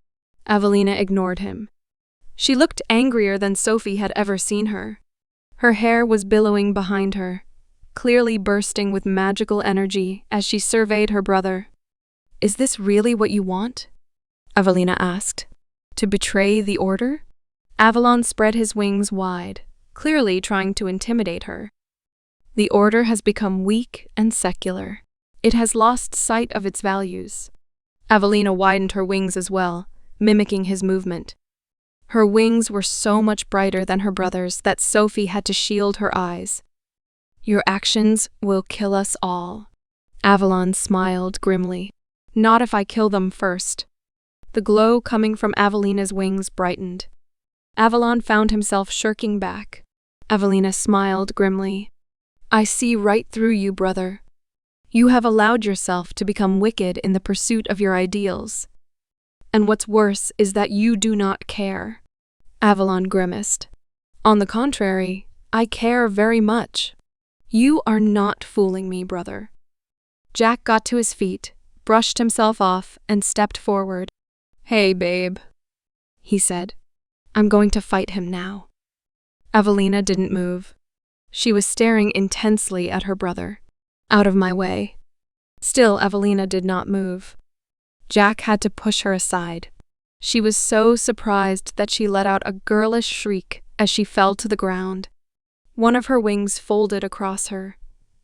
Avelina ignored him. She looked angrier than Sophie had ever seen her. Her hair was billowing behind her, clearly bursting with magical energy as she surveyed her brother. "Is this really what you want?" Avelina asked. "To betray the order?" Avalon spread his wings wide, clearly trying to intimidate her. The order has become weak and secular. It has lost sight of its values. Avelina widened her wings as well, mimicking his movement. Her wings were so much brighter than her brother's that Sophie had to shield her eyes. "Your actions will kill us all." Avalon smiled grimly. "Not if I kill them first." The glow coming from Avelina's wings brightened. Avalon found himself shirking back. Avelina smiled grimly. "I see right through you, brother. You have allowed yourself to become wicked in the pursuit of your ideals. And what's worse is that you do not care." Avalon grimaced. "On the contrary, I care very much. You are not fooling me, brother." Jack got to his feet, brushed himself off, and stepped forward. "Hey, babe," he said. "I'm going to fight him now." Avelina didn't move. She was staring intensely at her brother. "Out of my way." Still, Avelina did not move. Jack had to push her aside. She was so surprised that she let out a girlish shriek as she fell to the ground. One of her wings folded across her,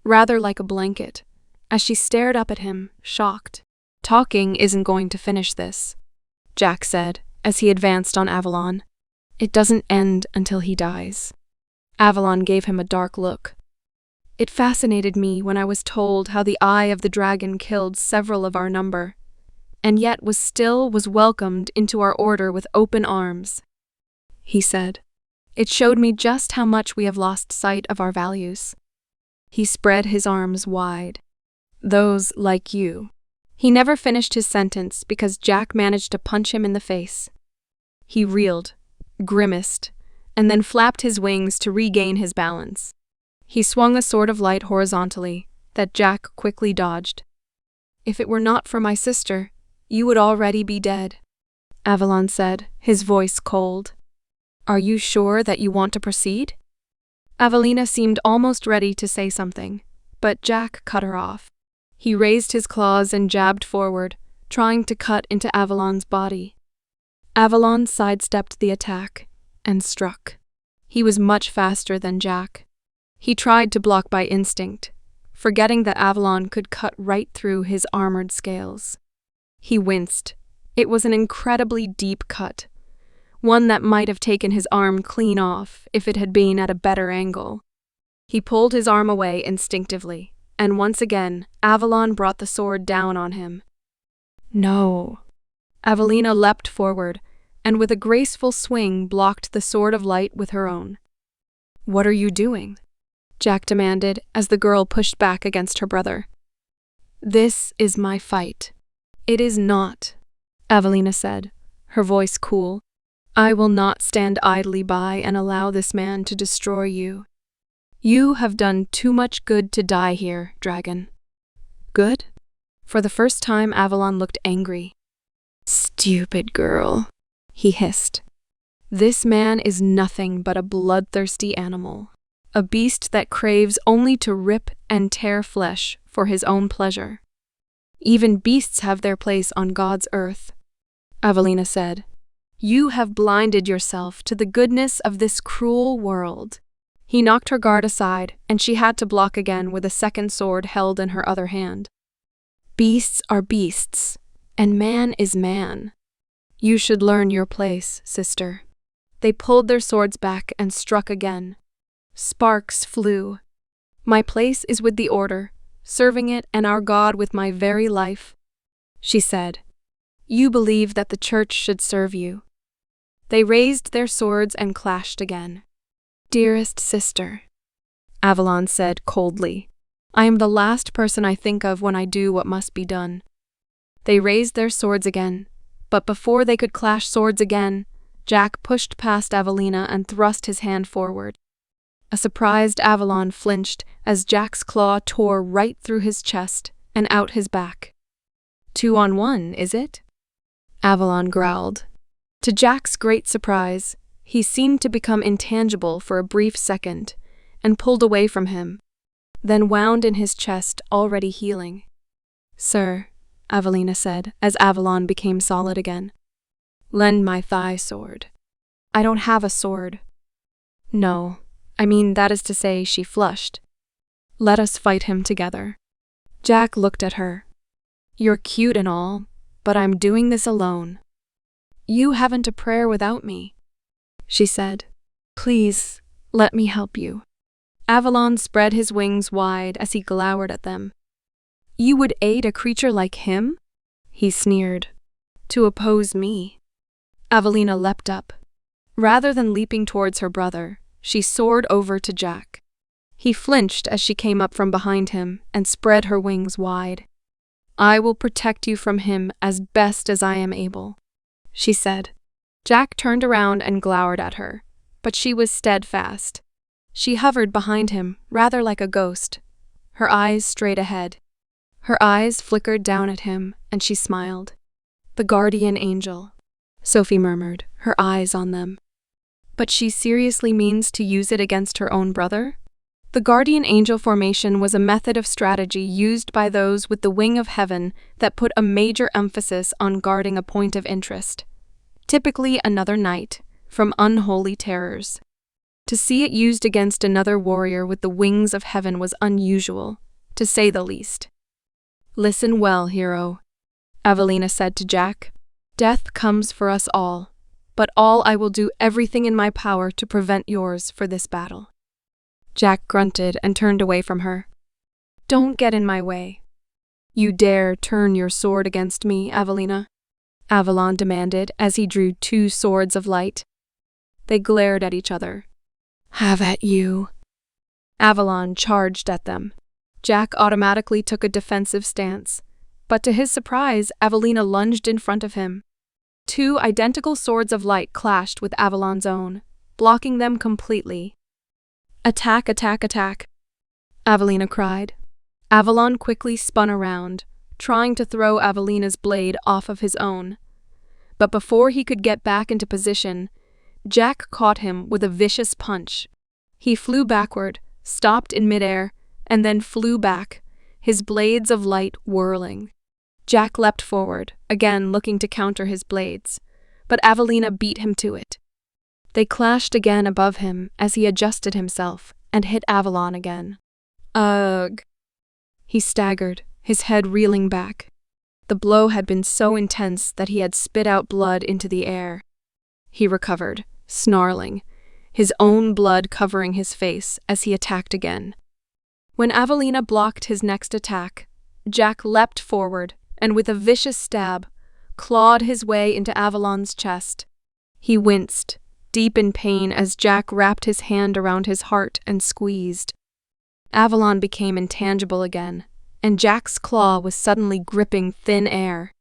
rather like a blanket, as she stared up at him, shocked. "Talking isn't going to finish this," Jack said, as he advanced on Avalon. "It doesn't end until he dies." Avalon gave him a dark look. "It fascinated me when I was told how the eye of the dragon killed several of our number, and yet was welcomed into our order with open arms," he said. "It showed me just how much we have lost sight of our values." He spread his arms wide. "Those like you." He never finished his sentence because Jack managed to punch him in the face. He reeled, grimaced, and then flapped his wings to regain his balance. He swung a sword of light horizontally that Jack quickly dodged. "If it were not for my sister, you would already be dead," Avalon said, his voice cold. "Are you sure that you want to proceed?" Avelina seemed almost ready to say something, but Jack cut her off. He raised his claws and jabbed forward, trying to cut into Avalon's body. Avalon sidestepped the attack and struck. He was much faster than Jack. He tried to block by instinct, forgetting that Avalon could cut right through his armored scales. He winced. It was an incredibly deep cut, one that might have taken his arm clean off if it had been at a better angle. He pulled his arm away instinctively, and once again, Avalon brought the sword down on him. "No." Avelina leapt forward, and with a graceful swing blocked the sword of light with her own. "What are you doing?" Jack demanded as the girl pushed back against her brother. "This is my fight." "It is not," Avelina said, her voice cool. "I will not stand idly by and allow this man to destroy you. You have done too much good to die here, dragon." "Good?" For the first time, Avalon looked angry. "Stupid girl," he hissed. "This man is nothing but a bloodthirsty animal, a beast that craves only to rip and tear flesh for his own pleasure. Even beasts have their place on God's earth," Avelina said. "You have blinded yourself to the goodness of this cruel world." He knocked her guard aside, and she had to block again with a second sword held in her other hand. "Beasts are beasts, and man is man. You should learn your place, sister." They pulled their swords back and struck again. Sparks flew. "My place is with the Order, serving it and our God with my very life," she said. "You believe that the church should serve you." They raised their swords and clashed again. "Dearest sister," Avalon said coldly, "I am the last person I think of when I do what must be done." They raised their swords again, but before they could clash swords again, Jack pushed past Avelina and thrust his hand forward. A surprised Avalon flinched as Jack's claw tore right through his chest and out his back. 2-on-1, is it?" Avalon growled. To Jack's great surprise, he seemed to become intangible for a brief second and pulled away from him, then wound in his chest, already healing. "Sir," Avelina said as Avalon became solid again, "lend my thigh sword." I don't have a sword. No, I mean, that is to say, she flushed. Let us fight him together. Jack looked at her. You're cute and all, but I'm doing this alone. You haven't a prayer without me, she said. Please, let me help you. Avalon spread his wings wide as he glowered at them. You would aid a creature like him? He sneered. To oppose me. Avelina leapt up. Rather than leaping towards her brother, she soared over to Jack. He flinched as she came up from behind him and spread her wings wide. I will protect you from him as best as I am able, she said. Jack turned around and glowered at her, but she was steadfast. She hovered behind him, rather like a ghost, her eyes straight ahead. Her eyes flickered down at him, and she smiled. The guardian angel, Sophie murmured, her eyes on them. But she seriously means to use it against her own brother? The guardian angel formation was a method of strategy used by those with the wing of heaven that put a major emphasis on guarding a point of interest, typically another knight, from unholy terrors. To see it used against another warrior with the wings of heaven was unusual, to say the least. Listen well, hero, Avelina said to Jack. Death comes for us all, but I will do everything in my power to prevent yours for this battle. Jack grunted and turned away from her. Don't get in my way. You dare turn your sword against me, Avelina? Avalon demanded as he drew 2 swords of light. They glared at each other. Have at you. Avalon charged at them. Jack automatically took a defensive stance, but to his surprise, Avelina lunged in front of him. 2 identical swords of light clashed with Avalon's own, blocking them completely. Attack, attack, attack, Avelina cried. Avalon quickly spun around, trying to throw Avelina's blade off of his own. But before he could get back into position, Jack caught him with a vicious punch. He flew backward, stopped in midair, and then flew back, his blades of light whirling. Jack leapt forward, again looking to counter his blades, but Avelina beat him to it. They clashed again above him as he adjusted himself and hit Avalon again. Ugh! He staggered, his head reeling back. The blow had been so intense that he had spit out blood into the air. He recovered, snarling, his own blood covering his face as he attacked again. When Avelina blocked his next attack, Jack leapt forward and with a vicious stab, clawed his way into Avalon's chest. He winced, deep in pain as Jack wrapped his hand around his heart and squeezed. Avalon became intangible again, and Jack's claw was suddenly gripping thin air.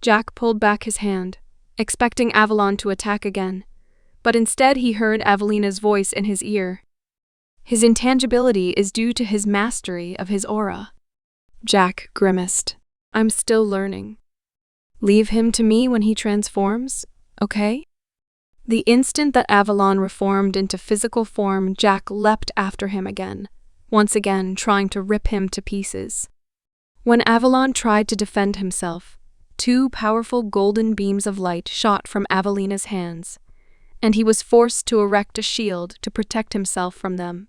Jack pulled back his hand, expecting Avalon to attack again, but instead he heard Avelina's voice in his ear. His intangibility is due to his mastery of his aura. Jack grimaced. I'm still learning. Leave him to me when he transforms, okay? The instant that Avalon reformed into physical form, Jack leapt after him again, once again trying to rip him to pieces. When Avalon tried to defend himself, 2 powerful golden beams of light shot from Avelina's hands, and he was forced to erect a shield to protect himself from them.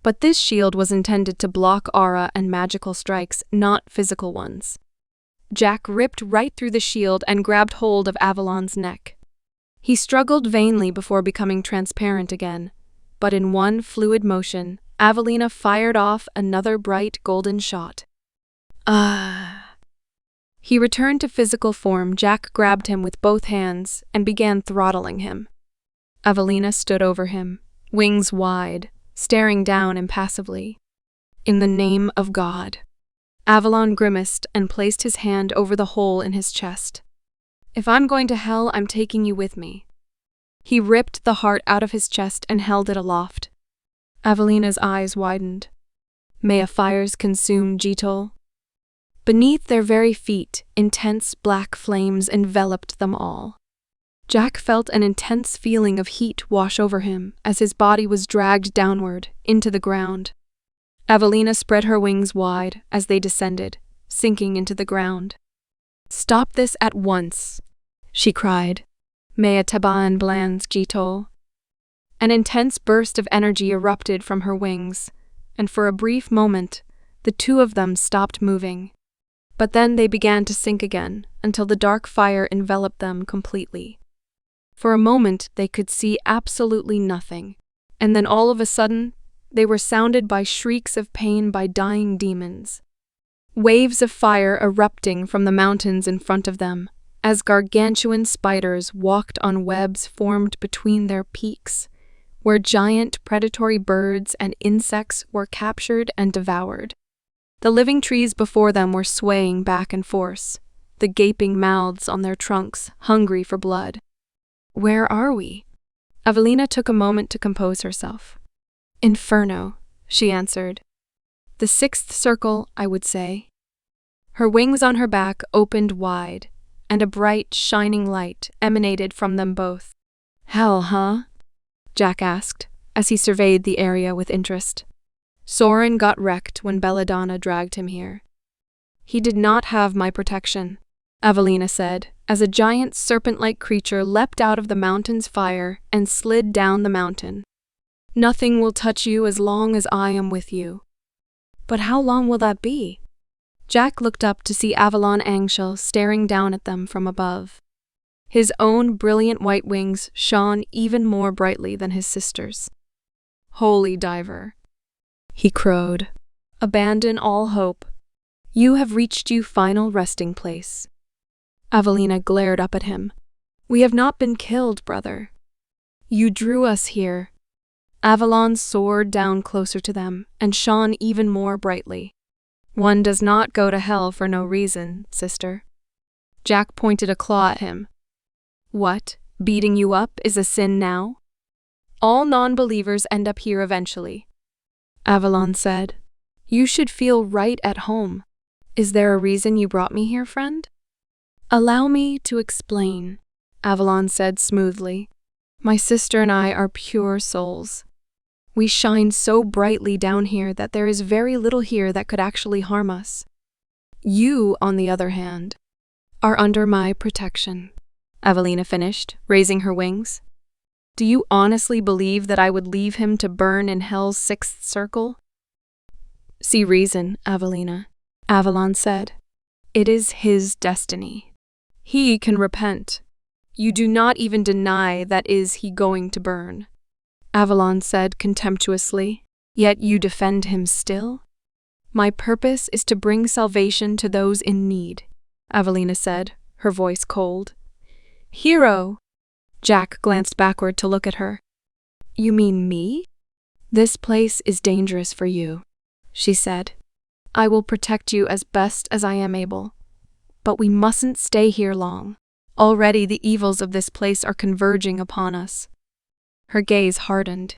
But this shield was intended to block aura and magical strikes, not physical ones. Jack ripped right through the shield and grabbed hold of Avalon's neck. He struggled vainly before becoming transparent again, but in one fluid motion, Avelina fired off another bright golden shot. He returned to physical form. Jack grabbed him with both hands and began throttling him. Avelina stood over him, wings wide, staring down impassively. In the name of God. Avalon grimaced and placed his hand over the hole in his chest. If I'm going to hell, I'm taking you with me. He ripped the heart out of his chest and held it aloft. Avelina's eyes widened. May a fires consume Jitol. Beneath their very feet, intense black flames enveloped them all. Jack felt an intense feeling of heat wash over him as his body was dragged downward into the ground. Avelina spread her wings wide as they descended, sinking into the ground. Stop this at once, she cried. Mea Taban Blands Jitol. An intense burst of energy erupted from her wings, and for a brief moment, the two of them stopped moving. But then they began to sink again, until the dark fire enveloped them completely. For a moment, they could see absolutely nothing, and then all of a sudden, they were sounded by shrieks of pain by dying demons. Waves of fire erupting from the mountains in front of them, as gargantuan spiders walked on webs formed between their peaks, where giant predatory birds and insects were captured and devoured. The living trees before them were swaying back and forth, the gaping mouths on their trunks, hungry for blood. Where are we? Evelina took a moment to compose herself. Inferno, she answered. The sixth circle, I would say. Her wings on her back opened wide, and a bright, shining light emanated from them both. Hell, huh? Jack asked, as he surveyed the area with interest. Soren got wrecked when Belladonna dragged him here. He did not have my protection, Evelina said, as a giant serpent-like creature leapt out of the mountain's fire and slid down the mountain. Nothing will touch you as long as I am with you. But how long will that be? Jack looked up to see Avalon Angel staring down at them from above. His own brilliant white wings shone even more brightly than his sister's. Holy diver, he crowed. Abandon all hope. You have reached your final resting place. Evelina glared up at him. We have not been killed, brother. You drew us here. Avalon soared down closer to them and shone even more brightly. One does not go to hell for no reason, sister. Jack pointed a claw at him. What, beating you up is a sin now? All non-believers end up here eventually. Avalon said, You should feel right at home. Is there a reason you brought me here, friend? Allow me to explain, Avalon said smoothly. My sister and I are pure souls. We shine so brightly down here that there is very little here that could actually harm us. You, on the other hand, are under my protection, Evelina finished, raising her wings. Do you honestly believe that I would leave him to burn in hell's sixth circle? See reason, Evelina, Avalon said. It is his destiny. He can repent. You do not even deny that is he going to burn. Avalon said contemptuously, Yet you defend him still? My purpose is to bring salvation to those in need, Evelina said, her voice cold. Hero! Jack glanced backward to look at her. You mean me? This place is dangerous for you, she said. I will protect you as best as I am able. But we mustn't stay here long. Already the evils of this place are converging upon us. Her gaze hardened.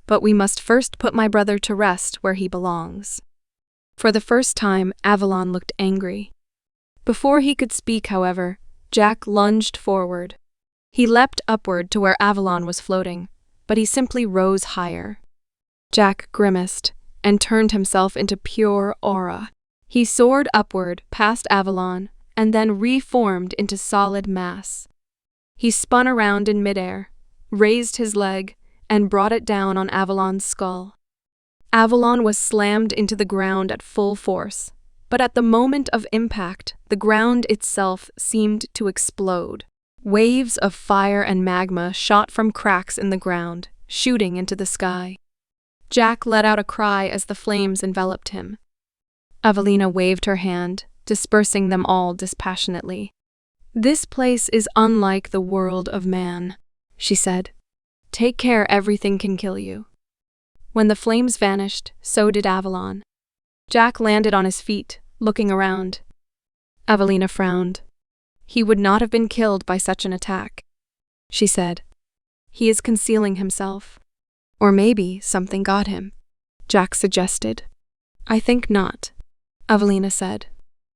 But we must first put my brother to rest where he belongs. For the first time, Avalon looked angry. Before he could speak, however, Jack lunged forward. He leapt upward to where Avalon was floating, but he simply rose higher. Jack grimaced and turned himself into pure aura. He soared upward past Avalon and then reformed into solid mass. He spun around in midair, raised his leg, and brought it down on Avalon's skull. Avalon was slammed into the ground at full force, but at the moment of impact, the ground itself seemed to explode. Waves of fire and magma shot from cracks in the ground, shooting into the sky. Jack let out a cry as the flames enveloped him. Evelina waved her hand, dispersing them all dispassionately. This place is unlike the world of man, she said. Take care, everything can kill you. When the flames vanished, so did Avalon. Jack landed on his feet, looking around. Evelina frowned. He would not have been killed by such an attack, she said. He is concealing himself. Or maybe something got him, Jack suggested. I think not, Evelina said.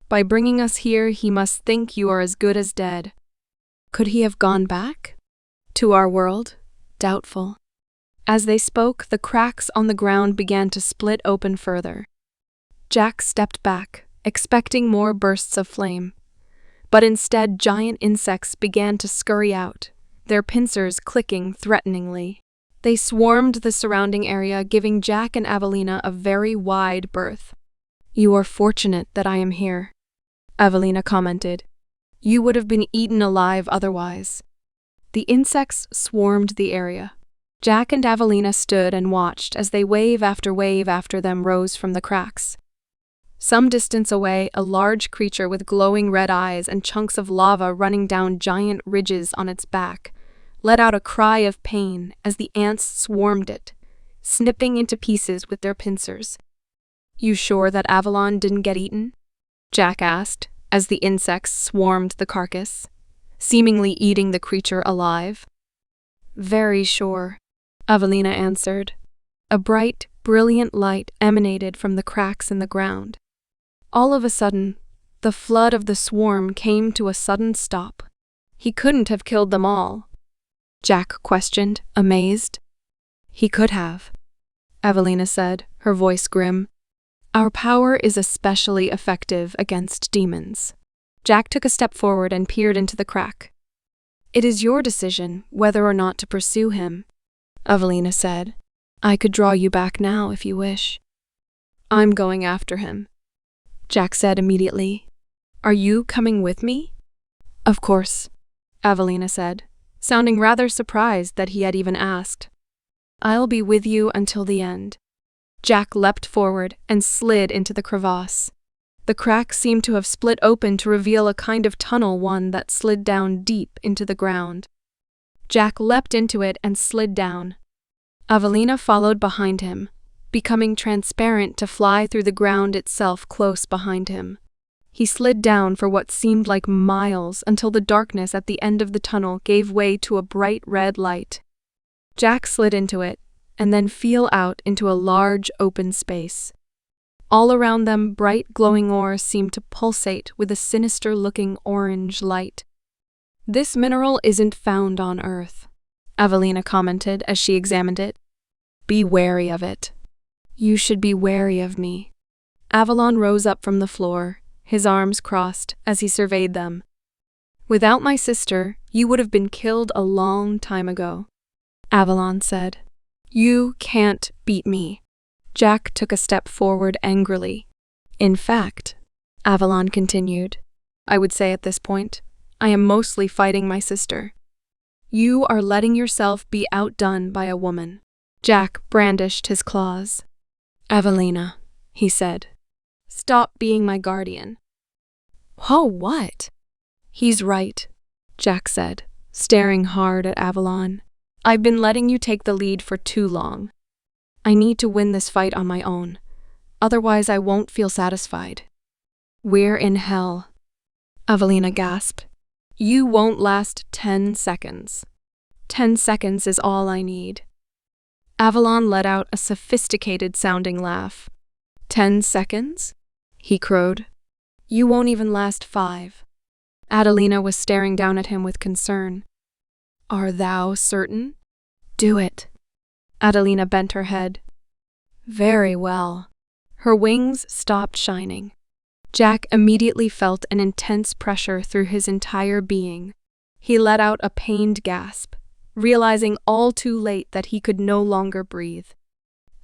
By bringing us here, he must think you are as good as dead. Could he have gone back? To our world? Doubtful. As they spoke, the cracks on the ground began to split open further. Jack stepped back, expecting more bursts of flame. But instead, giant insects began to scurry out, their pincers clicking threateningly. They swarmed the surrounding area, giving Jack and Evelina a very wide berth. "You are fortunate that I am here," Evelina commented. "You would have been eaten alive otherwise." The insects swarmed the area. Jack and Evelina stood and watched as wave after them rose from the cracks. Some distance away, a large creature with glowing red eyes and chunks of lava running down giant ridges on its back let out a cry of pain as the ants swarmed it, snipping into pieces with their pincers. "You sure that Avalon didn't get eaten?" Jack asked as the insects swarmed the carcass, seemingly eating the creature alive. "Very sure," Evelina answered. A bright, brilliant light emanated from the cracks in the ground. All of a sudden, the flood of the swarm came to a sudden stop. "He couldn't have killed them all?" Jack questioned, amazed. "He could have," Evelina said, her voice grim. "Our power is especially effective against demons." Jack took a step forward and peered into the crack. "It is your decision whether or not to pursue him," Evelina said. "I could draw you back now if you wish." "I'm going after him," Jack said immediately. "Are you coming with me?" "Of course," Evelina said, sounding rather surprised that he had even asked. "I'll be with you until the end." Jack leapt forward and slid into the crevasse. The crack seemed to have split open to reveal a kind of tunnel, one that slid down deep into the ground. Jack leapt into it and slid down. Evelina followed behind him, becoming transparent to fly through the ground itself close behind him. He slid down for what seemed like miles until the darkness at the end of the tunnel gave way to a bright red light. Jack slid into it, and then fell out into a large open space. All around them, bright glowing ore seemed to pulsate with a sinister-looking orange light. "This mineral isn't found on Earth," Evelina commented as she examined it. "Be wary of it." "You should be wary of me." Avalon rose up from the floor, his arms crossed as he surveyed them. "Without my sister, you would have been killed a long time ago," Avalon said. "You can't beat me." Jack took a step forward angrily. "In fact," Avalon continued, "I would say at this point, I am mostly fighting my sister. You are letting yourself be outdone by a woman." Jack brandished his claws. "Evelina," he said, "stop being my guardian." "Oh, what?" "He's right," Jack said, staring hard at Avalon. "I've been letting you take the lead for too long. I need to win this fight on my own. Otherwise, I won't feel satisfied." "We're in hell," Evelina gasped. "You won't last 10 seconds. 10 seconds is all I need." Avalon let out a sophisticated-sounding laugh. 10 seconds? He crowed. "You won't even last 5. Adelina was staring down at him with concern. "Are thou certain?" "Do it." Adelina bent her head. "Very well." Her wings stopped shining. Jack immediately felt an intense pressure through his entire being. He let out a pained gasp, realizing all too late that he could no longer breathe.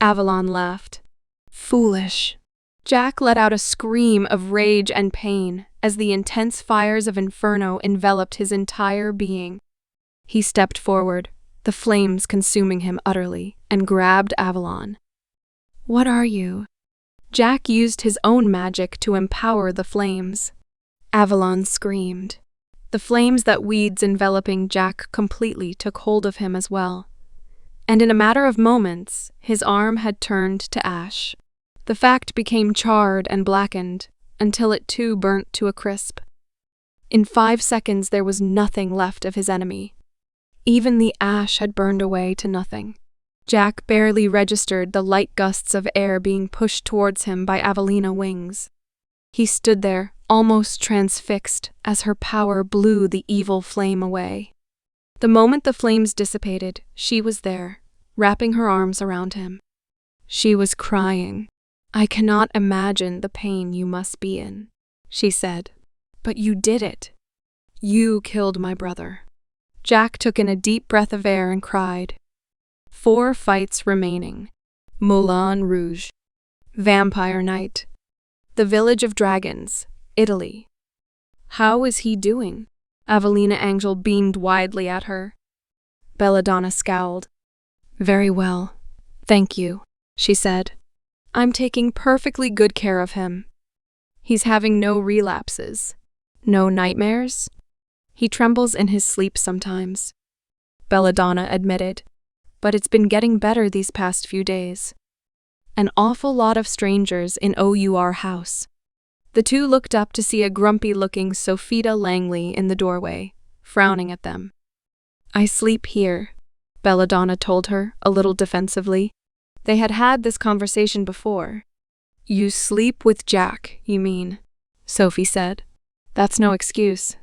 Avalon laughed. "Foolish." Jack let out a scream of rage and pain as the intense fires of Inferno enveloped his entire being. He stepped forward, the flames consuming him utterly, and grabbed Avalon. "What are you?" Jack used his own magic to empower the flames. Avalon screamed. The flames that weeds enveloping Jack completely took hold of him as well. And in a matter of moments, his arm had turned to ash. The fact became charred and blackened, until it too burnt to a crisp. In 5 seconds there was nothing left of his enemy. Even the ash had burned away to nothing. Jack barely registered the light gusts of air being pushed towards him by Avelina wings. He stood there, almost transfixed, as her power blew the evil flame away. The moment the flames dissipated, she was there, wrapping her arms around him. She was crying. "I cannot imagine the pain you must be in," she said. "But you did it. You killed my brother." Jack took in a deep breath of air and cried. 4 fights remaining. Moulin Rouge. Vampire Night. The Village of Dragons, Italy. How is he doing? Evelina Angel beamed widely at her. Belladonna scowled. Very well, thank you, she said. I'm taking perfectly good care of him. He's having no relapses. No nightmares? He trembles in his sleep sometimes, Belladonna admitted, but it's been getting better these past few days. An awful lot of strangers in our house. The two looked up to see a grumpy-looking Sophia Langley in the doorway, frowning at them. I sleep here, Belladonna told her, a little defensively. They had had this conversation before. You sleep with Jack, you mean? Sophie said. That's no excuse.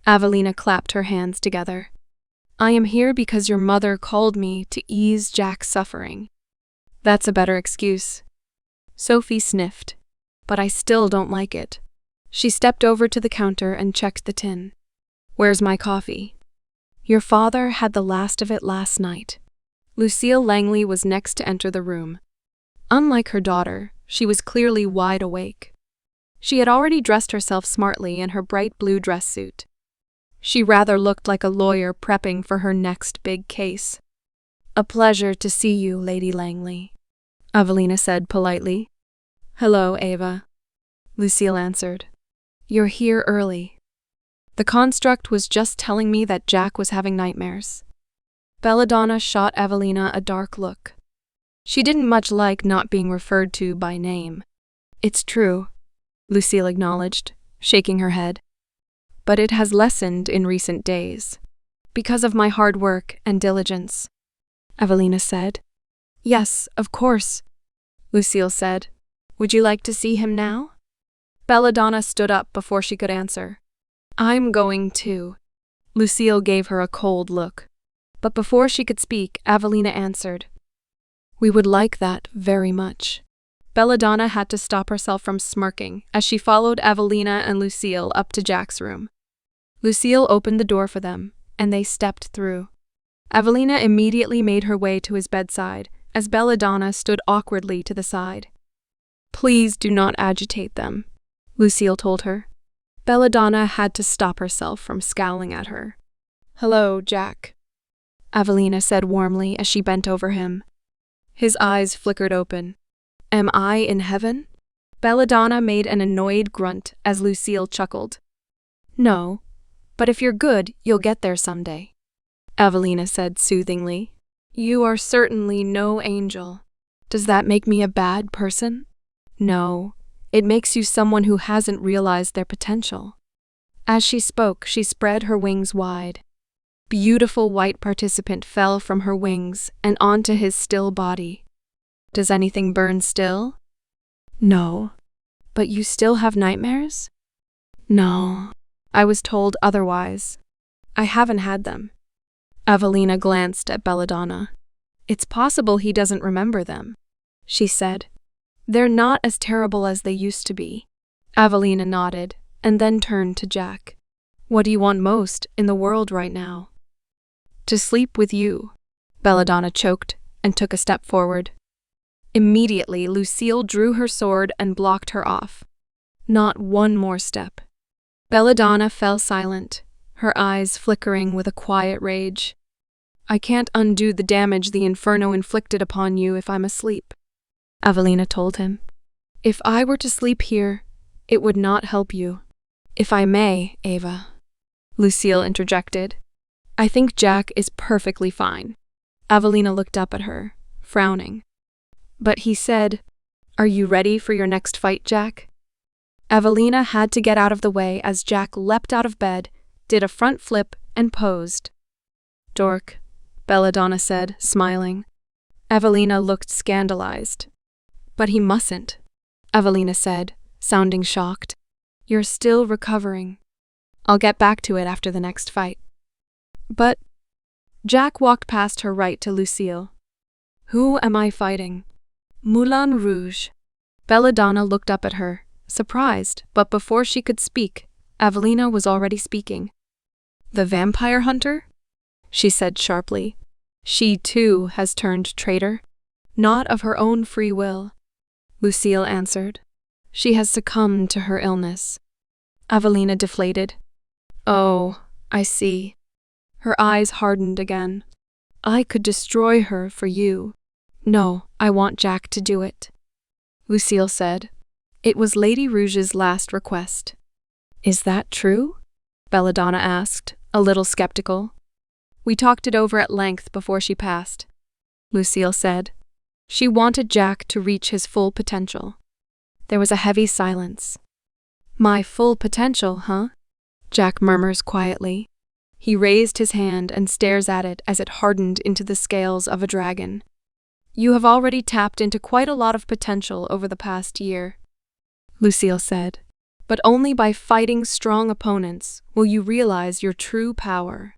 Evelina clapped her hands together. I am here because your mother called me to ease Jack's suffering. That's a better excuse. Sophie sniffed, but I still don't like it. She stepped over to the counter and checked the tin. Where's my coffee? Your father had the last of it last night. Lucille Langley was next to enter the room. Unlike her daughter, she was clearly wide awake. She had already dressed herself smartly in her bright blue dress suit. She rather looked like a lawyer prepping for her next big case. A pleasure to see you, Lady Langley, Evelina said politely. Hello, Ava, Lucille answered. You're here early. The construct was just telling me that Jack was having nightmares. Belladonna shot Evelina a dark look. She didn't much like not being referred to by name. It's true, Lucille acknowledged, shaking her head. But it has lessened in recent days. Because of my hard work and diligence, Evelina said. Yes, of course, Lucille said. Would you like to see him now? Belladonna stood up before she could answer. I'm going too. Lucille gave her a cold look. But before she could speak, Evelina answered. We would like that very much. Belladonna had to stop herself from smirking as she followed Evelina and Lucille up to Jack's room. Lucille opened the door for them, and they stepped through. Evelina immediately made her way to his bedside, as Belladonna stood awkwardly to the side. Please do not agitate them, Lucille told her. Belladonna had to stop herself from scowling at her. Hello, Jack, Evelina said warmly as she bent over him. His eyes flickered open. Am I in heaven? Belladonna made an annoyed grunt as Lucille chuckled. No, but if you're good, you'll get there someday, Evelina said soothingly. You are certainly no angel. Does that make me a bad person? No, it makes you someone who hasn't realized their potential. As she spoke, she spread her wings wide. Beautiful white participant fell from her wings and onto his still body. Does anything burn still? No. But you still have nightmares? No. I was told otherwise. I haven't had them. Evelina glanced at Belladonna. It's possible he doesn't remember them, she said. They're not as terrible as they used to be. Evelina nodded and then turned to Jack. What do you want most in the world right now? To sleep with you, Belladonna choked and took a step forward. Immediately, Lucille drew her sword and blocked her off. Not one more step. Belladonna fell silent, her eyes flickering with a quiet rage. I can't undo the damage the inferno inflicted upon you if I'm asleep, Evelina told him. If I were to sleep here, it would not help you. If I may, Ava, Lucille interjected. I think Jack is perfectly fine. Evelina looked up at her, frowning. But he said, Are you ready for your next fight, Jack? Evelina had to get out of the way as Jack leapt out of bed, did a front flip, and posed. Dork, Belladonna said, smiling. Evelina looked scandalized. But he mustn't, Evelina said, sounding shocked. You're still recovering. I'll get back to it after the next fight. But Jack walked past her right to Lucille. Who am I fighting? Moulin Rouge. Belladonna looked up at her, surprised, but before she could speak, Evelina was already speaking. The vampire hunter? she said sharply. She, too, has turned traitor. Not of her own free will, Lucille answered. She has succumbed to her illness. Evelina deflated. Oh, I see. Her eyes hardened again. I could destroy her for you. No, I want Jack to do it, Lucille said. It was Lady Rouge's last request. Is that true? Belladonna asked, a little skeptical. We talked it over at length before she passed, Lucille said. She wanted Jack to reach his full potential. There was a heavy silence. My full potential, huh? Jack murmurs quietly. He raised his hand and stares at it as it hardened into the scales of a dragon. You have already tapped into quite a lot of potential over the past year, Lucille said. But only by fighting strong opponents will you realize your true power.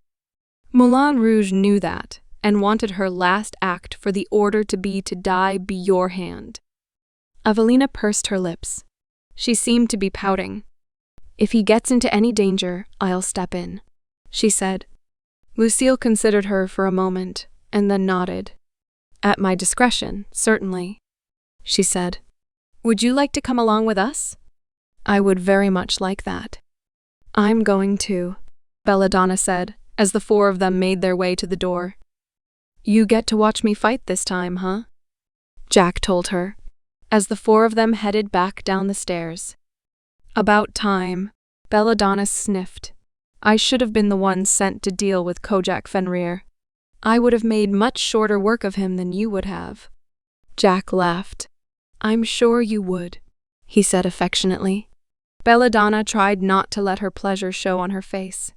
Moulin Rouge knew that and wanted her last act for the order to die be your hand. Evelina pursed her lips. She seemed to be pouting. If he gets into any danger, I'll step in, she said. Lucille considered her for a moment and then nodded. At my discretion, certainly, she said. Would you like to come along with us? I would very much like that. I'm going to, Belladonna said, as the four of them made their way to the door. You get to watch me fight this time, huh? Jack told her, as the four of them headed back down the stairs. About time, Belladonna sniffed. I should have been the one sent to deal with Kojak Fenrir. I would have made much shorter work of him than you would have. Jack laughed. I'm sure you would, he said affectionately. Belladonna tried not to let her pleasure show on her face.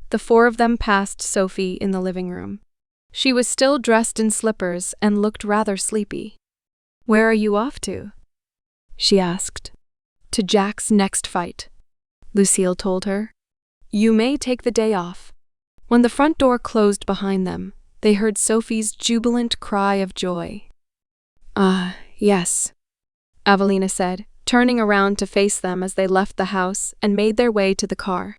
The four of them passed Sophie in the living room. She was still dressed in slippers and looked rather sleepy. Where are you off to? She asked. To Jack's next fight, Lucille told her. You may take the day off. When the front door closed behind them, they heard Sophie's jubilant cry of joy. Yes, Evelina said, turning around to face them as they left the house and made their way to the car.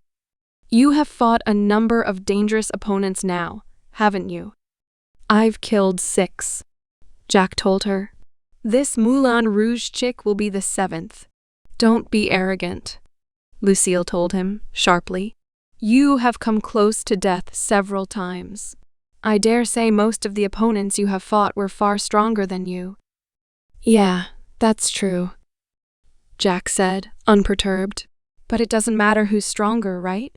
You have fought a number of dangerous opponents now, haven't you? I've killed 6, Jack told her. This Moulin Rouge chick will be the 7th. Don't be arrogant, Lucille told him, sharply. You have come close to death several times. I dare say most of the opponents you have fought were far stronger than you. Yeah, that's true, Jack said, unperturbed. But it doesn't matter who's stronger, right?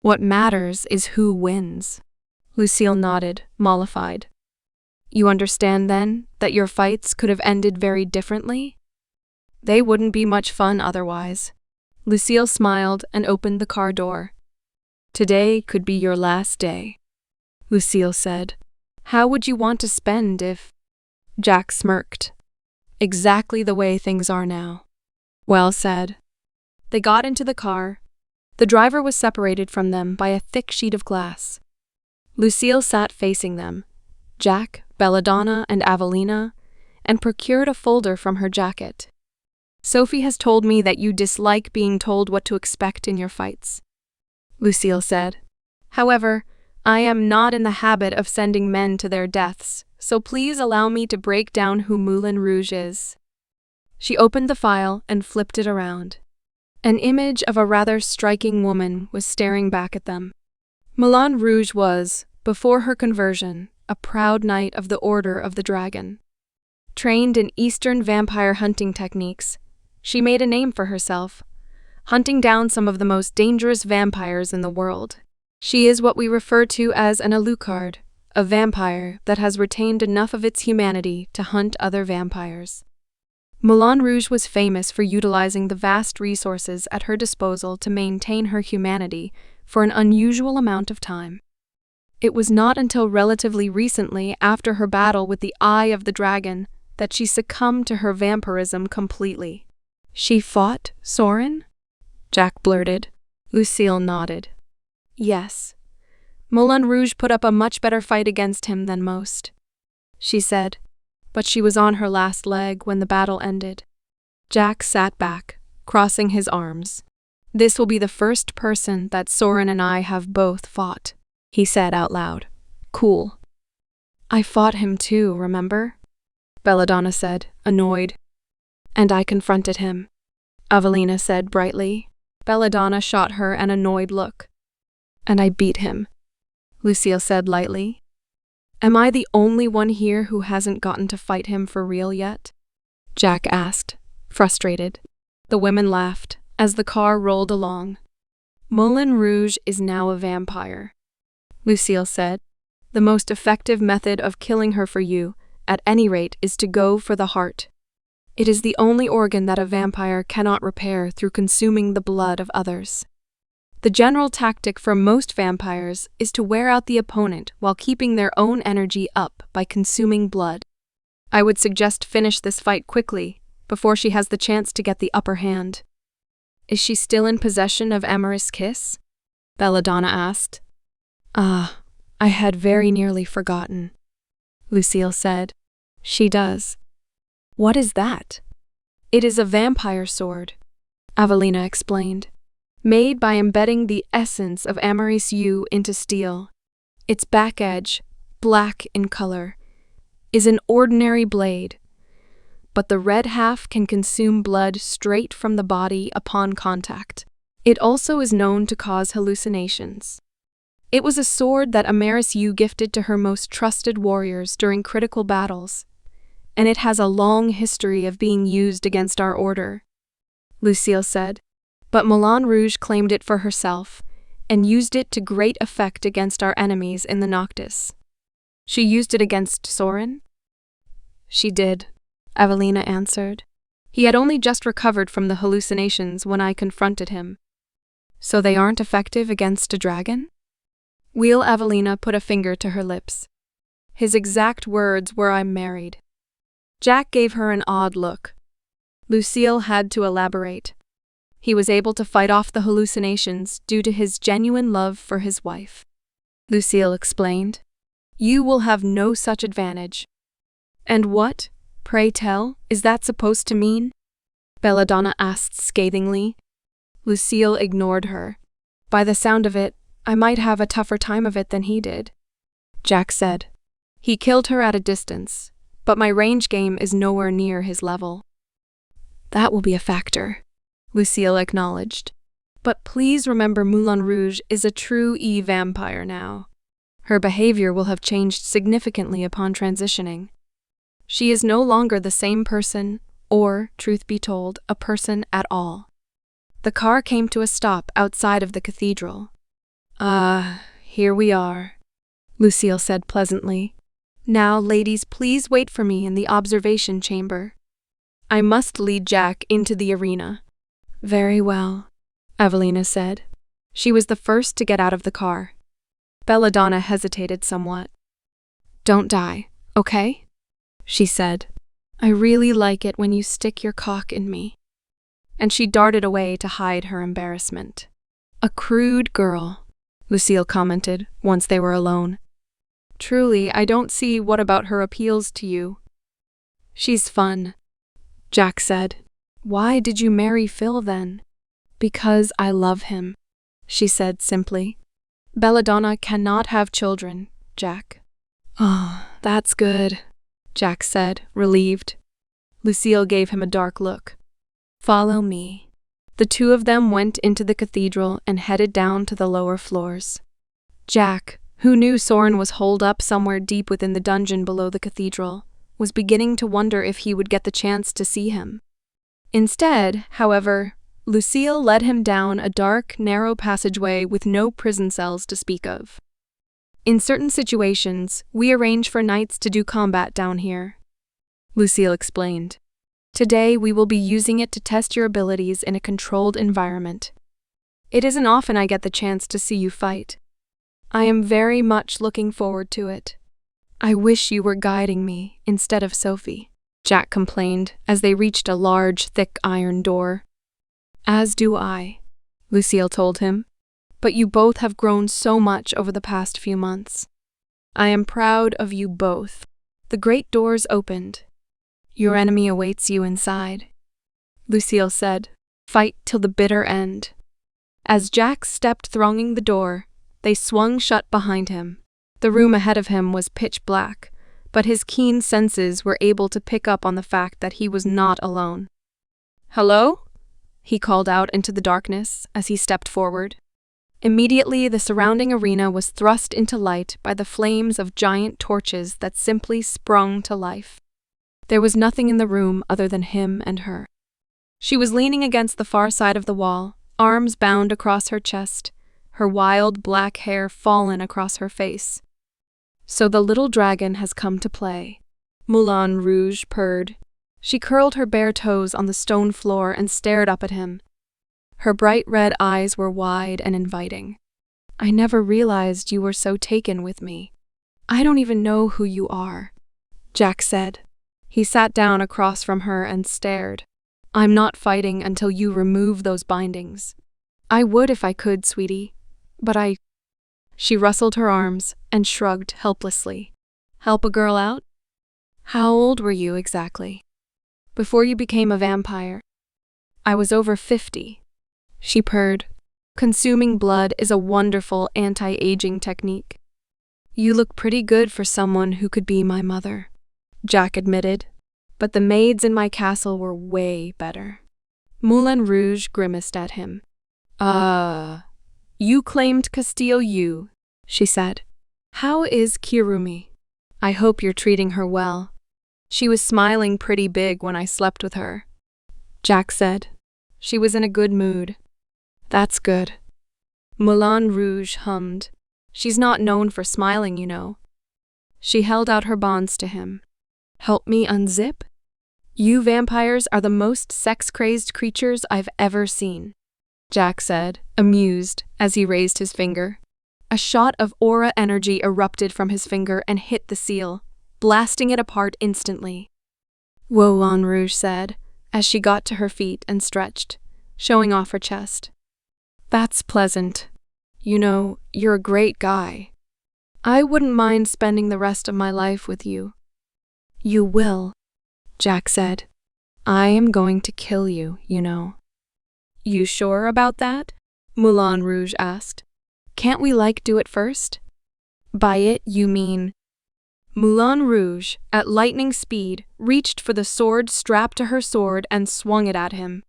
What matters is who wins. Lucille nodded, mollified. You understand, then, that your fights could have ended very differently? They wouldn't be much fun otherwise. Lucille smiled and opened the car door. Today could be your last day, Lucille said. How would you want to spend if… Jack smirked. Exactly the way things are now. Well said. They got into the car. The driver was separated from them by a thick sheet of glass. Lucille sat facing them, Jack, Belladonna, and Evelina, and procured a folder from her jacket. Sophie has told me that you dislike being told what to expect in your fights, Lucille said. However, I am not in the habit of sending men to their deaths, so please allow me to break down who Moulin Rouge is. She opened the file and flipped it around. An image of a rather striking woman was staring back at them. Moulin Rouge was, before her conversion, a proud knight of the Order of the Dragon. Trained in Eastern vampire hunting techniques, she made a name for herself, hunting down some of the most dangerous vampires in the world. She is what we refer to as an Alucard, a vampire that has retained enough of its humanity to hunt other vampires. Moulin Rouge was famous for utilizing the vast resources at her disposal to maintain her humanity for an unusual amount of time. It was not until relatively recently, after her battle with the Eye of the Dragon, that she succumbed to her vampirism completely. She fought Sorin? Jack blurted. Lucille nodded. Yes. Moulin Rouge put up a much better fight against him than most, she said, but she was on her last leg when the battle ended. Jack sat back, crossing his arms. This will be the first person that Sorin and I have both fought. he said out loud. Cool. I fought him too, remember? Belladonna said, annoyed. And I confronted him, Evelina said brightly. Belladonna shot her an annoyed look. And I beat him, Lucille said lightly. Am I the only one here who hasn't gotten to fight him for real yet? Jack asked, frustrated. The women laughed as the car rolled along. Moulin Rouge is now a vampire, Lucille said. The most effective method of killing her for you, at any rate, is to go for the heart. It is the only organ that a vampire cannot repair through consuming the blood of others. The general tactic for most vampires is to wear out the opponent while keeping their own energy up by consuming blood. I would suggest finish this fight quickly, before she has the chance to get the upper hand. Is she still in possession of Amorous Kiss? Belladonna asked. Ah, I had very nearly forgotten, Lucille said. She does. What is that? It is a vampire sword, Evelina explained, made by embedding the essence of Amorous You into steel. Its back edge, black in color, is an ordinary blade, but the red half can consume blood straight from the body upon contact. It also is known to cause hallucinations. It was a sword that Amorous You gifted to her most trusted warriors during critical battles, and it has a long history of being used against our order, Lucille said. But Moulin Rouge claimed it for herself, and used it to great effect against our enemies in the Noctis. She used it against Sorin? She did, Evelina answered. He had only just recovered from the hallucinations when I confronted him. So they aren't effective against a dragon? Wheel Evelina put a finger to her lips. His exact words were, I'm married. Jack gave her an odd look. Lucille had to elaborate. He was able to fight off the hallucinations due to his genuine love for his wife. Lucille explained. You will have no such advantage. And what, pray tell, is that supposed to mean? Belladonna asked scathingly. Lucille ignored her. By the sound of it, I might have a tougher time of it than he did, Jack said. He killed her at a distance, but my range game is nowhere near his level. That will be a factor, Lucille acknowledged. But please remember Moulin Rouge is a true vampire now. Her behavior will have changed significantly upon transitioning. She is no longer the same person, or, truth be told, a person at all. The car came to a stop outside of the cathedral. Here we are, Lucille said pleasantly. Now, ladies, please wait for me in the observation chamber. I must lead Jack into the arena. Very well, Evelina said. She was the first to get out of the car. Belladonna hesitated somewhat. Don't die, okay? She said. I really like it when you stick your cock in me. And she darted away to hide her embarrassment. A crude girl, Lucille commented once they were alone. Truly, I don't see what about her appeals to you. She's fun, Jack said. Why did you marry Phil then? Because I love him, she said simply. Belladonna cannot have children, Jack. Oh, that's good, Jack said, relieved. Lucille gave him a dark look. Follow me. The two of them went into the cathedral and headed down to the lower floors. Jack, who knew Sorin was holed up somewhere deep within the dungeon below the cathedral, was beginning to wonder if he would get the chance to see him. Instead, however, Lucille led him down a dark, narrow passageway with no prison cells to speak of. In certain situations, we arrange for knights to do combat down here, Lucille explained. Today, we will be using it to test your abilities in a controlled environment. It isn't often I get the chance to see you fight. I am very much looking forward to it. I wish you were guiding me instead of Sophie, Jack complained as they reached a large, thick iron door. As do I, Lucille told him. But you both have grown so much over the past few months. I am proud of you both. The great doors opened. Your enemy awaits you inside, Lucille said. Fight till the bitter end. As Jack stepped thronging the door, They swung shut behind him. The room ahead of him was pitch black, but his keen senses were able to pick up on the fact that he was not alone. "Hello?" he called out into the darkness as he stepped forward. Immediately, the surrounding arena was thrust into light by the flames of giant torches that simply sprung to life. There was nothing in the room other than him and her. She was leaning against the far side of the wall, arms bound across her chest, her wild black hair fallen across her face. "So the little dragon has come to play," Moulin Rouge purred. She curled her bare toes on the stone floor and stared up at him. Her bright red eyes were wide and inviting. "I never realized you were so taken with me. I don't even know who you are," Jack said. He sat down across from her and stared. "I'm not fighting until you remove those bindings. I would if I could, sweetie, but I—" She rustled her arms and shrugged helplessly. "Help a girl out? How old were you exactly? Before you became a vampire?" "I was over 50. She purred. "Consuming blood is a wonderful anti-aging technique." "You look pretty good for someone who could be my mother," Jack admitted. "But the maids in my castle were way better." Moulin Rouge grimaced at him. You claimed Castile, she said. "How is Kirumi? I hope you're treating her well. She was smiling pretty big when I slept with her," Jack said. "She was in a good mood." "That's good." Moulin Rouge hummed. "She's not known for smiling, you know." She held out her bonds to him. "Help me unzip? You vampires are the most sex-crazed creatures I've ever seen," Jack said, amused, as he raised his finger. A shot of aura energy erupted from his finger and hit the seal, blasting it apart instantly. Moulin Rouge said, as she got to her feet and stretched, showing off her chest. "That's pleasant. You know, you're a great guy. I wouldn't mind spending the rest of my life with you." "You will," Jack said. "I am going to kill you, you know." "You sure about that?" Moulin Rouge asked. "Can't we do it first?" "By it, you mean—" Moulin Rouge, at lightning speed, reached for the sword strapped to her sword and swung it at him.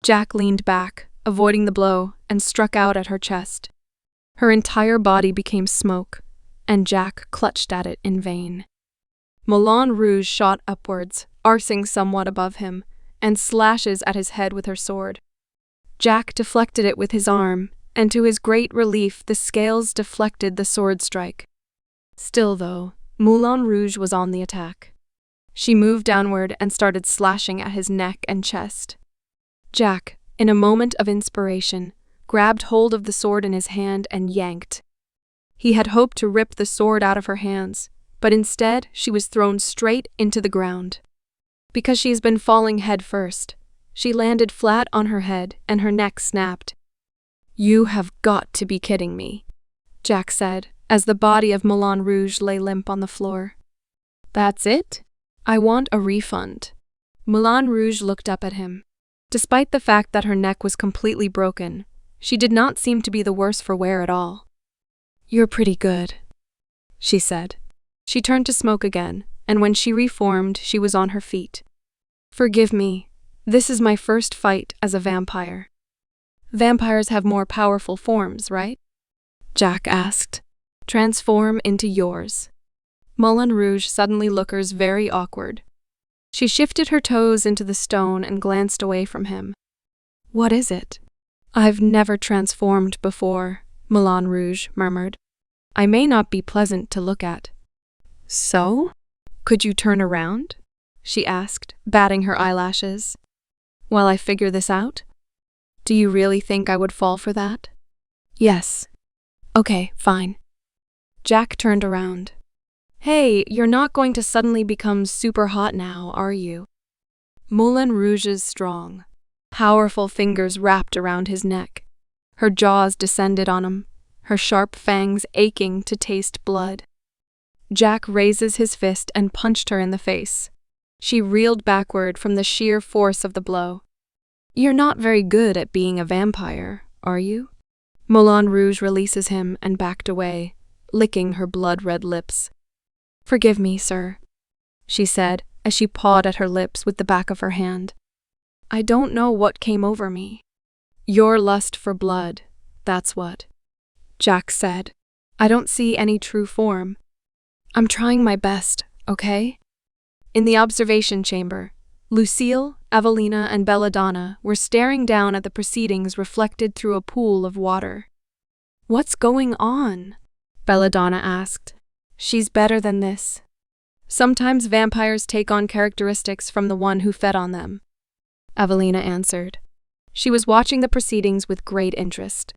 Jack leaned back, avoiding the blow, and struck out at her chest. Her entire body became smoke, and Jack clutched at it in vain. Moulin Rouge shot upwards, arcing somewhat above him, and slashes at his head with her sword. Jack deflected it with his arm, and to his great relief the scales deflected the sword strike. Still though, Moulin Rouge was on the attack. She moved downward and started slashing at his neck and chest. Jack, in a moment of inspiration, grabbed hold of the sword in his hand and yanked. He had hoped to rip the sword out of her hands, but instead she was thrown straight into the ground. Because she has been falling head first, she landed flat on her head and her neck snapped. "You have got to be kidding me," Jack said, as the body of Moulin Rouge lay limp on the floor. "That's it? I want a refund." Moulin Rouge looked up at him. Despite the fact that her neck was completely broken, she did not seem to be the worse for wear at all. "You're pretty good," she said. She turned to smoke again, and when she reformed, she was on her feet. "Forgive me. This is my first fight as a vampire." "Vampires have more powerful forms, right?" Jack asked. "Transform into yours." Moulin Rouge suddenly lookers very awkward. She shifted her toes into the stone and glanced away from him. "What is it?" "I've never transformed before," Moulin Rouge murmured. "I may not be pleasant to look at." "So? Could you turn around?" she asked, batting her eyelashes. "While I figure this out? Do you really think I would fall for that?" "Yes." "Okay, fine." Jack turned around. "Hey, you're not going to suddenly become super hot now, are you?" Moulin Rouge's strong, powerful fingers wrapped around his neck. Her jaws descended on him, her sharp fangs aching to taste blood. Jack raises his fist and punched her in the face. She reeled backward from the sheer force of the blow. "You're not very good at being a vampire, are you?" Moulin Rouge releases him and backed away, licking her blood-red lips. "Forgive me, sir," she said as she pawed at her lips with the back of her hand. "I don't know what came over me." "Your lust for blood, that's what," Jack said. "I don't see any true form. I'm trying my best, okay?" In the observation chamber, Lucille, Evelina, and Belladonna were staring down at the proceedings reflected through a pool of water. "What's going on?" Belladonna asked. "She's better than this. Sometimes vampires take on characteristics from the one who fed on them," Evelina answered. She was watching the proceedings with great interest.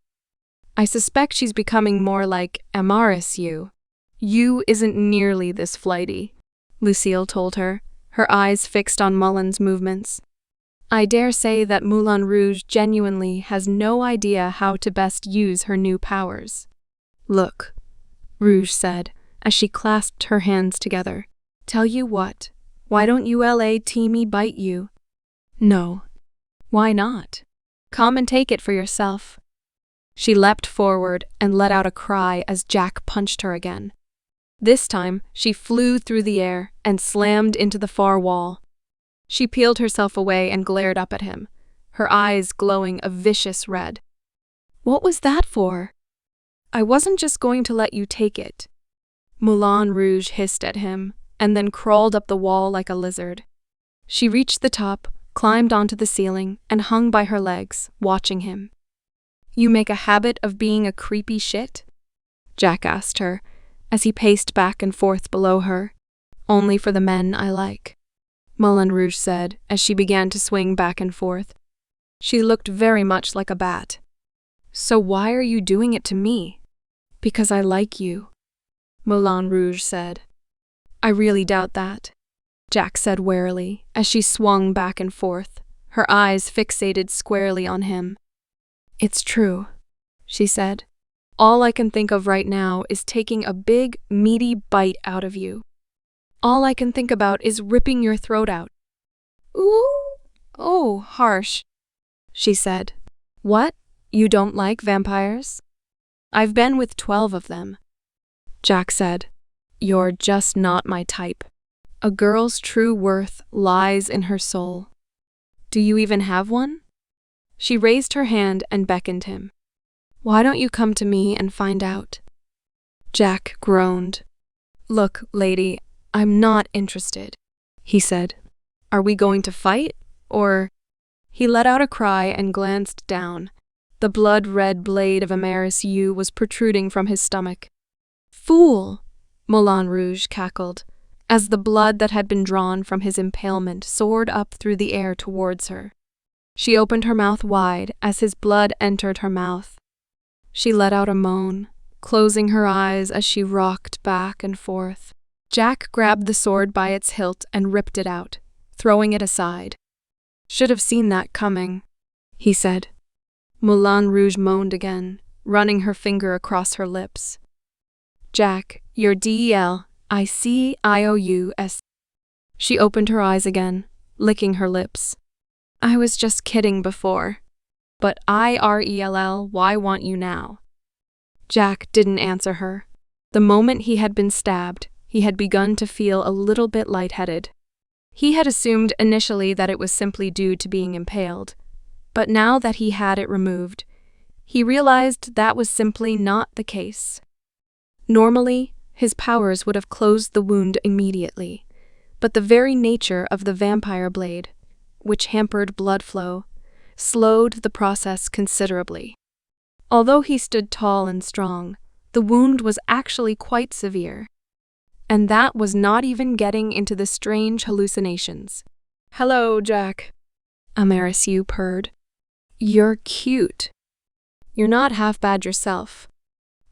"I suspect she's becoming more like Amaris you. You isn't nearly this flighty," Lucille told her, her eyes fixed on Mullen's movements. "I dare say that Moulin Rouge genuinely has no idea how to best use her new powers." "Look," Rouge said, as she clasped her hands together. "Tell you what, why don't you let me bite you?" "No." "Why not? Come and take it for yourself." She leapt forward and let out a cry as Jack punched her again. This time, she flew through the air and slammed into the far wall. She peeled herself away and glared up at him, her eyes glowing a vicious red. "What was that for?" "I wasn't just going to let you take it." Moulin Rouge hissed at him, and then crawled up the wall like a lizard. She reached the top, climbed onto the ceiling, and hung by her legs, watching him. "You make a habit of being a creepy shit?" Jack asked her, as he paced back and forth below her. "Only for the men I like," Moulin Rouge said as she began to swing back and forth. She looked very much like a bat. "So why are you doing it to me?" "Because I like you," Moulin Rouge said. "I really doubt that," Jack said warily as she swung back and forth, her eyes fixated squarely on him. "It's true," she said. "All I can think of right now is taking a big, meaty bite out of you. All I can think about is ripping your throat out." "Ooh, oh, harsh," she said. "What? You don't like vampires?" "I've been with 12 of them," Jack said. "You're just not my type. A girl's true worth lies in her soul." "Do you even have one?" She raised her hand and beckoned him. "Why don't you come to me and find out?" Jack groaned. "Look, lady, I'm not interested," he said. "Are we going to fight, or—" He let out a cry and glanced down. The blood-red blade of Amaris U was protruding from his stomach. "Fool!" Moulin Rouge cackled, as the blood that had been drawn from his impalement soared up through the air towards her. She opened her mouth wide as his blood entered her mouth. She let out a moan, closing her eyes as she rocked back and forth. Jack grabbed the sword by its hilt and ripped it out, throwing it aside. "Should have seen that coming," he said. Moulin Rouge moaned again, running her finger across her lips. "Jack, you're DELICIOUS." She opened her eyes again, licking her lips. "I was just kidding before. But IRELL, why want you now?" Jack didn't answer her. The moment he had been stabbed, he had begun to feel a little bit lightheaded. He had assumed initially that it was simply due to being impaled, but now that he had it removed, he realized that was simply not the case. Normally, his powers would have closed the wound immediately, but the very nature of the vampire blade, which hampered blood flow, slowed the process considerably. Although he stood tall and strong, the wound was actually quite severe. And that was not even getting into the strange hallucinations. "Hello, Jack," Amaris U purred. "You're cute. You're not half bad yourself."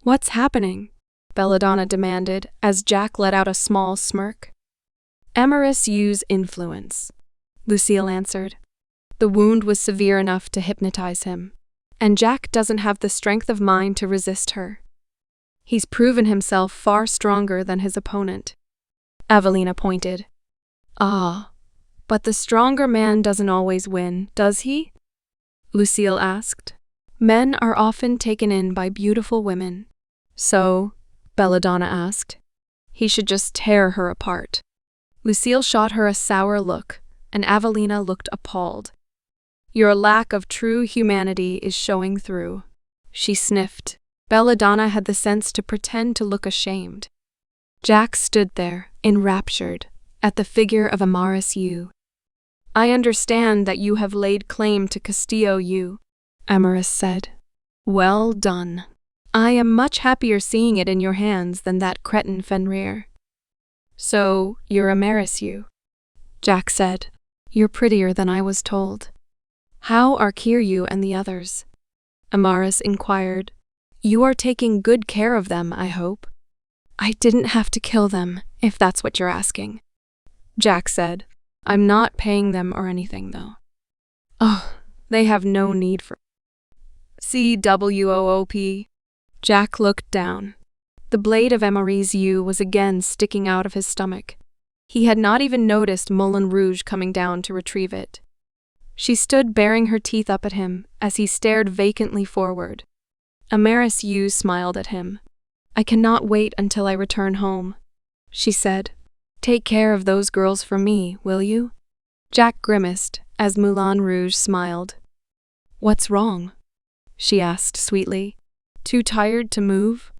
"What's happening?" Belladonna demanded as Jack let out a small smirk. "Amaris U's influence," Lucille answered. "The wound was severe enough to hypnotize him, and Jack doesn't have the strength of mind to resist her. He's proven himself far stronger than his opponent." Evelina pointed. "Ah, but the stronger man doesn't always win, does he?" Lucille asked. Men are often taken in by beautiful women. So, Belladonna asked, he should just tear her apart. Lucille shot her a sour look, and Avelina looked appalled. Your lack of true humanity is showing through, she sniffed. Belladonna had the sense to pretend to look ashamed. Jack stood there, enraptured, at the figure of Amaris Yu. I understand that you have laid claim to Castillo Yu, Amaris said. Well done. I am much happier seeing it in your hands than that cretin Fenrir. So, you're Amaris Yu, Jack said. You're prettier than I was told. How are Kiryu and the others? Amaris inquired. You are taking good care of them, I hope. I didn't have to kill them, if that's what you're asking, Jack said. I'm not paying them or anything, though. Oh, they have no need for CWOOP. Jack looked down. The blade of Amaris Yu was again sticking out of his stomach. He had not even noticed Moulin Rouge coming down to retrieve it. She stood baring her teeth up at him as he stared vacantly forward. Amaris Yu smiled at him. I cannot wait until I return home, she said. Take care of those girls for me, will you? Jack grimaced as Moulin Rouge smiled. What's wrong? She asked sweetly. Too tired to move?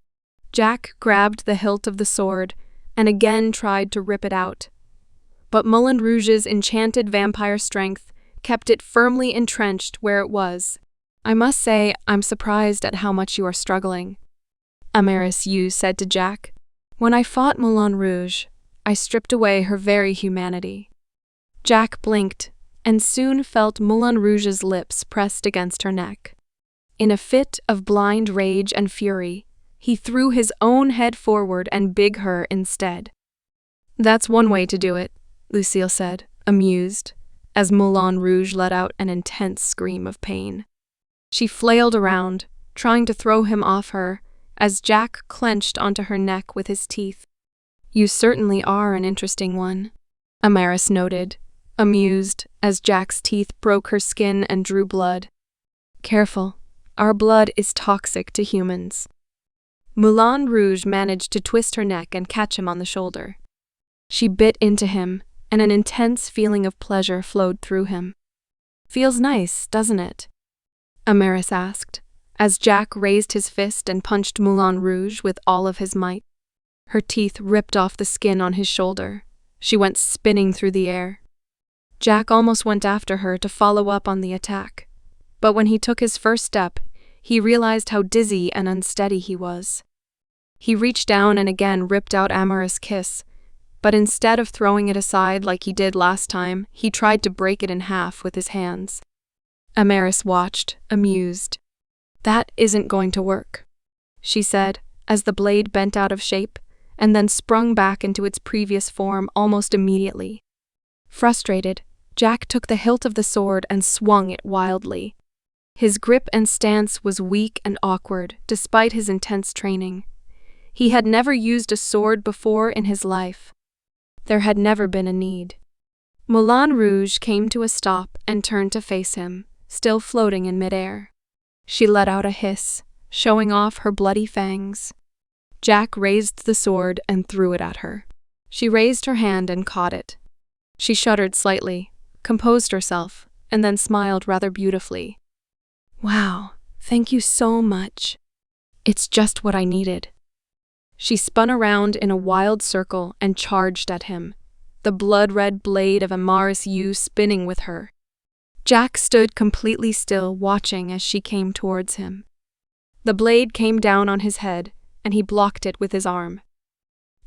Jack grabbed the hilt of the sword and again tried to rip it out. But Moulin Rouge's enchanted vampire strength kept it firmly entrenched where it was. I must say I'm surprised at how much you are struggling, Amaris Yu said to Jack. When I fought Moulin Rouge, I stripped away her very humanity. Jack blinked and soon felt Moulin Rouge's lips pressed against her neck. In a fit of blind rage and fury, he threw his own head forward and big her instead. That's one way to do it, Lucille said, amused, as Moulin Rouge let out an intense scream of pain. She flailed around, trying to throw him off her, as Jack clenched onto her neck with his teeth. You certainly are an interesting one, Amaris noted, amused, as Jack's teeth broke her skin and drew blood. Careful, our blood is toxic to humans. Moulin Rouge managed to twist her neck and catch him on the shoulder. She bit into him, and an intense feeling of pleasure flowed through him. Feels nice, doesn't it? Amaris asked, as Jack raised his fist and punched Moulin Rouge with all of his might. Her teeth ripped off the skin on his shoulder. She went spinning through the air. Jack almost went after her to follow up on the attack. But when he took his first step, he realized how dizzy and unsteady he was. He reached down and again ripped out Amaris' kiss, but instead of throwing it aside like he did last time, he tried to break it in half with his hands. Amaris watched, amused. That isn't going to work, she said, as the blade bent out of shape, and then sprung back into its previous form almost immediately. Frustrated, Jack took the hilt of the sword and swung it wildly. His grip and stance was weak and awkward, despite his intense training. He had never used a sword before in his life. There had never been a need. Moulin Rouge came to a stop and turned to face him, still floating in midair. She let out a hiss, showing off her bloody fangs. Jack raised the sword and threw it at her. She raised her hand and caught it. She shuddered slightly, composed herself, and then smiled rather beautifully. Wow, thank you so much. It's just what I needed. She spun around in a wild circle and charged at him, the blood-red blade of Amaris Yu spinning with her. Jack stood completely still, watching as she came towards him. The blade came down on his head, and he blocked it with his arm.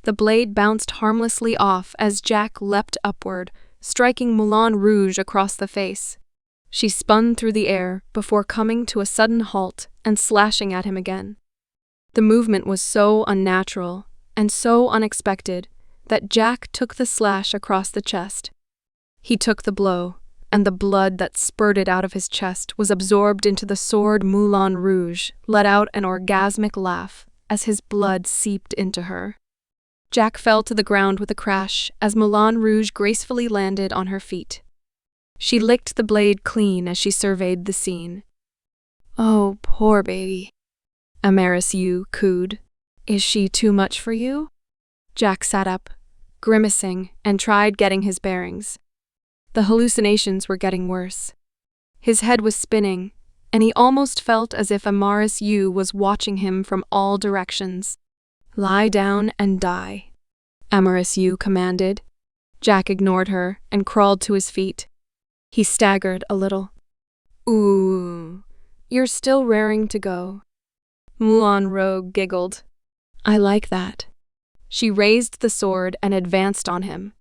The blade bounced harmlessly off as Jack leapt upward, striking Moulin Rouge across the face. She spun through the air before coming to a sudden halt and slashing at him again. The movement was so unnatural and so unexpected that Jack took the slash across the chest. He took the blow, and the blood that spurted out of his chest was absorbed into the sword. Moulin Rouge let out an orgasmic laugh as his blood seeped into her. Jack fell to the ground with a crash as Moulin Rouge gracefully landed on her feet. She licked the blade clean as she surveyed the scene. Oh, poor baby. Yu cooed. Is she too much for you? Jack sat up, grimacing, and tried getting his bearings. The hallucinations were getting worse. His head was spinning, and he almost felt as if Yu was watching him from all directions. Lie down and die, Yu commanded. Jack ignored her and crawled to his feet. He staggered a little. Ooh, you're still raring to go. Mulan Rogue giggled. I like that. She raised the sword and advanced on him.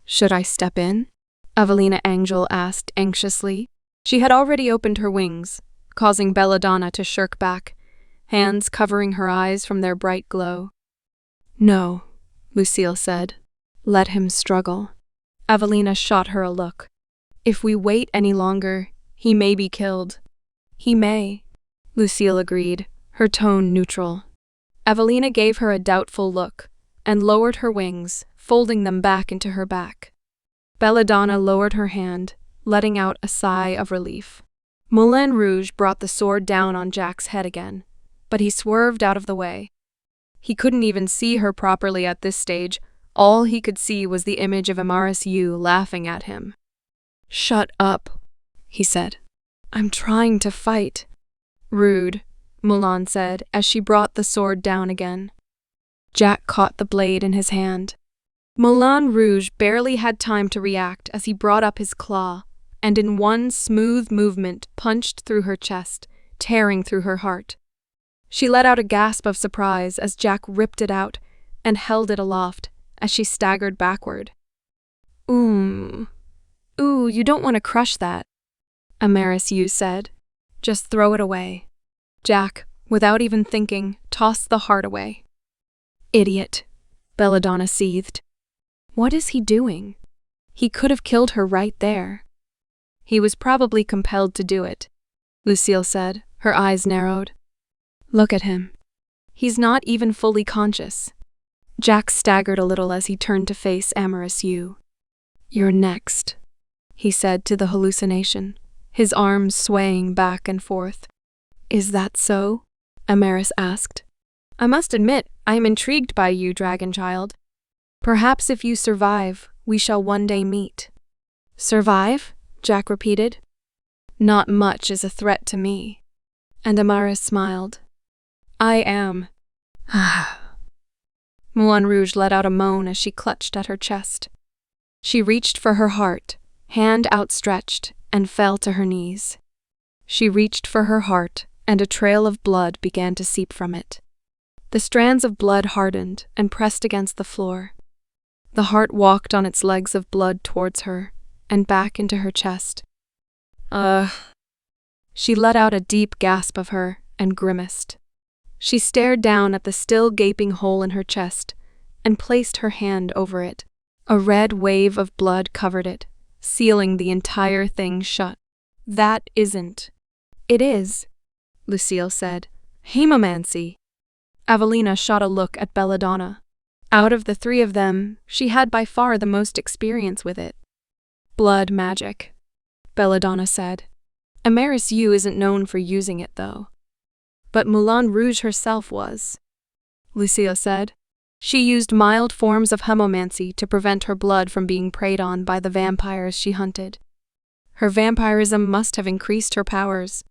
Should I step in? Evelina Angel asked anxiously. She had already opened her wings, causing Belladonna to shirk back, hands covering her eyes from their bright glow. No, Lucille said. Let him struggle. Evelina shot her a look. If we wait any longer, he may be killed. He may, Lucille agreed, her tone neutral. Evelina gave her a doubtful look and lowered her wings, folding them back into her back. Belladonna lowered her hand, letting out a sigh of relief. Moulin Rouge brought the sword down on Jack's head again, but he swerved out of the way. He couldn't even see her properly at this stage. All he could see was the image of Yu laughing at him. Shut up, he said. I'm trying to fight. Rude, Mulan said as she brought the sword down again. Jack caught the blade in his hand. Moulin Rouge barely had time to react as he brought up his claw, and in one smooth movement punched through her chest, tearing through her heart. She let out a gasp of surprise as Jack ripped it out and held it aloft as she staggered backward. Ooh, you don't want to crush that, Yu said. Just throw it away. Jack, without even thinking, tossed the heart away. Idiot, Belladonna seethed. What is he doing? He could have killed her right there. He was probably compelled to do it, Lucille said, her eyes narrowed. Look at him. He's not even fully conscious. Jack staggered a little as he turned to face Yu. You're next, he said to the hallucination, his arms swaying back and forth. Is that so? Amaris asked. I must admit, I am intrigued by you, dragon child. Perhaps if you survive, we shall one day meet. Survive? Jack repeated. Not much is a threat to me. And Amaris smiled. I am. Moulin Rouge let out a moan as she clutched at her chest. She reached for her heart, hand outstretched, and fell to her knees. She reached for her heart, and a trail of blood began to seep from it. The strands of blood hardened and pressed against the floor. The heart walked on its legs of blood towards her, and back into her chest. She let out a deep gasp of her, and grimaced. She stared down at the still gaping hole in her chest, and placed her hand over it. A red wave of blood covered it, sealing the entire thing shut. That isn't. It is, Lucille said. Hemomancy. Evelina shot a look at Belladonna. Out of the three of them, she had by far the most experience with it. Blood magic, Belladonna said. Yu isn't known for using it, though. But Moulin Rouge herself was, Lucille said. She used mild forms of hemomancy to prevent her blood from being preyed on by the vampires she hunted. Her vampirism must have increased her powers.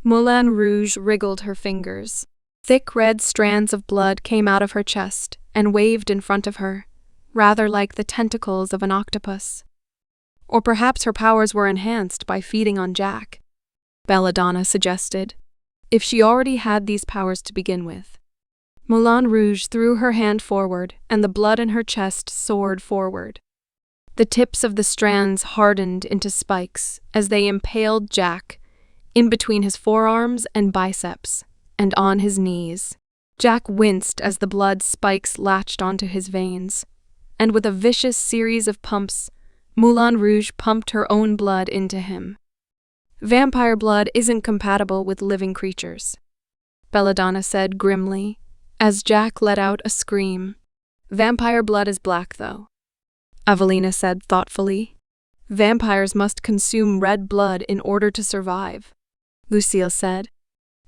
Moulin Rouge wriggled her fingers. Thick red strands of blood came out of her chest and waved in front of her, rather like the tentacles of an octopus. Or perhaps her powers were enhanced by feeding on Jack, Belladonna suggested, if she already had these powers to begin with. Moulin Rouge threw her hand forward, and the blood in her chest soared forward. The tips of the strands hardened into spikes as they impaled Jack, in between his forearms and biceps, and on his knees. Jack winced as the blood spikes latched onto his veins, and with a vicious series of pumps, Moulin Rouge pumped her own blood into him. Vampire blood isn't compatible with living creatures, Belladonna said grimly, as Jack let out a scream. Vampire blood is black, though, Evelina said thoughtfully. Vampires must consume red blood in order to survive, Lucille said.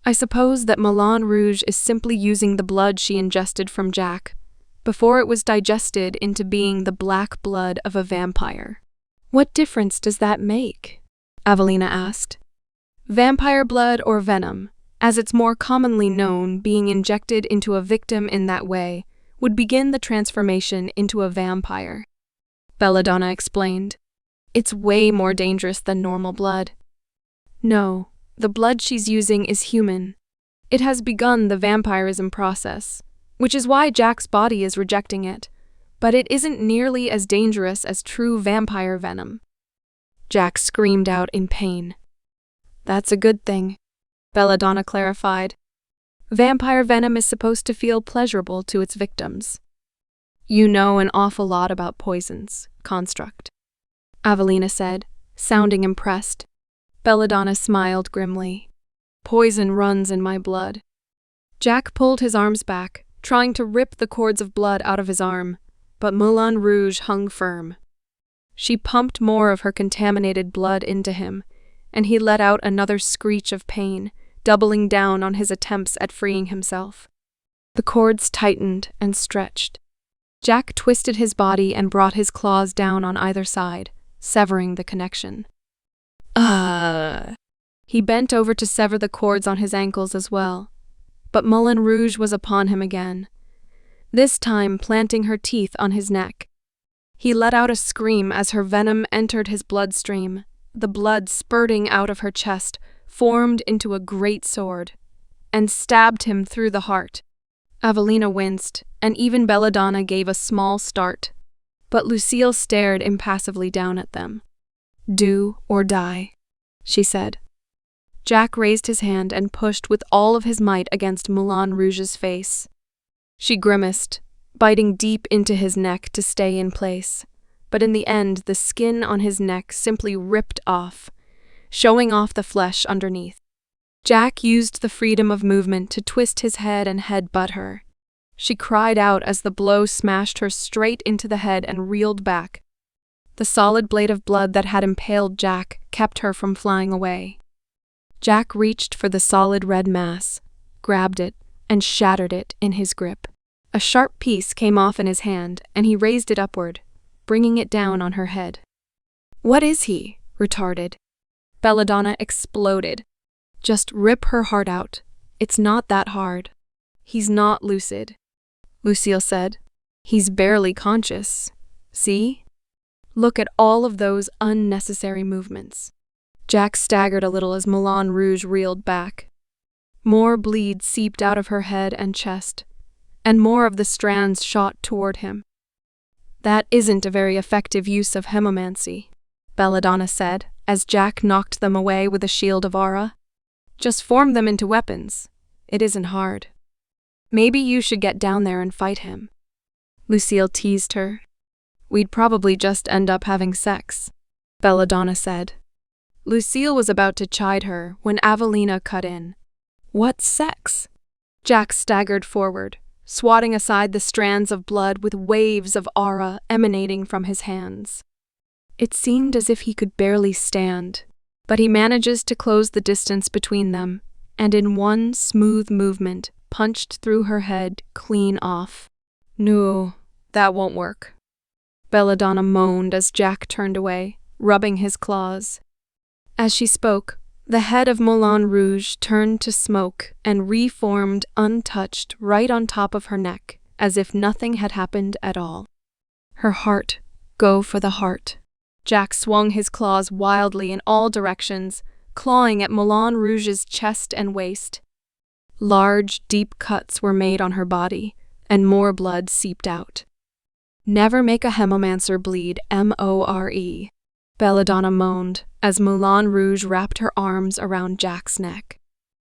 I suppose that Moulin Rouge is simply using the blood she ingested from Jack before it was digested into being the black blood of a vampire. What difference does that make? Avelina asked. Vampire blood or venom, as it's more commonly known, being injected into a victim in that way, would begin the transformation into a vampire. Belladonna explained. It's way more dangerous than normal blood. No, the blood she's using is human. It has begun the vampirism process, which is why Jack's body is rejecting it, but it isn't nearly as dangerous as true vampire venom. Jack screamed out in pain. That's a good thing, Belladonna clarified. Vampire venom is supposed to feel pleasurable to its victims. You know an awful lot about poisons, Construct, Avelina said, sounding impressed. Belladonna smiled grimly. Poison runs in my blood. Jack pulled his arms back, trying to rip the cords of blood out of his arm, but Moulin Rouge hung firm. She pumped more of her contaminated blood into him, and he let out another screech of pain, doubling down on his attempts at freeing himself. The cords tightened and stretched. Jack twisted his body and brought his claws down on either side, severing the connection. He bent over to sever the cords on his ankles as well, but Moulin Rouge was upon him again, this time planting her teeth on his neck. He let out a scream as her venom entered his bloodstream. The blood spurting out of her chest formed into a great sword and stabbed him through the heart. Avelina winced, and even Belladonna gave a small start, but Lucille stared impassively down at them. Do or die, she said. Jack raised his hand and pushed with all of his might against Moulin Rouge's face. She grimaced, biting deep into his neck to stay in place, but in the end the skin on his neck simply ripped off, showing off the flesh underneath. Jack used the freedom of movement to twist his head and headbutt her. She cried out as the blow smashed her straight into the head and reeled back. The solid blade of blood that had impaled Jack kept her from flying away. Jack reached for the solid red mass, grabbed it, and shattered it in his grip. A sharp piece came off in his hand, and he raised it upward, bringing it down on her head. What is he? Retarded. Belladonna exploded. Just rip her heart out. It's not that hard. He's not lucid, Lucille said. He's barely conscious. See? Look at all of those unnecessary movements. Jack staggered a little as Moulin Rouge reeled back. More bleed seeped out of her head and chest, and more of the strands shot toward him. That isn't a very effective use of hemomancy, Belladonna said, as Jack knocked them away with a shield of aura. Just form them into weapons. It isn't hard. Maybe you should get down there and fight him. Lucille teased her. We'd probably just end up having sex, Belladonna said. Lucille was about to chide her when Avelina cut in. What sex? Jack staggered forward, swatting aside the strands of blood with waves of aura emanating from his hands. It seemed as if he could barely stand, but he manages to close the distance between them, and in one smooth movement punched through her head clean off. No, that won't work. Belladonna moaned as Jack turned away, rubbing his claws. As she spoke, the head of Moulin Rouge turned to smoke and reformed untouched right on top of her neck, as if nothing had happened at all. Her heart, go for the heart. Jack swung his claws wildly in all directions, clawing at Moulin Rouge's chest and waist. Large, deep cuts were made on her body, and more blood seeped out. Never make a hemomancer bleed, M-O-R-E, Belladonna moaned as Moulin Rouge wrapped her arms around Jack's neck.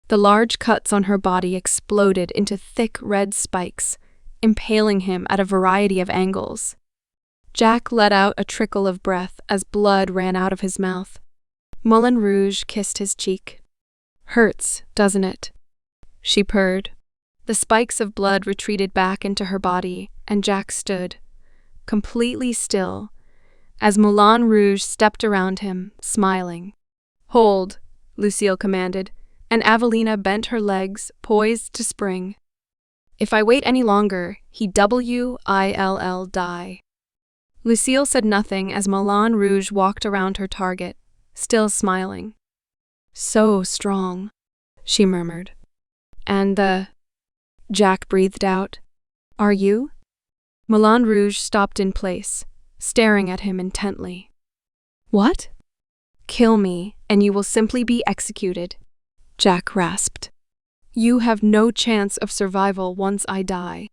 The large cuts on her body exploded into thick red spikes, impaling him at a variety of angles. Jack let out a trickle of breath as blood ran out of his mouth. Moulin Rouge kissed his cheek. Hurts, doesn't it? She purred. The spikes of blood retreated back into her body, and Jack stood, completely still, as Moulin Rouge stepped around him, smiling. Hold, Lucille commanded, and Evelina bent her legs, poised to spring. If I wait any longer, he will die. Lucille said nothing as Moulin Rouge walked around her target, still smiling. So strong, she murmured. And Jack breathed out. Are you? Moulin Rouge stopped in place, staring at him intently. What? Kill me, and you will simply be executed, Jack rasped. You have no chance of survival once I die.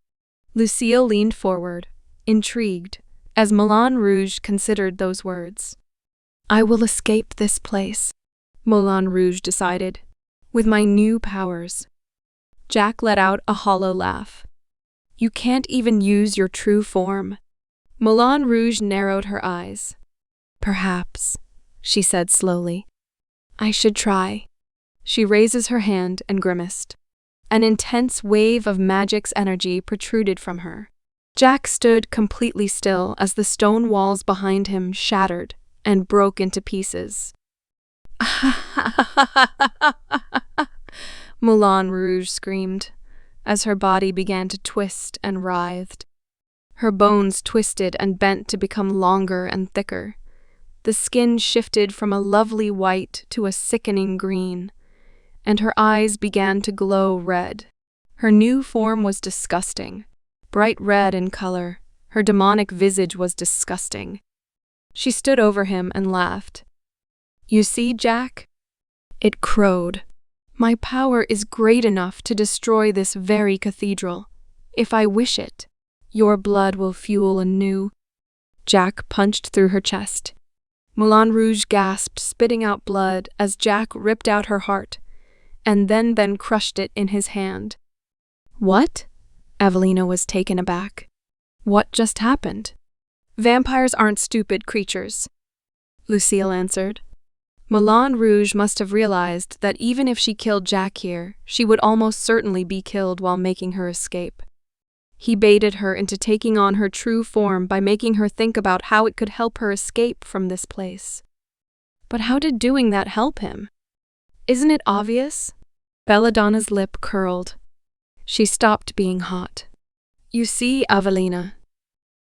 Lucille leaned forward, intrigued, as Moulin Rouge considered those words. I will escape this place, Moulin Rouge decided, with my new powers. Jack let out a hollow laugh. You can't even use your true form. Moulin Rouge narrowed her eyes. Perhaps, she said slowly. I should try. She raises her hand and grimaced. An intense wave of magic's energy protruded from her. Jack stood completely still as the stone walls behind him shattered and broke into pieces. Moulin Rouge screamed, as her body began to twist and writhed. Her bones twisted and bent to become longer and thicker. The skin shifted from a lovely white to a sickening green, and her eyes began to glow red. Her new form was disgusting. Bright red in color, her demonic visage was disgusting. She stood over him and laughed. You see, Jack? It crowed. My power is great enough to destroy this very cathedral. If I wish it, your blood will fuel a new. Jack punched through her chest. Moulin Rouge gasped, spitting out blood as Jack ripped out her heart, and then crushed it in his hand. What? Evelina was taken aback. What just happened? Vampires aren't stupid creatures, Lucille answered. Moulin Rouge must have realized that even if she killed Jack here, she would almost certainly be killed while making her escape. He baited her into taking on her true form by making her think about how it could help her escape from this place. But how did doing that help him? Isn't it obvious? Belladonna's lip curled. She stopped being hot. You see, Evelina,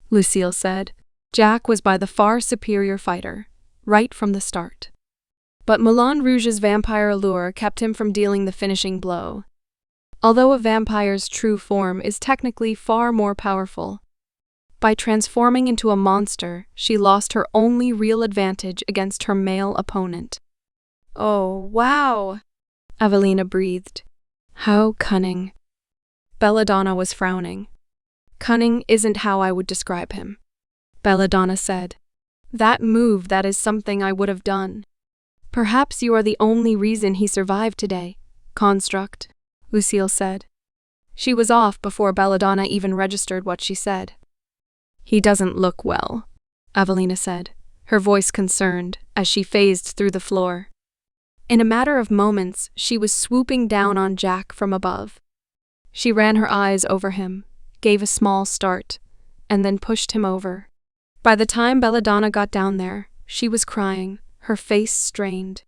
Lucille said, Jack was by the far superior fighter, right from the start. But Moulin Rouge's vampire allure kept him from dealing the finishing blow. Although a vampire's true form is technically far more powerful, by transforming into a monster, she lost her only real advantage against her male opponent. Oh, wow, Evelina breathed. How cunning. Belladonna was frowning. Cunning isn't how I would describe him, Belladonna said. That is something I would have done. Perhaps you are the only reason he survived today, construct, Lucille said. She was off before Belladonna even registered what she said. He doesn't look well, Evelina said, her voice concerned as she phased through the floor. In a matter of moments, she was swooping down on Jack from above. She ran her eyes over him, gave a small start, and then pushed him over. By the time Belladonna got down there, she was crying, her face strained.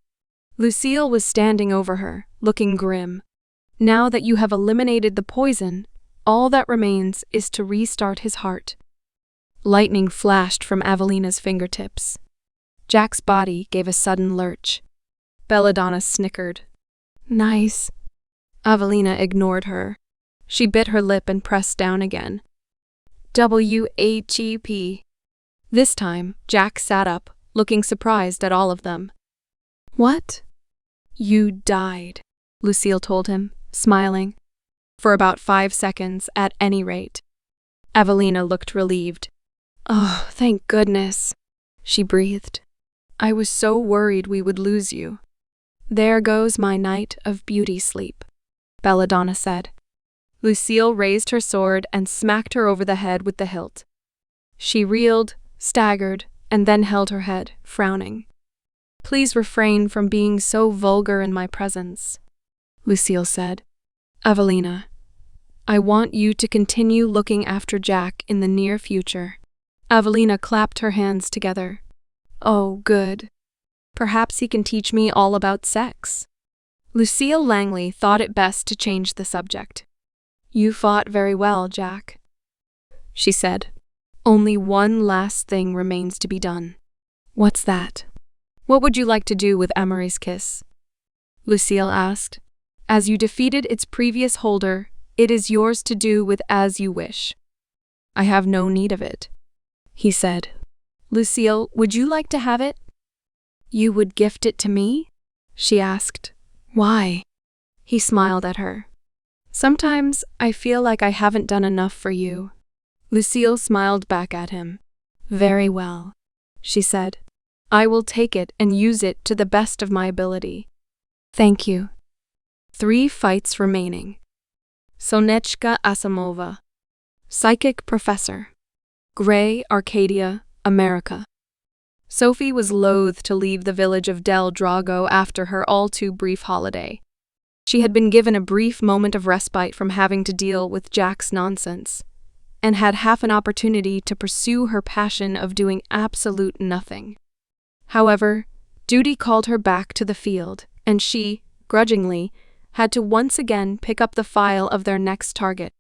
Lucille was standing over her, looking grim. Now that you have eliminated the poison, all that remains is to restart his heart. Lightning flashed from Evelina's fingertips. Jack's body gave a sudden lurch. Belladonna snickered. Nice. Evelina ignored her. She bit her lip and pressed down again. WHEP. This time, Jack sat up, looking surprised at all of them. What? You died, Lucille told him, smiling. For about 5 seconds, at any rate. Evelina looked relieved. Oh, thank goodness, she breathed. I was so worried we would lose you. There goes my night of beauty sleep, Belladonna said. Lucille raised her sword and smacked her over the head with the hilt. She reeled, staggered, and then held her head, frowning. Please refrain from being so vulgar in my presence, Lucille said. Evelina, I want you to continue looking after Jack in the near future. Evelina clapped her hands together. Oh, good. Perhaps he can teach me all about sex. Lucille Langley thought it best to change the subject. "You fought very well, Jack," she said. "Only one last thing remains to be done." "What's that?" "What would you like to do with Emery's kiss?" Lucille asked. "As you defeated its previous holder, it is yours to do with as you wish." "I have no need of it," he said. "Lucille, would you like to have it?" "You would gift it to me?" she asked. "Why?" He smiled at her. "Sometimes I feel like I haven't done enough for you." Lucille smiled back at him. "Very well," she said. "I will take it and use it to the best of my ability." "Thank you." 3 fights remaining. Sonechka Asimova. Psychic Professor. Gray, Arcadia, America. Sophie was loath to leave the village of Del Drago after her all-too-brief holiday. She had been given a brief moment of respite from having to deal with Jack's nonsense, and had half an opportunity to pursue her passion of doing absolute nothing. However, duty called her back to the field, and she, grudgingly, had to once again pick up the file of their next target.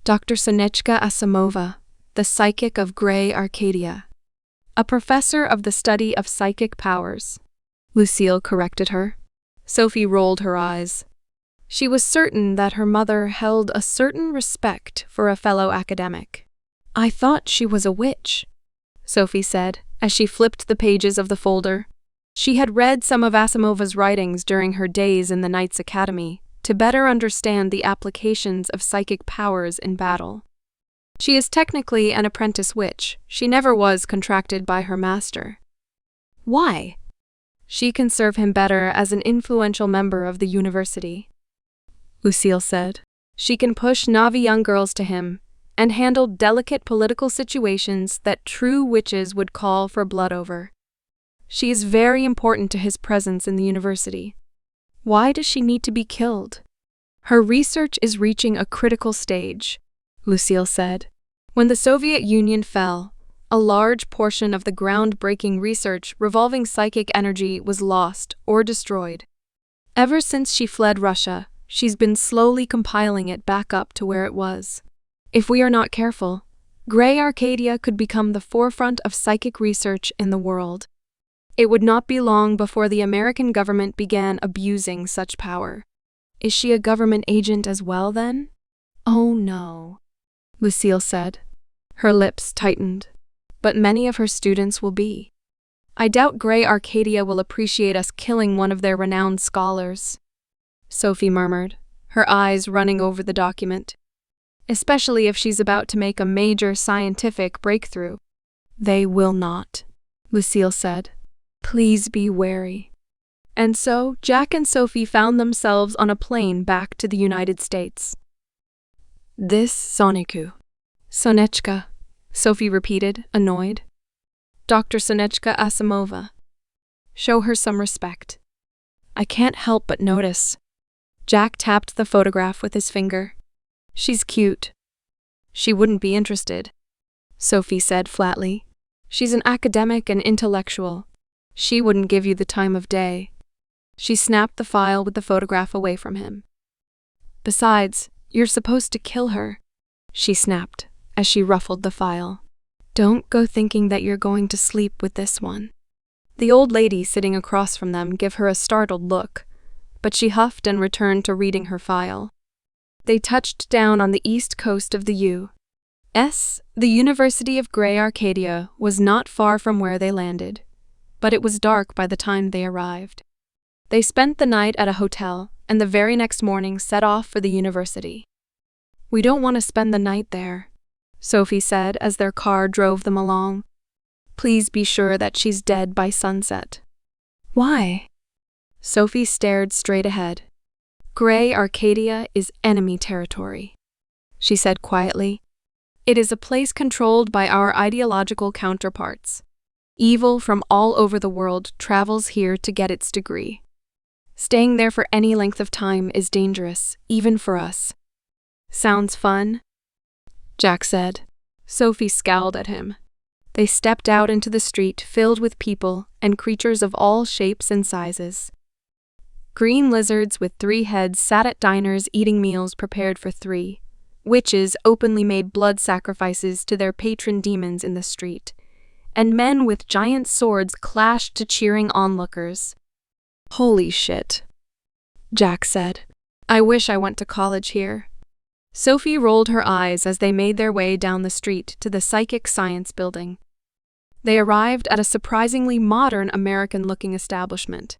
Dr. Sonechka Asimova, the psychic of Gray, Arcadia. A professor of the study of psychic powers, Lucille corrected her. Sophie rolled her eyes. She was certain that her mother held a certain respect for a fellow academic. "I thought she was a witch," Sophie said, as she flipped the pages of the folder. She had read some of Asimova's writings during her days in the Knights Academy to better understand the applications of psychic powers in battle. "She is technically an apprentice witch. She never was contracted by her master." "Why?" "She can serve him better as an influential member of the university," Lucille said. "She can push Navi young girls to him and handle delicate political situations that true witches would call for blood over. She is very important to his presence in the university." "Why does she need to be killed?" "Her research is reaching a critical stage," Lucille said. "When the Soviet Union fell, a large portion of the groundbreaking research revolving psychic energy was lost or destroyed. Ever since she fled Russia, she's been slowly compiling it back up to where it was. If we are not careful, Gray Arcadia could become the forefront of psychic research in the world. It would not be long before the American government began abusing such power." "Is she a government agent as well, then?" "Oh, no," Lucille said. Her lips tightened. "But many of her students will be. I doubt Gray Arcadia will appreciate us killing one of their renowned scholars," Sophie murmured, her eyes running over the document. "Especially if she's about to make a major scientific breakthrough." "They will not," Lucille said. "Please be wary." And so, Jack and Sophie found themselves on a plane back to the United States. "This Soniku." "Sonechka," Sophie repeated, annoyed. "Dr. Sonechka Asimova. Show her some respect." "I can't help but notice." Jack tapped the photograph with his finger. "She's cute." "She wouldn't be interested," Sophie said flatly. "She's an academic and intellectual. She wouldn't give you the time of day." She snapped the file with the photograph away from him. "Besides, you're supposed to kill her," she snapped as she ruffled the file. "Don't go thinking that you're going to sleep with this one." The old lady sitting across from them gave her a startled look, but she huffed and returned to reading her file. They touched down on the east coast of the U.S. The University of Gray Arcadia was not far from where they landed, but it was dark by the time they arrived. They spent the night at a hotel and the very next morning set off for the university. "We don't want to spend the night there," Sophie said as their car drove them along. "Please be sure that she's dead by sunset." "Why?" Sophie stared straight ahead. "Gray Arcadia is enemy territory," she said quietly. "It is a place controlled by our ideological counterparts. Evil from all over the world travels here to get its degree. Staying there for any length of time is dangerous, even for us." "Sounds fun," Jack said. Sophie scowled at him. They stepped out into the street filled with people and creatures of all shapes and sizes. Green lizards with 3 heads sat at diners eating meals prepared for 3. Witches openly made blood sacrifices to their patron demons in the street. And men with giant swords clashed to cheering onlookers. "Holy shit," Jack said. "I wish I went to college here." Sophie rolled her eyes as they made their way down the street to the Psychic Science Building. They arrived at a surprisingly modern American-looking establishment.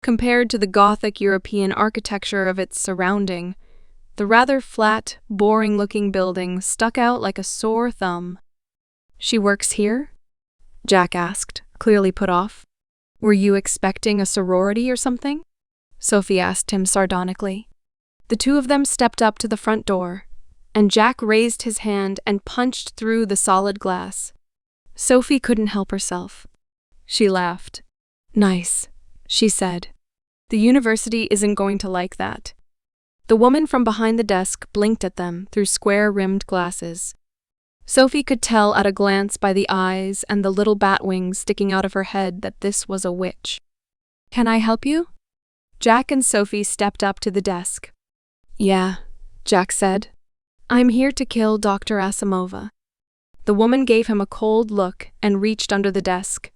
Compared to the Gothic European architecture of its surrounding, the rather flat, boring-looking building stuck out like a sore thumb. "She works here?" Jack asked, clearly put off. "Were you expecting a sorority or something?" Sophie asked him sardonically. The two of them stepped up to the front door, and Jack raised his hand and punched through the solid glass. Sophie couldn't help herself. She laughed. "Nice," she said. "The university isn't going to like that." The woman from behind the desk blinked at them through square-rimmed glasses. Sophie could tell at a glance by the eyes and the little bat wings sticking out of her head that this was a witch. "Can I help you?" Jack and Sophie stepped up to the desk. "Yeah," Jack said. "I'm here to kill Dr. Asimova." The woman gave him a cold look and reached under the desk.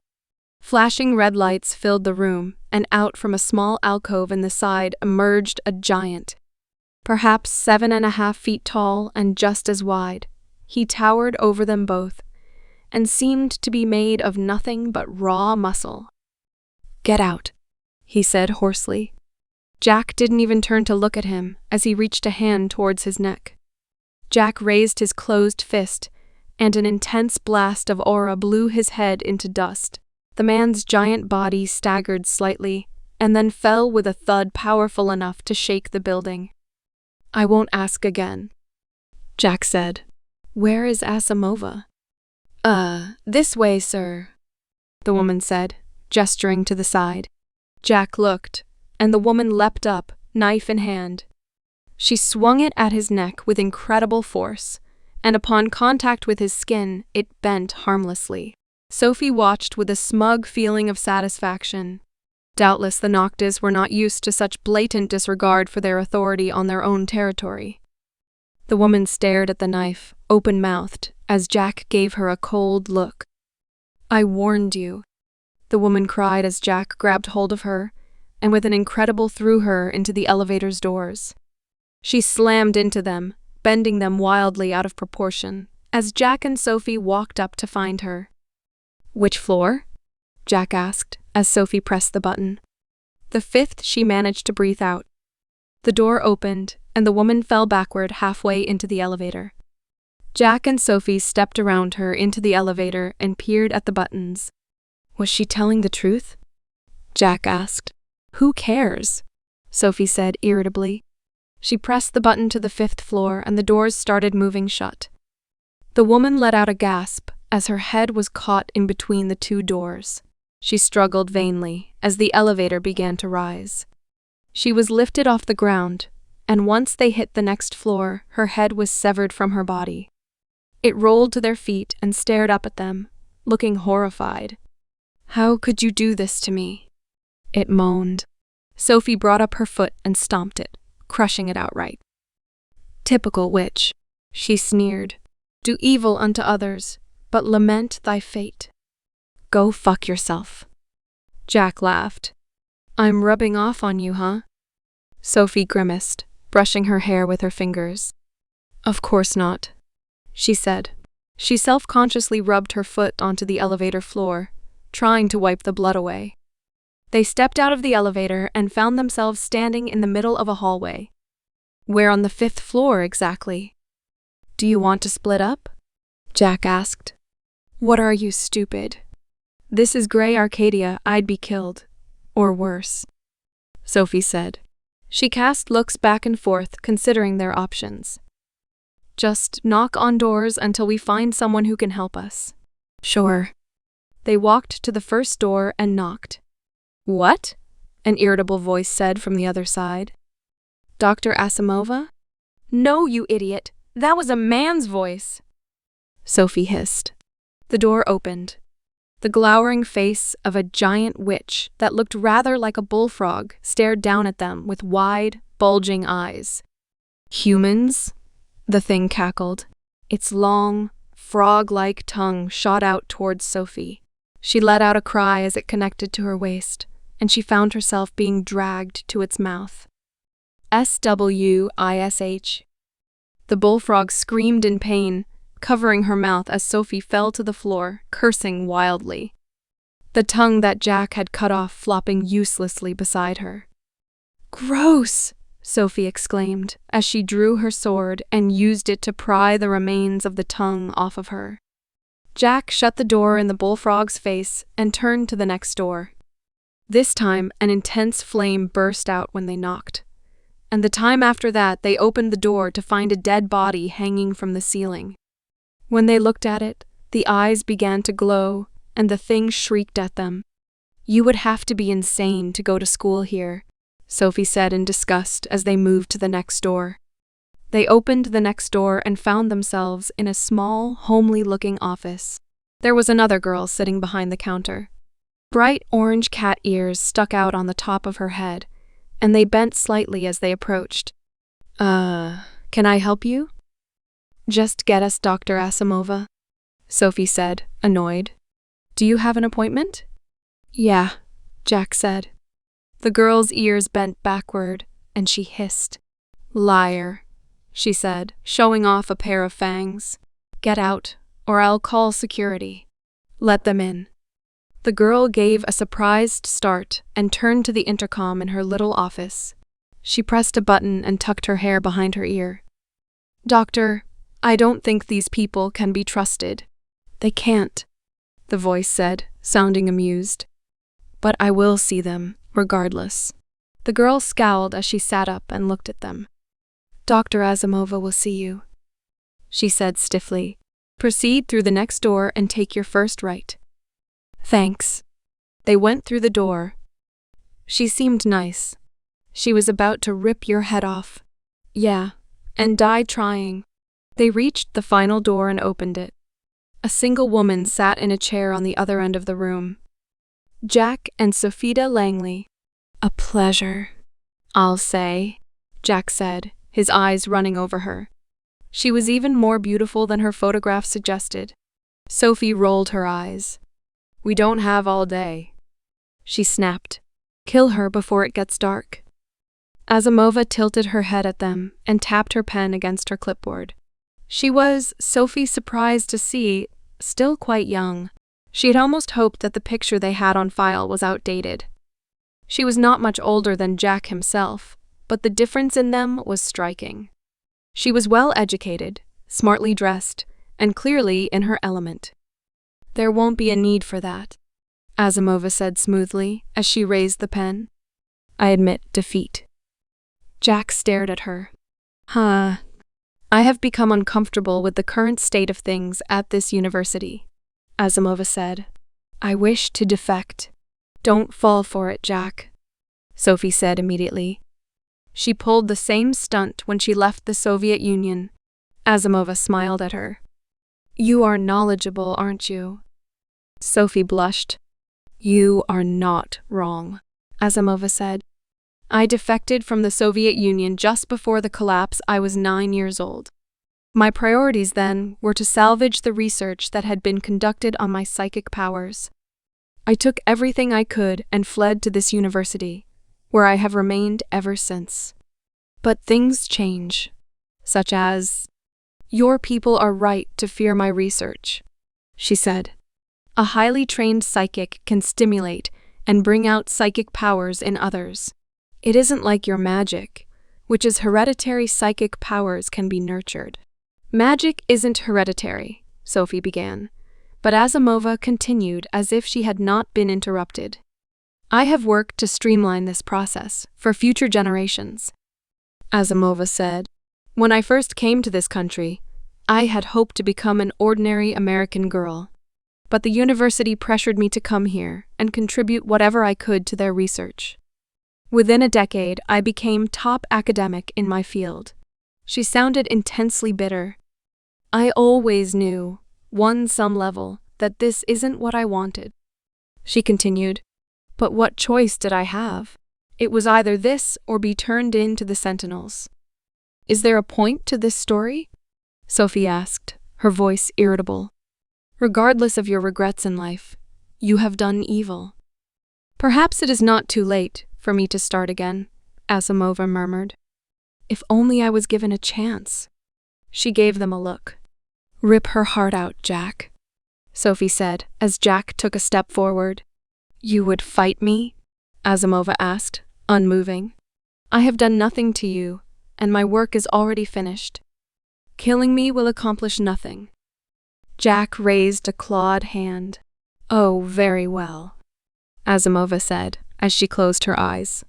Flashing red lights filled the room, and out from a small alcove in the side emerged a giant. Perhaps 7.5 feet tall and just as wide, he towered over them both, and seemed to be made of nothing but raw muscle. "Get out," he said hoarsely. Jack didn't even turn to look at him as he reached a hand towards his neck. Jack raised his closed fist, and an intense blast of aura blew his head into dust. The man's giant body staggered slightly, and then fell with a thud powerful enough to shake the building. "I won't ask again," Jack said. "Where is Asimova?" This way, sir," the woman said, gesturing to the side. Jack looked, and the woman leapt up, knife in hand. She swung it at his neck with incredible force, and upon contact with his skin, it bent harmlessly. Sophie watched with a smug feeling of satisfaction. Doubtless the Noctis were not used to such blatant disregard for their authority on their own territory. The woman stared at the knife, open-mouthed, as Jack gave her a cold look. "I warned you," the woman cried as Jack grabbed hold of her, and with an incredible threw her into the elevator's doors. She slammed into them, bending them wildly out of proportion, as Jack and Sophie walked up to find her. "Which floor?" Jack asked, as Sophie pressed the button. "The 5th," she managed to breathe out. The door opened, and the woman fell backward halfway into the elevator. Jack and Sophie stepped around her into the elevator and peered at the buttons. "Was she telling the truth?" Jack asked. "Who cares?" Sophie said irritably. She pressed the button to the 5th floor, and the doors started moving shut. The woman let out a gasp as her head was caught in between the 2 doors. She struggled vainly as the elevator began to rise. She was lifted off the ground, and once they hit the next floor, her head was severed from her body. It rolled to their feet and stared up at them, looking horrified. "How could you do this to me?" it moaned. Sophie brought up her foot and stomped it, crushing it outright. "Typical witch," she sneered. "Do evil unto others, but lament thy fate. Go fuck yourself." Jack laughed. "I'm rubbing off on you, huh?" Sophie grimaced, brushing her hair with her fingers. "Of course not," she said. She self-consciously rubbed her foot onto the elevator floor, trying to wipe the blood away. They stepped out of the elevator and found themselves standing in the middle of a hallway. "Where on the 5th floor exactly?" "Do you want to split up?" Jack asked. "What are you, stupid? This is Grey Arcadia, I'd be killed. Or worse," Sophie said. She cast looks back and forth, considering their options. "Just knock on doors until we find someone who can help us." "Sure." They walked to the first door and knocked. "What?" an irritable voice said from the other side. "Dr. Asimova?" "No, you idiot. That was a man's voice," Sophie hissed. The door opened. The glowering face of a giant witch that looked rather like a bullfrog stared down at them with wide, bulging eyes. "Humans?" the thing cackled. Its long, frog-like tongue shot out towards Sophie. She let out a cry as it connected to her waist, and she found herself being dragged to its mouth. "SWISH." The bullfrog screamed in pain, covering her mouth as Sophie fell to the floor, cursing wildly. The tongue that Jack had cut off flopping uselessly beside her. "Gross!" Sophie exclaimed, as she drew her sword and used it to pry the remains of the tongue off of her. Jack shut the door in the bullfrog's face and turned to the next door. This time, an intense flame burst out when they knocked. And the time after that, they opened the door to find a dead body hanging from the ceiling. When they looked at it, the eyes began to glow, and the thing shrieked at them. "You would have to be insane to go to school here," Sophie said in disgust as they moved to the next door. They opened the next door and found themselves in a small, homely-looking office. There was another girl sitting behind the counter. Bright orange cat ears stuck out on the top of her head, and they bent slightly as they approached. Can I help you?" "Just get us Dr. Asimova," Sophie said, annoyed. "Do you have an appointment?" "Yeah," Jack said. The girl's ears bent backward, and she hissed. "Liar," she said, showing off a pair of fangs. "Get out, or I'll call security." "Let them in." The girl gave a surprised start and turned to the intercom in her little office. She pressed a button and tucked her hair behind her ear. "Doctor, I don't think these people can be trusted." "They can't," the voice said, sounding amused. "But I will see them, regardless." The girl scowled as she sat up and looked at them. "Dr. Asimova will see you," she said stiffly. "Proceed through the next door and take your first right." "Thanks." They went through the door. She seemed nice. She was about to rip your head off. Yeah, and die trying. They reached the final door and opened it. A single woman sat in a chair on the other end of the room. Jack and Sophida Langley. "A pleasure, I'll say," Jack said, his eyes running over her. She was even more beautiful than her photograph suggested. Sophie rolled her eyes. "We don't have all day," she snapped. "Kill her before it gets dark." Asimova tilted her head at them and tapped her pen against her clipboard. She was, Sophie surprised to see, still quite young. She had almost hoped that the picture they had on file was outdated. She was not much older than Jack himself, but the difference in them was striking. She was well educated, smartly dressed, and clearly in her element. "There won't be a need for that," Asimova said smoothly as she raised the pen. "I admit defeat." Jack stared at her. "I have become uncomfortable with the current state of things at this university," Asimova said. "I wish to defect." "Don't fall for it, Jack," Sophie said immediately. She pulled the same stunt when she left the Soviet Union. Asimova smiled at her. "You are knowledgeable, aren't you?" Sophie blushed. "You are not wrong," Asimova said. "I defected from the Soviet Union just before the collapse. I was 9 years old. My priorities then were to salvage the research that had been conducted on my psychic powers. I took everything I could and fled to this university, where I have remained ever since. But things change, such as, your people are right to fear my research," she said. "A highly trained psychic can stimulate and bring out psychic powers in others. It isn't like your magic, which is hereditary. Psychic powers can be nurtured." "Magic isn't hereditary," Sophie began, but Asimova continued as if she had not been interrupted. "I have worked to streamline this process for future generations." Asimova said, "When I first came to this country, I had hoped to become an ordinary American girl. But the university pressured me to come here and contribute whatever I could to their research. Within a decade, I became top academic in my field." She sounded intensely bitter. "I always knew, on some level, that this isn't what I wanted. She continued, but what choice did I have? It was either this or be turned in to the sentinels. Is there a point to this story? Sophie asked, her voice irritable. Regardless of your regrets in life, you have done evil. Perhaps it is not too late for me to start again, Asimova murmured. If only I was given a chance. She gave them a look. Rip her heart out, Jack, Sophie said as Jack took a step forward. You would fight me? Asimova asked, unmoving. I have done nothing to you, and my work is already finished. Killing me will accomplish nothing. Jack raised a clawed hand. Oh, very well, Asimova said as she closed her eyes.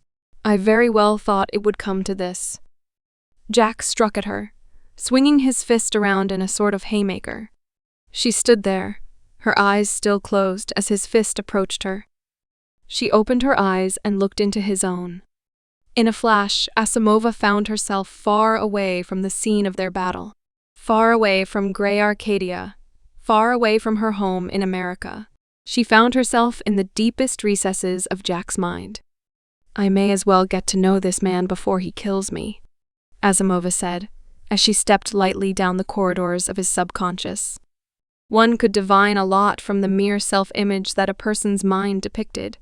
I very well thought it would come to this. Jack struck at her, swinging his fist around in a sort of haymaker. She stood there, her eyes still closed as his fist approached her. She opened her eyes and looked into his own. In a flash, Asimova found herself far away from the scene of their battle, far away from Grey Arcadia, far away from her home in America. She found herself in the deepest recesses of Jack's mind. I may as well get to know this man before he kills me, Asimova said, as she stepped lightly down the corridors of his subconscious. One could divine a lot from the mere self-image that a person's mind depicted,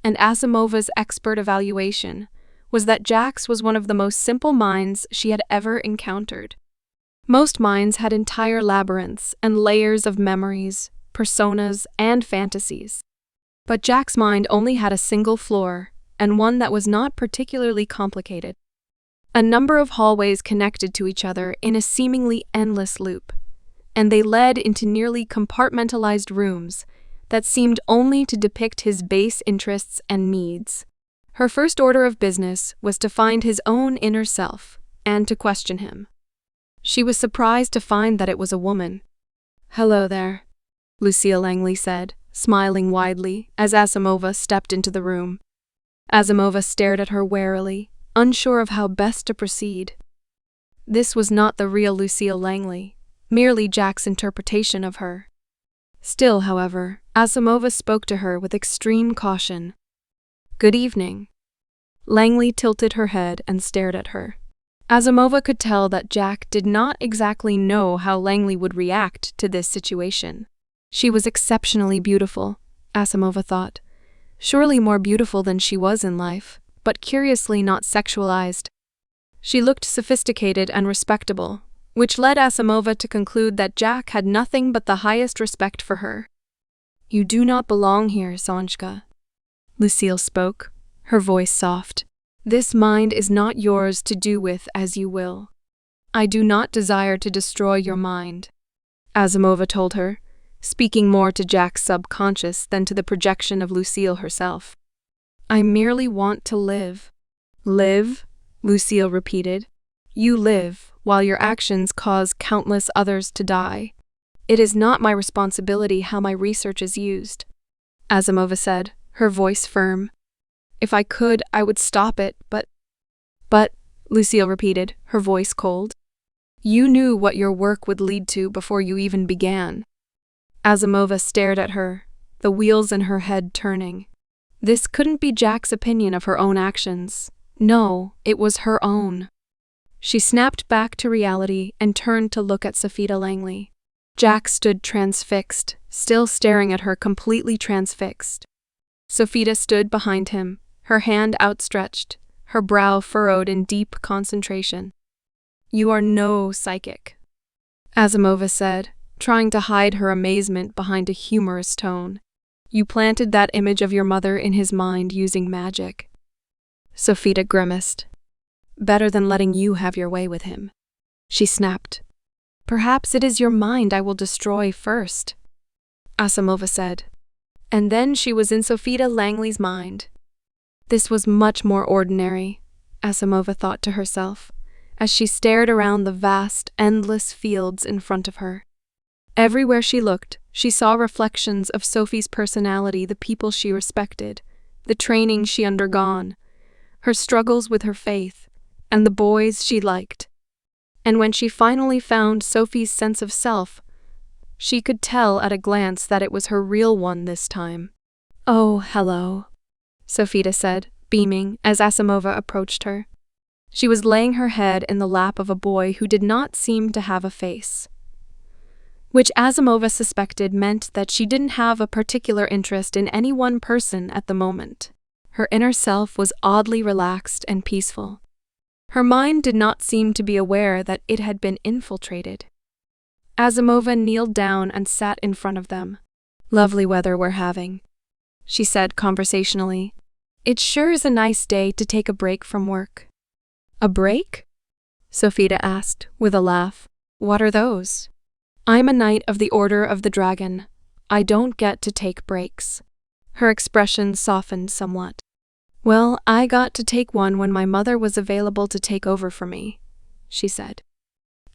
and Asimova's expert evaluation was that Jack's was one of the most simple minds she had ever encountered. Most minds had entire labyrinths and layers of memories, personas, and fantasies. But Jack's mind only had a single floor, and one that was not particularly complicated. A number of hallways connected to each other in a seemingly endless loop, and they led into nearly compartmentalized rooms that seemed only to depict his base interests and needs. Her first order of business was to find his own inner self and to question him. She was surprised to find that it was a woman. Hello there, Lucille Langley said, smiling widely as Asimova stepped into the room. Asimova stared at her warily, unsure of how best to proceed. This was not the real Lucille Langley, merely Jack's interpretation of her. Still, however, Asimova spoke to her with extreme caution. Good evening. Langley tilted her head and stared at her. Asimova could tell that Jack did not exactly know how Langley would react to this situation. She was exceptionally beautiful, Asimova thought. Surely more beautiful than she was in life, but curiously not sexualized. She looked sophisticated and respectable, which led Asimova to conclude that Jack had nothing but the highest respect for her. You do not belong here, Sonjka, Lucille spoke, her voice soft. This mind is not yours to do with as you will. I do not desire to destroy your mind, Asimova told her, speaking more to Jack's subconscious than to the projection of Lucille herself. I merely want to live. Live? Lucille repeated. You live, while your actions cause countless others to die. It is not my responsibility how my research is used, Asimova said, her voice firm. If I could, I would stop it, but, Lucille repeated, her voice cold. You knew what your work would lead to before you even began. Asimova stared at her, the wheels in her head turning. This couldn't be Jack's opinion of her own actions. No, it was her own. She snapped back to reality and turned to look at Safita Langley. Jack stood transfixed, still staring at her, completely transfixed. Safita stood behind him, her hand outstretched, her brow furrowed in deep concentration. You are no psychic, Asimova said, trying to hide her amazement behind a humorous tone. You planted that image of your mother in his mind using magic. Safita grimaced. Better than letting you have your way with him, she snapped. Perhaps it is your mind I will destroy first, Asimova said. And then she was in Safita Langley's mind. This was much more ordinary, Asimova thought to herself, as she stared around the vast, endless fields in front of her. Everywhere she looked, she saw reflections of Sophie's personality, the people she respected, the training she undergone, her struggles with her faith, and the boys she liked. And when she finally found Sophie's sense of self, She could tell at a glance that it was her real one this time. "Oh, hello," Sofita said, beaming as Asimova approached her. She was laying her head in the lap of a boy who did not seem to have a face, which Asimova suspected meant that she didn't have a particular interest in any one person at the moment. Her inner self was oddly relaxed and peaceful. Her mind did not seem to be aware that it had been infiltrated. Asimova kneeled down and sat in front of them. "Lovely weather we're having," she said conversationally. "It sure is a nice day to take a break from work." "A break?" Sofita asked, with a laugh. "What are those?" "I'm a knight of the Order of the Dragon. I don't get to take breaks." Her expression softened somewhat. "Well, I got to take one when my mother was available to take over for me," she said.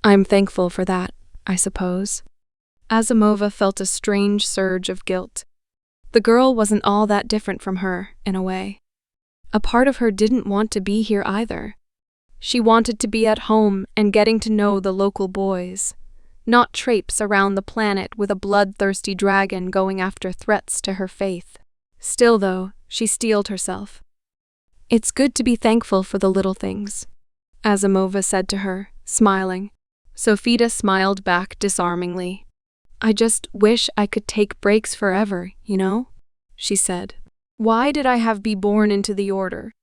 "I'm thankful for that, I suppose." Asimova felt a strange surge of guilt. The girl wasn't all that different from her, in a way. A part of her didn't want to be here either. She wanted to be at home and getting to know the local boys, not traipse around the planet with a bloodthirsty dragon going after threats to her faith. Still, though, she steeled herself. "It's good to be thankful for the little things," Asimova said to her, smiling. Sofita smiled back disarmingly. "I just wish I could take breaks forever, you know?" she said. "Why did I have be born into the order?"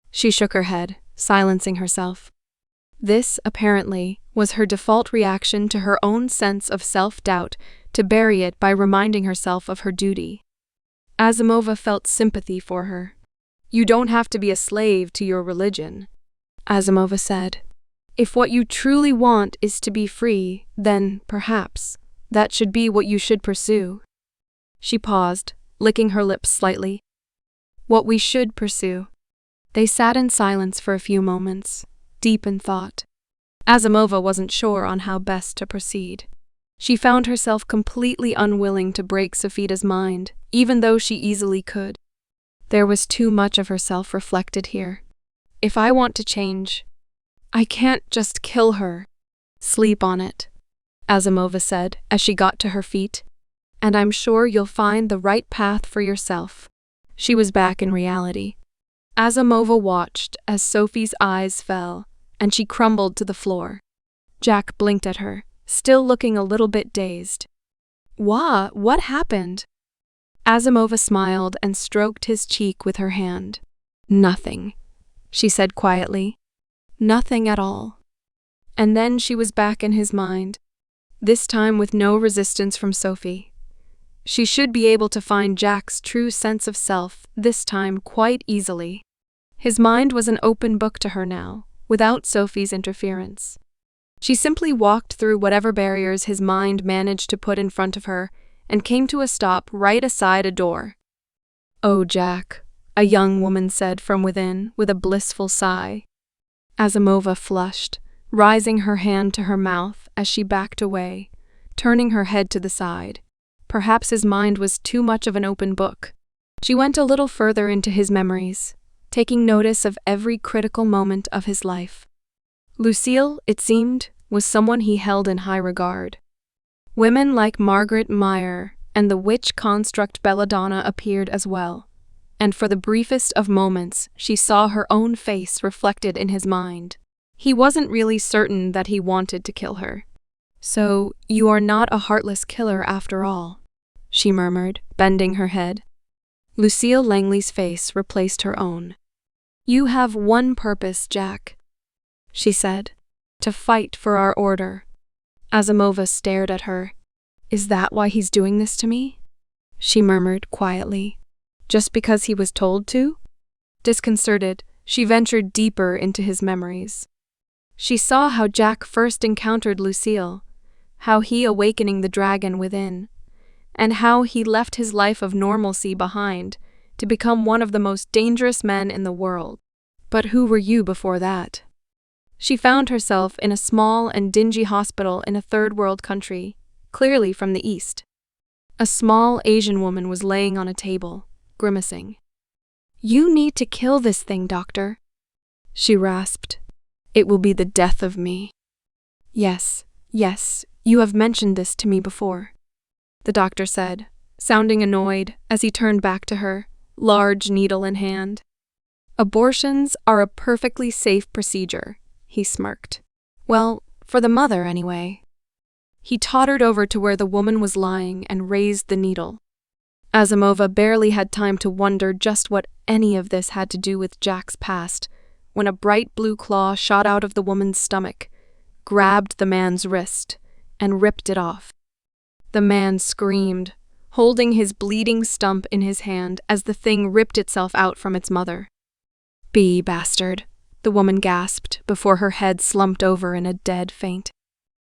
She shook her head, silencing herself. This, apparently, was her default reaction to her own sense of self-doubt, to bury it by reminding herself of her duty. Asimova felt sympathy for her. "You don't have to be a slave to your religion," Asimova said. "If what you truly want is to be free, then, perhaps, that should be what you should pursue." She paused, licking her lips slightly. "What we should pursue." They sat in silence for a few moments, deep in thought. Asimova wasn't sure on how best to proceed. She found herself completely unwilling to break Sofita's mind, even though she easily could. There was too much of herself reflected here. "If I want to change, I can't just kill her." "Sleep on it," Asimova said as she got to her feet. "And I'm sure you'll find the right path for yourself." She was back in reality. Asimova watched as Sophie's eyes fell, and she crumbled to the floor. Jack blinked at her, still looking a little bit dazed. What happened?" Asimova smiled and stroked his cheek with her hand. "Nothing," she said quietly. "Nothing at all." And then she was back in his mind, this time with no resistance from Sophie. She should be able to find Jack's true sense of self this time quite easily. His mind was an open book to her now, without Sophie's interference. She simply walked through whatever barriers his mind managed to put in front of her and came to a stop right aside a door. "Oh, Jack," a young woman said from within with a blissful sigh. Asimova flushed, rising her hand to her mouth as she backed away, turning her head to the side. Perhaps his mind was too much of an open book. She went a little further into his memories, taking notice of every critical moment of his life. Lucille, it seemed, was someone he held in high regard. Women like Margaret Meyer and the witch construct Belladonna appeared as well, and for the briefest of moments she saw her own face reflected in his mind. He wasn't really certain that he wanted to kill her. "So, you are not a heartless killer after all," she murmured, bending her head. Lucille Langley's face replaced her own. "You have one purpose, Jack," she said. "To fight for our order." Asimova stared at her. "Is that why he's doing this to me?" she murmured quietly. "Just because he was told to?" Disconcerted, she ventured deeper into his memories. She saw how Jack first encountered Lucille, how he awakening the dragon within, and how he left his life of normalcy behind to become one of the most dangerous men in the world. But who were you before that? She found herself in a small and dingy hospital in a third-world country, clearly from the East. A small Asian woman was laying on a table, grimacing. "You need to kill this thing, doctor," she rasped. "It will be the death of me." Yes, You have mentioned this to me before, the doctor said, sounding annoyed as he turned back to her, large needle in hand. Abortions are a perfectly safe procedure, he smirked. Well, for the mother anyway. He tottered over to where the woman was lying and raised the needle. Asimova barely had time to wonder just what any of this had to do with Jack's past, when a bright blue claw shot out of the woman's stomach, grabbed the man's wrist, and ripped it off. The man screamed, holding his bleeding stump in his hand as the thing ripped itself out from its mother. Bastard, the woman gasped before her head slumped over in a dead faint.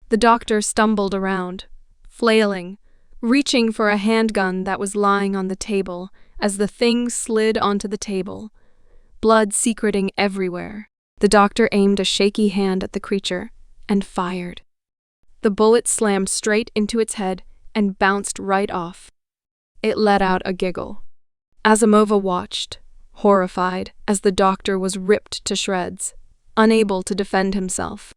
The doctor stumbled around, flailing, reaching for a handgun that was lying on the table as the thing slid onto the table, blood secreting everywhere. The doctor aimed a shaky hand at the creature and fired. The bullet slammed straight into its head and bounced right off. It let out a giggle. Asimova watched, horrified, as the doctor was ripped to shreds, unable to defend himself.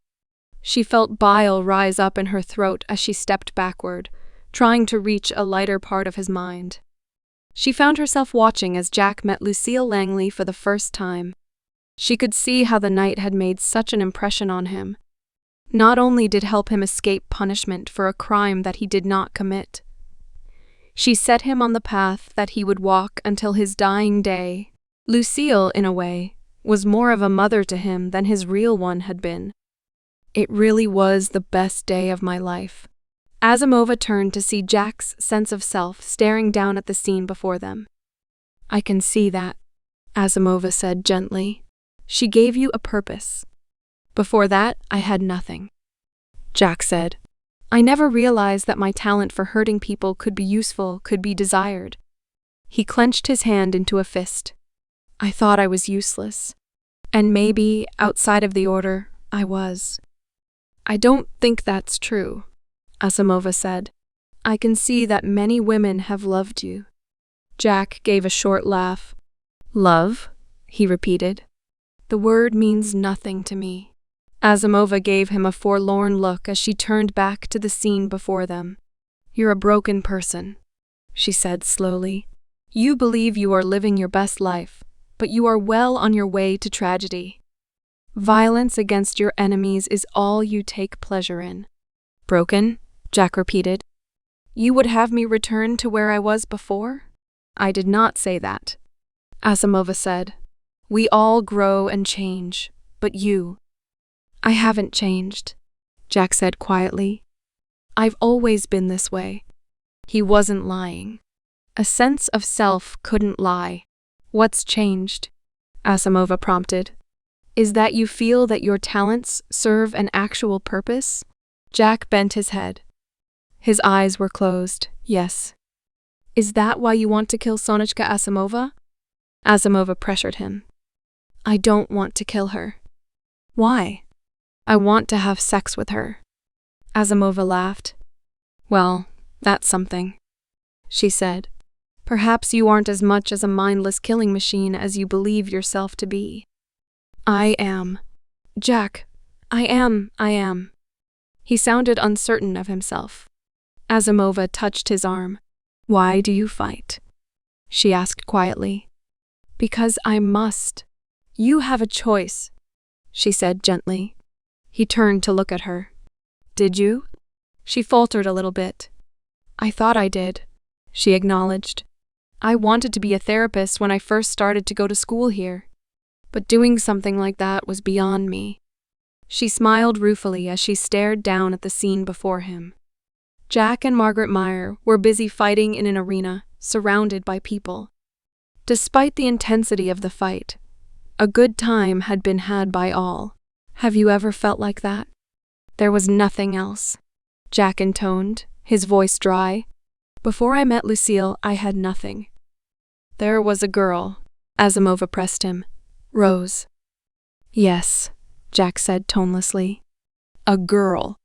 She felt bile rise up in her throat as she stepped backward, trying to reach a lighter part of his mind. She found herself watching as Jack met Lucille Langley for the first time. She could see how the night had made such an impression on him. Not only did help him escape punishment for a crime that he did not commit, she set him on the path that he would walk until his dying day. Lucille, in a way, was more of a mother to him than his real one had been. It really was the best day of my life. Asimova turned to see Jack's sense of self staring down at the scene before them. I can see that, Asimova said gently. She gave you a purpose. Before that, I had nothing. Jack said, I never realized that my talent for hurting people could be useful, could be desired. He clenched his hand into a fist. I thought I was useless. And maybe, outside of the order, I was. I don't think that's true, Asimova said. I can see that many women have loved you. Jack gave a short laugh. Love? He repeated. The word means nothing to me. Asimova gave him a forlorn look as she turned back to the scene before them. You're a broken person, she said slowly. You believe you are living your best life, but you are well on your way to tragedy. Violence against your enemies is all you take pleasure in. Broken? Jack repeated. You would have me return to where I was before? I did not say that, Asimova said. We all grow and change, but you. I haven't changed, Jack said quietly. I've always been this way. He wasn't lying. A sense of self couldn't lie. What's changed? Asimova prompted. Is that you feel that your talents serve an actual purpose? Jack bent his head. His eyes were closed. Yes. Is that why you want to kill Sonechka Asimova? Asimova pressured him. I don't want to kill her. Why? I want to have sex with her. Asimova laughed. Well, that's something, she said. Perhaps you aren't as much as a mindless killing machine as you believe yourself to be. I am. Jack, I am. He sounded uncertain of himself. Asimova touched his arm. Why do you fight? She asked quietly. Because I must. You have a choice, she said gently. He turned to look at her. Did you? She faltered a little bit. I thought I did, she acknowledged. I wanted to be a therapist when I first started to go to school here, but doing something like that was beyond me. She smiled ruefully as she stared down at the scene before him. Jack and Margaret Meyer were busy fighting in an arena, surrounded by people. Despite the intensity of the fight, a good time had been had by all. Have you ever felt like that? There was nothing else, Jack intoned, his voice dry. Before I met Lucille, I had nothing. There was a girl, Asimova pressed him. Rose. Yes, Jack said tonelessly. A girl.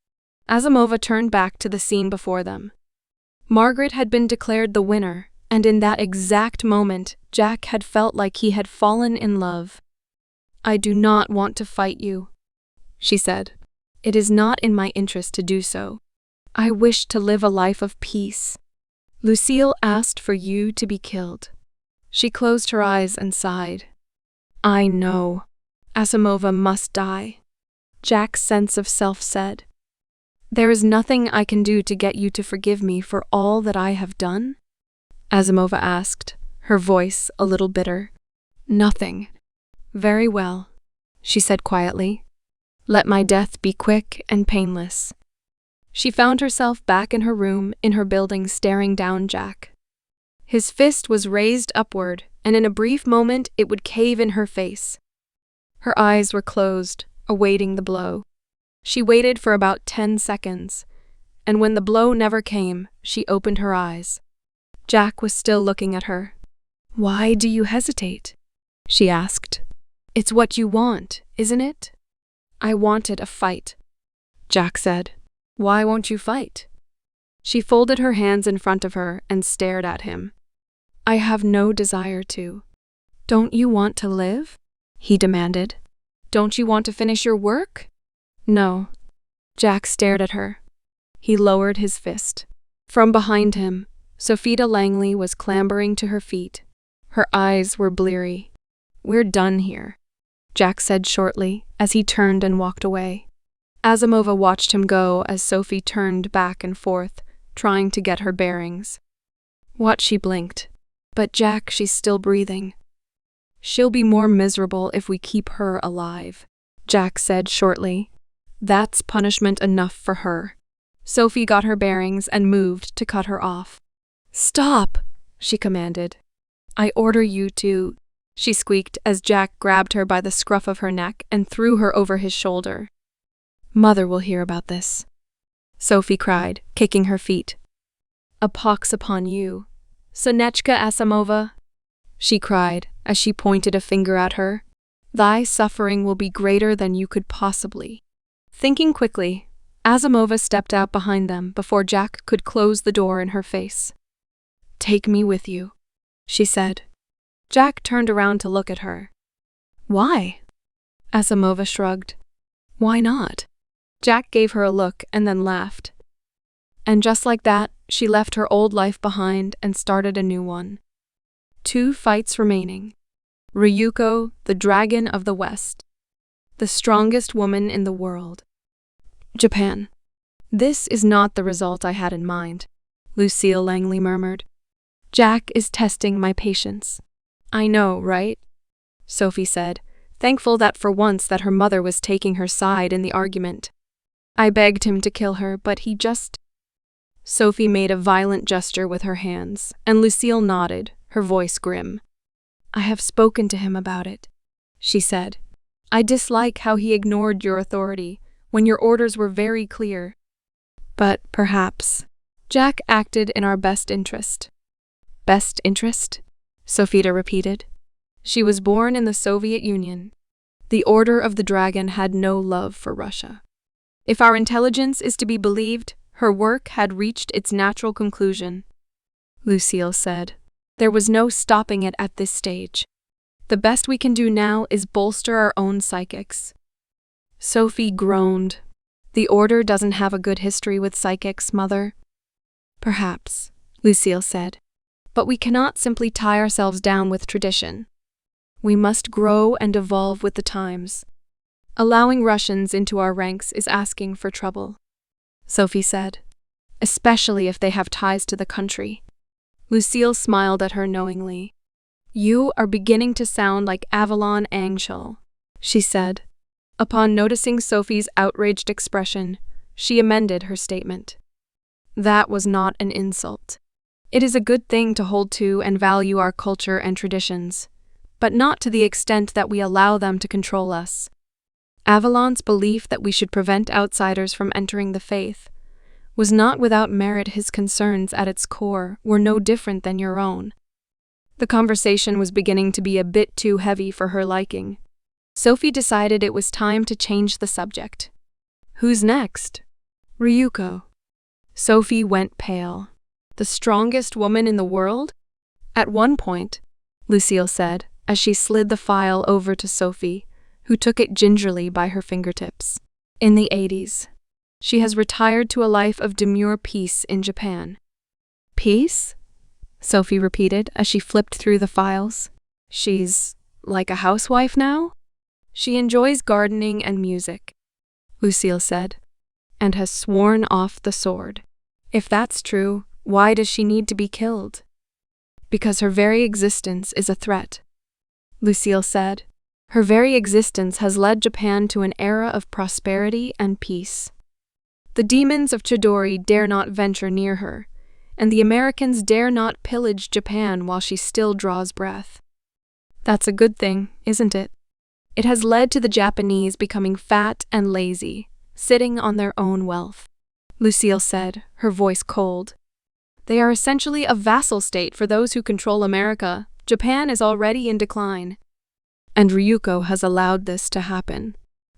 Asimova turned back to the scene before them. Margaret had been declared the winner, and in that exact moment, Jack had felt like he had fallen in love. I do not want to fight you, she said. It is not in my interest to do so. I wish to live a life of peace. Lucille asked for you to be killed. She closed her eyes and sighed. I know. Asimova must die. Jack's sense of self said. There is nothing I can do to get you to forgive me for all that I have done? Asimova asked, her voice a little bitter. Nothing. Very well, she said quietly. Let my death be quick and painless. She found herself back in her room in her building staring down Jack. His fist was raised upward, and in a brief moment it would cave in her face. Her eyes were closed, awaiting the blow. She waited for about 10 seconds, and when the blow never came, she opened her eyes. Jack was still looking at her. Why do you hesitate? She asked. It's what you want, isn't it? I wanted a fight, Jack said. Why won't you fight? She folded her hands in front of her and stared at him. I have no desire to. Don't you want to live? He demanded. Don't you want to finish your work? No. Jack stared at her. He lowered his fist. From behind him, Sophia Langley was clambering to her feet. Her eyes were bleary. We're done here, Jack said shortly as he turned and walked away. Asimova watched him go as Sophie turned back and forth, trying to get her bearings. She blinked. But Jack, she's still breathing. She'll be more miserable if we keep her alive, Jack said shortly. That's punishment enough for her. Sophie got her bearings and moved to cut her off. Stop, she commanded. I order you to, she squeaked as Jack grabbed her by the scruff of her neck and threw her over his shoulder. Mother will hear about this, Sophie cried, kicking her feet. A pox upon you, Sonechka Asimova, she cried as she pointed a finger at her. Thy suffering will be greater than you could possibly. Thinking quickly, Asimova stepped out behind them before Jack could close the door in her face. Take me with you, she said. Jack turned around to look at her. Why? Asimova shrugged. Why not? Jack gave her a look and then laughed. And just like that, she left her old life behind and started a new one. 2 fights remaining. Ryuko, the Dragon of the West. The strongest woman in the world. Japan. This is not the result I had in mind, Lucille Langley murmured. Jack is testing my patience. I know, right? Sophie said, thankful that for once that her mother was taking her side in the argument. I begged him to kill her, but he just... Sophie made a violent gesture with her hands, and Lucille nodded, her voice grim. I have spoken to him about it, she said. I dislike how he ignored your authority when your orders were very clear. But perhaps Jack acted in our best interest. Best interest? Sophia repeated. She was born in the Soviet Union. The Order of the Dragon had no love for Russia. If our intelligence is to be believed, her work had reached its natural conclusion, Lucille said. There was no stopping it at this stage. The best we can do now is bolster our own psychics. Sophie groaned. The Order doesn't have a good history with psychics, Mother. Perhaps, Lucille said. But we cannot simply tie ourselves down with tradition. We must grow and evolve with the times. Allowing Russians into our ranks is asking for trouble, Sophie said, especially if they have ties to the country. Lucille smiled at her knowingly. You are beginning to sound like Avalon Angel, she said. Upon noticing Sophie's outraged expression, she amended her statement. That was not an insult. It is a good thing to hold to and value our culture and traditions, but not to the extent that we allow them to control us. Avalon's belief that we should prevent outsiders from entering the faith was not without merit. His concerns at its core were no different than your own. The conversation was beginning to be a bit too heavy for her liking. Sophie decided it was time to change the subject. Who's next? Ryuko. Sophie went pale. The strongest woman in the world? At one point, Lucille said, as she slid the file over to Sophie, who took it gingerly by her fingertips. In the 80s. She has retired to a life of demure peace in Japan. Peace? Sophie repeated as she flipped through the files. She's like a housewife now? She enjoys gardening and music, Lucille said, and has sworn off the sword. If that's true, why does she need to be killed? Because her very existence is a threat, Lucille said. Her very existence has led Japan to an era of prosperity and peace. The demons of Chidori dare not venture near her, and the Americans dare not pillage Japan while she still draws breath. That's a good thing, isn't it? It has led to the Japanese becoming fat and lazy, sitting on their own wealth, Lucille said, her voice cold. They are essentially a vassal state for those who control America. Japan is already in decline. And Ryuko has allowed this to happen.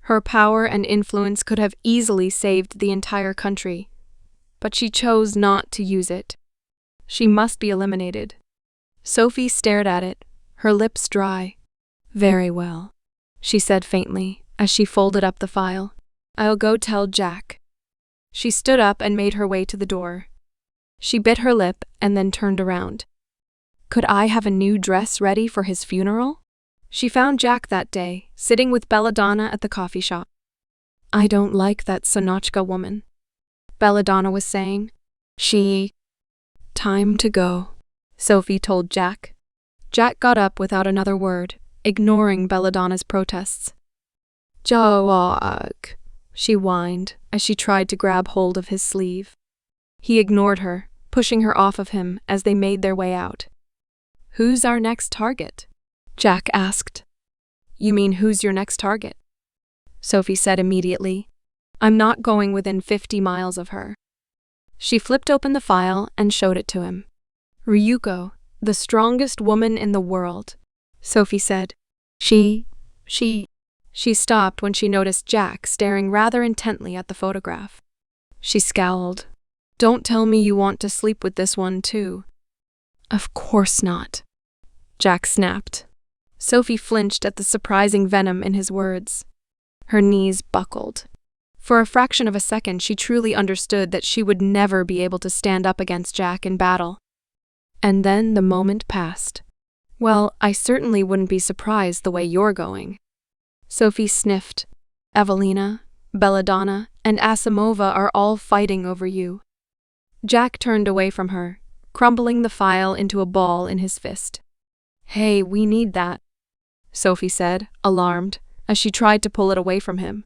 Her power and influence could have easily saved the entire country, but she chose not to use it. She must be eliminated. Sophie stared at it, her lips dry. Very well, she said faintly as she folded up the file. I'll go tell Jack. She stood up and made her way to the door. She bit her lip and then turned around. Could I have a new dress ready for his funeral? She found Jack that day, sitting with Belladonna at the coffee shop. I don't like that Sonochka woman, Belladonna was saying. Time to go, Sophie told Jack. Jack got up without another word, ignoring Belladonna's protests. Jack, she whined as she tried to grab hold of his sleeve. He ignored her, pushing her off of him as they made their way out. Who's our next target? Jack asked. You mean who's your next target? Sophie said immediately. I'm not going within 50 miles of her. She flipped open the file and showed it to him. Ryuko, the strongest woman in the world, Sophie said. She stopped when she noticed Jack staring rather intently at the photograph. She scowled. Don't tell me you want to sleep with this one too. Of course not, Jack snapped. Sophie flinched at the surprising venom in his words. Her knees buckled. For a fraction of a second, she truly understood that she would never be able to stand up against Jack in battle. And then the moment passed. Well, I certainly wouldn't be surprised the way you're going. Sophie sniffed. Evelina, Belladonna, and Asimova are all fighting over you. Jack turned away from her, crumbling the file into a ball in his fist. Hey, we need that, Sophie said, alarmed, as she tried to pull it away from him.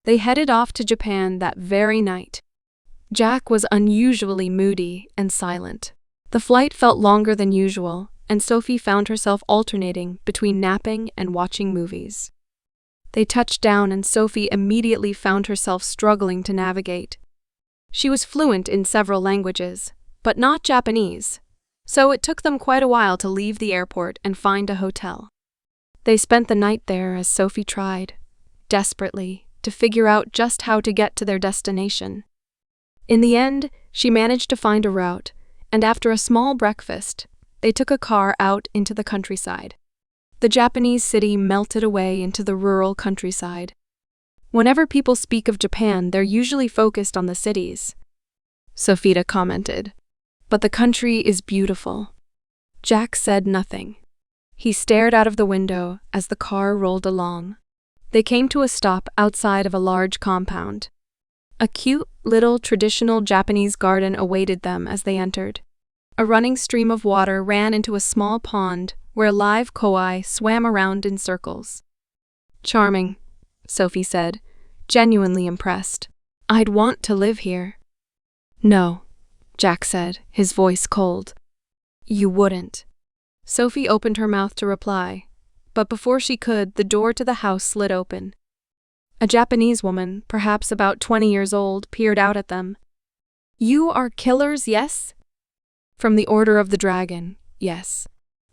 They headed off to Japan that very night. Jack was unusually moody and silent. The flight felt longer than usual, and Sophie found herself alternating between napping and watching movies. They touched down and Sophie immediately found herself struggling to navigate. She was fluent in several languages, but not Japanese, so it took them quite a while to leave the airport and find a hotel. They spent the night there as Sophie tried, desperately, to figure out just how to get to their destination. In the end, she managed to find a route, and after a small breakfast, they took a car out into the countryside. The Japanese city melted away into the rural countryside. Whenever people speak of Japan, they're usually focused on the cities, Sophia commented. But the country is beautiful. Jack said nothing. He stared out of the window as the car rolled along. They came to a stop outside of a large compound. A cute, little, traditional Japanese garden awaited them as they entered. A running stream of water ran into a small pond where live koi swam around in circles. Charming, Sophie said, genuinely impressed. I'd want to live here. No, Jack said, his voice cold. You wouldn't. Sophie opened her mouth to reply, but before she could, the door to the house slid open. A Japanese woman, perhaps about 20 years old, peered out at them. You are killers, yes? From the Order of the Dragon, yes,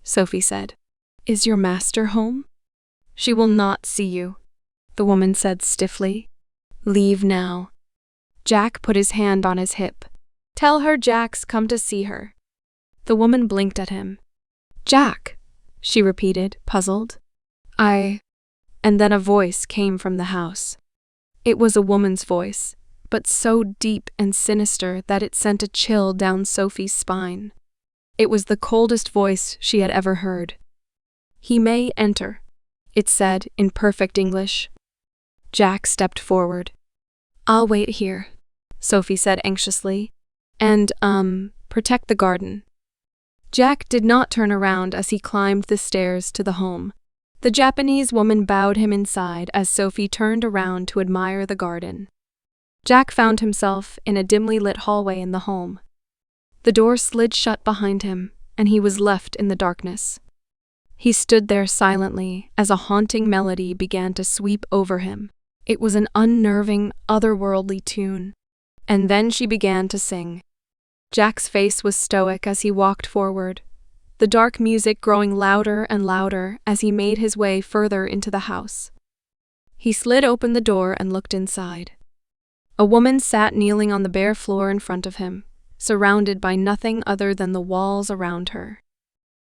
Sophie said. Is your master home? She will not see you, the woman said stiffly. Leave now. Jack put his hand on his hip. Tell her Jack's come to see her. The woman blinked at him. Jack, she repeated, puzzled. And then a voice came from the house. It was a woman's voice, but so deep and sinister that it sent a chill down Sophie's spine. It was the coldest voice she had ever heard. "He may enter," it said in perfect English. Jack stepped forward. "I'll wait here," Sophie said anxiously, "and, protect the garden." Jack did not turn around as he climbed the stairs to the home. The Japanese woman bowed him inside as Sophie turned around to admire the garden. Jack found himself in a dimly lit hallway in the home. The door slid shut behind him, and he was left in the darkness. He stood there silently as a haunting melody began to sweep over him. It was an unnerving, otherworldly tune. And then she began to sing. Jack's face was stoic as he walked forward, the dark music growing louder and louder as he made his way further into the house. He slid open the door and looked inside. A woman sat kneeling on the bare floor in front of him, surrounded by nothing other than the walls around her.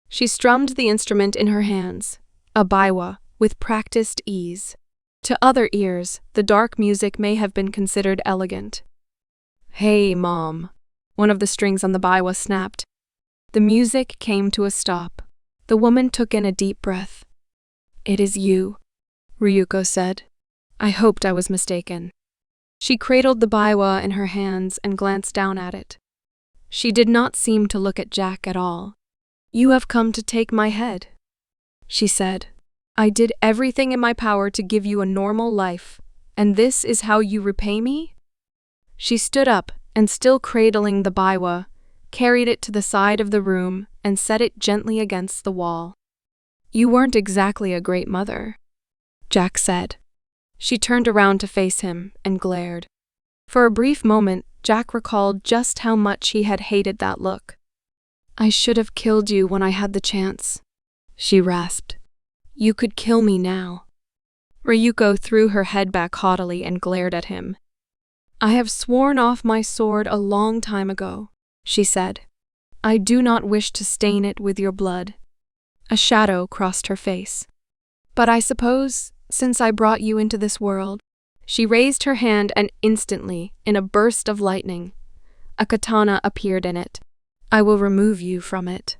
She strummed the instrument in her hands, a biwa, with practiced ease. To other ears, the dark music may have been considered elegant. "Hey, Mom," one of the strings on the biwa snapped. The music came to a stop. The woman took in a deep breath. "It is you," Ryuko said. "I hoped I was mistaken." She cradled the biwa in her hands and glanced down at it. She did not seem to look at Jack at all. "You have come to take my head," she said. "I did everything in my power to give you a normal life, and this is how you repay me?" She stood up and, still cradling the biwa, carried it to the side of the room and set it gently against the wall. "You weren't exactly a great mother," Jack said. She turned around to face him and glared. For a brief moment, Jack recalled just how much he had hated that look. "I should have killed you when I had the chance," she rasped. "You could kill me now." Ryuko threw her head back haughtily and glared at him. "I have sworn off my sword a long time ago," she said. "I do not wish to stain it with your blood." A shadow crossed her face. "But I suppose, since I brought you into this world," she raised her hand and instantly, in a burst of lightning, a katana appeared in it. "I will remove you from it,"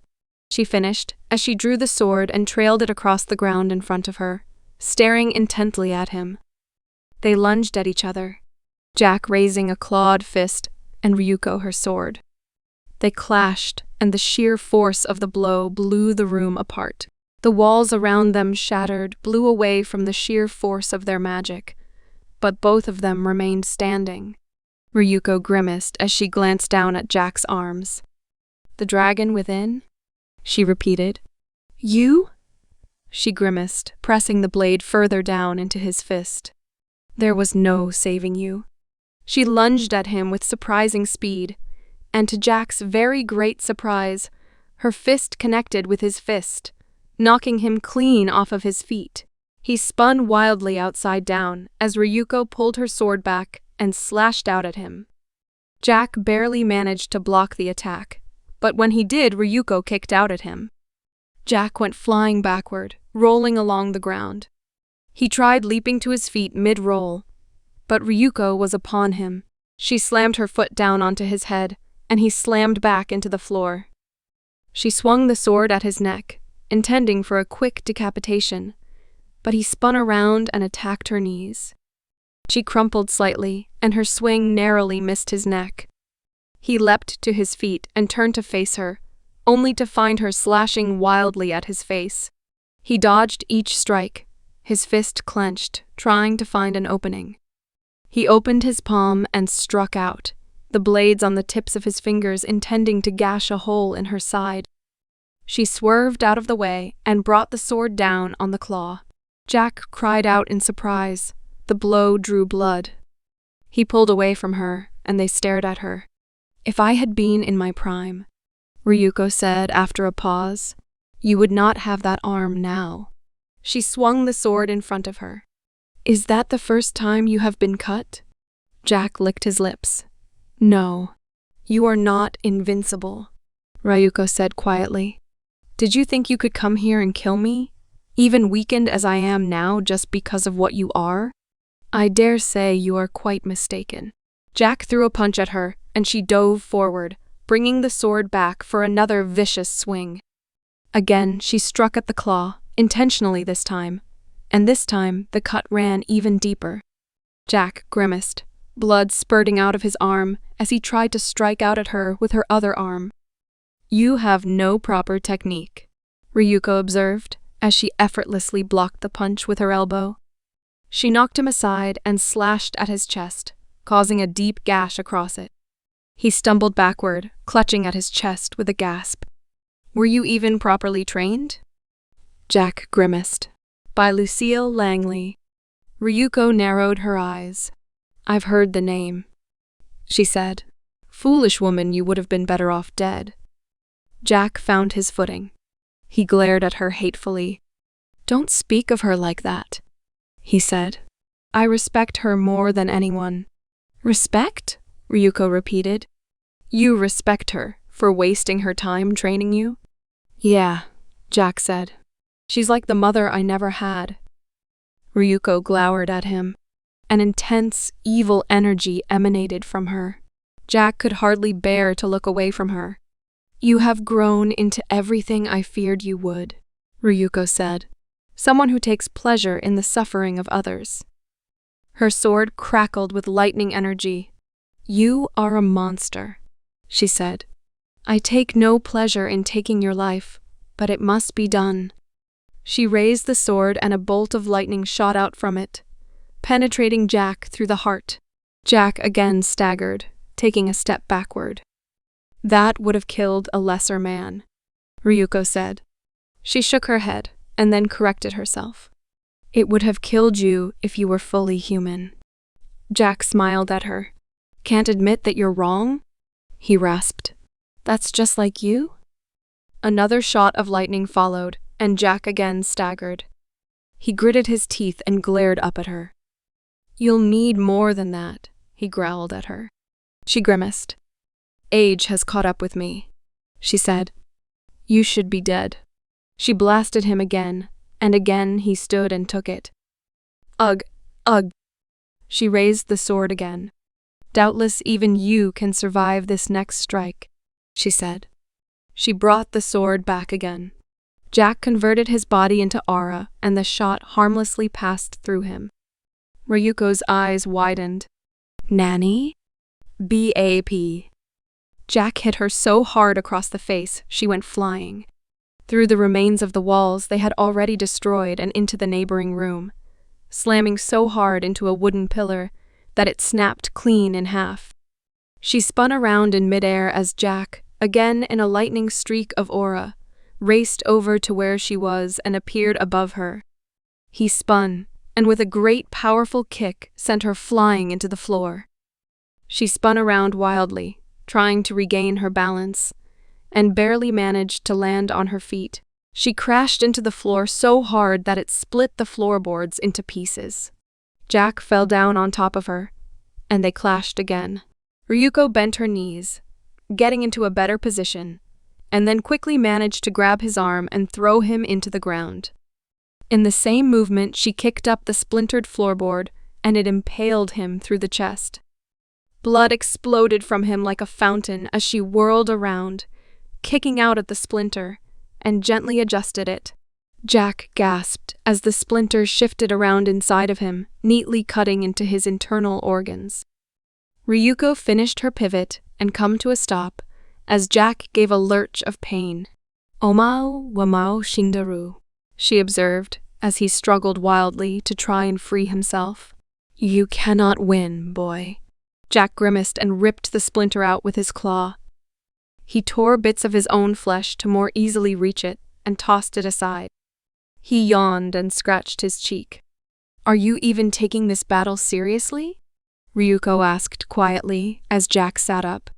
she finished as she drew the sword and trailed it across the ground in front of her, staring intently at him. They lunged at each other, Jack raising a clawed fist and Ryuko her sword. They clashed, and the sheer force of the blow blew the room apart. The walls around them shattered, blew away from the sheer force of their magic, but both of them remained standing. Ryuko grimaced as she glanced down at Jack's arms. "The dragon within?" she repeated. "You?" She grimaced, pressing the blade further down into his fist. "There was no saving you." She lunged at him with surprising speed, and to Jack's very great surprise, her fist connected with his fist, knocking him clean off of his feet. He spun wildly outside down as Ryuko pulled her sword back and slashed out at him. Jack barely managed to block the attack, but when he did, Ryuko kicked out at him. Jack went flying backward, rolling along the ground. He tried leaping to his feet mid-roll, but Ryuko was upon him. She slammed her foot down onto his head, and he slammed back into the floor. She swung the sword at his neck, intending for a quick decapitation, but he spun around and attacked her knees. She crumpled slightly, and her swing narrowly missed his neck. He leapt to his feet and turned to face her, only to find her slashing wildly at his face. He dodged each strike, his fist clenched, trying to find an opening. He opened his palm and struck out, the blades on the tips of his fingers intending to gash a hole in her side. She swerved out of the way and brought the sword down on the claw. Jack cried out in surprise. The blow drew blood. He pulled away from her, and they stared at her. "If I had been in my prime," Ryuko said after a pause, "you would not have that arm now." She swung the sword in front of her. "Is that the first time you have been cut?" Jack licked his lips. "No, you are not invincible," Ryuko said quietly. "Did you think you could come here and kill me, even weakened as I am now just because of what you are? I dare say you are quite mistaken." Jack threw a punch at her, and she dove forward, bringing the sword back for another vicious swing. Again, she struck at the claw, intentionally this time, and this time the cut ran even deeper. Jack grimaced, blood spurting out of his arm as he tried to strike out at her with her other arm. "You have no proper technique," Ryuko observed as she effortlessly blocked the punch with her elbow. She knocked him aside and slashed at his chest, causing a deep gash across it. He stumbled backward, clutching at his chest with a gasp. "Were you even properly trained?" Jack grimaced. "By Lucille Langley." Ryuko narrowed her eyes. "I've heard the name," she said. "Foolish woman, you would have been better off dead." Jack found his footing. He glared at her hatefully. "Don't speak of her like that," he said. "I respect her more than anyone." "Respect?" Ryuko repeated. "You respect her for wasting her time training you?" "Yeah," Jack said. "She's like the mother I never had." Ryuko glowered at him. An intense, evil energy emanated from her. Jack could hardly bear to look away from her. "You have grown into everything I feared you would," Ryuko said. "Someone who takes pleasure in the suffering of others." Her sword crackled with lightning energy. "You are a monster," she said. "I take no pleasure in taking your life, but it must be done." She raised the sword and a bolt of lightning shot out from it, penetrating Jack through the heart. Jack again staggered, taking a step backward. "That would have killed a lesser man," Ryuko said. She shook her head and then corrected herself. "It would have killed you if you were fully human." Jack smiled at her. "Can't admit that you're wrong?" he rasped. "That's just like you?" Another shot of lightning followed, and Jack again staggered. He gritted his teeth and glared up at her. "You'll need more than that," he growled at her. She grimaced. "Age has caught up with me," she said. "You should be dead." She blasted him again, and again he stood and took it. "Ugh, ugh." She raised the sword again. "Doubtless even you can survive this next strike," she said. She brought the sword back again. Jack converted his body into aura, and the shot harmlessly passed through him. Ryuko's eyes widened. "Nanny?" "BAP." Jack hit her so hard across the face, she went flying. Through the remains of the walls they had already destroyed and into the neighboring room, slamming so hard into a wooden pillar that it snapped clean in half. She spun around in midair as Jack, again in a lightning streak of aura, raced over to where she was and appeared above her. He spun, and with a great powerful kick sent her flying into the floor. She spun around wildly, trying to regain her balance, and barely managed to land on her feet. She crashed into the floor so hard that it split the floorboards into pieces. Jack fell down on top of her, and they clashed again. Ryuko bent her knees, getting into a better position, and then quickly managed to grab his arm and throw him into the ground. In the same movement, she kicked up the splintered floorboard, and it impaled him through the chest. Blood exploded from him like a fountain as she whirled around, kicking out at the splinter, and gently adjusted it. Jack gasped as the splinter shifted around inside of him, neatly cutting into his internal organs. Ryuko finished her pivot and come to a stop as Jack gave a lurch of pain. "Omao wamao shindaru," she observed as he struggled wildly to try and free himself. "You cannot win, boy." Jack grimaced and ripped the splinter out with his claw. He tore bits of his own flesh to more easily reach it and tossed it aside. He yawned and scratched his cheek. "Are you even taking this battle seriously?" Ryuko asked quietly as Jack sat up.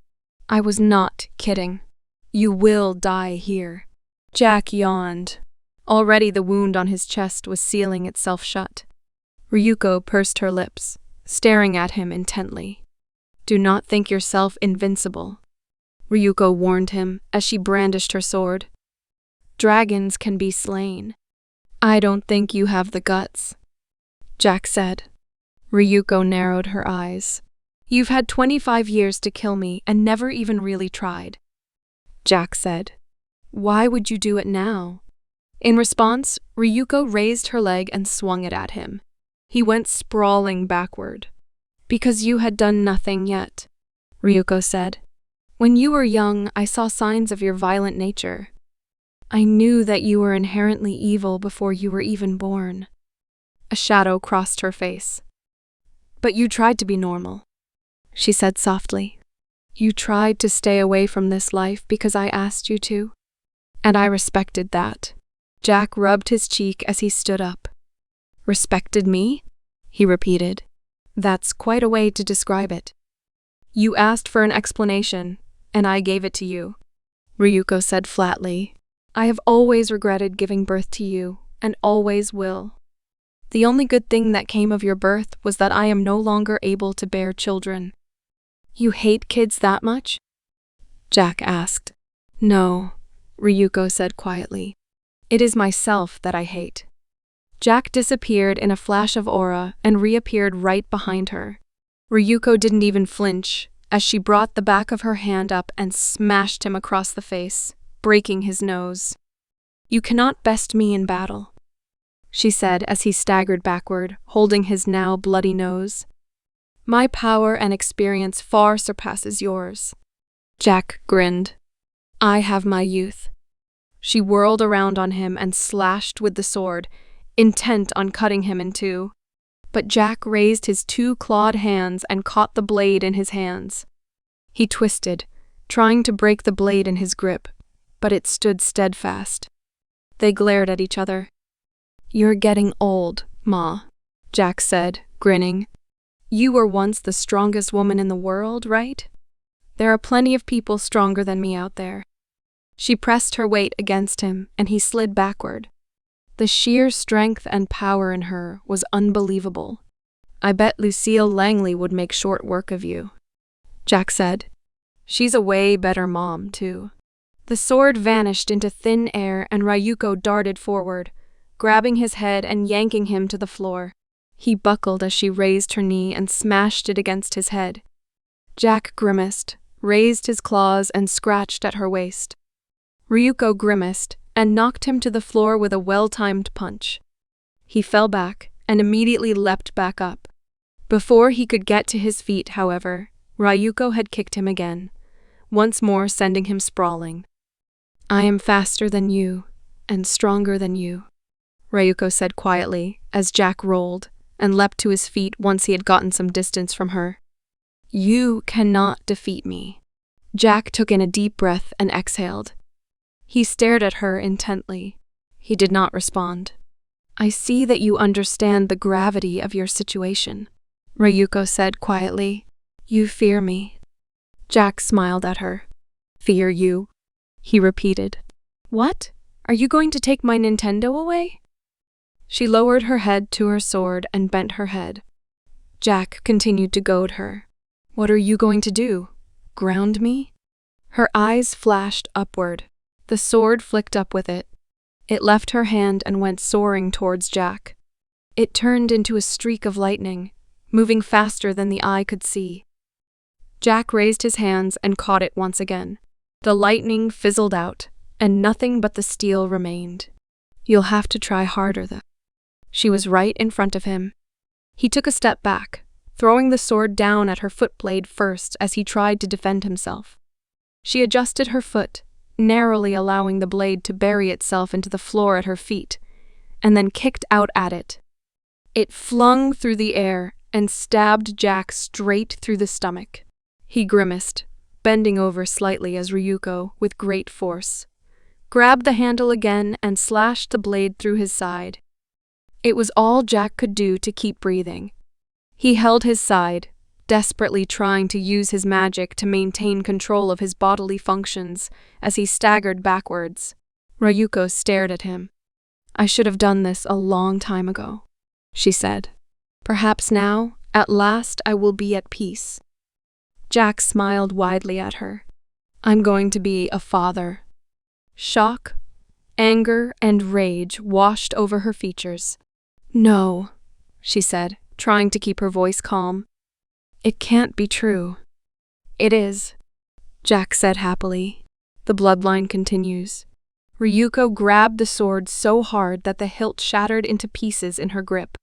"I was not kidding. You will die here." Jack yawned. Already the wound on his chest was sealing itself shut. Ryuko pursed her lips, staring at him intently. "Do not think yourself invincible," Ryuko warned him as she brandished her sword. "Dragons can be slain." "I don't think you have the guts," Jack said. Ryuko narrowed her eyes. You've had 25 years to kill me and never even really tried, Jack said. Why would you do it now? In response, Ryuko raised her leg and swung it at him. He went sprawling backward. Because you had done nothing yet, Ryuko said. When you were young, I saw signs of your violent nature. I knew that you were inherently evil before you were even born. A shadow crossed her face. But you tried to be normal, she said softly. You tried to stay away from this life because I asked you to. And I respected that. Jack rubbed his cheek as he stood up. Respected me? He repeated. That's quite a way to describe it. You asked for an explanation, and I gave it to you, Ryuko said flatly. I have always regretted giving birth to you, and always will. The only good thing that came of your birth was that I am no longer able to bear children. You hate kids that much? Jack asked. No, Ryuko said quietly. It is myself that I hate. Jack disappeared in a flash of aura and reappeared right behind her. Ryuko didn't even flinch as she brought the back of her hand up and smashed him across the face, breaking his nose. You cannot best me in battle, she said as he staggered backward, holding his now bloody nose. My power and experience far surpasses yours. Jack grinned. I have my youth. She whirled around on him and slashed with the sword, intent on cutting him in two. But Jack raised his two clawed hands and caught the blade in his hands. He twisted, trying to break the blade in his grip, but it stood steadfast. They glared at each other. You're getting old, Ma, Jack said, grinning. You were once the strongest woman in the world, right? There are plenty of people stronger than me out there. She pressed her weight against him, and he slid backward. The sheer strength and power in her was unbelievable. I bet Lucille Langley would make short work of you, Jack said. She's a way better mom, too. The sword vanished into thin air and Ryuko darted forward, grabbing his head and yanking him to the floor. He buckled as she raised her knee and smashed it against his head. Jack grimaced, raised his claws and scratched at her waist. Ryuko grimaced and knocked him to the floor with a well-timed punch. He fell back and immediately leapt back up. Before he could get to his feet, however, Ryuko had kicked him again, once more sending him sprawling. I am faster than you, and stronger than you, Ryuko said quietly as Jack rolled and leapt to his feet once he had gotten some distance from her. You cannot defeat me. Jack took in a deep breath and exhaled. He stared at her intently. He did not respond. I see that you understand the gravity of your situation, Ryuko said quietly. You fear me. Jack smiled at her. Fear you? He repeated. What? Are you going to take my Nintendo away? She lowered her head to her sword and bent her head. Jack continued to goad her. What are you going to do? Ground me? Her eyes flashed upward. The sword flicked up with it. It left her hand and went soaring towards Jack. It turned into a streak of lightning, moving faster than the eye could see. Jack raised his hands and caught it once again. The lightning fizzled out, and nothing but the steel remained. You'll have to try harder, though. She was right in front of him. He took a step back, throwing the sword down at her foot blade first as he tried to defend himself. She adjusted her foot, narrowly allowing the blade to bury itself into the floor at her feet, and then kicked out at it. It flung through the air and stabbed Jack straight through the stomach. He grimaced, bending over slightly as Ryuko, with great force, grabbed the handle again and slashed the blade through his side. It was all Jack could do to keep breathing. He held his side, desperately trying to use his magic to maintain control of his bodily functions as he staggered backwards. Ryuko stared at him. I should have done this a long time ago, she said. Perhaps now, at last, I will be at peace. Jack smiled widely at her. I'm going to be a father. Shock, anger, and rage washed over her features. No, she said, trying to keep her voice calm. It can't be true. It is, Jack said happily. The bloodline continues. Ryuko grabbed the sword so hard that the hilt shattered into pieces in her grip.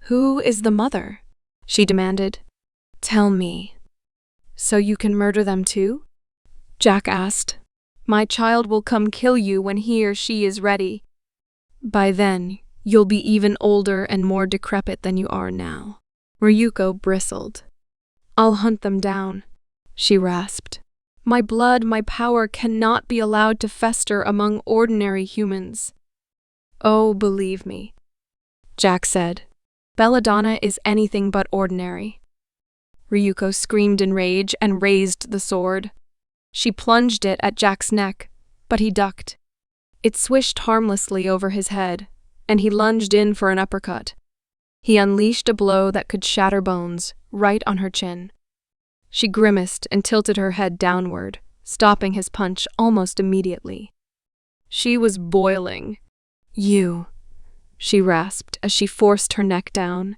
Who is the mother? She demanded. Tell me. So you can murder them too? Jack asked. My child will come kill you when he or she is ready. By then, you'll be even older and more decrepit than you are now. Ryuko bristled. I'll hunt them down, she rasped. My blood, my power cannot be allowed to fester among ordinary humans. Oh, believe me, Jack said. Belladonna is anything but ordinary. Ryuko screamed in rage and raised the sword. She plunged it at Jack's neck, but he ducked. It swished harmlessly over his head, and he lunged in for an uppercut. He unleashed a blow that could shatter bones, right on her chin. She grimaced and tilted her head downward, stopping his punch almost immediately. She was boiling. You, she rasped as she forced her neck down.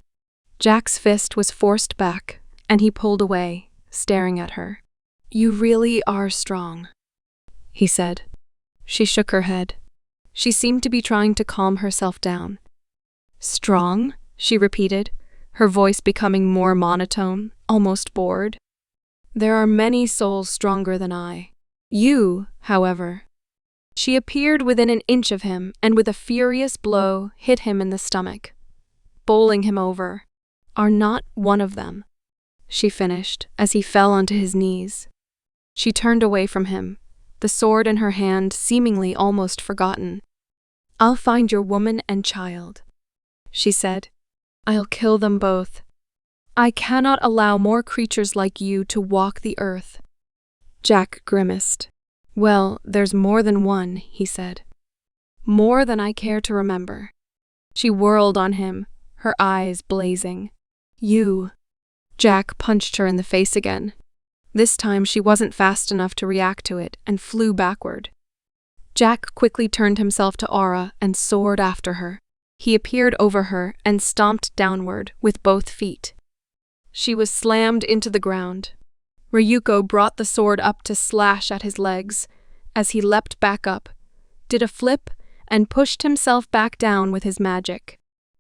Jack's fist was forced back, and he pulled away, staring at her. You really are strong, he said. She shook her head. She seemed to be trying to calm herself down. Strong? She repeated, her voice becoming more monotone, almost bored. There are many souls stronger than I. You, however. She appeared within an inch of him and with a furious blow hit him in the stomach, bowling him over. Are not one of them, she finished as he fell onto his knees. She turned away from him, the sword in her hand seemingly almost forgotten. I'll find your woman and child, she said. I'll kill them both. I cannot allow more creatures like you to walk the earth. Jack grimaced. Well, there's more than one, he said. More than I care to remember. She whirled on him, her eyes blazing. You. Jack punched her in the face again. This time she wasn't fast enough to react to it and flew backward. Jack quickly turned himself to Aura and soared after her. He appeared over her and stomped downward with both feet. She was slammed into the ground. Ryuko brought the sword up to slash at his legs. As he leapt back up, did a flip, and pushed himself back down with his magic.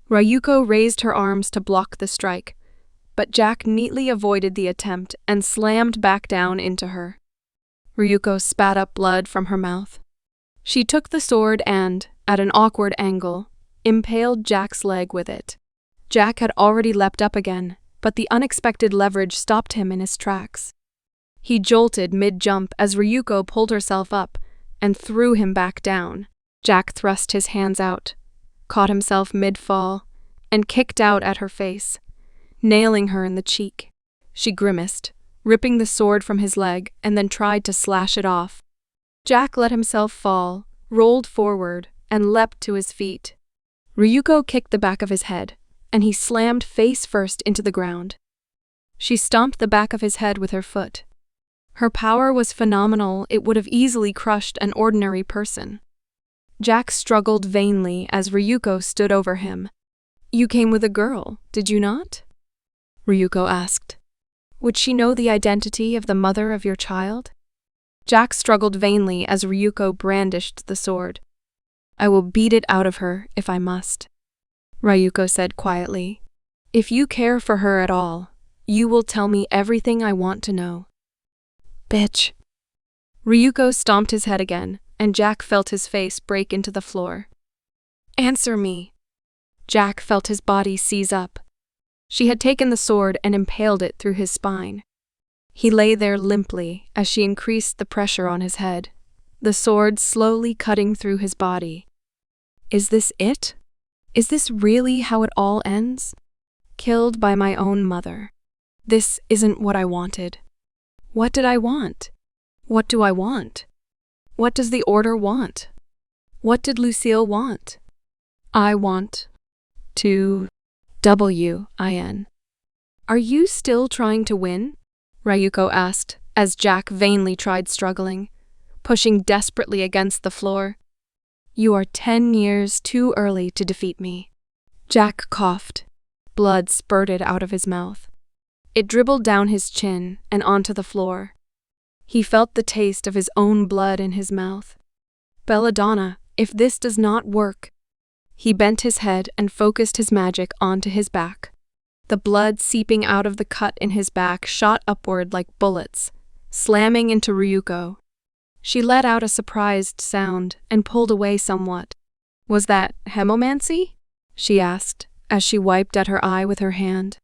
Ryuko raised her arms to block the strike, but Jack neatly avoided the attempt and slammed back down into her. Ryuko spat up blood from her mouth. She took the sword and, at an awkward angle, impaled Jack's leg with it. Jack had already leapt up again, but the unexpected leverage stopped him in his tracks. He jolted mid-jump as Ryuko pulled herself up and threw him back down. Jack thrust his hands out, caught himself mid-fall, and kicked out at her face, nailing her in the cheek. She grimaced, ripping the sword from his leg, and then tried to slash it off. Jack let himself fall, rolled forward, and leapt to his feet. Ryuko kicked the back of his head, and he slammed face first into the ground. She stomped the back of his head with her foot. Her power was phenomenal. It would have easily crushed an ordinary person. Jack struggled vainly as Ryuko stood over him. You came with a girl, did you not? Ryuko asked. Would she know the identity of the mother of your child? Jack struggled vainly as Ryuko brandished the sword. I will beat it out of her if I must, Ryuko said quietly. If you care for her at all, you will tell me everything I want to know. Bitch. Ryuko stomped his head again, and Jack felt his face break into the floor. Answer me. Jack felt his body seize up. She had taken the sword and impaled it through his spine. He lay there limply as she increased the pressure on his head, the sword slowly cutting through his body. Is this it? Is this really how it all ends? Killed by my own mother. This isn't what I wanted. What did I want? What do I want? What does the Order want? What did Lucille want? I want to win. Are you still trying to win? Ryuko asked as Jack vainly tried struggling, pushing desperately against the floor. You are 10 years too early to defeat me. Jack coughed. Blood spurted out of his mouth. It dribbled down his chin and onto the floor. He felt the taste of his own blood in his mouth. Belladonna, if this does not work. He bent his head and focused his magic onto his back. The blood seeping out of the cut in his back shot upward like bullets, slamming into Ryuko. She let out a surprised sound and pulled away somewhat. "Was that hemomancy?" she asked, as she wiped at her eye with her hand.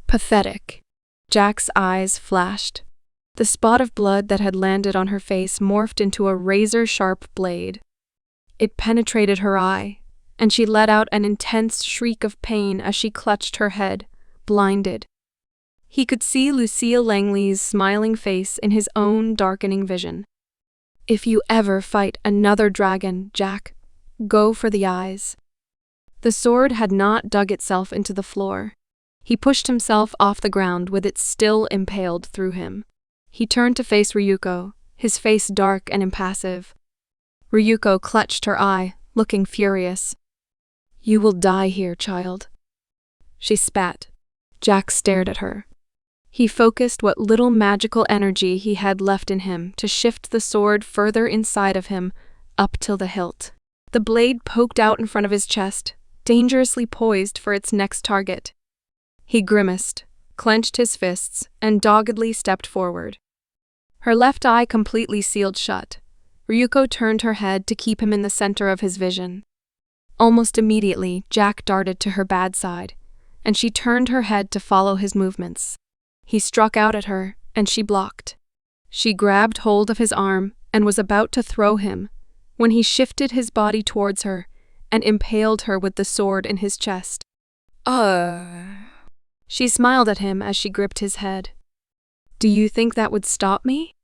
Pathetic. Jack's eyes flashed. The spot of blood that had landed on her face morphed into a razor-sharp blade. It penetrated her eye, and she let out an intense shriek of pain as she clutched her head, blinded. He could see Lucille Langley's smiling face in his own darkening vision. "If you ever fight another dragon, Jack, go for the eyes." The sword had not dug itself into the floor. He pushed himself off the ground with it still impaled through him. He turned to face Ryuko, his face dark and impassive. Ryuko clutched her eye, looking furious. "You will die here, child." She spat. Jack stared at her. He focused what little magical energy he had left in him to shift the sword further inside of him, up till the hilt. The blade poked out in front of his chest, dangerously poised for its next target. He grimaced, clenched his fists, and doggedly stepped forward. Her left eye completely sealed shut. Ryuko turned her head to keep him in the center of his vision. Almost immediately, Jack darted to her bad side, and she turned her head to follow his movements. He struck out at her, and she blocked. She grabbed hold of his arm and was about to throw him, when he shifted his body towards her and impaled her with the sword in his chest. She smiled at him as she gripped his head. "Do you think that would stop me?"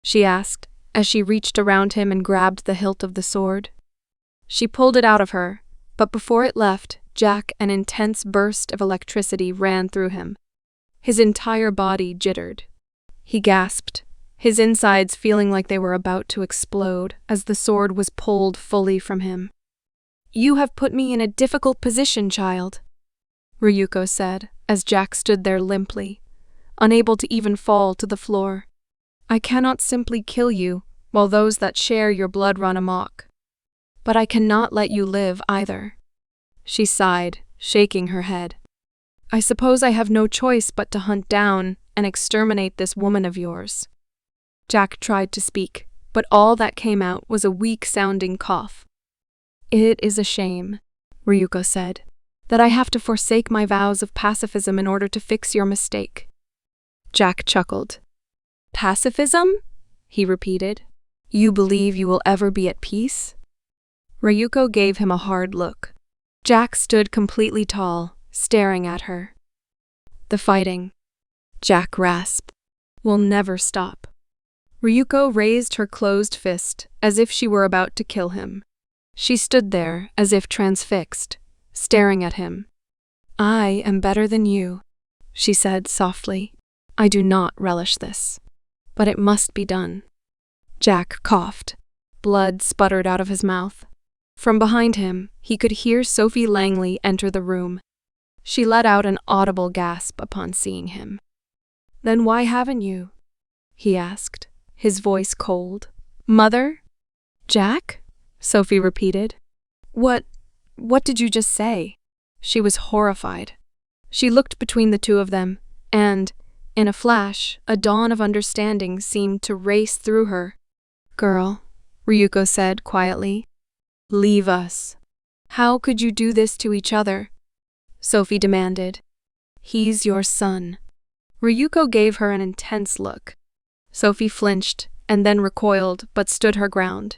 she asked, as she reached around him and grabbed the hilt of the sword. She pulled it out of her, but before it left, Jack, an intense burst of electricity ran through him. His entire body jittered. He gasped, his insides feeling like they were about to explode as the sword was pulled fully from him. "You have put me in a difficult position, child," Ryuko said, as Jack stood there limply, unable to even fall to the floor. "I cannot simply kill you while those that share your blood run amok. But I cannot let you live either." She sighed, shaking her head. "I suppose I have no choice but to hunt down and exterminate this woman of yours." Jack tried to speak, but all that came out was a weak-sounding cough. "It is a shame," Ryuko said, "that I have to forsake my vows of pacifism in order to fix your mistake." Jack chuckled. "Pacifism?" he repeated. "You believe you will ever be at peace?" Ryuko gave him a hard look. Jack stood completely tall, staring at her. "The fighting," Jack rasped, "will never stop." Ryuko raised her closed fist as if she were about to kill him. She stood there as if transfixed, staring at him. "I am better than you," she said softly. "I do not relish this, but it must be done." Jack coughed. Blood sputtered out of his mouth. From behind him, he could hear Sophie Langley enter the room. She let out an audible gasp upon seeing him. "Then why haven't you?" he asked, his voice cold. "Mother? Jack?" Sophie repeated. What did you just say?" She was horrified. She looked between the two of them, and, in a flash, a dawn of understanding seemed to race through her. "Girl," Ryuko said quietly, "leave us." "How could you do this to each other?" Sophie demanded. "He's your son." Ryuko gave her an intense look. Sophie flinched and then recoiled but stood her ground.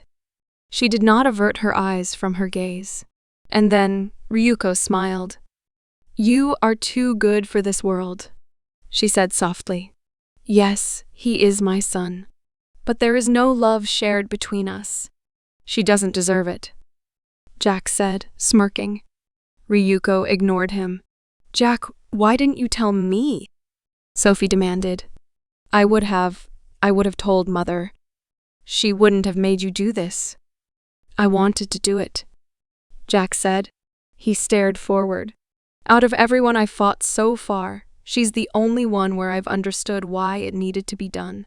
She did not avert her eyes from her gaze. And then Ryuko smiled. "You are too good for this world," she said softly. "Yes, he is my son. But there is no love shared between us. She doesn't deserve it," Jack said, smirking. Ryuko ignored him. "Jack, why didn't you tell me?" Sophie demanded. I would have told Mother. She wouldn't have made you do this." "I wanted to do it," Jack said. He stared forward. "Out of everyone I fought so far, She's the only one where I've understood why it needed to be done.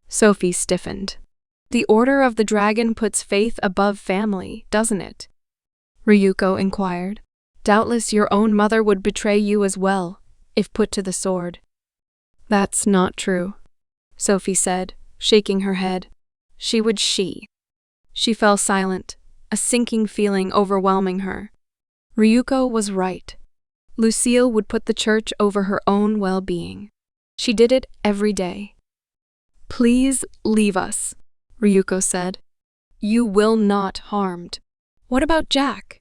Sophie stiffened. The Order of the Dragon puts faith above family, doesn't it? Ryuko inquired. Doubtless your own mother would betray you as well, if put to the sword. That's not true, Sophie said, shaking her head. She fell silent, a sinking feeling overwhelming her. Ryuko was right. Lucille would put the church over her own well-being. She did it every day. Please leave us, Ryuko said. You will not harmed. What about Jack?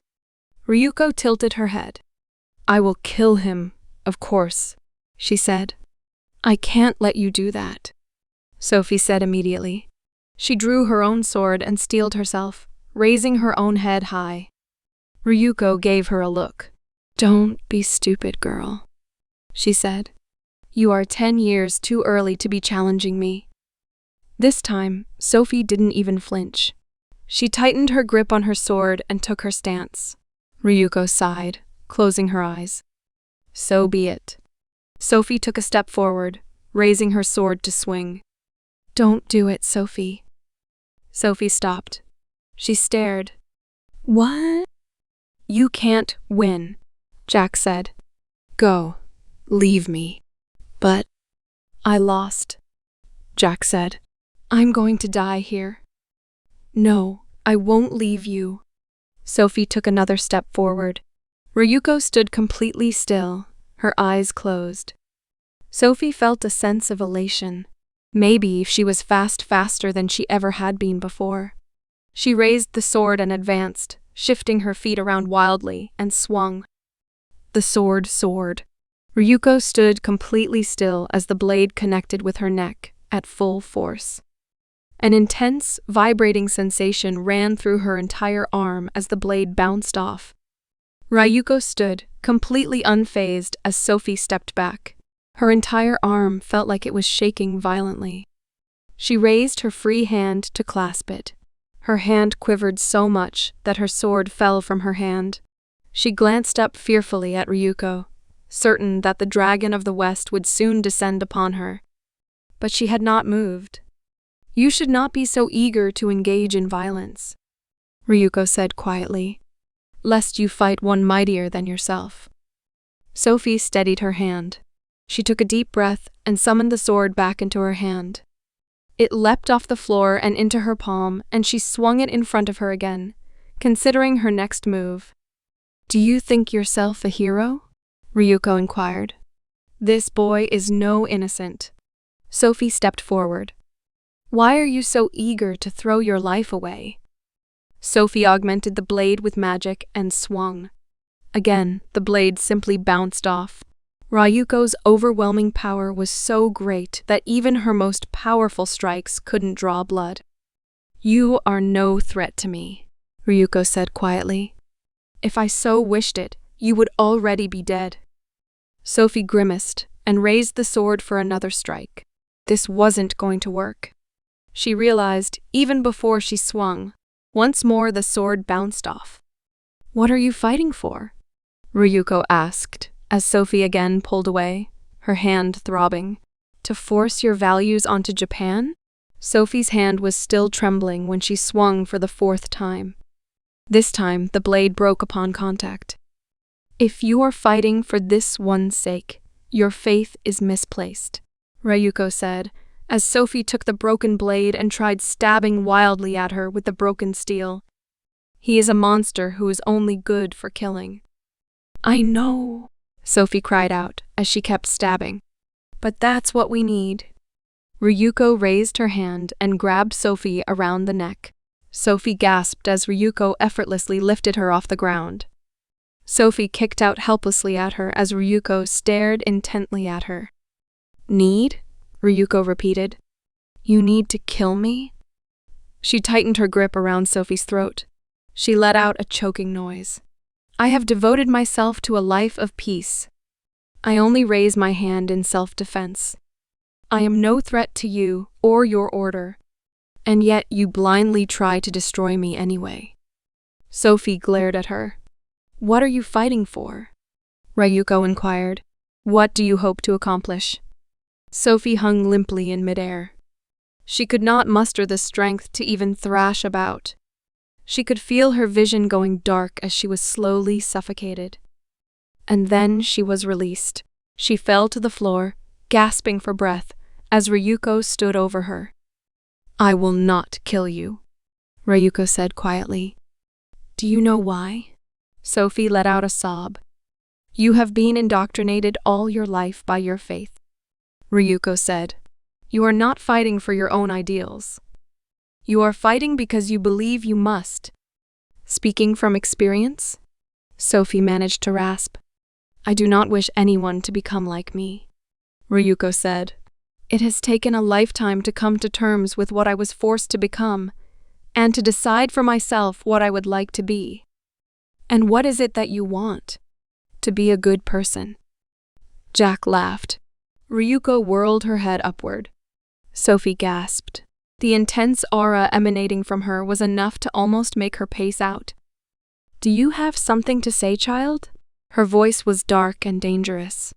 Ryuko tilted her head. I will kill him, of course, she said. I can't let you do that, Sophie said immediately. She drew her own sword and steeled herself, raising her own head high. Ryuko gave her a look. Don't be stupid, girl, she said. You are 10 years too early to be challenging me. This time, Sophie didn't even flinch. She tightened her grip on her sword and took her stance. Ryuko sighed, closing her eyes. So be it. Sophie took a step forward, raising her sword to swing. Don't do it, Sophie. Sophie stopped. She stared. What? You can't win, Jack said. Go. Leave me. But I lost, Jack said. I'm going to die here. No, I won't leave you. Sophie took another step forward. Ryuko stood completely still, her eyes closed. Sophie felt a sense of elation. Maybe she was faster than she ever had been before. She raised the sword and advanced, shifting her feet around wildly, and swung. The sword soared. Ryuko stood completely still as the blade connected with her neck, at full force. An intense, vibrating sensation ran through her entire arm as the blade bounced off. Ryuko stood, completely unfazed as Sophie stepped back. Her entire arm felt like it was shaking violently. She raised her free hand to clasp it. Her hand quivered so much that her sword fell from her hand. She glanced up fearfully at Ryuko, certain that the dragon of the West would soon descend upon her. But she had not moved. You should not be so eager to engage in violence, Ryuko said quietly, lest you fight one mightier than yourself. Sophie steadied her hand. She took a deep breath and summoned the sword back into her hand. It leapt off the floor and into her palm, and she swung it in front of her again, considering her next move. Do you think yourself a hero? Ryuko inquired. This boy is no innocent. Sophie stepped forward. Why are you so eager to throw your life away? Sophie augmented the blade with magic and swung. Again, the blade simply bounced off. Ryuko's overwhelming power was so great that even her most powerful strikes couldn't draw blood. You are no threat to me, Ryuko said quietly. If I so wished it, you would already be dead. Sophie grimaced and raised the sword for another strike. This wasn't going to work. She realized, even before she swung. Once more the sword bounced off. What are you fighting for? Ryuko asked, as Sophie again pulled away, her hand throbbing. To force your values onto Japan? Sophie's hand was still trembling when she swung for the 4th time. This time, the blade broke upon contact. If you are fighting for this one's sake, your faith is misplaced, Ryuko said, as Sophie took the broken blade and tried stabbing wildly at her with the broken steel. He is a monster who is only good for killing. I know, Sophie cried out as she kept stabbing. But that's what we need. Ryuko raised her hand and grabbed Sophie around the neck. Sophie gasped as Ryuko effortlessly lifted her off the ground. Sophie kicked out helplessly at her as Ryuko stared intently at her. Need? Ryuko repeated. You need to kill me? She tightened her grip around Sophie's throat. She let out a choking noise. I have devoted myself to a life of peace. I only raise my hand in self-defense. I am no threat to you or your order, and yet you blindly try to destroy me anyway. Sophie glared at her. What are you fighting for? Ryuko inquired. What do you hope to accomplish? Sophie hung limply in midair. She could not muster the strength to even thrash about. She could feel her vision going dark as she was slowly suffocated. And then she was released. She fell to the floor, gasping for breath, as Ryuko stood over her. I will not kill you, Ryuko said quietly. Do you know why? Sophie let out a sob. You have been indoctrinated all your life by your faith, Ryuko said. You are not fighting for your own ideals. You are fighting because you believe you must. Speaking from experience? Sophie managed to rasp. I do not wish anyone to become like me, Ryuko said. It has taken a lifetime to come to terms with what I was forced to become, and to decide for myself what I would like to be. And what is it that you want? To be a good person. Jack laughed. Ryuko whirled her head upward. Sophie gasped. The intense aura emanating from her was enough to almost make her pace out. Do you have something to say, child? Her voice was dark and dangerous.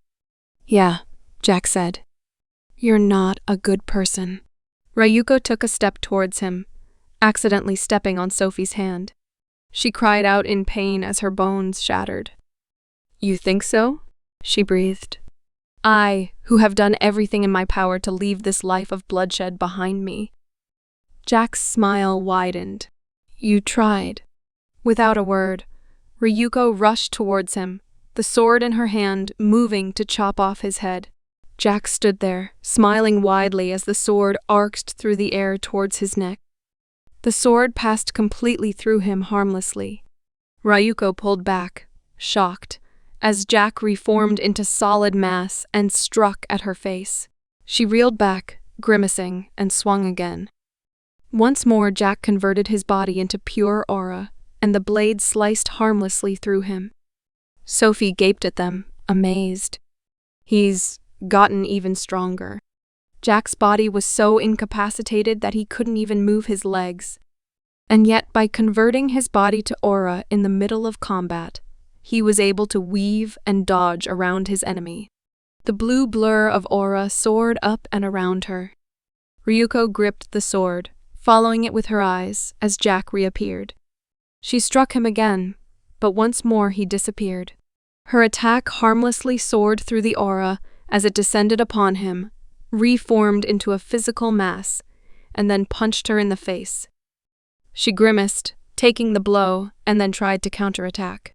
Yeah, Jack said. You're not a good person. Ryuko took a step towards him, accidentally stepping on Sophie's hand. She cried out in pain as her bones shattered. You think so? She breathed. I, who have done everything in my power to leave this life of bloodshed behind me. Jack's smile widened. You tried. Without a word, Ryuko rushed towards him, the sword in her hand, moving to chop off his head. Jack stood there, smiling widely as the sword arced through the air towards his neck. The sword passed completely through him harmlessly. Ryuko pulled back, shocked, as Jack reformed into solid mass and struck at her face. She reeled back, grimacing, and swung again. Once more Jack converted his body into pure aura, and the blade sliced harmlessly through him. Sophie gaped at them, amazed. He's gotten even stronger. Jack's body was so incapacitated that he couldn't even move his legs. And yet, by converting his body to aura in the middle of combat, he was able to weave and dodge around his enemy. The blue blur of aura soared up and around her. Ryuko gripped the sword, following it with her eyes as Jack reappeared. She struck him again, but once more he disappeared. Her attack harmlessly soared through the aura as it descended upon him, reformed into a physical mass, and then punched her in the face. She grimaced, taking the blow, and then tried to counterattack.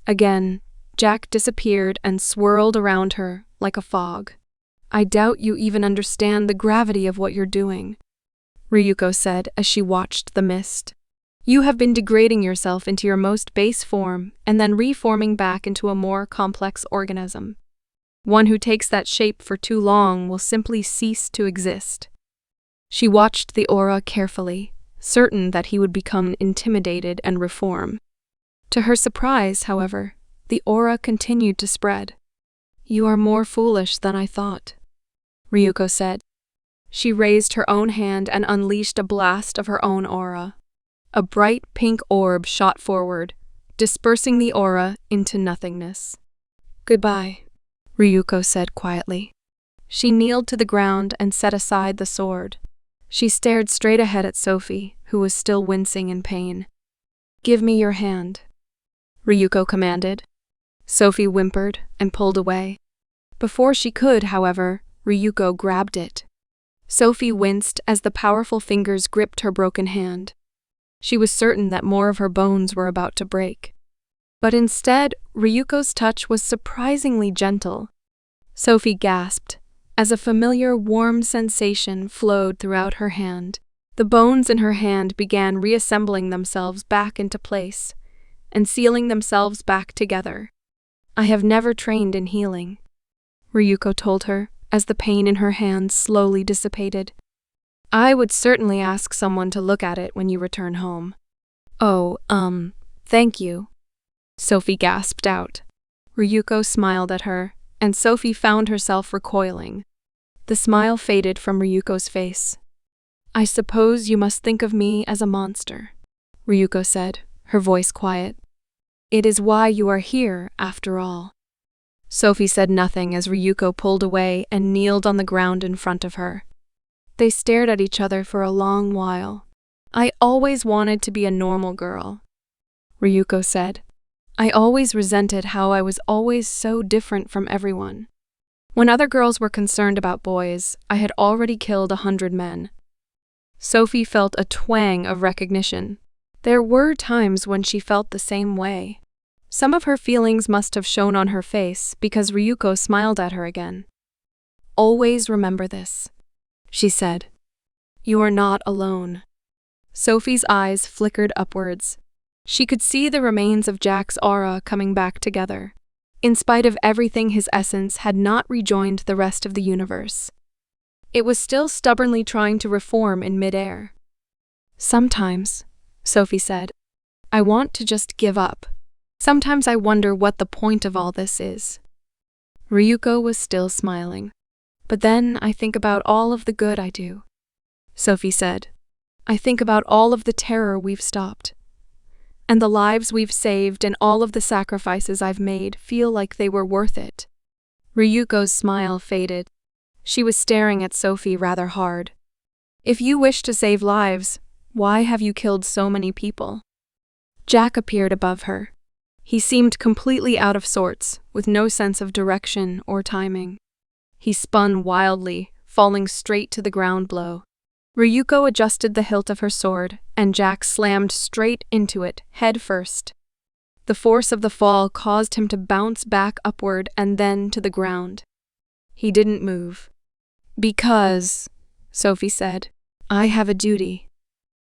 Again, Jack disappeared and swirled around her like a fog. I doubt you even understand the gravity of what you're doing, Ryuko said as she watched the mist. You have been degrading yourself into your most base form and then reforming back into a more complex organism. One who takes that shape for too long will simply cease to exist. She watched the aura carefully, certain that he would become intimidated and reform. To her surprise, however, the aura continued to spread. You are more foolish than I thought, Ryuko said. She raised her own hand and unleashed a blast of her own aura. A bright pink orb shot forward, dispersing the aura into nothingness. Goodbye, Ryuko said quietly. She kneeled to the ground and set aside the sword. She stared straight ahead at Sophie, who was still wincing in pain. Give me your hand, Ryuko commanded. Sophie whimpered and pulled away. Before she could, however, Ryuko grabbed it. Sophie winced as the powerful fingers gripped her broken hand. She was certain that more of her bones were about to break. But instead, Ryuko's touch was surprisingly gentle. Sophie gasped, as a familiar warm sensation flowed throughout her hand. The bones in her hand began reassembling themselves back into place, and sealing themselves back together. I have never trained in healing, Ryuko told her, as the pain in her hand slowly dissipated. I would certainly ask someone to look at it when you return home. Oh, thank you, Sophie gasped out. Ryuko smiled at her, and Sophie found herself recoiling. The smile faded from Ryuko's face. I suppose you must think of me as a monster, Ryuko said, her voice quiet. It is why you are here, after all. Sophie said nothing as Ryuko pulled away and kneeled on the ground in front of her. They stared at each other for a long while. I always wanted to be a normal girl, Ryuko said. I always resented how I was always so different from everyone. When other girls were concerned about boys, I had already killed 100 men. Sophie felt a twang of recognition. There were times when she felt the same way. Some of her feelings must have shown on her face because Ryuko smiled at her again. Always remember this, she said. You are not alone. Sophie's eyes flickered upwards. She could see the remains of Jack's aura coming back together. In spite of everything, his essence had not rejoined the rest of the universe. It was still stubbornly trying to reform in midair. Sometimes, Sophie said, I want to just give up. Sometimes I wonder what the point of all this is. Ryuko was still smiling. But then I think about all of the good I do, Sophie said. I think about all of the terror we've stopped. And the lives we've saved and all of the sacrifices I've made feel like they were worth it. Ryuko's smile faded. She was staring at Sophie rather hard. If you wish to save lives, why have you killed so many people? Jack appeared above her. He seemed completely out of sorts, with no sense of direction or timing. He spun wildly, falling straight to the ground below. Ryuko adjusted the hilt of her sword, and Jack slammed straight into it, head first. The force of the fall caused him to bounce back upward and then to the ground. He didn't move. Because, Sophie said, I have a duty.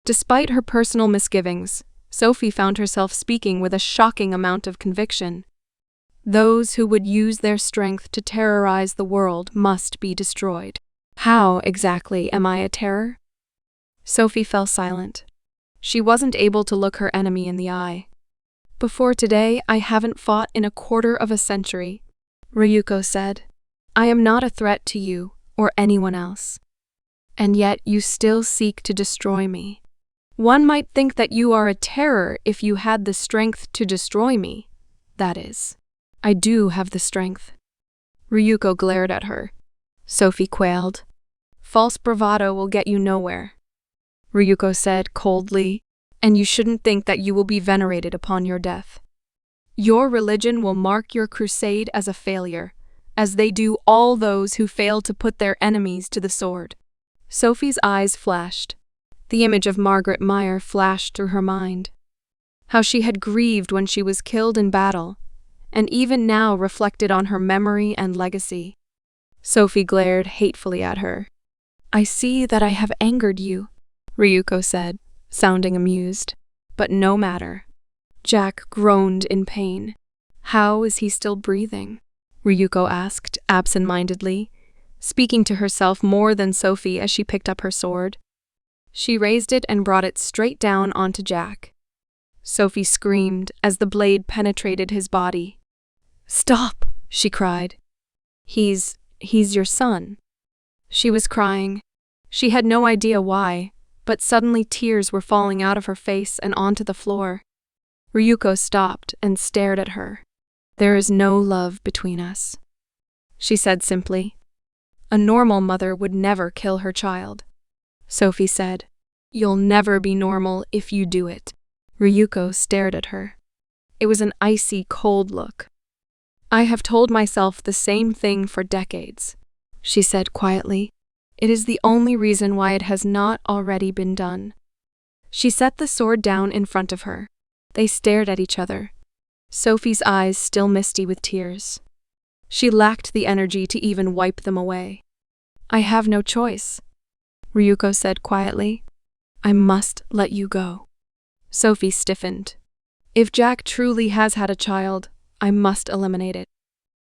Despite her personal misgivings, Sophie found herself speaking with a shocking amount of conviction. Those who would use their strength to terrorize the world must be destroyed. How exactly am I a terror? Sophie fell silent. She wasn't able to look her enemy in the eye. Before today, I haven't fought in a quarter of a century, Ryuko said. I am not a threat to you or anyone else. And yet you still seek to destroy me. One might think that you are a terror if you had the strength to destroy me. That is, I do have the strength. Ryuko glared at her. Sophie quailed. False bravado will get you nowhere, Ryuko said coldly, and you shouldn't think that you will be venerated upon your death. Your religion will mark your crusade as a failure, as they do all those who fail to put their enemies to the sword. Sophie's eyes flashed. The image of Margaret Meyer flashed through her mind. How she had grieved when she was killed in battle, and even now reflected on her memory and legacy. Sophie glared hatefully at her. I see that I have angered you, Ryuko said, sounding amused. But no matter. Jack groaned in pain. How is he still breathing? Ryuko asked absent-mindedly, speaking to herself more than Sophie as she picked up her sword. She raised it and brought it straight down onto Jack. Sophie screamed as the blade penetrated his body. Stop, she cried. He's your son. She was crying. She had no idea why, but suddenly tears were falling out of her face and onto the floor. Ryuko stopped and stared at her. There is no love between us, she said simply. A normal mother would never kill her child. Sophie said, You'll never be normal if you do it. Ryuko stared at her. It was an icy, cold look. I have told myself the same thing for decades, she said quietly. It is the only reason why it has not already been done. She set the sword down in front of her. They stared at each other. Sophie's eyes still misty with tears. She lacked the energy to even wipe them away. I have no choice, Ryuko said quietly. I must let you go. Sophie stiffened. If Jack truly has had a child, I must eliminate it.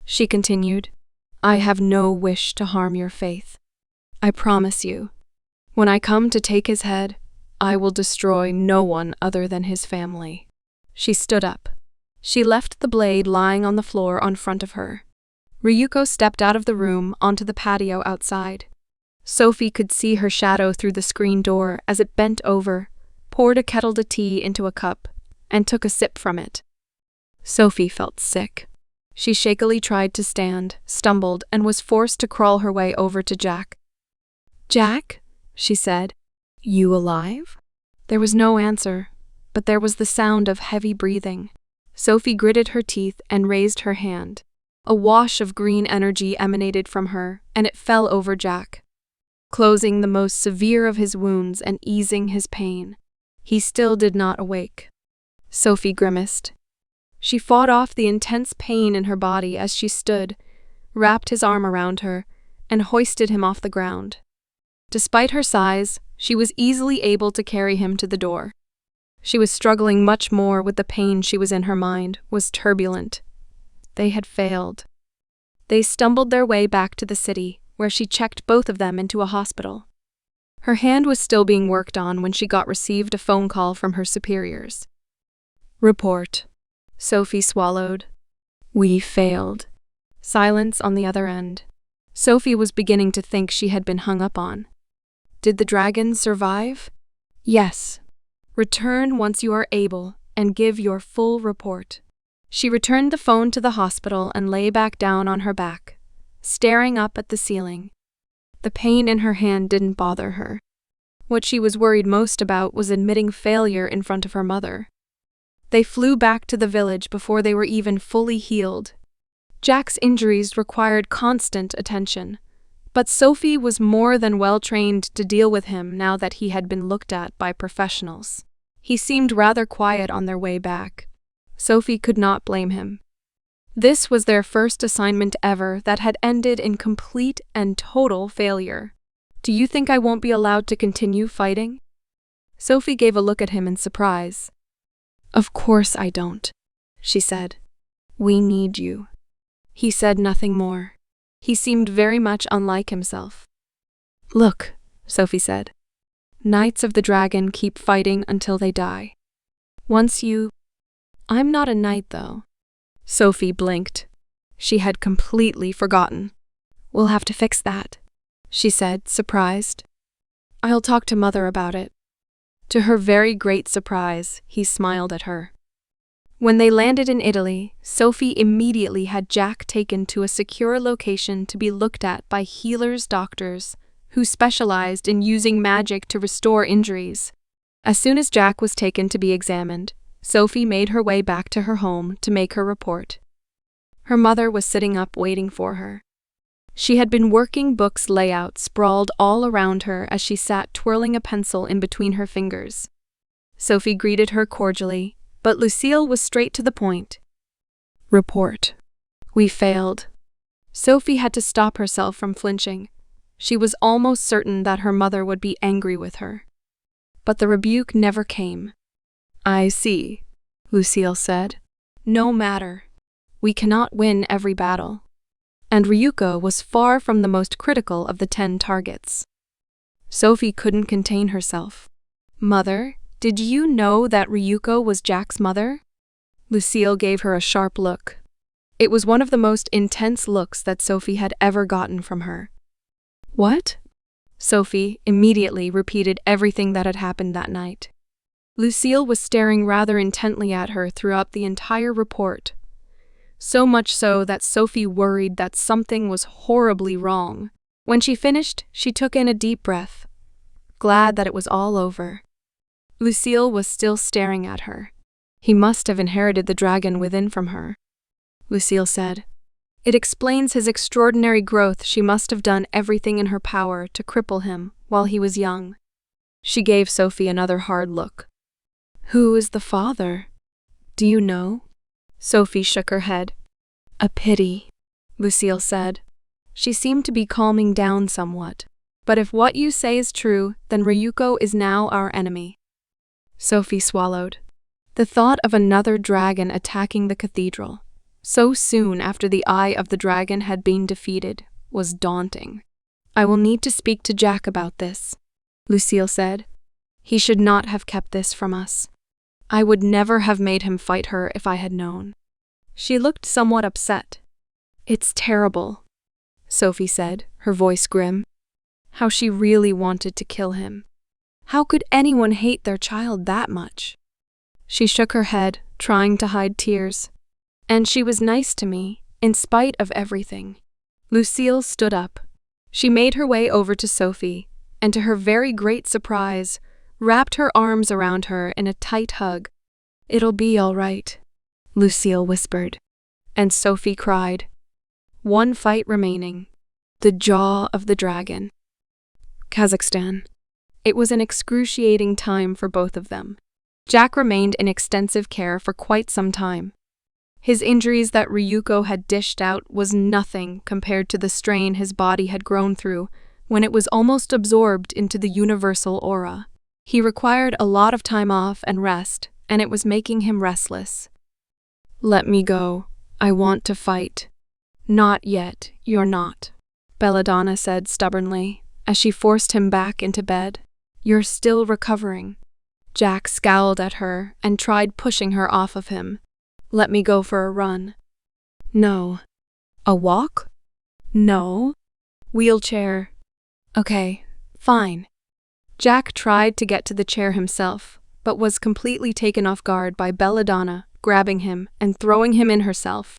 She continued, I have no wish to harm your faith. I promise you, when I come to take his head, I will destroy no one other than his family. She stood up. She left the blade lying on the floor in front of her. Ryuko stepped out of the room onto the patio outside. Sophie could see her shadow through the screen door as it bent over, poured a kettle of tea into a cup, and took a sip from it. Sophie felt sick. She shakily tried to stand, stumbled, and was forced to crawl her way over to Jack. "Jack?" she said. "You alive?" There was no answer, but there was the sound of heavy breathing. Sophie gritted her teeth and raised her hand. A wash of green energy emanated from her, and it fell over Jack, closing the most severe of his wounds and easing his pain. He still did not awake. Sophie grimaced. She fought off the intense pain in her body as she stood, wrapped his arm around her, and hoisted him off the ground. Despite her size, she was easily able to carry him to the door. She was struggling much more with the pain. Her mind was turbulent. They had failed. They stumbled their way back to the city, where she checked both of them into a hospital. Her hand was still being worked on when she received a phone call from her superiors. "Report." Sophie swallowed. "We failed." Silence on the other end. Sophie was beginning to think she had been hung up on. "Did the dragon survive?" "Yes." "Return once you are able and give your full report." She returned the phone to the hospital and lay back down on her back, staring up at the ceiling. The pain in her hand didn't bother her. What she was worried most about was admitting failure in front of her mother. They flew back to the village before they were even fully healed. Jack's injuries required constant attention, but Sophie was more than well trained to deal with him now that he had been looked at by professionals. He seemed rather quiet on their way back. Sophie could not blame him. This was their first assignment ever that had ended in complete and total failure. "Do you think I won't be allowed to continue fighting?" Sophie gave a look at him in surprise. "Of course I don't," she said. "We need you." He said nothing more. He seemed very much unlike himself. "Look," Sophie said. "Knights of the Dragon keep fighting until they die. Once you—" "I'm not a knight, though." Sophie blinked. She had completely forgotten. "We'll have to fix that," she said, surprised. "I'll talk to Mother about it." To her very great surprise, he smiled at her. When they landed in Italy, Sophie immediately had Jack taken to a secure location to be looked at by doctors who specialized in using magic to restore injuries. As soon as Jack was taken to be examined, Sophie made her way back to her home to make her report. Her mother was sitting up waiting for her. She had been working books layout sprawled all around her as she sat twirling a pencil in between her fingers. Sophie greeted her cordially, but Lucille was straight to the point. "Report. We failed." Sophie had to stop herself from flinching. She was almost certain that her mother would be angry with her. But the rebuke never came. "I see," Lucille said. "No matter. We cannot win every battle." And Ryuko was far from the most critical of the 10 targets. Sophie couldn't contain herself. "Mother, did you know that Ryuko was Jack's mother?" Lucille gave her a sharp look. It was one of the most intense looks that Sophie had ever gotten from her. "What?" Sophie immediately repeated everything that had happened that night. Lucille was staring rather intently at her throughout the entire report. So much so that Sophie worried that something was horribly wrong. When she finished, she took in a deep breath, glad that it was all over. Lucille was still staring at her. "He must have inherited the dragon within from her," Lucille said. "It explains his extraordinary growth. She must have done everything in her power to cripple him while he was young." She gave Sophie another hard look. "Who is the father? Do you know?" Sophie shook her head. "A pity," Lucille said. She seemed to be calming down somewhat. "But if what you say is true, then Ryuko is now our enemy." Sophie swallowed. The thought of another dragon attacking the cathedral, so soon after the Eye of the Dragon had been defeated, was daunting. "I will need to speak to Jack about this," Lucille said. "He should not have kept this from us. I would never have made him fight her if I had known." She looked somewhat upset. "It's terrible," Sophie said, her voice grim. How she really wanted to kill him. How could anyone hate their child that much? She shook her head, trying to hide tears. "And she was nice to me," in spite of everything. Lucille stood up. She made her way over to Sophie, and to her very great surprise, wrapped her arms around her in a tight hug. "It'll be all right," Lucille whispered. And Sophie cried. One fight remaining. The jaw of the dragon. Kazakhstan. It was an excruciating time for both of them. Jack remained in extensive care for quite some time. His injuries that Ryuko had dished out was nothing compared to the strain his body had grown through when it was almost absorbed into the universal aura. He required a lot of time off and rest, and it was making him restless. "Let me go. I want to fight." "Not yet, you're not," Belladonna said stubbornly, as she forced him back into bed. "You're still recovering." Jack scowled at her and tried pushing her off of him. "Let me go for a run." "No." "A walk?" "No." "Wheelchair." "Okay, fine." Jack tried to get to the chair himself, but was completely taken off guard by Belladonna grabbing him and throwing him in herself.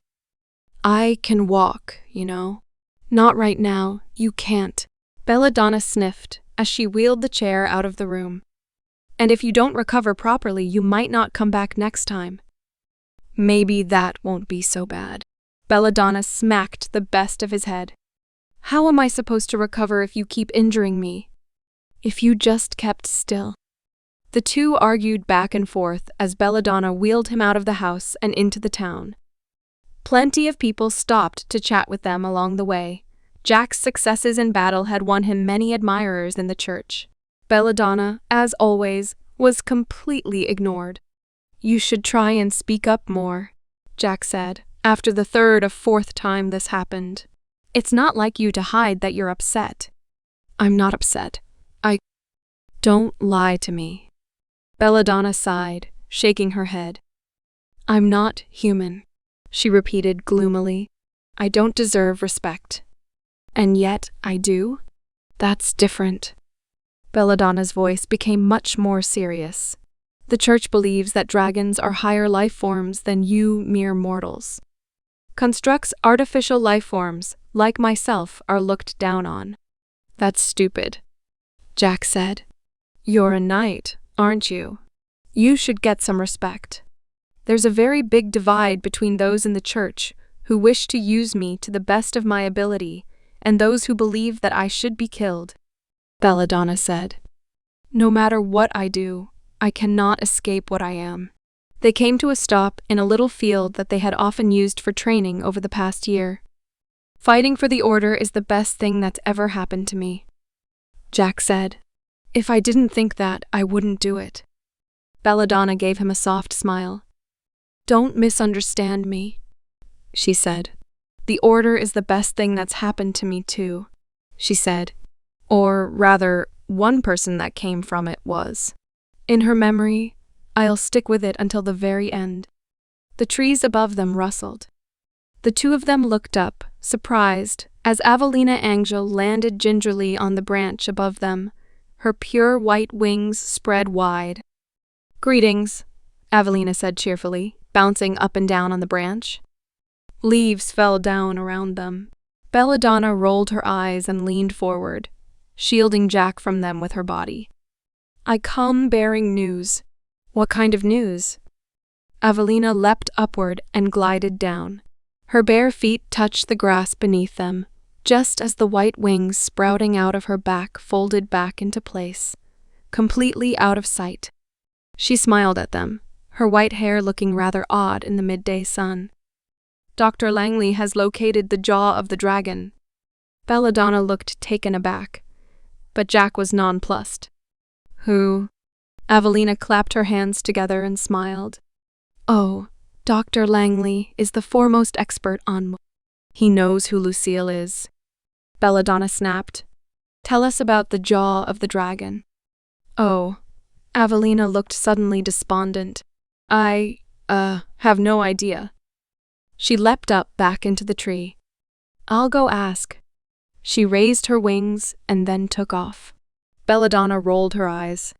"I can walk, you know." "Not right now, you can't." Belladonna sniffed as she wheeled the chair out of the room. "And if you don't recover properly, you might not come back next time." "Maybe that won't be so bad." Belladonna smacked the best of his head. "How am I supposed to recover if you keep injuring me?" "If you just kept still." The two argued back and forth as Belladonna wheeled him out of the house and into the town. Plenty of people stopped to chat with them along the way. Jack's successes in battle had won him many admirers in the church. Belladonna, as always, was completely ignored. "You should try and speak up more," Jack said, after the third or fourth time this happened. "It's not like you to hide that you're upset." "I'm not upset. Don't lie to me." Belladonna sighed, shaking her head. "I'm not human," she repeated gloomily. "I don't deserve respect. And yet I do? That's different." Belladonna's voice became much more serious. "The church believes that dragons are higher life forms than you mere mortals. Constructs artificial life forms, like myself, are looked down on." "That's stupid," Jack said. "You're a knight, aren't you? You should get some respect. There's a very big divide between those in the church who wish to use me to the best of my ability and those who believe that I should be killed," Belladonna said. "No matter what I do, I cannot escape what I am." They came to a stop in a little field that they had often used for training over the past year. "Fighting for the order is the best thing that's ever happened to me," Jack said. "If I didn't think that, I wouldn't do it." Belladonna gave him a soft smile. "Don't misunderstand me," she said. "The order is the best thing that's happened to me too," she said. "Or rather, one person that came from it was. In her memory, I'll stick with it until the very end." The trees above them rustled. The two of them looked up, surprised, as Avelina Angel landed gingerly on the branch above them, her pure white wings spread wide. "Greetings," Avelina said cheerfully, bouncing up and down on the branch. Leaves fell down around them. Belladonna rolled her eyes and leaned forward, shielding Jack from them with her body. "I come bearing news." "What kind of news?" Avelina leapt upward and glided down. Her bare feet touched the grass beneath them, just as the white wings sprouting out of her back folded back into place, completely out of sight. She smiled at them, her white hair looking rather odd in the midday sun. "Dr. Langley has located the jaw of the dragon." Belladonna looked taken aback, but Jack was nonplussed. "Who?" Avelina clapped her hands together and smiled. "Oh, Dr. Langley is the foremost expert on. He knows who Lucille is." Belladonna snapped. "Tell us about the jaw of the dragon." "Oh." Avelina looked suddenly despondent. I have no idea." She leapt up back into the tree. "I'll go ask." She raised her wings and then took off. Belladonna rolled her eyes.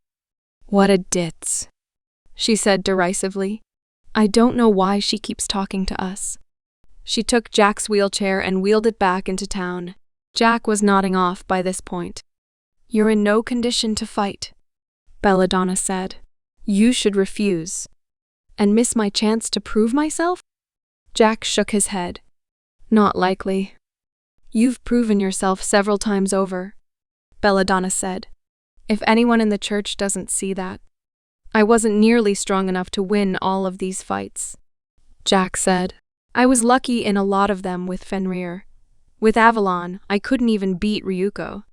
"What a ditz," she said derisively. "I don't know why she keeps talking to us." She took Jack's wheelchair and wheeled it back into town. Jack was nodding off by this point. "You're in no condition to fight," Belladonna said. "You should refuse." "And miss my chance to prove myself?" Jack shook his head. "Not likely. You've proven yourself several times over," Belladonna said. "If anyone in the church doesn't see that, I wasn't nearly strong enough to win all of these fights." Jack said, "I was lucky in a lot of them with Fenrir. With Avalon, I couldn't even beat Ryuko."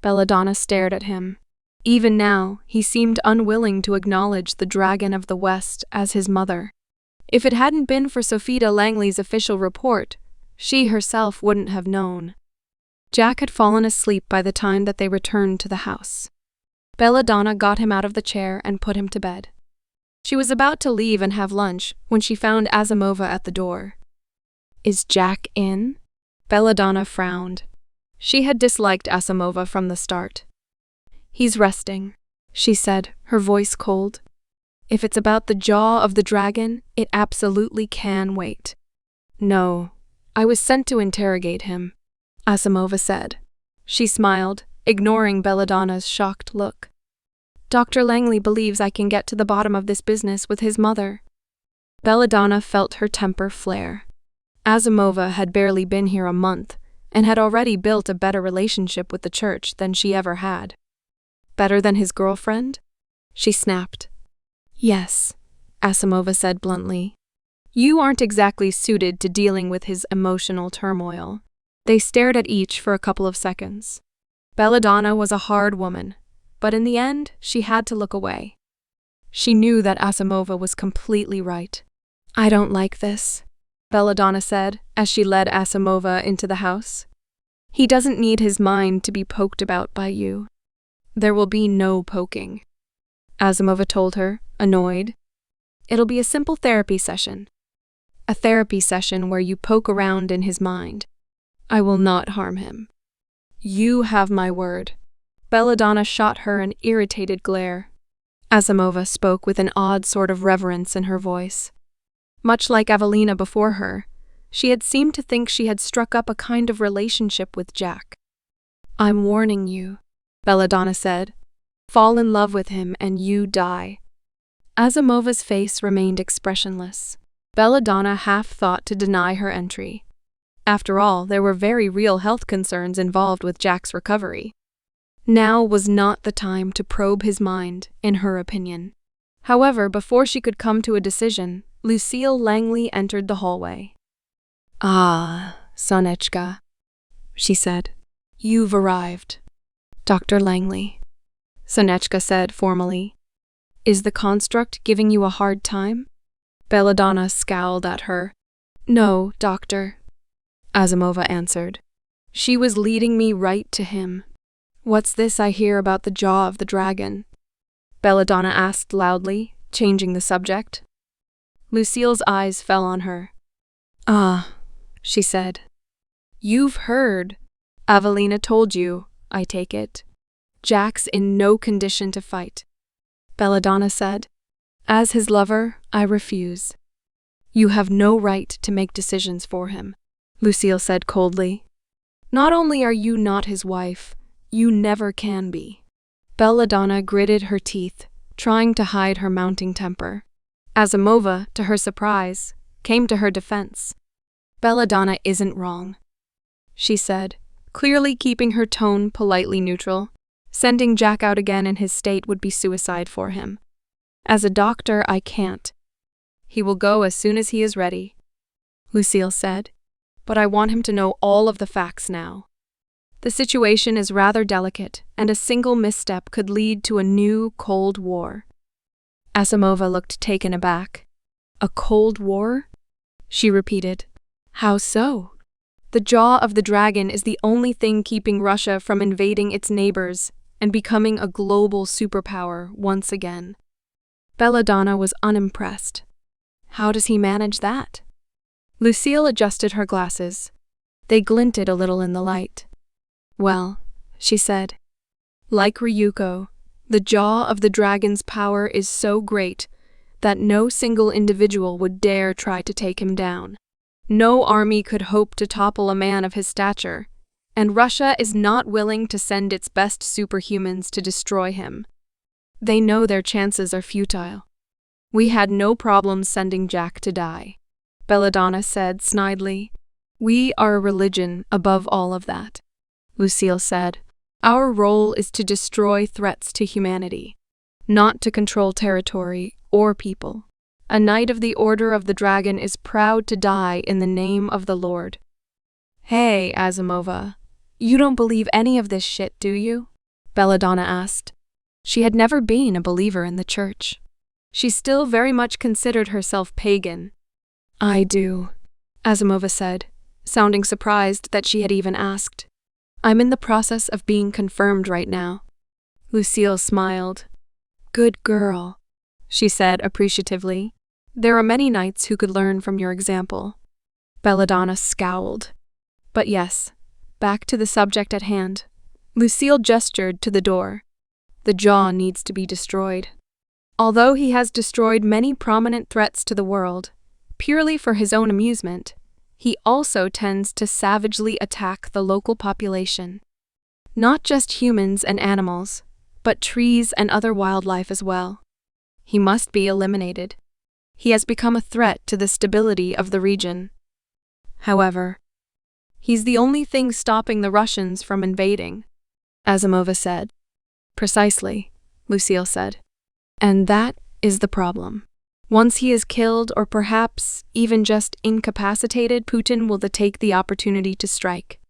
Belladonna stared at him. Even now, he seemed unwilling to acknowledge the Dragon of the West as his mother. If it hadn't been for Sophia Langley's official report, she herself wouldn't have known. Jack had fallen asleep by the time that they returned to the house. Belladonna got him out of the chair and put him to bed. She was about to leave and have lunch when she found Asimova at the door. "Is Jack in?" Belladonna frowned. She had disliked Asimova from the start. "He's resting," she said, her voice cold. "If it's about the jaw of the dragon, it absolutely can wait." "No, I was sent to interrogate him," Asimova said. She smiled, ignoring Belladonna's shocked look. "Dr. Langley believes I can get to the bottom of this business with his mother." Belladonna felt her temper flare. Asimova had barely been here a month and had already built a better relationship with the church than she ever had. "Better than his girlfriend?" she snapped. "Yes," Asimova said bluntly. "You aren't exactly suited to dealing with his emotional turmoil." They stared at each for a couple of seconds. Belladonna was a hard woman, but in the end, she had to look away. She knew that Asimova was completely right. "I don't like this," Belladonna said as she led Asimova into the house. "He doesn't need his mind to be poked about by you." "There will be no poking," Asimova told her, annoyed. "It'll be a simple therapy session. A therapy session where you poke around in his mind. I will not harm him." "You have my word." Belladonna shot her an irritated glare. Asimova spoke with an odd sort of reverence in her voice. Much like Evelina before her, she had seemed to think she had struck up a kind of relationship with Jack. "I'm warning you," Belladonna said. "Fall in love with him and you die." Asimova's face remained expressionless. Belladonna half thought to deny her entry. After all, there were very real health concerns involved with Jack's recovery. Now was not the time to probe his mind, in her opinion. However, before she could come to a decision, Lucille Langley entered the hallway. "Ah, Sonechka," she said. "You've arrived." "Dr. Langley," Sonechka said formally. "Is the construct giving you a hard time?" Belladonna scowled at her. "No, doctor," Asimova answered. "She was leading me right to him." "What's this I hear about the jaw of the dragon?" Belladonna asked loudly, changing the subject. Lucille's eyes fell on her. "Ah," she said. "You've heard. Avelina told you, I take it. Jack's in no condition to fight," Belladonna said. "As his lover, I refuse." "You have no right to make decisions for him," Lucille said coldly. "Not only are you not his wife, you never can be." Belladonna gritted her teeth, trying to hide her mounting temper. Asimova, to her surprise, came to her defense. "Belladonna isn't wrong," she said, clearly keeping her tone politely neutral. "Sending Jack out again in his state would be suicide for him. As a doctor, I can't. He will go as soon as he is ready," Lucille said. "But I want him to know all of the facts now. The situation is rather delicate, and a single misstep could lead to a new Cold War." Asimova looked taken aback. "A Cold War?" she repeated. "How so?" "The jaw of the dragon is the only thing keeping Russia from invading its neighbors and becoming a global superpower once again." Belladonna was unimpressed. "How does he manage that?" Lucille adjusted her glasses. They glinted a little in the light. "Well," she said, "like Ryuko, the jaw of the dragon's power is so great that no single individual would dare try to take him down. No army could hope to topple a man of his stature, and Russia is not willing to send its best superhumans to destroy him. They know their chances are futile. We had no problem sending Jack to die, Belladonna said snidely. We are a religion above all of that, Lucille said. Our role is to destroy threats to humanity, not to control territory or people. A knight of the Order of the Dragon is proud to die in the name of the Lord. Hey, Asimova, you don't believe any of this shit, do you? Belladonna asked. She had never been a believer in the church. She still very much considered herself pagan. I do, Asimova said, sounding surprised that she had even asked. I'm in the process of being confirmed right now. Lucille smiled. Good girl, she said appreciatively. There are many knights who could learn from your example. Belladonna scowled. But yes, back to the subject at hand. Lucille gestured to the door. The jaw needs to be destroyed. Although he has destroyed many prominent threats to the world, purely for his own amusement, he also tends to savagely attack the local population. Not just humans and animals, but trees and other wildlife as well. He must be eliminated. He has become a threat to the stability of the region. However, he's the only thing stopping the Russians from invading, Asimova said. Precisely, Lucille said. And that is the problem. Once he is killed or perhaps even just incapacitated, Putin will take the opportunity to strike.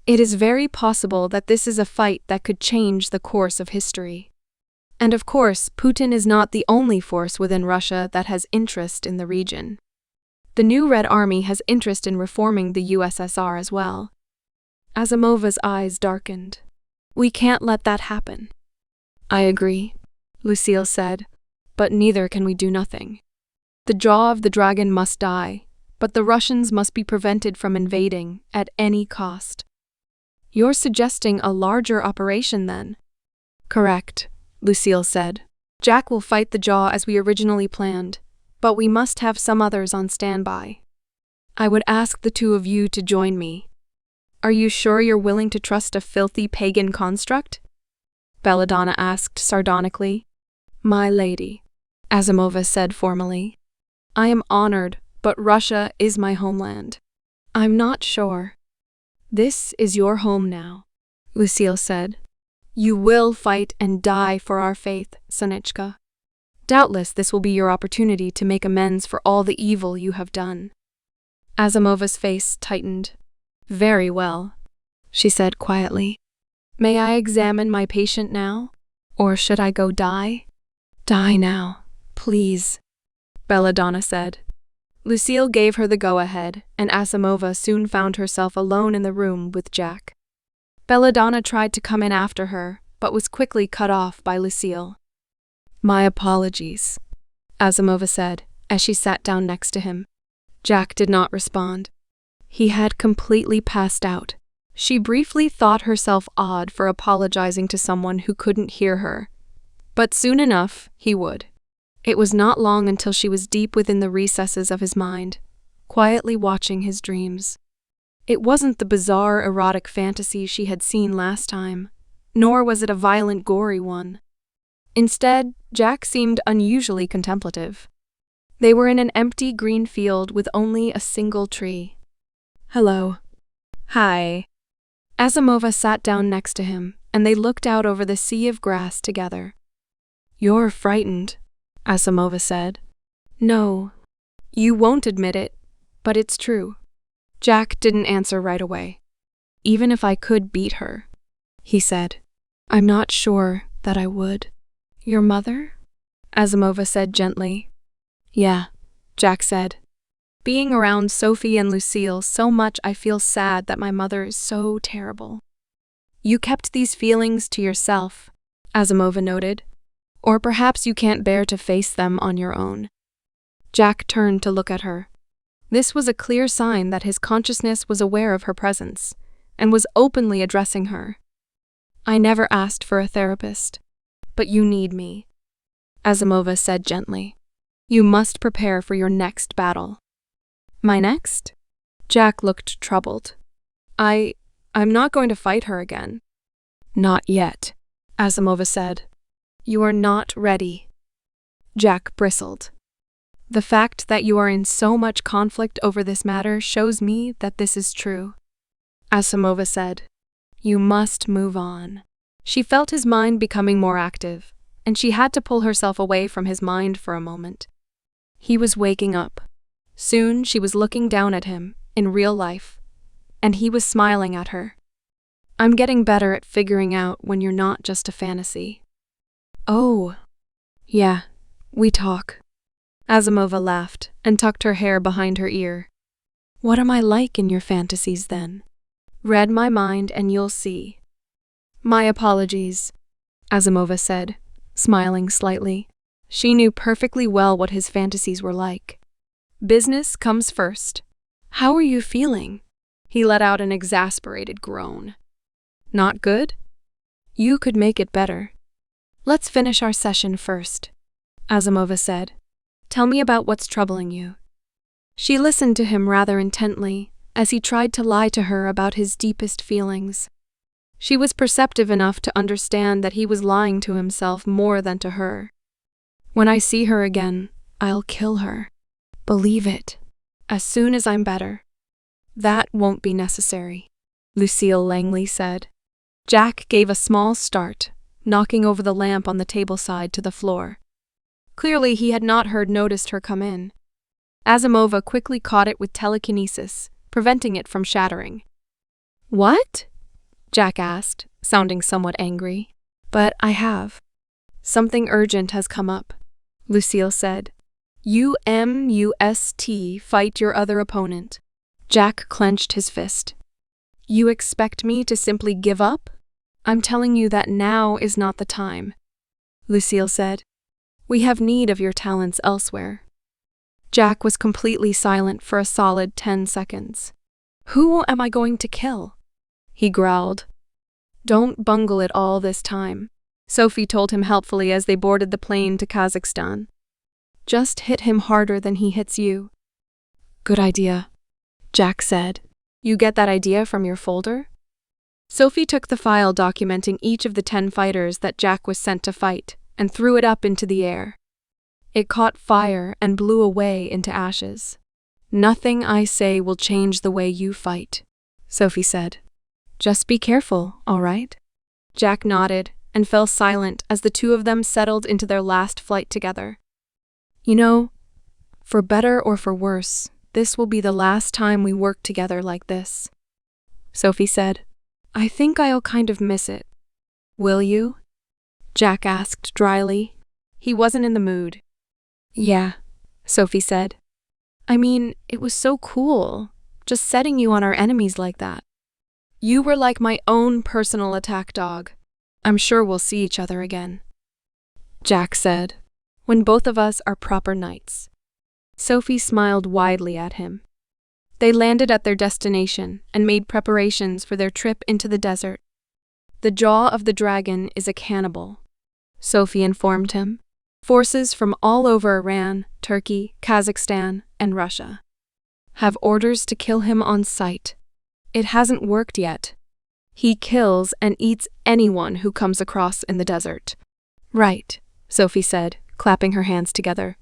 It is very possible that this is a fight that could change the course of history. And of course, Putin is not the only force within Russia that has interest in the region. The new Red Army has interest in reforming the USSR as well. Asimova's eyes darkened. We can't let that happen. I agree, Lucille said, but neither can we do nothing. The jaw of the dragon must die, but the Russians must be prevented from invading at any cost. You're suggesting a larger operation then? Correct, Lucille said. Jack will fight the jaw as we originally planned, but we must have some others on standby. I would ask the two of you to join me. Are you sure you're willing to trust a filthy pagan construct? Belladonna asked sardonically. My lady, Asimova said formally. I am honored, but Russia is my homeland. I'm not sure. This is your home now, Lucille said. You will fight and die for our faith, Sonichka. Doubtless this will be your opportunity to make amends for all the evil you have done. Asimova's face tightened. Very well, she said quietly. May I examine my patient now? Or should I go die? Die now, please, Belladonna said. Lucille gave her the go-ahead, and Asimova soon found herself alone in the room with Jack. Belladonna tried to come in after her, but was quickly cut off by Lucille. My apologies, Asimova said, as she sat down next to him. Jack did not respond. He had completely passed out. She briefly thought herself odd for apologizing to someone who couldn't hear her. But soon enough, he would. It was not long until she was deep within the recesses of his mind, quietly watching his dreams. It wasn't the bizarre erotic fantasy she had seen last time, nor was it a violent, gory one. Instead, Jack seemed unusually contemplative. They were in an empty green field with only a single tree. Hello. Hi. Asimova sat down next to him, and they looked out over the sea of grass together. You're frightened, Asimova said. No. You won't admit it, but it's true. Jack didn't answer right away. Even if I could beat her, he said. I'm not sure that I would. Your mother? Asimova said gently. Yeah, Jack said. Being around Sophie and Lucille so much, I feel sad that my mother is so terrible. You kept these feelings to yourself, Asimova noted. Or perhaps you can't bear to face them on your own. Jack turned to look at her. This was a clear sign that his consciousness was aware of her presence, and was openly addressing her. I never asked for a therapist, but you need me, Asimova said gently. You must prepare for your next battle. My next? Jack looked troubled. I'm not going to fight her again. Not yet, Asimova said. You are not ready. Jack bristled. The fact that you are in so much conflict over this matter shows me that this is true. Asimova said. You must move on. She felt his mind becoming more active, and she had to pull herself away from his mind for a moment. He was waking up. Soon she was looking down at him, in real life, and he was smiling at her. I'm getting better at figuring out when you're not just a fantasy. Oh, yeah, we talk. Asimova laughed and tucked her hair behind her ear. What am I like in your fantasies then? Read my mind and you'll see. My apologies, Asimova said, smiling slightly. She knew perfectly well what his fantasies were like. Business comes first. How are you feeling? He let out an exasperated groan. Not good? You could make it better. Let's finish our session first, Asimova said. Tell me about what's troubling you. She listened to him rather intently as he tried to lie to her about his deepest feelings. She was perceptive enough to understand that he was lying to himself more than to her. When I see her again, I'll kill her. Believe it. As soon as I'm better. That won't be necessary, Lucille Langley said. Jack gave a small start, knocking over the lamp on the table side to the floor. Clearly he had not noticed her come in. Asimova quickly caught it with telekinesis, preventing it from shattering. What? Jack asked, sounding somewhat angry. But I have. Something urgent has come up, Lucille said. You must fight your other opponent. Jack clenched his fist. You expect me to simply give up? I'm telling you that now is not the time, Lucille said. We have need of your talents elsewhere. Jack was completely silent for a solid 10 seconds. Who am I going to kill? He growled. Don't bungle it all this time, Sophie told him helpfully as they boarded the plane to Kazakhstan. Just hit him harder than he hits you. Good idea, Jack said. You get that idea from your folder? Sophie took the file documenting each of the 10 fighters that Jack was sent to fight and threw it up into the air. It caught fire and blew away into ashes. Nothing I say will change the way you fight, Sophie said. Just be careful, all right? Jack nodded and fell silent as the two of them settled into their last flight together. You know, for better or for worse, this will be the last time we work together like this, Sophie said. I think I'll kind of miss it. Will you? Jack asked dryly. He wasn't in the mood. Yeah, Sophie said. I mean, it was so cool, just setting you on our enemies like that. You were like my own personal attack dog. I'm sure we'll see each other again, Jack said, when both of us are proper knights. Sophie smiled widely at him. They landed at their destination and made preparations for their trip into the desert. The jaw of the dragon is a cannibal, Sophie informed him. Forces from all over Iran, Turkey, Kazakhstan, and Russia have orders to kill him on sight. It hasn't worked yet. He kills and eats anyone who comes across in the desert. Right, Sophie said, clapping her hands together.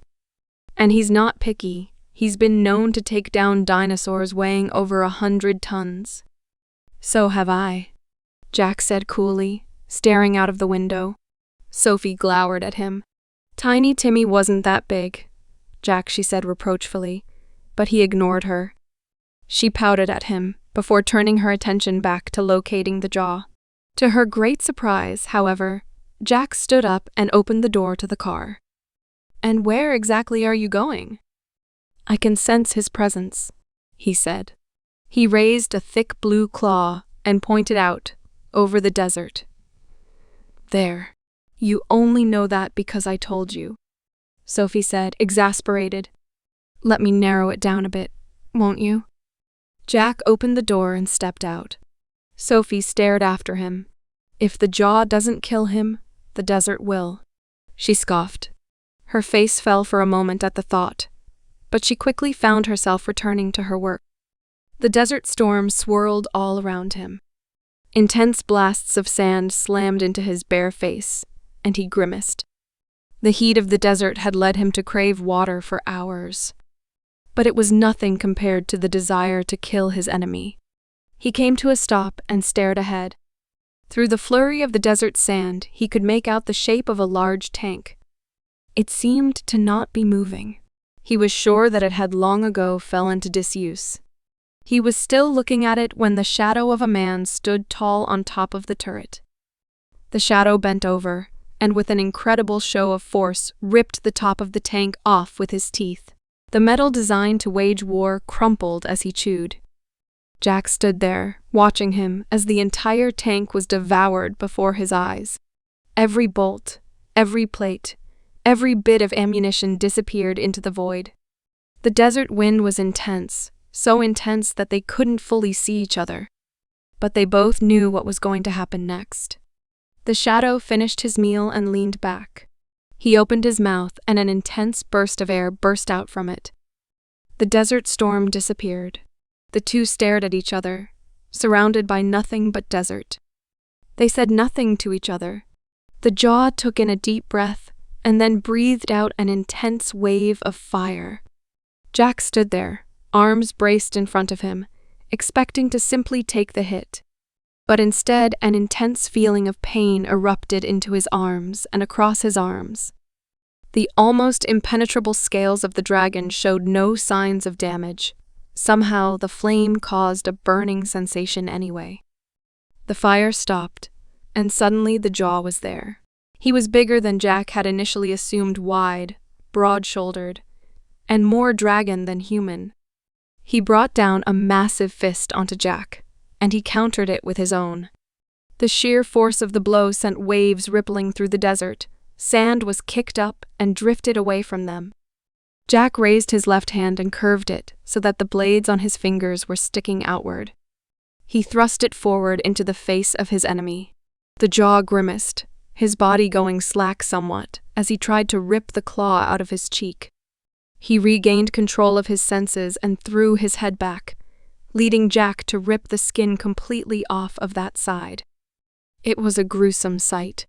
And he's not picky. He's been known to take down dinosaurs weighing over 100 tons. So have I, Jack said coolly, staring out of the window. Sophie glowered at him. Tiny Timmy wasn't that big, Jack, she said reproachfully, but he ignored her. She pouted at him before turning her attention back to locating the jaw. To her great surprise, however, Jack stood up and opened the door to the car. And where exactly are you going? I can sense his presence, he said. He raised a thick blue claw and pointed out, over the desert. There. You only know that because I told you, Sophie said, exasperated. Let me narrow it down a bit, won't you? Jack opened the door and stepped out. Sophie stared after him. If the jaw doesn't kill him, the desert will, she scoffed. Her face fell for a moment at the thought, but she quickly found herself returning to her work. The desert storm swirled all around him. Intense blasts of sand slammed into his bare face, and he grimaced. The heat of the desert had led him to crave water for hours. But it was nothing compared to the desire to kill his enemy. He came to a stop and stared ahead. Through the flurry of the desert sand, he could make out the shape of a large tank. It seemed to not be moving. He was sure that it had long ago fell into disuse. He was still looking at it when the shadow of a man stood tall on top of the turret. The shadow bent over, and with an incredible show of force, ripped the top of the tank off with his teeth. The metal designed to wage war crumpled as he chewed. Jack stood there, watching him as the entire tank was devoured before his eyes. Every bolt, every plate, every bit of ammunition disappeared into the void. The desert wind was intense, so intense that they couldn't fully see each other. But they both knew what was going to happen next. The shadow finished his meal and leaned back. He opened his mouth and an intense burst of air burst out from it. The desert storm disappeared. The two stared at each other, surrounded by nothing but desert. They said nothing to each other. The jaw took in a deep breath and then breathed out an intense wave of fire. Jack stood there, arms braced in front of him, expecting to simply take the hit. But instead, an intense feeling of pain erupted into his arms and across his arms. The almost impenetrable scales of the dragon showed no signs of damage. Somehow, the flame caused a burning sensation anyway. The fire stopped, and suddenly the jaw was there. He was bigger than Jack had initially assumed, wide, broad-shouldered, and more dragon than human. He brought down a massive fist onto Jack, and he countered it with his own. The sheer force of the blow sent waves rippling through the desert. Sand was kicked up and drifted away from them. Jack raised his left hand and curved it so that the blades on his fingers were sticking outward. He thrust it forward into the face of his enemy. The jaw grimaced, his body going slack somewhat as he tried to rip the claw out of his cheek. He regained control of his senses and threw his head back, leading Jack to rip the skin completely off of that side. It was a gruesome sight.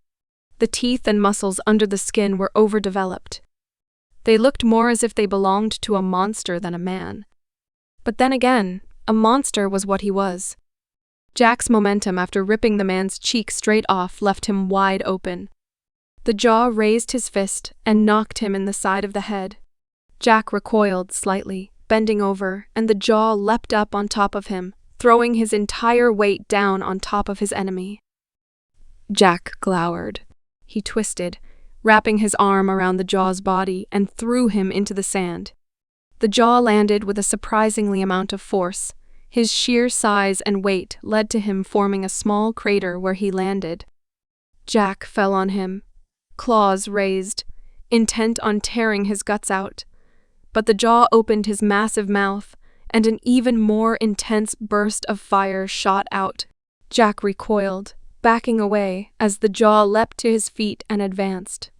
The teeth and muscles under the skin were overdeveloped. They looked more as if they belonged to a monster than a man. But then again, a monster was what he was. Jack's momentum after ripping the man's cheek straight off left him wide open. The jaw raised his fist and knocked him in the side of the head. Jack recoiled slightly, bending over, and the jaw leapt up on top of him, throwing his entire weight down on top of his enemy. Jack glowered. He twisted, wrapping his arm around the jaw's body, and threw him into the sand. The jaw landed with a surprisingly amount of force. His sheer size and weight led to him forming a small crater where he landed. Jack fell on him, claws raised, intent on tearing his guts out. But the jaw opened his massive mouth, and an even more intense burst of fire shot out. Jack recoiled, backing away as the jaw leapt to his feet and advanced,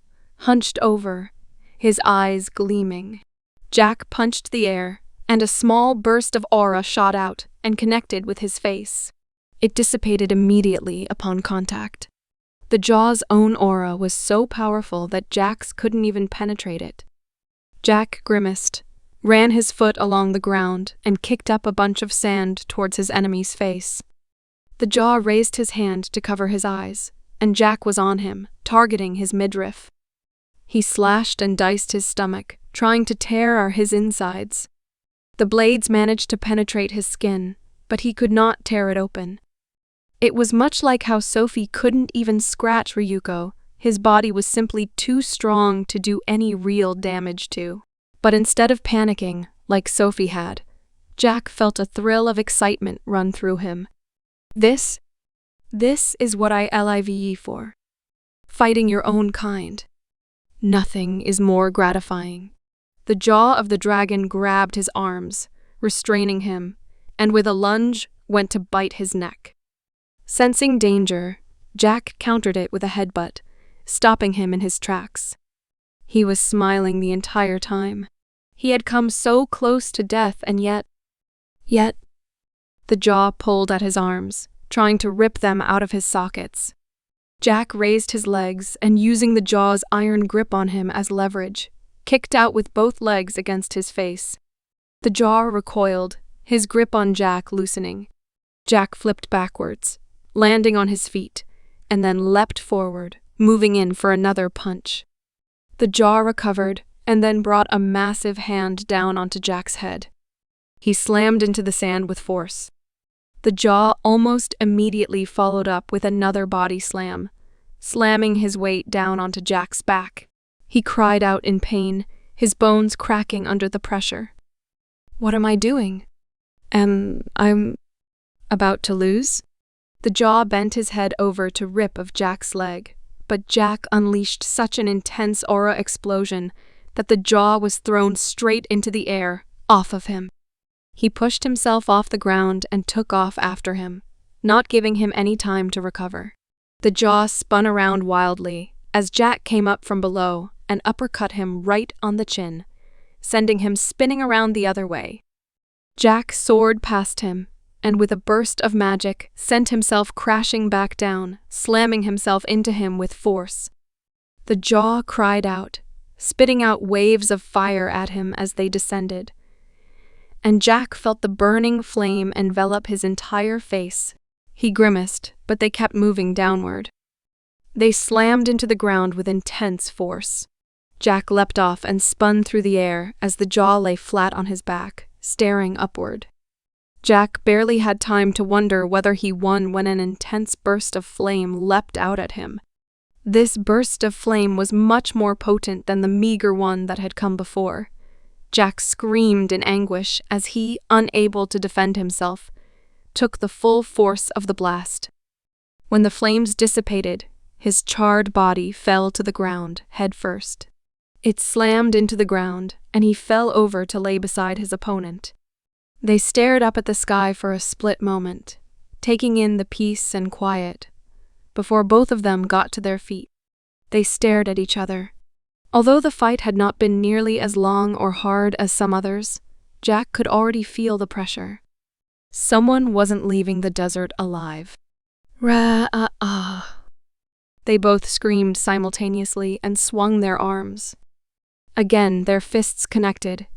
hunched over, his eyes gleaming. Jack punched the air, and a small burst of aura shot out and connected with his face. It dissipated immediately upon contact. The jaw's own aura was so powerful that Jack's couldn't even penetrate it. Jack grimaced, ran his foot along the ground, and kicked up a bunch of sand towards his enemy's face. The jaw raised his hand to cover his eyes, and Jack was on him, targeting his midriff. He slashed and diced his stomach, trying to tear his insides. The blades managed to penetrate his skin, but he could not tear it open. It was much like how Sophie couldn't even scratch Ryuko. His body was simply too strong to do any real damage to. But instead of panicking, like Sophie had, Jack felt a thrill of excitement run through him. This is what I live for. Fighting your own kind. Nothing is more gratifying. The jaw of the dragon grabbed his arms, restraining him, and with a lunge went to bite his neck. Sensing danger, Jack countered it with a headbutt, stopping him in his tracks. He was smiling the entire time. He had come so close to death, and yet The jaw pulled at his arms, trying to rip them out of his sockets. Jack raised his legs and, using the jaw's iron grip on him as leverage, kicked out with both legs against his face. The jaw recoiled, his grip on Jack loosening. Jack flipped backwards, landing on his feet, and then leapt forward, moving in for another punch. The jaw recovered and then brought a massive hand down onto Jack's head. He slammed into the sand with force. The jaw almost immediately followed up with another body slam, slamming his weight down onto Jack's back. He cried out in pain, his bones cracking under the pressure. "What am I doing? I'm about to lose?" The jaw bent his head over to rip of Jack's leg, but Jack unleashed such an intense aura explosion that the jaw was thrown straight into the air, off of him. He pushed himself off the ground and took off after him, not giving him any time to recover. The jaw spun around wildly as Jack came up from below and uppercut him right on the chin, sending him spinning around the other way. Jack soared past him, and with a burst of magic, sent himself crashing back down, slamming himself into him with force. The jaw cried out, spitting out waves of fire at him as they descended, and Jack felt the burning flame envelop his entire face. He grimaced, but they kept moving downward. They slammed into the ground with intense force. Jack leapt off and spun through the air as the jaw lay flat on his back, staring upward. Jack barely had time to wonder whether he won when an intense burst of flame leapt out at him. This burst of flame was much more potent than the meager one that had come before. Jack screamed in anguish as he, unable to defend himself, took the full force of the blast. When the flames dissipated, his charred body fell to the ground, head first. It slammed into the ground, and he fell over to lay beside his opponent. They stared up at the sky for a split moment, taking in the peace and quiet, before both of them got to their feet. They stared at each other. Although the fight had not been nearly as long or hard as some others, Jack could already feel the pressure. Someone wasn't leaving the desert alive. Ra-ah-ah. They both screamed simultaneously and swung their arms. Again, their fists connected,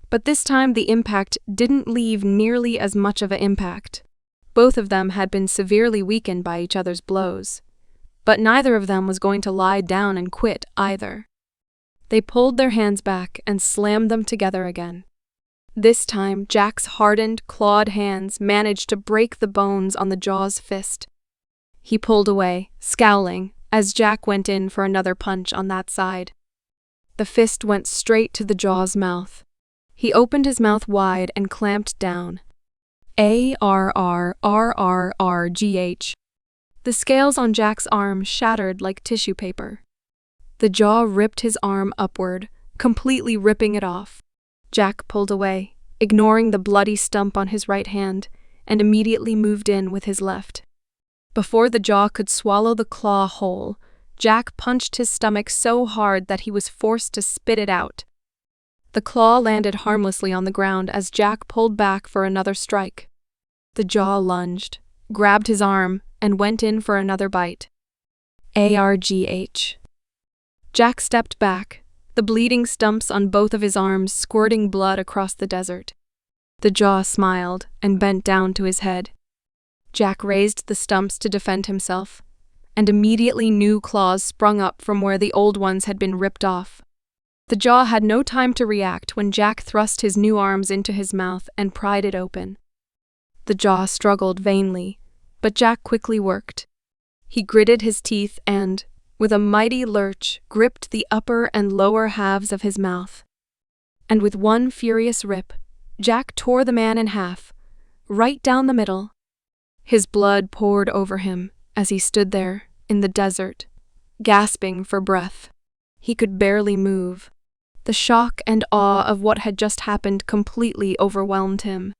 but this time the impact didn't leave nearly as much of an impact. Both of them had been severely weakened by each other's blows, but neither of them was going to lie down and quit either. They pulled their hands back and slammed them together again. This time, Jack's hardened, clawed hands managed to break the bones on the jaw's fist. He pulled away, scowling, as Jack went in for another punch on that side. The fist went straight to the jaw's mouth. He opened his mouth wide and clamped down. ARRRRRGH. The scales on Jack's arm shattered like tissue paper. The jaw ripped his arm upward, completely ripping it off. Jack pulled away, ignoring the bloody stump on his right hand, and immediately moved in with his left. Before the jaw could swallow the claw whole, Jack punched his stomach so hard that he was forced to spit it out. The claw landed harmlessly on the ground as Jack pulled back for another strike. The jaw lunged, grabbed his arm, and went in for another bite. ARGH. Jack stepped back, the bleeding stumps on both of his arms squirting blood across the desert. The jaw smiled and bent down to his head. Jack raised the stumps to defend himself, and immediately new claws sprung up from where the old ones had been ripped off. The jaw had no time to react when Jack thrust his new arms into his mouth and pried it open. The jaw struggled vainly, but Jack quickly worked. He gritted his teeth and, with a mighty lurch, gripped the upper and lower halves of his mouth. And with one furious rip, Jack tore the man in half, right down the middle. His blood poured over him as he stood there in the desert, gasping for breath. He could barely move. The shock and awe of what had just happened completely overwhelmed him.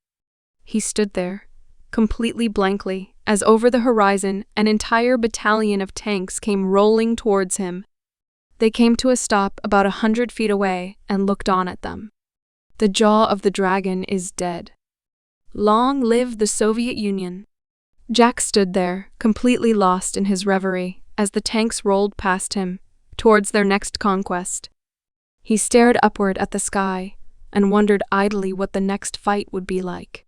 He stood there, completely blankly, as over the horizon an entire battalion of tanks came rolling towards him. They came to a stop about 100 feet away and looked on at them. The jaw of the dragon is dead. Long live the Soviet Union. Jack stood there, completely lost in his reverie, as the tanks rolled past him, towards their next conquest. He stared upward at the sky and wondered idly what the next fight would be like.